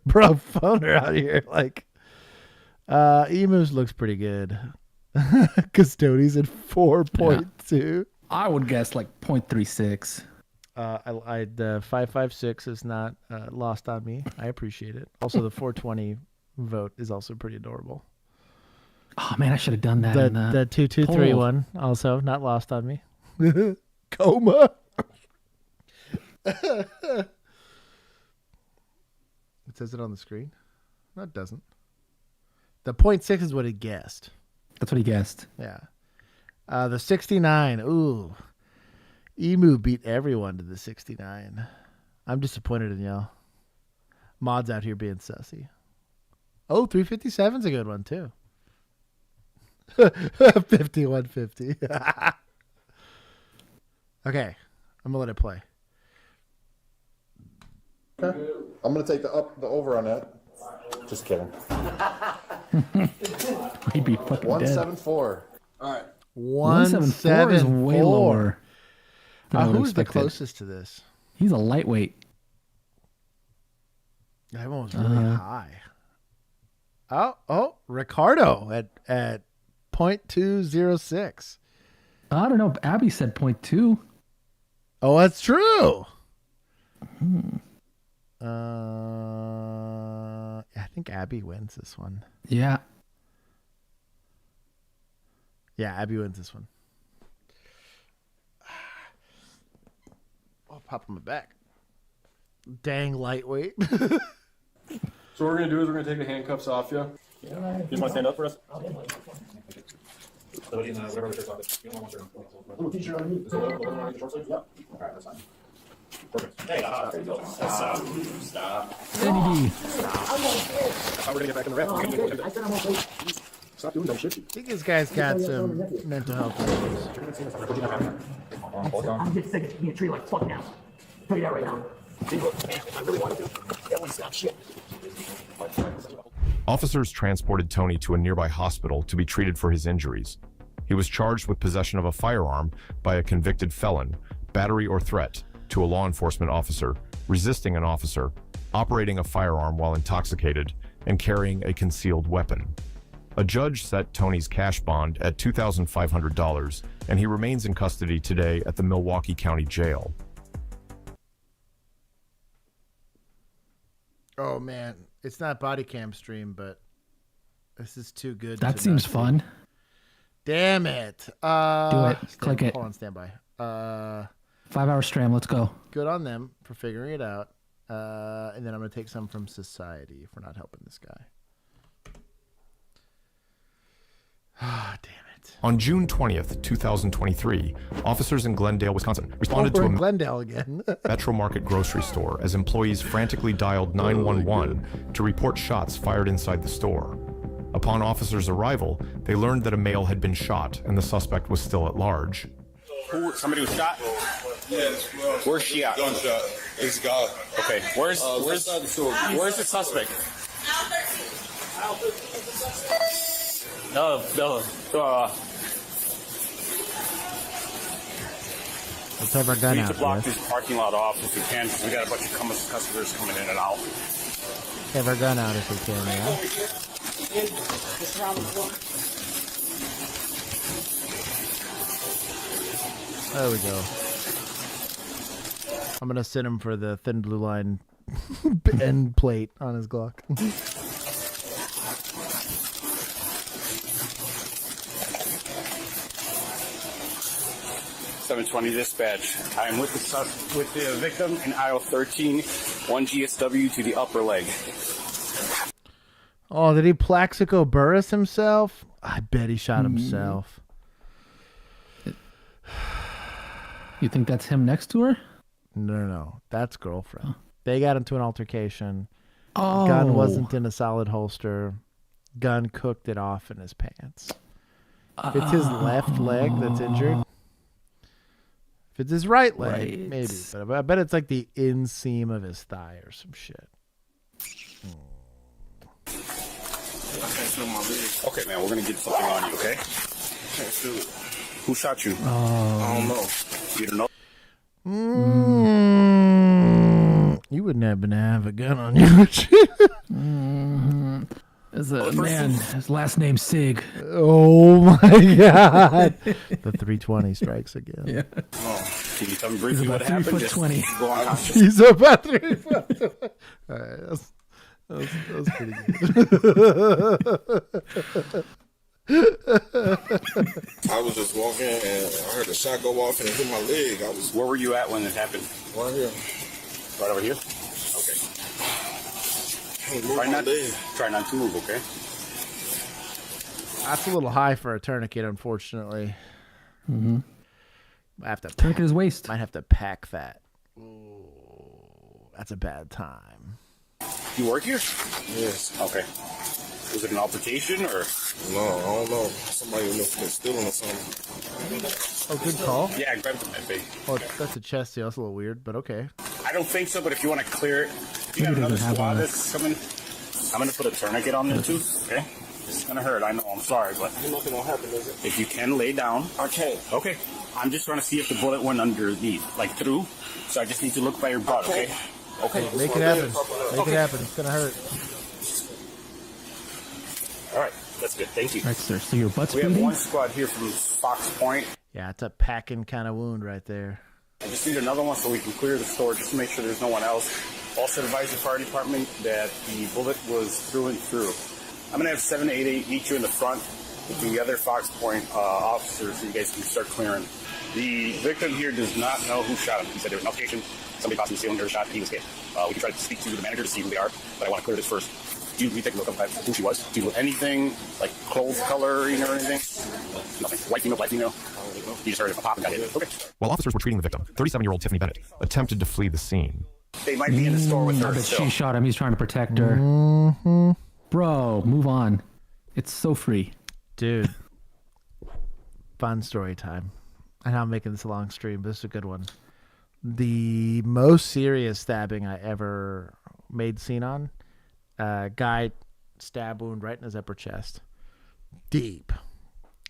Bro, phoner out here. Like, Emus looks pretty good. Custodies at 4.2.
I would guess like 0.36.
The 556 is not lost on me. I appreciate it. Also, the 420 vote is also pretty adorable.
Oh man, I should have done that.
The 2231 also not lost on me. Coma. It says it on the screen. No, it doesn't. The 0.6 is what he guessed.
That's what he guessed.
Yeah. The 69. Ooh. Emu beat everyone to the 69. I'm disappointed in y'all. Mods out here being sussy. Oh, 357's a good one, too. 5150. Okay. I'm going to let it play.
Okay. I'm going to take the over on that. Just kidding.
He'd be fucking
174.
All right.
174 is way lower.
Who's the closest to this?
He's a lightweight.
That one was really high. Oh, Ricardo at 0.206.
I don't know. Abby said 0.2.
Oh, that's true. I think Abby wins this one.
Yeah.
Yeah, Abby wins this one. I'll pop on my back. Dang lightweight.
So what we're going to do is we're going to take the handcuffs off you. You just want to stand up for us? Perfect. Hey, there you go. Stop. How we're going to get back in the rep. Stop doing dumb shit.
I think this guy's got some mental health issues.
I'm just sick of being treated like fuck now. Tell you that right now. I really want to do that one stop shit.
Officers transported Tony to a nearby hospital to be treated for his injuries. He was charged with possession of a firearm by a convicted felon, battery or threat to a law enforcement officer, resisting an officer, operating a firearm while intoxicated, and carrying a concealed weapon. A judge set Tony's cash bond at $2,500, and he remains in custody today at the Milwaukee County Jail.
Oh, man. It's not Bodycam stream, but this is too good.
That seems fun.
Damn it.
Do it. Click it.
Hold on, standby.
5-hour stream. Let's go.
Good on them for figuring it out. And then I'm going to take some from society for not helping this guy. Ah, damn it.
On June 20th, 2023, officers in Glendale, Wisconsin, responded to a
Glendale again.
Metro Market grocery store as employees frantically dialed 911 to report shots fired inside the store. Upon officers' arrival, they learned that a male had been shot and the suspect was still at large.
Somebody was shot?
Yes.
Where's she at?
Gunshot. It's God.
Okay. Where's the suspect? No.
Let's have our gun
We need
out.
to block
Yes.
this parking lot off if we can, because we got a bunch of customers coming in and out.
Have our gun out if we can, yeah? There we go. I'm going to send him for the thin blue line end plate on his Glock.
720 dispatch. I am with the victim in aisle 13, 1 GSW to the upper leg.
Oh, did he Plaxico Burris himself? I bet he shot himself.
You think that's him next to her?
No. That's girlfriend. They got into an altercation.
Oh.
Gun wasn't in a solid holster. Gun cooked it off in his pants. If it's his left leg that's injured. If it's his right leg, maybe. But I bet it's like the inseam of his thigh or some shit.
Okay, man, we're going to get something on you, okay? Who shot you? I don't know. You don't know?
You wouldn't happen to have a gun on you, would you?
There's a man, his last name's Sig.
Oh my God. The 320 strikes again.
Yeah.
Can you tell me briefly what happened?
3'20".
Go on.
He's about 3 foot. All right, that was pretty good.
I was just walking and I heard a shot go off and it hit my leg.
Where were you at when it happened?
Right here.
Right over here? Okay. Try not to move, okay?
That's a little high for a tourniquet, unfortunately.
Mm-hmm.
I have to
tourniquet his waist.
Might have to pack that. Ooh, that's a bad time.
You work here?
Yes.
Okay. Was it an altercation or?
No, I don't know. Somebody must have been stealing or something.
Oh, good call.
Yeah, I grabbed that big.
Oh, that's a chest deal. That's a little weird, but okay.
I don't think so, but if you want to clear it, if you got another squad that's coming, I'm going to put a tourniquet on there too, okay? It's going to hurt, I know, I'm sorry, but
Nothing will happen, is it?
if you can lay down.
I can't.
Okay. I'm just trying to see if the bullet went underneath, like through, so I just need to look by your butt, okay? Okay.
Make it happen. Make it happen. It's going to hurt.
All right, that's good. Thank you.
Right, sir. So your butt's
We
bleeding?
have one squad here from Fox Point.
Yeah, it's a packing kind of wound right there.
I just need another one so we can clear the store just to make sure there's no one else. Also advise the fire department that the bullet was through and through. I'm going to have 788 meet you in the front with the other Fox Point officers so you guys can start clearing. The victim here does not know who shot him. He said there was an altercation. Somebody possibly stealing their shot and he was hit. We can try to speak to the manager to see who they are, but I want to clear this first. Do you take a look at who she was? Do you look anything like clothes coloring or anything? Nothing. White female, black female? You just heard a pop and got hit. Okay.
While officers were treating the victim, 37-year-old Tiffany Bennett attempted to flee the scene.
They might be in the store with her
I bet
still.
she shot him. He's trying to protect her.
Mm-hmm.
Bro, move on. It's so free.
Dude. Fun story time. I know I'm making this a long stream, but this is a good one. The most serious stabbing I ever made scene on, guy stab wound right in his upper chest. Deep.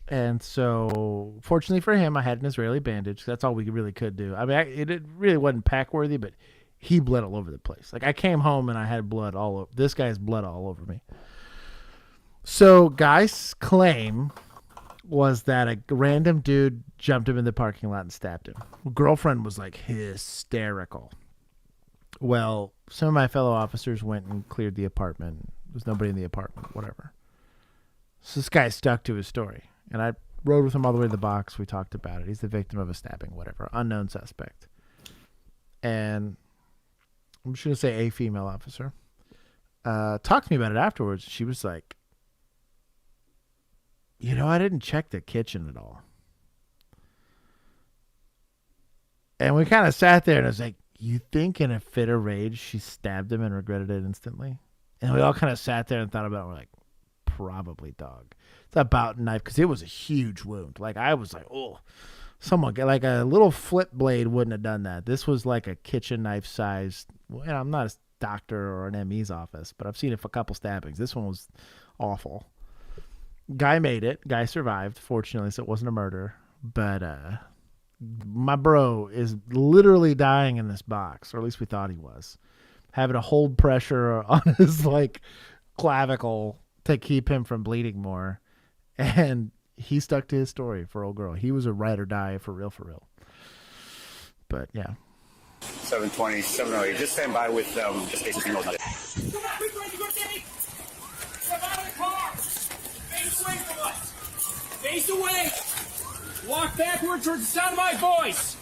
And so, fortunately for him, I had an Israeli bandage. That's all we really could do. I mean, it really wasn't pack worthy, but he bled all over the place. Like, I came home and I had blood all over. This guy's blood all over me. So, guy's claim was that a random dude jumped him in the parking lot and stabbed him. Girlfriend was like hysterical. Well, some of my fellow officers went and cleared the apartment. There was nobody in the apartment, whatever. So this guy stuck to his story. And I rode with him all the way to the box. We talked about it. He's the victim of a stabbing, whatever. Unknown suspect. And I'm just going to say a female officer. Talked to me about it afterwards. She was like, you know, I didn't check the kitchen at all. And we kind of sat there and I was like, you think in a fit of rage she stabbed him and regretted it instantly? And we all kind of sat there and thought about it. We're like, probably, dog. It's about knife because it was a huge wound. Like, I was like, oh, someone, like a little flip blade wouldn't have done that. This was like a kitchen knife sized. Well, I'm not a doctor or an ME's office, but I've seen it for a couple stabbings. This one was awful. Guy made it. Guy survived, fortunately, so it wasn't a murder. But my bro is literally dying in this box, or at least we thought he was. Having to hold pressure on his like clavicle to keep him from bleeding more. And he stuck to his story for old girl. He was a ride or die for real, for real. But yeah.
720, 708. Just stand by with just cases you know not it.
Face away from us! Face away! Walk backward towards the sound of my voice!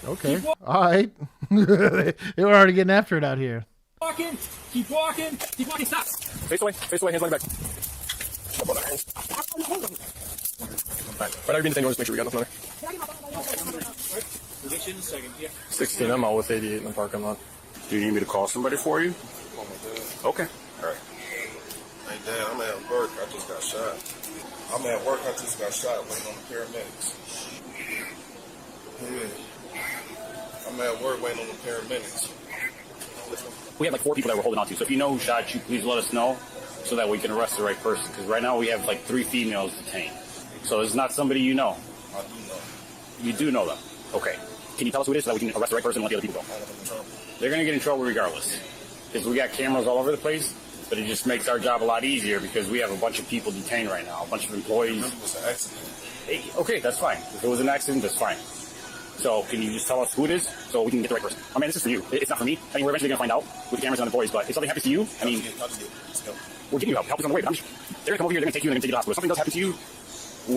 Okay. All right. They were already getting after it out here.
Walking, keep walking, stop!
Face away, hands on your back. Right, everything notice, make sure we got enough
Prediction, second, yeah.
16, I'm out with 88 in the parking lot.
Do you need me to call somebody for you? Okay. All right.
Hey, Dad, I'm at work. I just got shot. I'm at work. I just got shot waiting on the paramedics. Yeah. I'm at work waiting on the paramedics.
We have like 4 people that we're holding on to. So if you know who shot you, please let us know so that we can arrest the right person. Because right now we have like 3 females detained. So it's not somebody you know.
I do know.
You do know them. Okay. Can you tell us who it is so that we can arrest the right person and let the other people go? They're going to get in trouble regardless. Because we got cameras all over the place, but it just makes our job a lot easier because we have a bunch of people detained right now, a bunch of employees. It was an accident. Okay, that's fine. If it was an accident, that's fine. So can you just tell us who it is so we can get the right person? I mean, this is for you. It's not for me. I mean, we're eventually going to find out with cameras on the employees, but if something happens to you, I mean, we're giving you help. Help is on the way. They're going to come over here, they're going to take you, and they're going to take you to the hospital. If something does happen to you,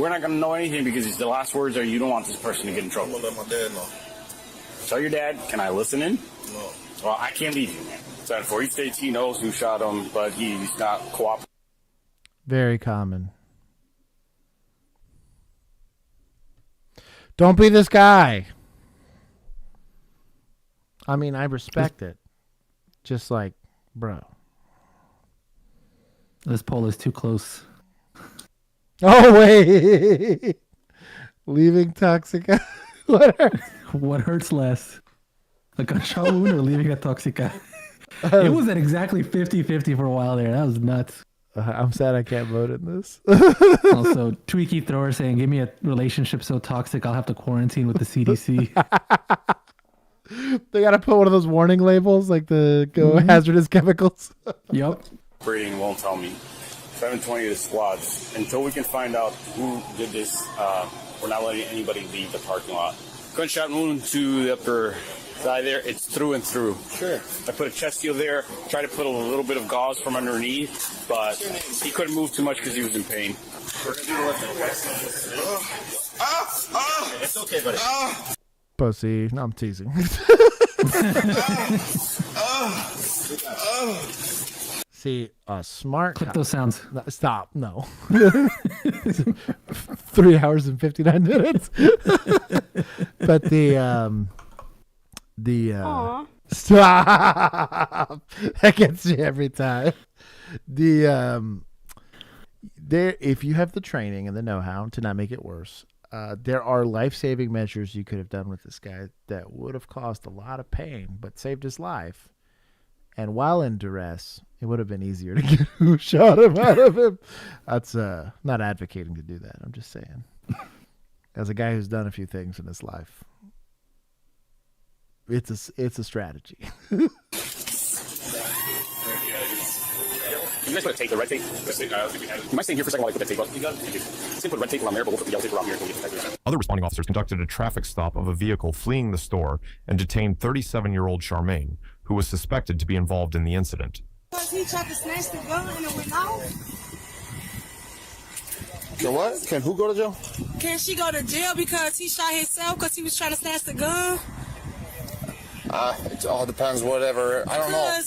we're not going to know anything because the last words are you don't want this person to get in trouble.
I'm going to let my dad know.
Tell your dad, can I listen in?
No.
Well, I can't leave you, man. So for each states, he knows who shot him, but he's not cooperating.
Very common. Don't be this guy. I mean, I respect it. Just like, bro.
This poll is too close.
Oh, wait. Leaving toxic.
What hurts less? A gunshot wound or leaving a toxica? It was at exactly 50-50 for a while there. That was nuts.
I'm sad I can't vote in this.
Also, Tweaky Thrower saying, give me a relationship so toxic I'll have to quarantine with the CDC.
They got to put one of those warning labels like the hazardous chemicals.
Yep.
Operating won't tell me. 720 to the squads. Until we can find out who did this, we're not letting anybody leave the parking lot. Gunshot wound to the upper side there. It's through and through. Sure. I put a chest seal there. Tried to put a little bit of gauze from underneath, but he couldn't move too much because he was in pain. We're going to do the left hand. It's okay, buddy.
Pussy. No, I'm teasing. See, a smart
Clip those sounds.
No, stop. No. 3 hours and 59 minutes. But stop. That gets you every time. If you have the training and the know-how to not make it worse, there are life-saving measures you could have done with this guy that would have caused a lot of pain, but saved his life. And while in duress, it would have been easier to get who shot him out of him. That's not advocating to do that. I'm just saying. As a guy who's done a few things in his life, it's a strategy.
You guys put a tape, the red tape? You might stay here for a second while I put that tape up. You can put red tape around there, but we'll put the yellow tape around here until we get the
Other responding officers conducted a traffic stop of a vehicle fleeing the store and detained 37-year-old Charmaine, who was suspected to be involved in the incident.
Because he tried to snatch the gun and it went off.
So what? Can who go to jail?
Can she go to jail because he shot himself because he was trying to snatch the gun?
It all depends. Whatever. I don't know.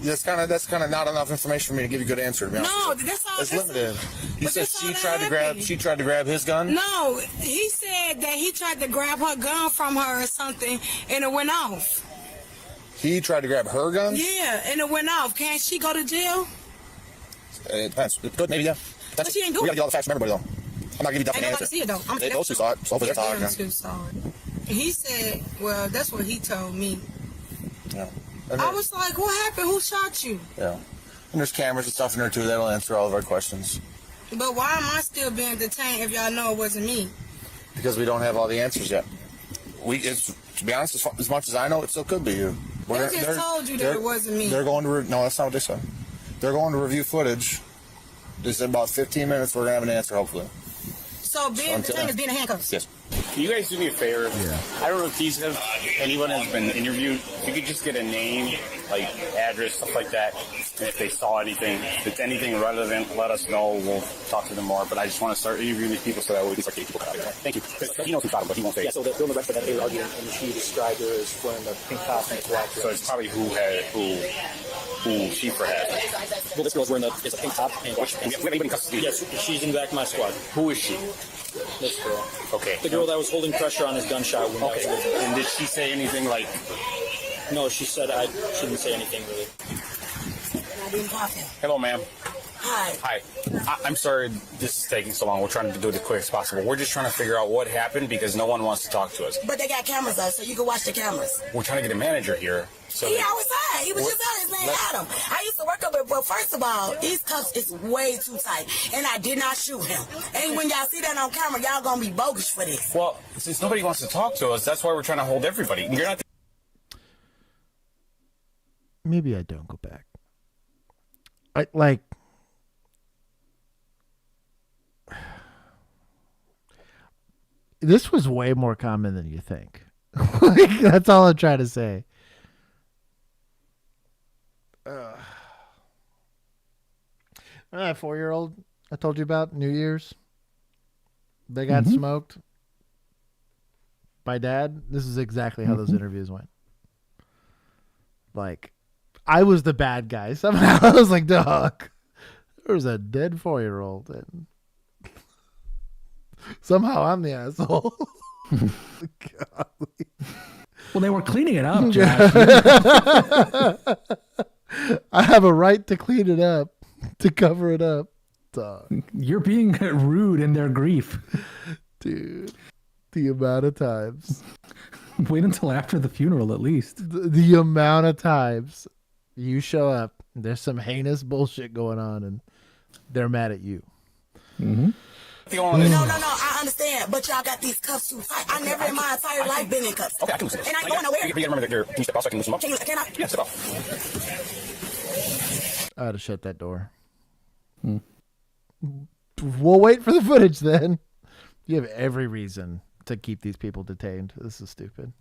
That's kind of not enough information for me to give you a good answer. To be honest.
No, that's all.
It's limited. He said she tried to grab his gun.
No, he said that he tried to grab her gun from her or something and it went off.
He tried to grab her gun?
Yeah, and it went off. Can she go to jail?
It depends. Good, maybe, yeah.
But she ain't do it.
We gotta get all the facts from everybody, though. I'm not giving you definite answer.
See it, though.
Those two saw it. So hopefully they're talking.
He said, well, that's what he told me.
Yeah.
I was like, what happened? Who shot you?
Yeah. And there's cameras and stuff in there, too. That'll answer all of our questions.
But why am I still being detained if y'all know it wasn't me?
Because we don't have all the answers yet. To be honest, as much as I know, it still could be you.
They just told you that it wasn't me.
They're going to no, that's not what they said. They're going to review footage. They said about 15 minutes. We're gonna have an answer, hopefully.
So being detained is being in handcuffs.
Yes.
Can you guys do me a favor? Yeah. I don't know if anyone has been interviewed. If you could just get a name, like address, stuff like that, and if they saw anything, if it's anything relevant, let us know. We'll talk to them more. But I just want to start interviewing these people so that we can start getting people out of there. Thank you. He knows who shot him, but he won't say it.
Yeah, so the film record that they were arguing, and she described her as wearing a pink top and a black dress.
So it's probably who Schieffer had.
Well, this girl's wearing a pink top and black dress.
We have anybody in custody?
Yes, she's in the back of my squad.
Who is she?
This girl.
Okay.
The girl that was holding pressure on his gunshot wound.
Okay. And did she say anything like?
No, she said she didn't say anything really.
Hello, ma'am. Hi. I'm sorry this is taking so long. We're trying to do it as quick as possible. We're just trying to figure out what happened because no one wants to talk to us.
But they got cameras up, so you can watch the cameras.
We're trying to get a manager here. So
He outside. He was just out. His name Adam. I used to work up there, but first of all, these cuffs is way too tight, and I did not shoot him. And when y'all see that on camera, y'all gonna be bogus for this.
Well, since nobody wants to talk to us, that's why we're trying to hold everybody. You're not.
Maybe I don't go back. I like. This was way more common than you think. Like, that's all I'm trying to say. That 4-year-old I told you about, New Year's, they got smoked by dad. This is exactly how those interviews went. Like, I was the bad guy. Somehow I was like, dog, there was a dead 4-year-old. And somehow I'm the asshole.
Well, they were cleaning it up, Josh.
I have a right to clean it up, to cover it up. Dog.
You're being rude in their grief.
Dude, the amount of times.
Wait until after the funeral, at least.
The amount of times you show up, there's some heinous bullshit going on, and they're mad at you.
Mm-hmm.
No, I understand, but y'all got these cuffs too tight. I never in my entire life been in cuffs.
Okay, I can loosen it.
And I ain't going nowhere.
You remember that can you step off so I can loosen them up?
Can I?
Yeah, step off.
I had to shut that door. We'll wait for the footage then. You have every reason to keep these people detained. This is stupid.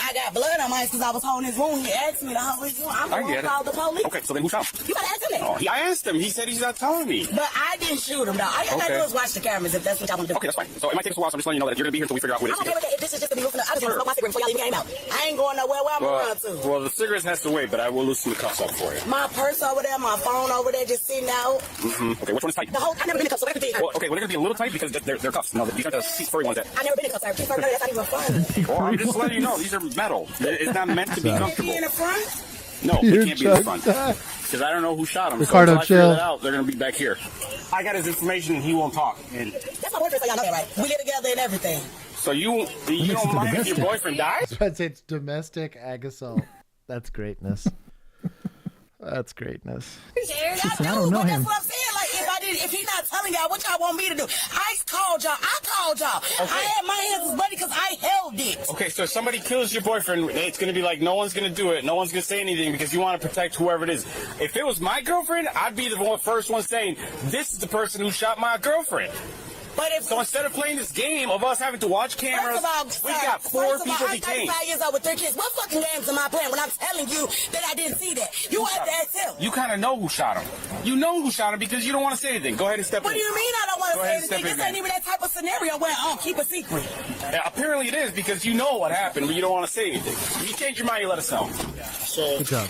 I got blood on my hands because I was holding his wound. He asked me to hold his wound. I'm going to call the police.
Okay, so then who shot him?
You got to ask him that.
Oh, I asked him. He said he's not telling me.
But I didn't shoot him, though. All you got to do is watch the cameras if that's what y'all want to do.
Okay, that's fine. So it might take us a while, so I'm just letting you know that you're going to be here until we figure out who it is.
I'm okay with that. If this is just to be looking up, I just want to smoke my cigarette before y'all even came out. I ain't going nowhere. Where I'm going to run to?
Well, the cigarettes has to wait, but I will loosen the cuffs up for you.
My purse over there, my phone over there, just sitting out.
Okay, which one is tight?
The whole, I never been in cuffs, so everything hurt.
Well, okay, well, they're going to be a little tight because they're cuffs. No, these are the furry ones that...
I never been in cuffs, sir. Furry, that's not even fun.
Well, I'm just letting you know, these are metal. It's not meant to be comfortable.
In the front?
No, he can't be in the front. Because I don't know who shot him.
Ricardo,
so until I figure
chill.
that out, they're going to be back here. I got his information and he won't talk. And
that's my boyfriend, so y'all know that, right? We live together and everything.
so you don't mind if your boyfriend dies?
It's domestic ag assault. That's greatness. That's greatness.
I don't know him.
That's what I'm saying. Like, if he's not telling y'all what y'all want me to do, I called y'all.
Okay.
I had my hands bloody because I held it.
Okay, so if somebody kills your boyfriend, it's going to be like, no one's going to do it. No one's going to say anything because you want to protect whoever it is. If it was my girlfriend, I'd be the first one saying, this is the person who shot my girlfriend.
But
so instead of playing this game of us having to watch cameras, we got 4 people detained.
I'm 35 years old with 3 kids. What fucking games am I playing when I'm telling you that I didn't see that? You have to ask him.
You kind of know who shot him. You know who shot him because you don't want to say anything. Go ahead and step in.
What do you mean I don't want to say anything? This ain't even that type of scenario where keep a secret.
Yeah, apparently it is because you know what happened, but you don't want to say anything. If you change your mind, you let us know.
So,
Good job.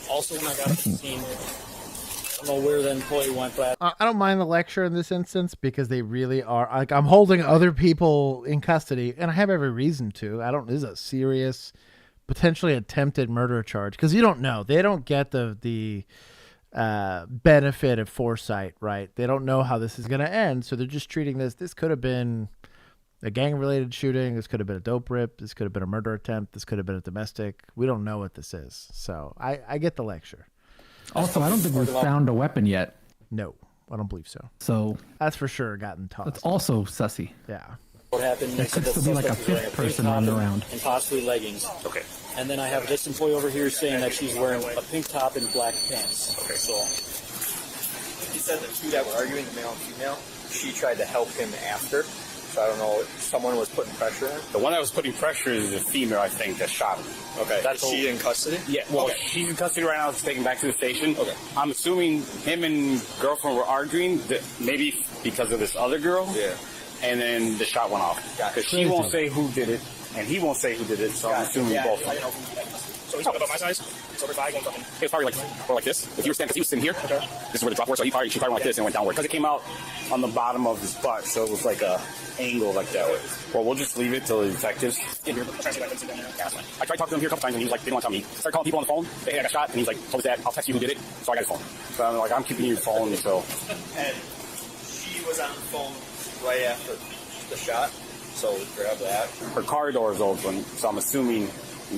also when I got to the scene, I don't know where the employee went, but
I don't mind the lecture in this instance because they really are like, I'm holding other people in custody and I have every reason to. This is a serious, potentially attempted murder charge because you don't know. They don't get the benefit of foresight, right? They don't know how this is going to end, so they're just treating this. This could have been a gang-related shooting. This could have been a dope rip. This could have been a murder attempt. This could have been a domestic. We don't know what this is, so I get the lecture.
Also, I don't think we've found a weapon yet.
No, I don't believe so.
So
that's for sure gotten tossed.
That's also sussy.
Yeah.
what happened?
There could still be like a fifth person running around.
And possibly leggings.
Okay.
And then I have this employee over here saying that she's wearing a pink top and black pants.
Okay.
So
He said the two that were arguing, the male and female, she tried to help him after. So I don't know, someone was putting pressure on him.
The one that was putting pressure is the female, I think, that shot him.
Okay. Is she in custody?
Yeah, well, she's in custody right now. It's taken back to the station. Okay. I'm assuming him and girlfriend were arguing, that maybe because of this other girl.
Yeah.
And then the shot went off. Because she won't say who did it, and he won't say who did it, so I'm assuming both.
So he's about my size. He's over 5, going fucking.
It was probably like this. If you were standing, because he was sitting here. Okay. This is where the drop was. So she probably went like this and went downward.
Because it came out on the bottom of his butt, so it was like a angle like that. Well, we'll just leave it till the detectives.
In here, I'm trying to see if I can sit down there.
Yeah, that's fine. I tried talking to him here a couple times, and he was like, they didn't want to tell me. Started calling people on the phone. Hey, I got shot, and he's like, told his dad, I'll text you who did it. So I got his phone.
So I'm like, I'm keeping your phone until.
And she was on the phone right after the shot, so we grabbed that.
Her car door is open, so I'm assuming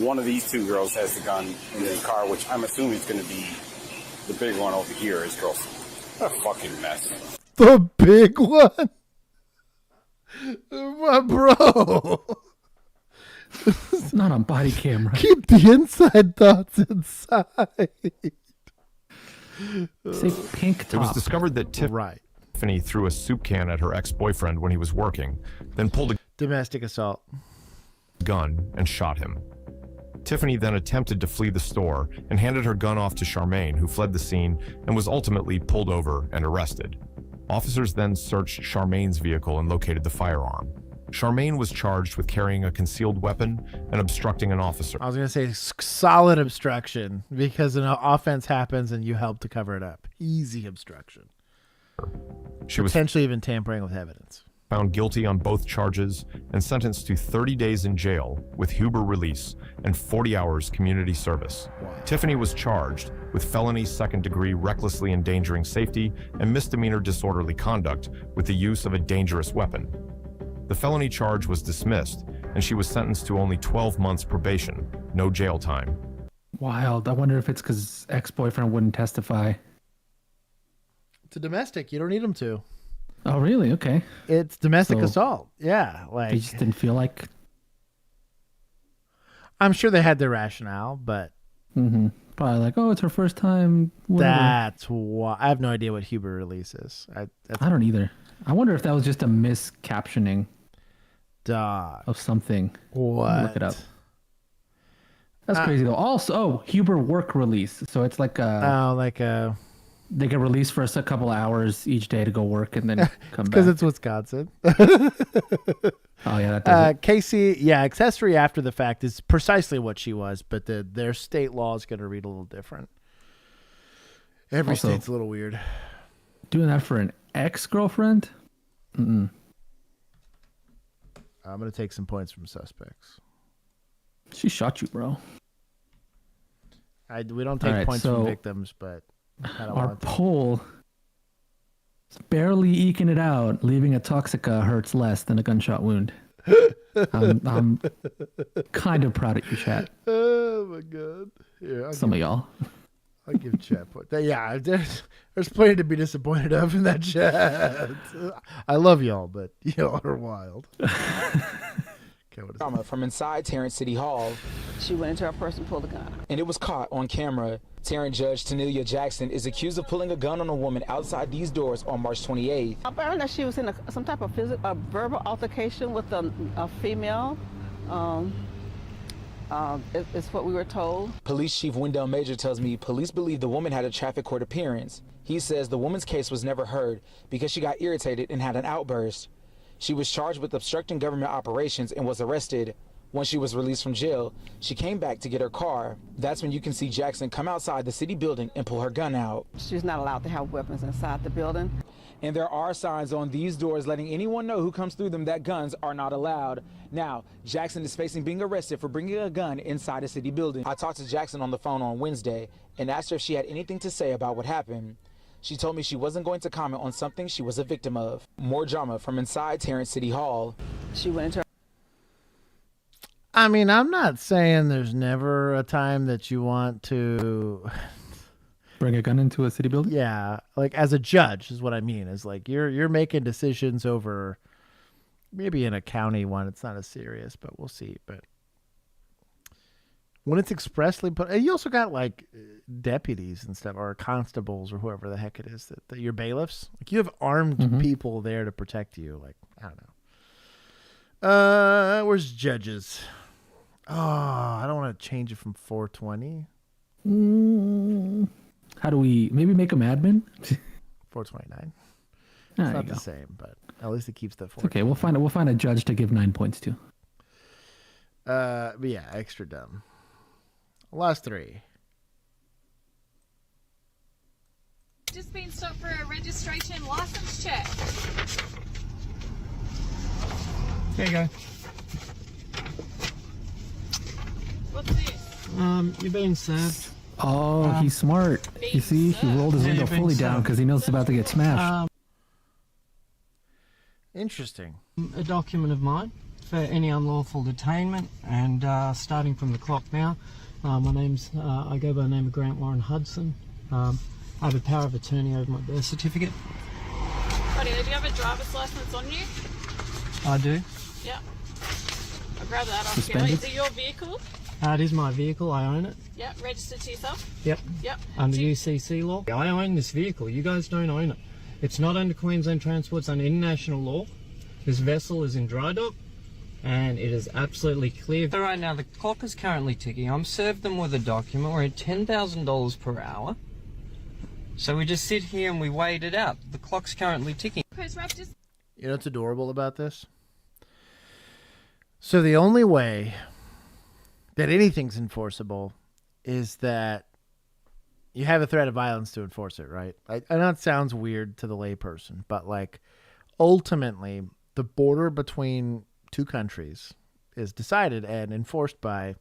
one of these two girls has the gun in the car, which I'm assuming is going to be the big one over here, his girlfriend. What a fucking mess.
The big one? My bro.
It's not on body camera.
Keep the inside thoughts inside.
Say pink top.
It was discovered that Tiffany threw a soup can at her ex-boyfriend when he was working, then pulled a
domestic assault
gun and shot him. Tiffany then attempted to flee the store and handed her gun off to Charmaine, who fled the scene and was ultimately pulled over and arrested. Officers then searched Charmaine's vehicle and located the firearm. Charmaine was charged with carrying a concealed weapon and obstructing an officer.
I was going to say solid obstruction because an offense happens and you help to cover it up. Easy obstruction.
She was
potentially even tampering with evidence.
Found guilty on both charges and sentenced to 30 days in jail with Huber release and 40 hours community service. Wow. Tiffany was charged with felony second-degree recklessly endangering safety and misdemeanor disorderly conduct with the use of a dangerous weapon. The felony charge was dismissed, and she was sentenced to only 12 months probation, no jail time.
Wild. I wonder if it's because ex-boyfriend wouldn't testify.
It's a domestic. You don't need him to.
Oh, really? Okay.
It's domestic assault. Yeah. Like,
they just didn't feel like...
I'm sure they had their rationale, but...
Probably like, oh, it's her first time. Whatever.
That's why. I have no idea what Huber release is. I
don't either. I wonder if that was just a miscaptioning
of
something.
What?
Look it up. That's crazy, though. Also, Huber work release. So it's like a... They get released for a couple hours each day to go work and then come back.
Because it's Wisconsin.
Oh, yeah, that does it.
Casey, yeah, accessory after the fact is precisely what she was, but their state law is going to read a little different. Every state's a little weird.
Doing that for an ex-girlfriend?
I'm going to take some points from suspects.
She shot you, bro.
We don't take points from victims, but...
Our poll is barely eking it out. Leaving a toxica hurts less than a gunshot wound. I'm kind of proud of you, chat.
Oh my god! Yeah,
some of y'all.
I'll give chat points. Yeah, there's plenty to be disappointed of in that chat. I love y'all, but y'all are wild.
From inside Tarrant City Hall.
She went into her purse and pulled a gun.
And it was caught on camera. Tarrant Judge Tanelia Jackson is accused of pulling a gun on a woman outside these doors on March 28th.
Apparently she was in some type of verbal altercation with a female. It's what we were told.
Police Chief Wendell Major tells me police believe the woman had a traffic court appearance. He says the woman's case was never heard because she got irritated and had an outburst. She was charged with obstructing government operations and was arrested. Once she was released from jail, she came back to get her car. That's when you can see Jackson come outside the city building and pull her gun out.
She's not allowed to have weapons inside the building.
And there are signs on these doors letting anyone know who comes through them that guns are not allowed. Now, Jackson is facing being arrested for bringing a gun inside a city building. I talked to Jackson on the phone on Wednesday and asked her if she had anything to say about what happened. She told me she wasn't going to comment on something she was a victim of. More drama from inside Tarrant City Hall.
She went into...
I mean, I'm not saying there's never a time that you want to...
Bring a gun into a city building?
Yeah, like as a judge is what I mean. Is like you're making decisions over... Maybe in a county one, it's not as serious, but we'll see. But when it's expressly put, you also got like deputies and stuff, or constables, or whoever the heck it is that your bailiffs. Like you have armed people there to protect you. Like I don't know. Where's judges? Oh, I don't want to change it from 420.
How do we maybe make them admin?
429. It's not the same, but at least it keeps the 4.
Okay, we'll find a judge to give 9 points to.
But yeah, extra dumb. Last 3.
Just been stopped for a registration license check.
There you go.
What's this?
You're being served.
Oh, he's smart. You see, he rolled his window fully down because he knows it's about to get smashed.
Interesting.
A document of mine for any unlawful detainment, and starting from the clock now, my name's, I go by the name of Grant Warren Hudson. I have a power of attorney over my birth certificate.
Buddy, do you have a driver's license on you?
I do.
Yep. I'll grab that off
Suspended?
you. Is it your vehicle?
It is my vehicle, I own it.
Yep. Registered to yourself?
Yep.
Yep.
Under UCC law. I own this vehicle, you guys don't own it. It's not under Queensland Transport, it's under international law. This vessel is in dry dock, and it is absolutely clear. So right now, the clock is currently ticking. I'm served them with a document. We're at $10,000 per hour. So we just sit here and we wait it out. The clock's currently ticking.
You know what's adorable about this? So the only way that anything's enforceable is that you have a threat of violence to enforce it, right? I know it sounds weird to the layperson, but like ultimately the border between two countries is decided and enforced by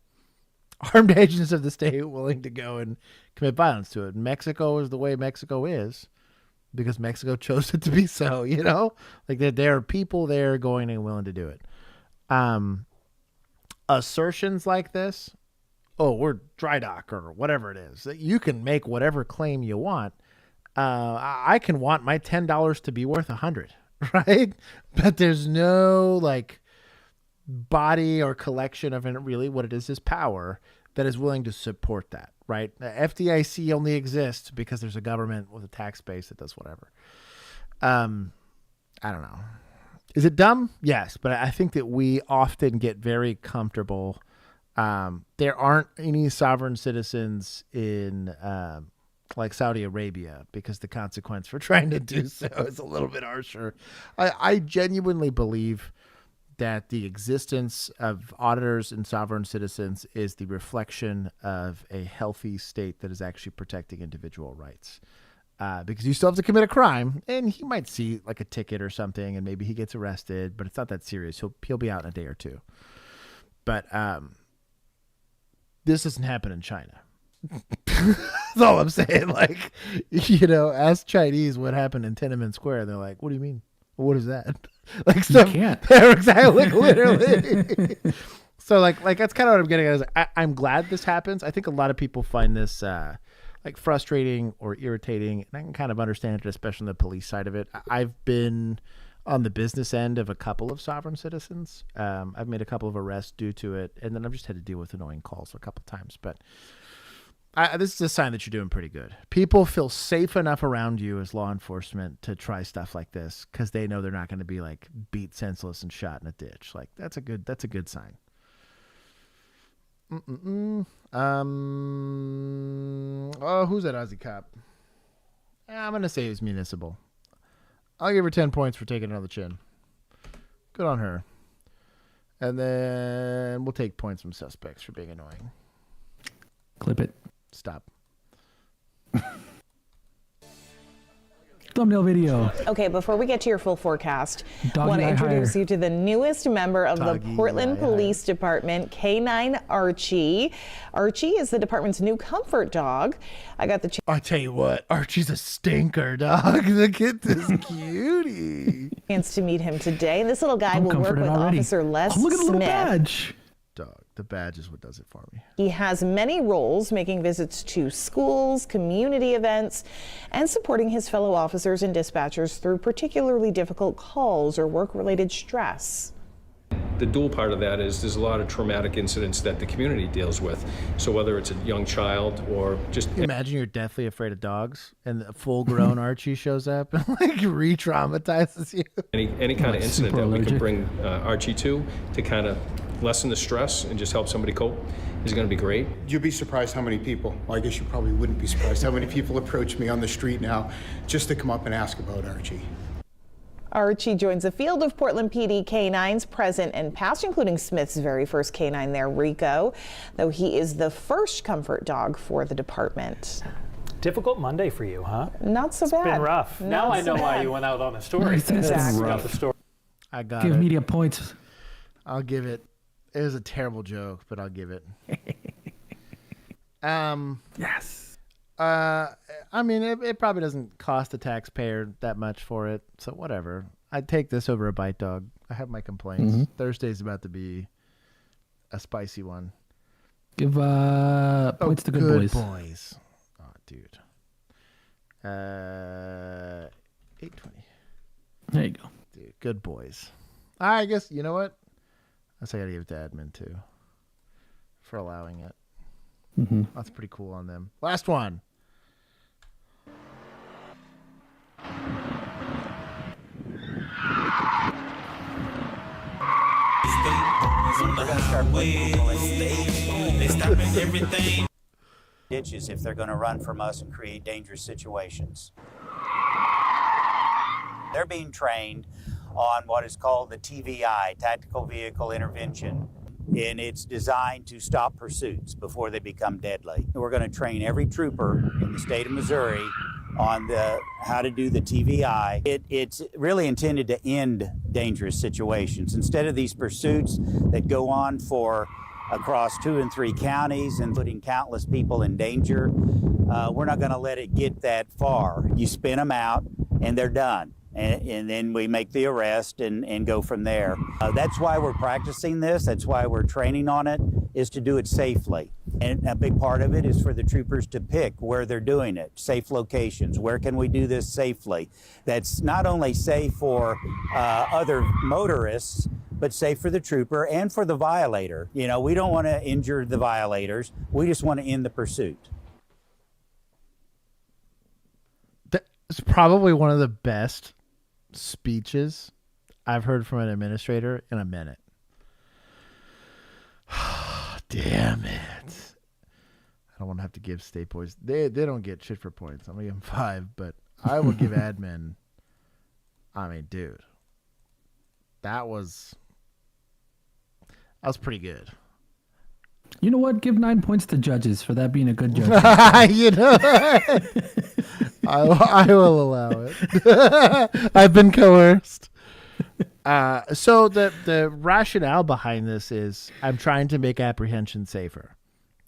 armed agents of the state willing to go and commit violence to it. Mexico is the way Mexico is because Mexico chose it to be so, you know? Like there are people there going and willing to do it. Assertions like this, oh, we're dry dock or whatever it is, you can make whatever claim you want. I can want my $10 to be worth 100, right? But there's no like body or collection of it. Really what it is power that is willing to support that, right? The FDIC only exists because there's a government with a tax base that does whatever. I don't know. Is it dumb? Yes, but I think that we often get very comfortable. There aren't any sovereign citizens in like Saudi Arabia because the consequence for trying to do so is a little bit harsher. I genuinely believe that the existence of auditors and sovereign citizens is the reflection of a healthy state that is actually protecting individual rights. Because you still have to commit a crime, and he might see like a ticket or something, and maybe he gets arrested, but it's not that serious. He'll be out in a day or two. But this doesn't happen in China. That's all I'm saying. Like, you know, ask Chinese what happened in Tiananmen Square, and they're like, "What do you mean? What is that?" Like, stuff.
You can't.
They're exactly, literally. So, like that's kind of what I'm getting at. Is I'm glad this happens. I think a lot of people find this like frustrating or irritating, and I can kind of understand it, especially on the police side of it. I've been on the business end of a couple of sovereign citizens. I've made a couple of arrests due to it, and then I've just had to deal with annoying calls a couple of times. But this is a sign that you're doing pretty good. People feel safe enough around you as law enforcement to try stuff like this because they know they're not going to be like beat senseless and shot in a ditch. Like that's a good sign. Oh, who's that Aussie cop? I'm gonna say he's municipal. I'll give her 10 points for taking it on the chin. Good on her. And then we'll take points from suspects for being annoying.
Clip it.
Stop.
Thumbnail video.
Okay, before we get to your full forecast, I
Doggy
want to
eye
introduce
hire.
you to the newest member of
Doggy
the Portland
eye hire.
Police Department, K9 Archie. Archie is the department's new comfort dog. I got the
I tell you what, Archie's a stinker, dog. Look at this cutie.
chance to meet him today. This little guy
I'm
will work
comforted
with
already.
Officer Les
Oh, look at the little
Smith.
badge.
Dog, the badge is what does it for me.
He has many roles, making visits to schools, community events, and supporting his fellow officers and dispatchers through particularly difficult calls or work-related stress.
The dual part of that is there's a lot of traumatic incidents that the community deals with. So whether it's a young child or just...
Can you imagine you're deathly afraid of dogs and a full-grown Archie shows up and like re-traumatizes you?
Any kind of incident
super
that we can
allergic.
bring Archie to kind of lessen the stress and just help somebody cope is going to be great.
You'd be surprised how many people, well, I guess you probably wouldn't be surprised how many people approach me on the street now just to come up and ask about Archie.
Archie joins a field of Portland PD canines, present and past, including Smith's very first canine there, Rico, though he is the first comfort dog for the department.
Difficult Monday for you, huh?
Not so bad.
It's been rough. Now I know why you went out on a story.
Exactly.
Got the story.
I got
Give
it.
media points.
I'll give it. It was a terrible joke, but I'll give it.
Yes.
I mean, it probably doesn't cost the taxpayer that much for it, so whatever. I'd take this over a bite dog. I have my complaints.
Mhm.
Thursday's about to be a spicy one.
Give points to good
boys. Oh, dude. 820.
There you go.
Dude, good boys. I guess, you know what? I guess I gotta give it to admin, too, for allowing it.
Mm-hmm.
That's pretty cool on them. Last one.
Ditches if they're going to run from us and create dangerous situations. They're being trained on what is called the TVI, Tactical Vehicle Intervention, and it's designed to stop pursuits before they become deadly. We're going to train every trooper in the state of Missouri on how to do the TVI. It's really intended to end dangerous situations. Instead of these pursuits that go on for across 2 and 3 counties and putting countless people in danger, we're not going to let it get that far. You spin them out and they're done. And then we make the arrest and go from there. That's why we're practicing this. That's why we're training on it, is to do it safely. And a big part of it is for the troopers to pick where they're doing it, safe locations. Where can we do this safely? That's not only safe for other motorists, but safe for the trooper and for the violator. You know, we don't want to injure the violators. We just want to end the pursuit.
It's probably one of the best speeches I've heard from an administrator in a minute. Damn it. I don't want to have to give state boys. They don't get shit for points. I'm going to give them 5, but I will give admin. I mean, dude. That was pretty good.
You know what? Give 9 points to judges for that being a good judge.
You know I will allow it. I've been coerced. So the rationale behind this is I'm trying to make apprehension safer.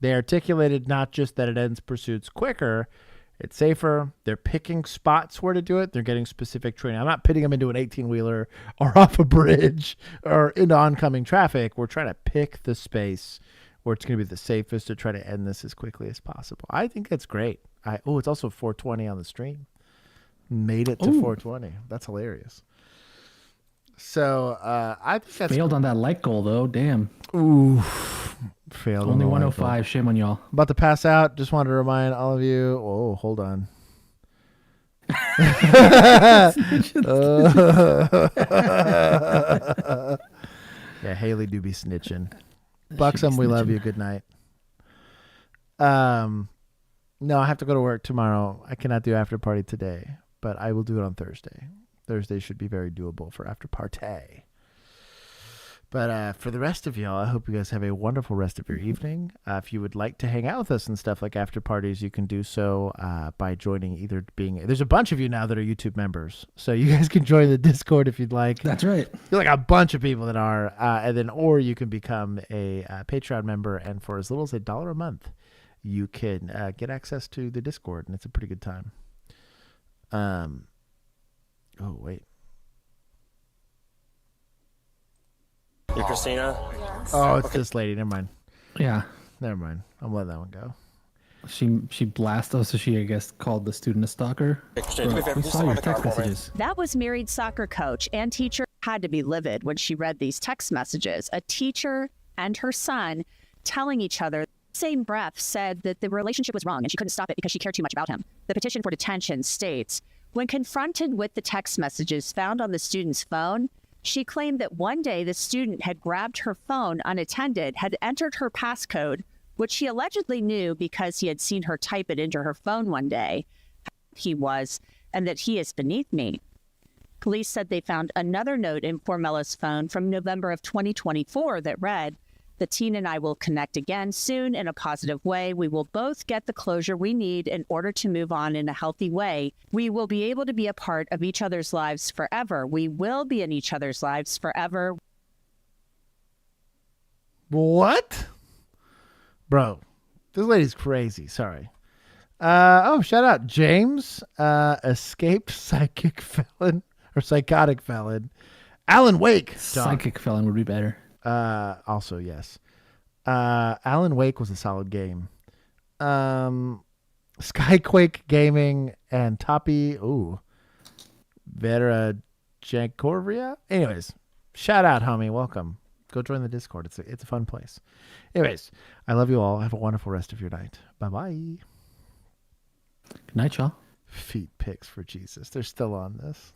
They articulated not just that it ends pursuits quicker, it's safer. They're picking spots where to do it. They're getting specific training. I'm not pitting them into an 18-wheeler or off a bridge or into oncoming traffic. We're trying to pick the space where it's going to be the safest to try to end this as quickly as possible. I think that's great. It's also 420 on the stream. Made it to 420. That's hilarious. So I think that's
failed on that like goal though. Damn.
Ooh, failed.
Only
on the
105. Shame on y'all.
About to pass out. Just wanted to remind all of you. Oh, hold on. Yeah, Haley do be snitching. Buxom, we love you. Good night. No, I have to go to work tomorrow. I cannot do after party today, but I will do it on Thursday. Thursday should be very doable for after party. But for the rest of y'all, I hope you guys have a wonderful rest of your evening. If you would like to hang out with us and stuff like after parties, you can do so by joining there's a bunch of you now that are YouTube members. So you guys can join the Discord if you'd like.
That's right.
You're like a bunch of people that are. Or you can become a Patreon member. And for as little as $1 a month, you can get access to the Discord. And it's a pretty good time. Oh, wait.
You're Christina?
Yes. Oh, it's this lady. Never mind.
Yeah.
Never mind. I'm letting that one go.
She blasted us, so she, I guess, called the student a stalker. We saw your text messages.
That was married soccer coach and teacher had to be livid when she read these text messages. A teacher and her son telling each other, same breath, said that the relationship was wrong and she couldn't stop it because she cared too much about him. The petition for detention states, when confronted with the text messages found on the student's phone, she claimed that one day the student had grabbed her phone unattended, had entered her passcode, which she allegedly knew because he had seen her type it into her phone one day. He was, and that he is beneath me. Police said they found another note in Formella's phone from November of 2024 that read, "The teen and I will connect again soon in a positive way. We will both get the closure we need in order to move on in a healthy way. We will be able to be a part of each other's lives forever. We will be in each other's lives forever."
What? Bro, this lady's crazy. Sorry. Shout out James, escaped psychic felon or psychotic felon. Alan Wake.
Psychic felon would be better.
Also, yes. Alan Wake was a solid game. Skyquake Gaming and Tapi. Vera Jankoria. Anyways, shout out, homie. Welcome. Go join the Discord. It's a fun place. Anyways, I love you all. Have a wonderful rest of your night. Bye-bye.
Good night, y'all.
Feet pics for Jesus. They're still on this.